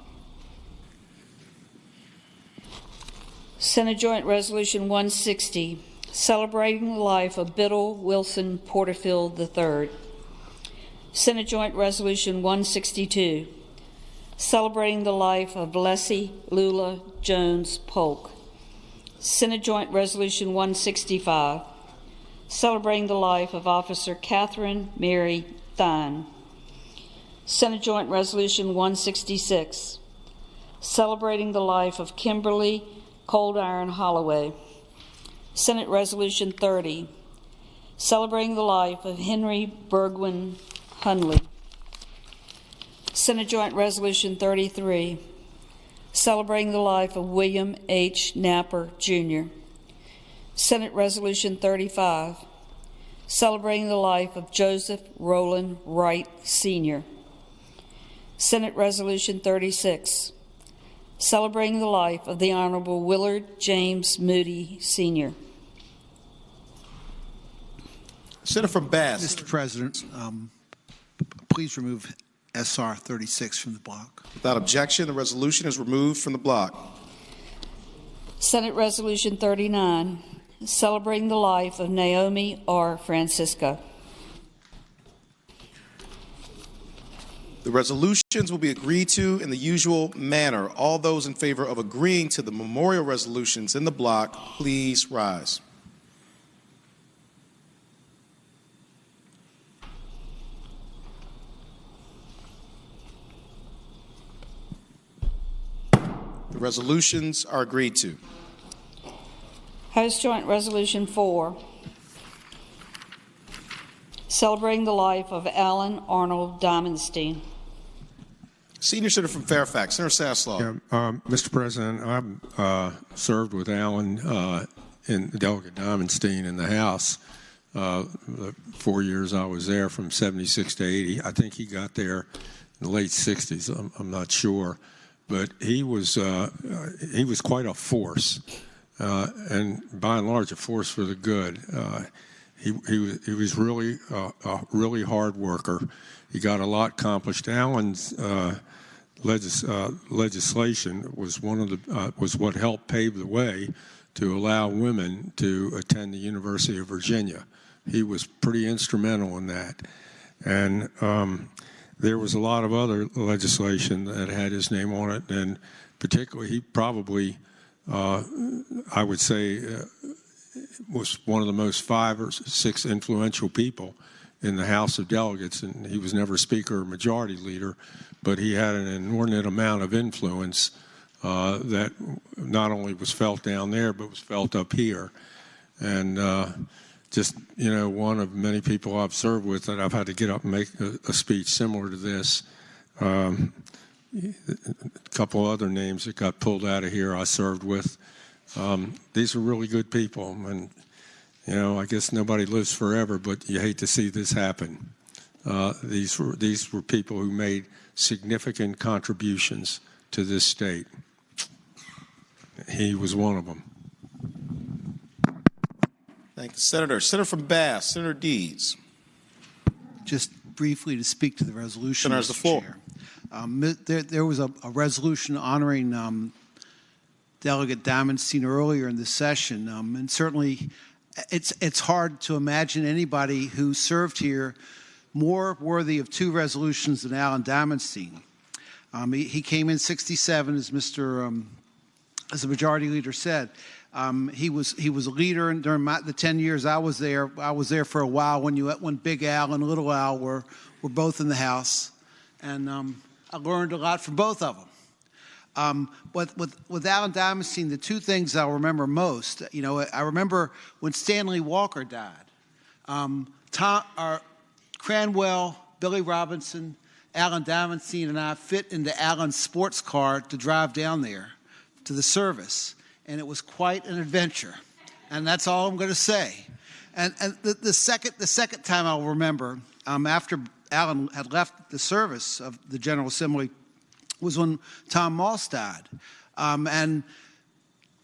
Senate Joint Resolution 160, celebrating the life of Biddle Wilson Porterfield III. Senate Joint Resolution 162, celebrating the life of Leslie Lula Jones Polk. Senate Joint Resolution 165, celebrating the life of Officer Catherine Mary Thine. Senate Joint Resolution 166, celebrating the life of Kimberly Cold Iron Holloway. Senate Resolution 30, celebrating the life of Henry Burgwin Hunley. Senate Joint Resolution 33, celebrating the life of William H. Napper, Jr. Senate Resolution 35, celebrating the life of Joseph Roland Wright, Sr. Senate Resolution 36, celebrating the life of the Honorable Willard James Moody, Sr. Senator from Bass. Mr. President, please remove SR 36 from the block. Without objection, the resolution is removed from the block. Senate Resolution 39, celebrating the life of Naomi R. Francisco. The resolutions will be agreed to in the usual manner. All those in favor of agreeing to the memorial resolutions in the block, please rise. The resolutions are agreed to. House Joint Resolution 4, celebrating the life of Alan Arnold Diamondstein. Senior Senator from Fairfax, Senator Sasslaw. Yeah, Mr. President, I've served with Alan and Delegate Diamondstein in the House. The 4 years I was there, from 76 to 80. I think he got there in the late 60s. I'm not sure, but he was quite a force, and by and large a force for the good. He was really a really hard worker. He got a lot accomplished. Alan's legislation was was what helped pave the way to allow women to attend the University of Virginia. He was pretty instrumental in that. And there was a lot of other legislation that had his name on it, and particularly he probably, I would say, was one of the most 5 or 6 influential people in the House of Delegates, and he was never Speaker or Majority Leader, but he had an inordinate amount of influence that not only was felt down there, but was felt up here. And just, one of many people I've served with that I've had to get up and make a speech similar to this. A couple other names that got pulled out of here I served with. These are really good people, and I guess nobody lives forever, but you hate to see this happen. These were people who made significant contributions to this state. He was one of them. Thank you, Senator. Senator from Bass, Senator Deeds. Just briefly to speak to the resolution. Senator has the floor. There was a resolution honoring Delegate Diamondstein earlier in the session, and certainly it's hard to imagine anybody who served here more worthy of 2 resolutions than Alan Diamondstein. He came in '67, as as the Majority Leader said. He was a leader during the 10 years I was there. I was there for a while when Big Al and Little Al were both in the House, and I learned a lot from both of them. But with Alan Diamondstein, the 2 things I'll remember most, I remember when Stanley Walker died. Cranwell, Billy Robinson, Alan Diamondstein, and I fit into Alan's sports car to drive down there to the service, and it was quite an adventure. And that's all I'm going to say. And the second time I'll remember, after Alan had left the service of the General Assembly, was when Tom Moss died. And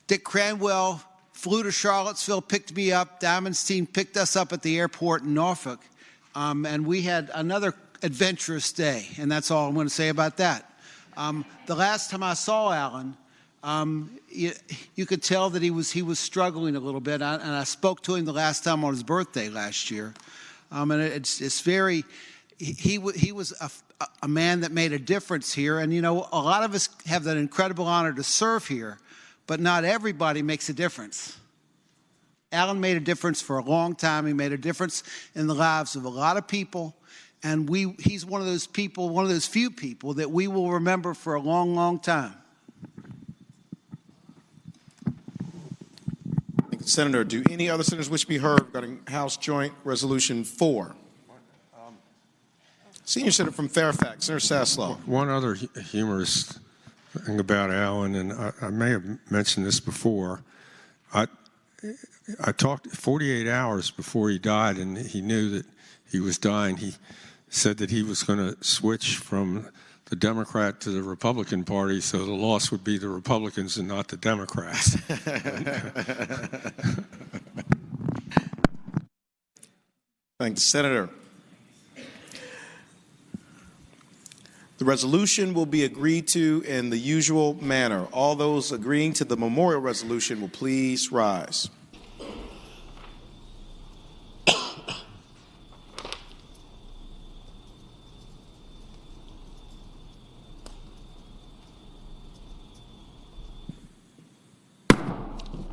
Dick Cranwell flew to Charlottesville, picked me up. Diamondstein picked us up at the airport in Norfolk. And we had another adventurous day. And that's all I'm going to say about that. The last time I saw Alan, you could tell that he was struggling a little bit. And I spoke to him the last time on his birthday last year. And it's very... He was a man that made a difference here. And, a lot of us have that incredible honor to serve here, but not everybody makes a difference. Alan made a difference for a long time. He made a difference in the lives of a lot of people. And he's one of those people, one of those few people that we will remember for a long, long time. Thank you, Senator. Do any other senators wish to be heard regarding House Joint Resolution 4? Senior Senator from Fairfax, Senator Saslow. One other humorous thing about Alan, and I may have mentioned this before. I talked 48 hours before he died, and he knew that he was dying. He said that he was going to switch from the Democrat to the Republican Party, so the loss would be the Republicans and not the Democrats. Thanks, Senator. The resolution will be agreed to in the usual manner. All those agreeing to the memorial resolution will please rise. The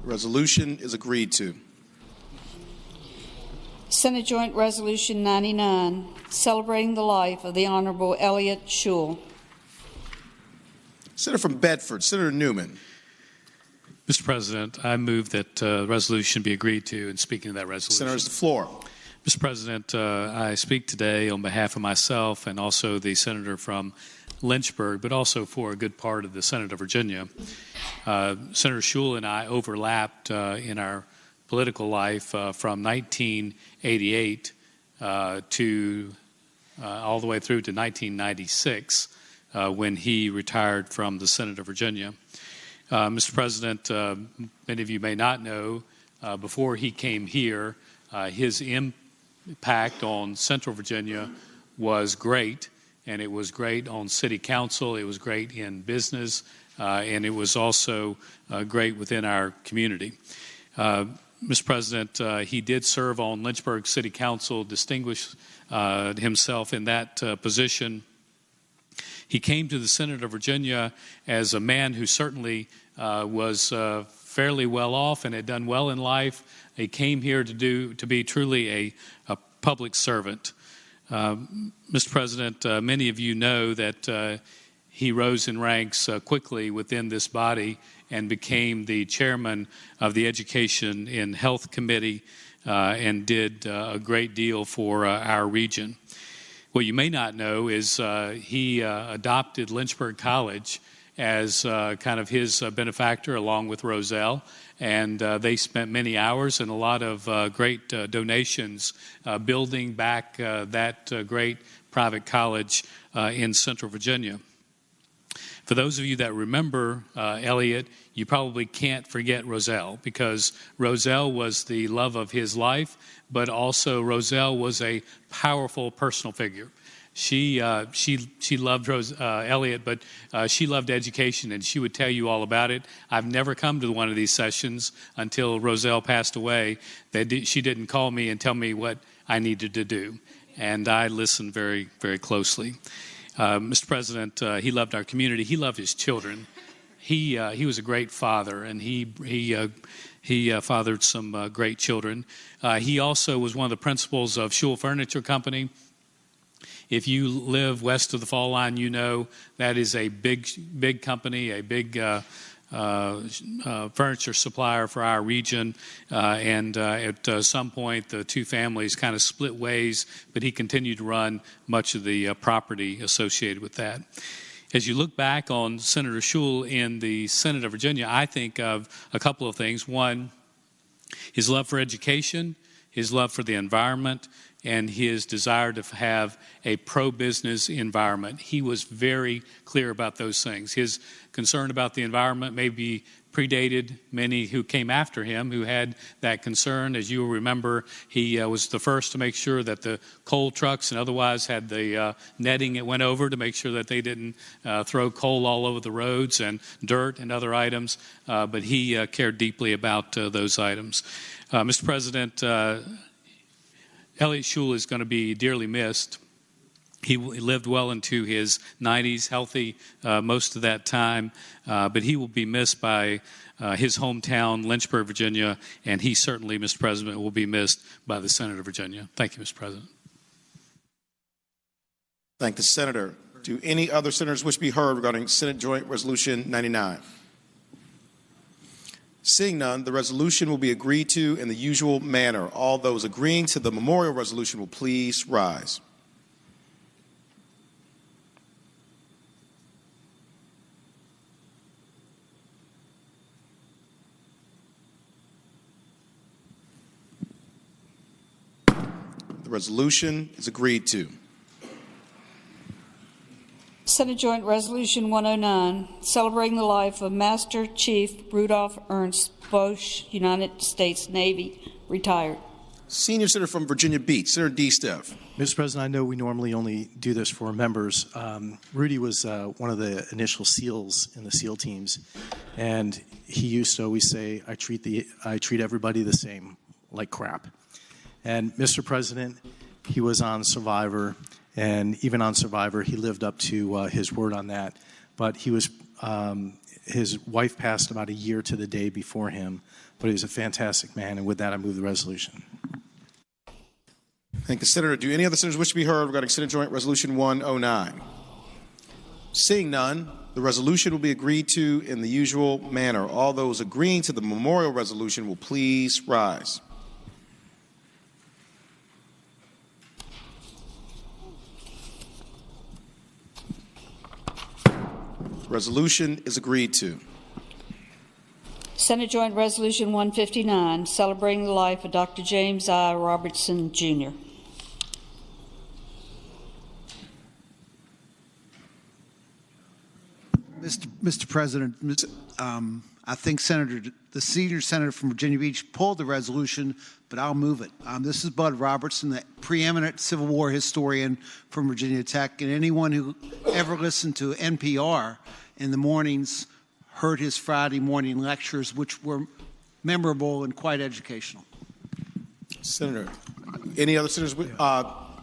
resolution is agreed to. Senate Joint Resolution 99, celebrating the life of the Honorable Elliott Schul. Senator from Bedford, Senator Newman. Mr. President, I move that resolution be agreed to, and speaking of that resolution. Senator has the floor. Mr. President, I speak today on behalf of myself and also the senator from Lynchburg, but also for a good part of the Senate of Virginia. Senator Schul and I overlapped in our political life from 1988 to all the way through to 1996 when he retired from the Senate of Virginia. Mr. President, many of you may not know, before he came here, his impact on Central Virginia was great, and it was great on city council. It was great in business, and it was also great within our community. Mr. President, he did serve on Lynchburg City Council, distinguished himself in that position. He came to the Senate of Virginia as a man who certainly was fairly well off and had done well in life. He came here to be truly a public servant. Mr. President, many of you know that he rose in ranks quickly within this body and became the chairman of the Education and Health Committee and did a great deal for our region. What you may not know is he adopted Lynchburg College as kind of his benefactor along with Roselle, and they spent many hours and a lot of great donations building back that great private college in Central Virginia. For those of you that remember Elliot, you probably can't forget Roselle, because Roselle was the love of his life, but also Roselle was a powerful personal figure. She loved Elliot, but she loved education, and she would tell you all about it. I've never come to one of these sessions until Roselle passed away that she didn't call me and tell me what I needed to do, and I listened very, very closely. Mr. President, he loved our community. He loved his children. He was a great father, and he fathered some great children. He also was one of the principals of Schul Furniture Company. If you live west of the Fall Line, you know that is a big company, a big furniture supplier for our region. And at some point, the two families kind of split ways, but he continued to run much of the property associated with that. As you look back on Senator Schul in the Senate of Virginia, I think of a couple of things. One, his love for education, his love for the environment, and his desire to have a pro-business environment. He was very clear about those things. His concern about the environment maybe predated many who came after him who had that concern. As you will remember, he was the first to make sure that the coal trucks and otherwise had the netting it went over to make sure that they didn't throw coal all over the roads and dirt and other items, but he cared deeply about those items. Mr. President, Elliot Schul is going to be dearly missed. He lived well into his 90s, healthy most of that time, but he will be missed by his hometown, Lynchburg, Virginia, and he certainly, Mr. President, will be missed by the Senate of Virginia. Thank you, Mr. President. Thank the Senator. Do any other senators wish to be heard regarding Senate Joint Resolution 99? Seeing none, the resolution will be agreed to in the usual manner. All those agreeing to the memorial resolution will please rise. The resolution is agreed to. Senate Joint Resolution 109, celebrating the life of Master Chief Rudolph Ernst Bosch, United States Navy, retired. Senior Senator from Virginia Beach, Senator D. Steph. Mr. President, I know we normally only do this for members. Rudy was one of the initial SEALs in the SEAL teams, and he used to always say, I treat everybody the same, like crap. And Mr. President, he was on Survivor, and even on Survivor, he lived up to his word on that. But he was, his wife passed about a year to the day before him, but he was a fantastic man. And with that, I move the resolution. Thank the Senator. Do any other senators wish to be heard regarding Senate Joint Resolution 109? Seeing none, the resolution will be agreed to in the usual manner. All those agreeing to the memorial resolution will please rise. Resolution is agreed to. Senate Joint Resolution 159, celebrating the life of Dr. James I. Robertson, Jr. Mr. President, I think the senior senator from Virginia Beach pulled the resolution, but I'll move it. This is Bud Robertson, the preeminent Civil War historian from Virginia Tech, and anyone who ever listened to NPR in the mornings heard his Friday morning lectures, which were memorable and quite educational. Senator, any other senators?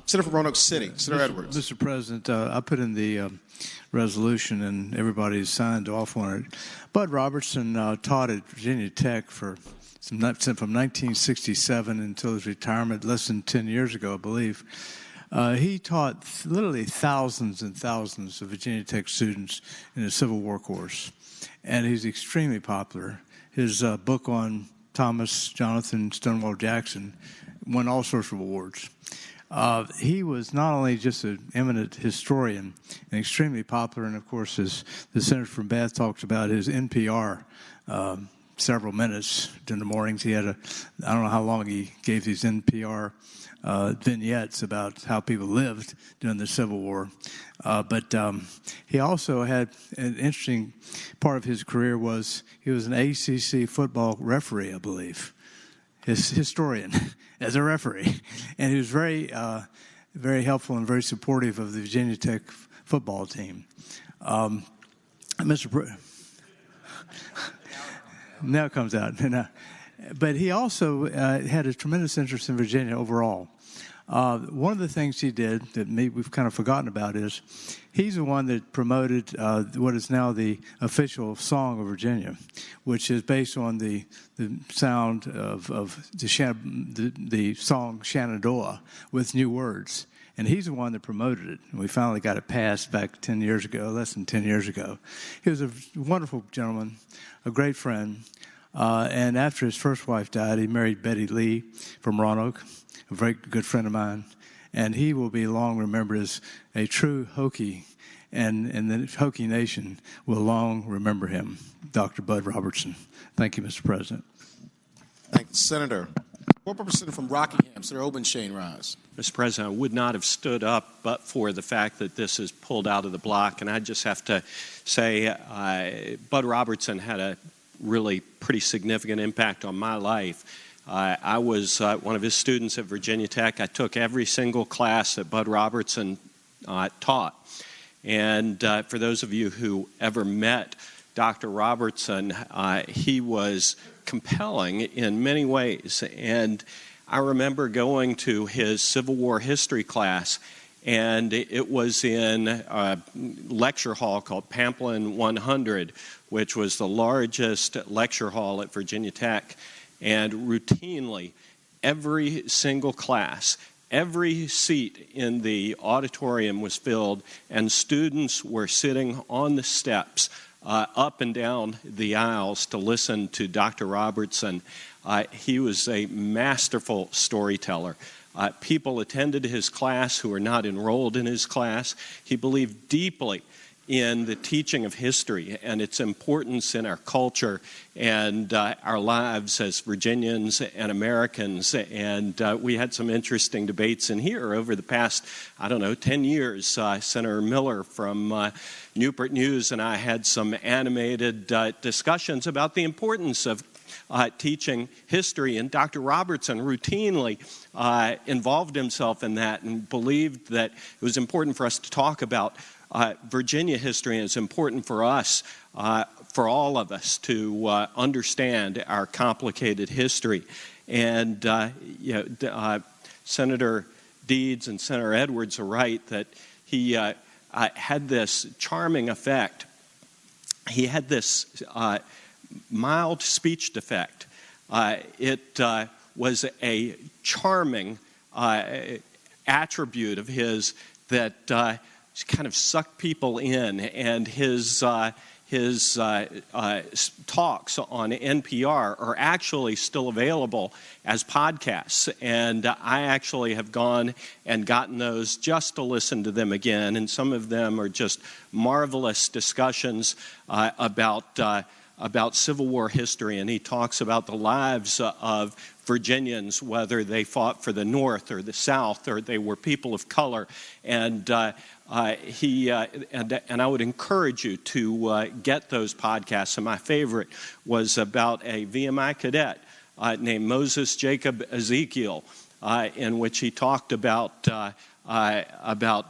Senator from Roanoke City, Senator Edwards. Mr. President, I put in the resolution, and everybody signed off on it. Bud Robertson taught at Virginia Tech from 1967 until his retirement, less than 10 years ago, I believe. He taught literally thousands and thousands of Virginia Tech students in the Civil War course, and he's extremely popular. His book on Thomas Jonathan Stonewall Jackson won all sorts of awards. He was not only just an eminent historian and extremely popular, and of course, as the senator from Bath talks about his NPR several minutes during the mornings. He had I don't know how long he gave these NPR vignettes about how people lived during the Civil War. But he also had an interesting part of his career was he was an ACC football referee, I believe. His historian as a referee, and he was very helpful and very supportive of the Virginia Tech football team. Now it comes out. But he also had a tremendous interest in Virginia overall. One of the things he did that we've kind of forgotten about is he's the one that promoted what is now the official song of Virginia, which is based on the sound of the song Shenandoah with new words. And he's the one that promoted it. And we finally got it passed back 10 years ago, less than 10 years ago. He was a wonderful gentleman, a great friend. And after his first wife died, he married Betty Lee from Roanoke, a very good friend of mine. And he will be long remembered as a true Hokie, and the Hokie Nation will long remember him, Dr. Bud Robertson. Thank you, Mr. President. Thank you, Senator. Corporate Representative from Rockingham, Senator Obenshain, rise. Mr. President, I would not have stood up but for the fact that this is pulled out of the block. And I just have to say Bud Robertson had a really pretty significant impact on my life. I was one of his students at Virginia Tech. I took every single class that Bud Robertson taught. And for those of you who ever met Dr. Robertson, he was compelling in many ways. And I remember going to his Civil War history class, and it was in a lecture hall called Pamplin 100, which was the largest lecture hall at Virginia Tech. And routinely, every single class, every seat in the auditorium was filled, and students were sitting on the steps up and down the aisles to listen to Dr. Robertson. He was a masterful storyteller. People attended his class who were not enrolled in his class. He believed deeply in the teaching of history and its importance in our culture and our lives as Virginians and Americans. And we had some interesting debates in here over the past, 10 years. Senator Miller from Newport News and I had some animated discussions about the importance of teaching history, and Dr. Robertson routinely involved himself in that and believed that it was important for us to talk about Virginia history, and it's important for us, for all of us, to understand our complicated history. And Senator Deeds and Senator Edwards are right that he had this charming effect. He had this mild speech defect. It was a charming attribute of his that kind of sucked people in, and his talks on NPR are actually still available as podcasts, and I actually have gone and gotten those just to listen to them again, and some of them are just marvelous discussions about about Civil War history, and he talks about the lives of Virginians, whether they fought for the North or the South, or they were people of color. And I would encourage you to get those podcasts. And my favorite was about a VMI cadet named Moses Jacob Ezekiel, in which he talked about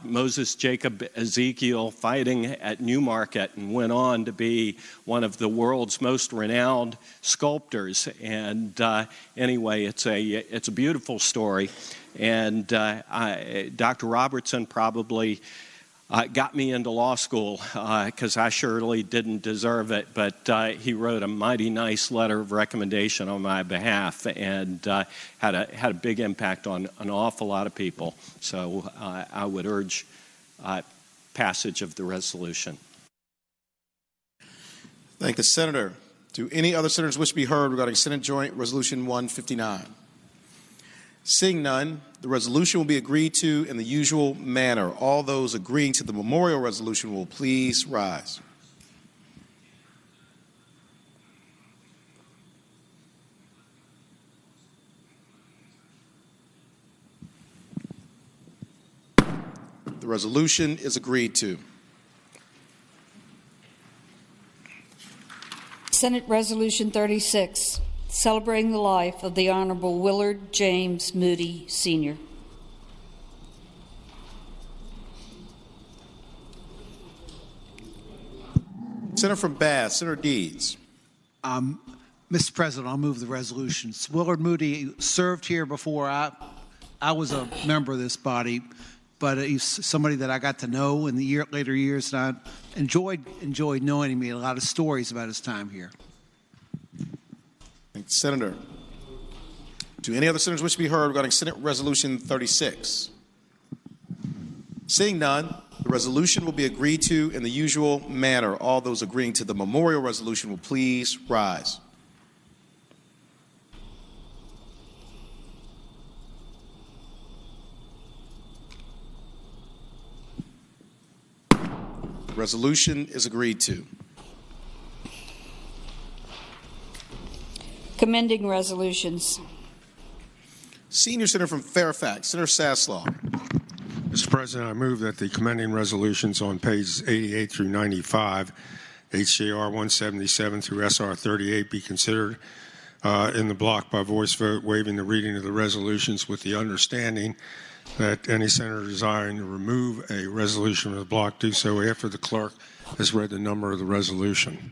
Moses Jacob Ezekiel fighting at Newmarket, and went on to be one of the world's most renowned sculptors. And anyway, it's a beautiful story. And Dr. Robertson probably got me into law school because I surely didn't deserve it, but he wrote a mighty nice letter of recommendation on my behalf, and had a big impact on an awful lot of people. So I would urge passage of the resolution. Thank the Senator. Do any other senators wish to be heard regarding Senate Joint Resolution 159? Seeing none, the resolution will be agreed to in the usual manner. All those agreeing to the memorial resolution will please rise. The resolution is agreed to. Senate Resolution 36, celebrating the life of the Honorable Willard James Moody, Sr. Senator from Bath, Senator Deeds. Mr. President, I'll move the resolutions. Willard Moody served here before I was a member of this body, but he's somebody that I got to know in the later years, and I enjoyed knowing him. He had a lot of stories about his time here. Thank the Senator. Do any other senators wish to be heard regarding Senate Resolution 36? Seeing none, the resolution will be agreed to in the usual manner. All those agreeing to the memorial resolution will please rise. The resolution is agreed to. Commending resolutions. Senior Senator from Fairfax, Senator Saslaw. Mr. President, I move that the commending resolutions on pages 88 through 95, HJR 177 through SR 38 be considered in the block by voice vote, waiving the reading of the resolutions with the understanding that any senator desiring to remove a resolution from the block do so after the clerk has read the number of the resolution.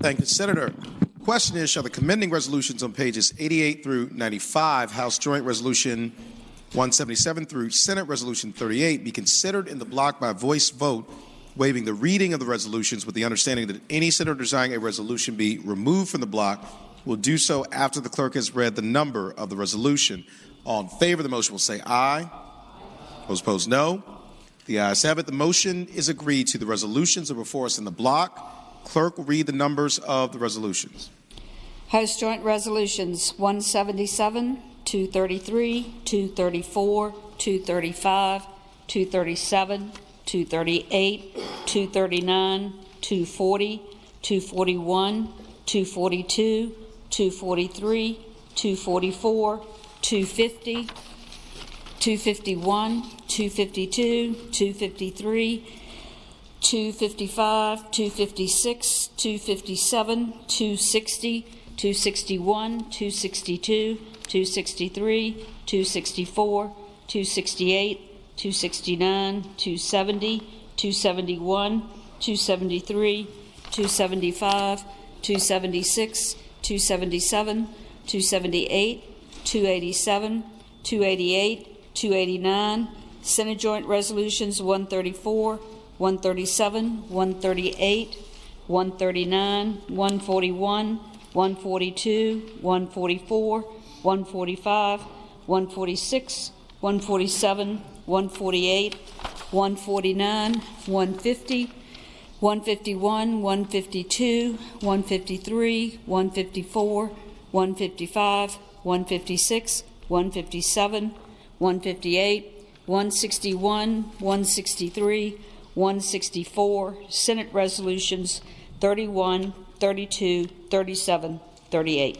Thank you, Senator. The question is, shall the commending resolutions on pages 88 through 95, House Joint Resolution 177 through Senate Resolution 38, be considered in the block by voice vote, waiving the reading of the resolutions with the understanding that any senator desiring a resolution be removed from the block will do so after the clerk has read the number of the resolution. All in favor of the motion will say aye. Those opposed, no. The ayes have it. The motion is agreed to. The resolutions are before us in the block. Clerk will read the numbers of the resolutions. House Joint Resolutions 177, 233, 234, 235, 237, 238, 239, 240, 241, 242, 243, 244, 250, 251, 252, 253, 255, 256, 257, 260, 261, 262, 263, 264, 268, 269, 270, 271, 273, 275, 276, 277, 278, 287, 288, 289, Senate Joint Resolutions 134, 137, 138, 139, 141, 142, 144, 145, 146, 147, 148, 149, 150, 151, 152, 153, 154, 155, 156, 157, 158, 161, 163, 164, Senate Resolutions 31, 32, 37, 38.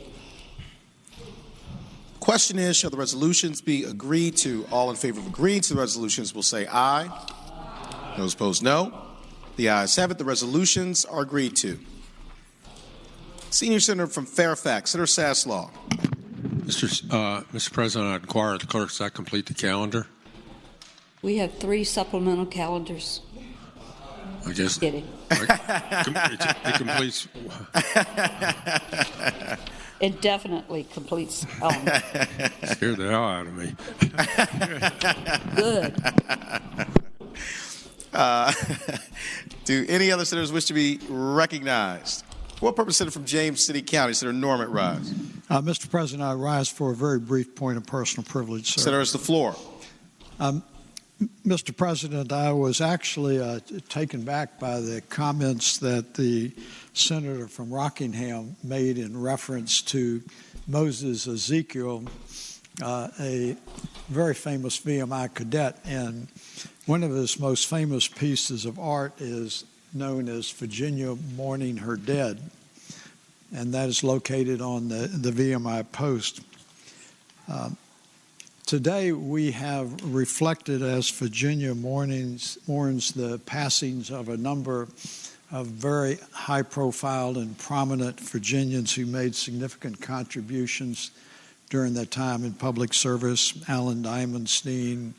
Question is, shall the resolutions be agreed to? All in favor of agreeing to the resolutions will say aye. Those opposed, no. The ayes have it. The resolutions are agreed to. Senior Senator from Fairfax, Senator Saslaw. Mr. President, I inquire of the clerk, does that complete the calendar? We have 3 supplemental calendars. I guess. Kidding. It completes. It definitely completes. Scared the hell out of me. Good. Do any other senators wish to be recognized? For what purpose, Senator from James City County, Senator Norman, rise. Mr. President, I rise for a very brief point of personal privilege, sir. Senator, it's the floor. Mr. President, I was actually taken back by the comments that the senator from Rockingham made in reference to Moses Ezekiel, a very famous VMI cadet, and one of his most famous pieces of art is known as Virginia Mourning Her Dead, and that is located on the VMI post. Today we have reflected as Virginia mourns the passings of a number of very high-profile and prominent Virginians who made significant contributions during their time in public service: Alan Diamondstein,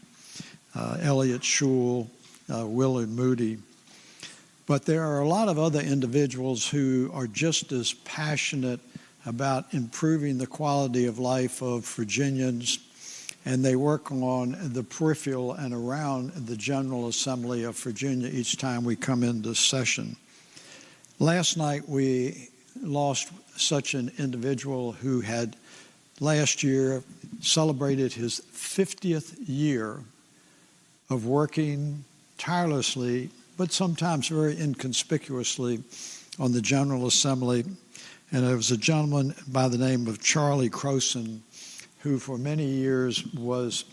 Elliott Shule, Willard Moody. But there are a lot of other individuals who are just as passionate about improving the quality of life of Virginians, and they work on the peripheral and around the General Assembly of Virginia each time we come into session. Last night we lost such an individual who had last year celebrated his 50th year of working tirelessly, but sometimes very inconspicuously, on the General Assembly. And it was a gentleman by the name of Charlie Croson, who for many years was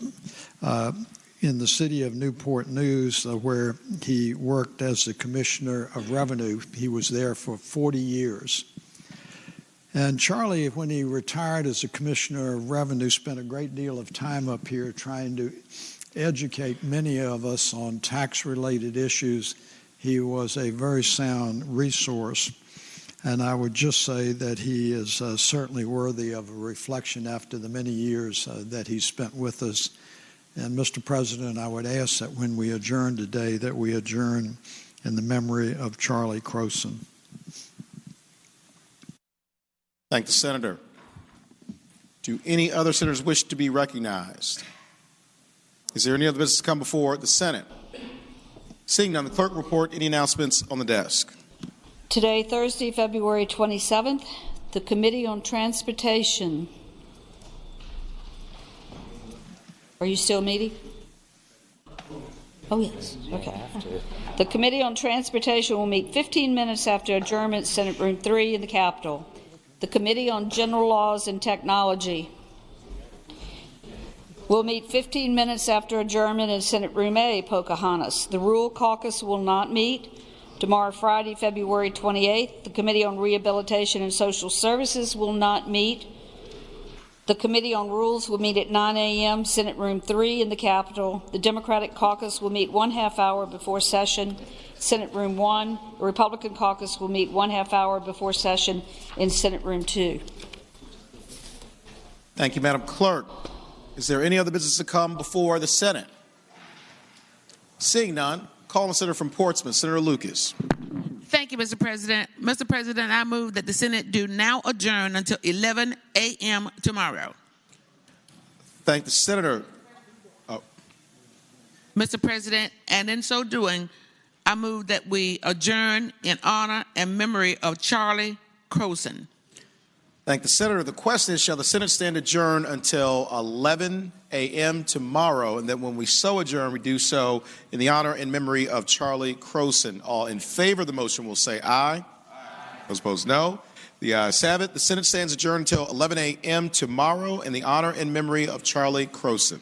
in the city of Newport News, where he worked as the Commissioner of Revenue. He was there for 40 years. And Charlie, when he retired as a Commissioner of Revenue, spent a great deal of time up here trying to educate many of us on tax-related issues. He was a very sound resource. And I would just say that he is certainly worthy of a reflection after the many years that he spent with us. And Mr. President, I would ask that when we adjourn today, that we adjourn in the memory of Charlie Croson. Thank the Senator. Do any other senators wish to be recognized? Is there any other business to come before the Senate? Seeing none, the clerk will report any announcements on the desk. Today, Thursday, February 27th, the Committee on Transportation. Are you still meeting? Oh, yes. Okay. The Committee on Transportation will meet 15 minutes after adjournment, Senate Room 3 in the Capitol. The Committee on General Laws and Technology will meet 15 minutes after adjournment in Senate Room A, Pocahontas. The Rural Caucus will not meet. Tomorrow, Friday, February 28th, the Committee on Rehabilitation and Social Services will not meet. The Committee on Rules will meet at 9 a.m., Senate Room 3 in the Capitol. The Democratic Caucus will meet 1/2 hour before session, Senate Room 1. The Republican Caucus will meet 1/2 hour before session in Senate Room 2. Thank you, Madam Clerk. Is there any other business to come before the Senate? Seeing none, call on the Senator from Portsmouth, Senator Lucas. Thank you, Mr. President. Mr. President, I move that the Senate do now adjourn until 11 a.m. tomorrow. Thank the Senator. Mr. President, and in so doing, I move that we adjourn in honor and memory of Charlie Croson. Thank the Senator. The question is, shall the Senate stand adjourned until 11 a.m. tomorrow, and that when we so adjourn, we do so in the honor and memory of Charlie Croson. All in favor of the motion will say aye. Aye. Those opposed, no. The ayes have it. The Senate stands adjourned until 11 a.m. tomorrow in the honor and memory of Charlie Croson.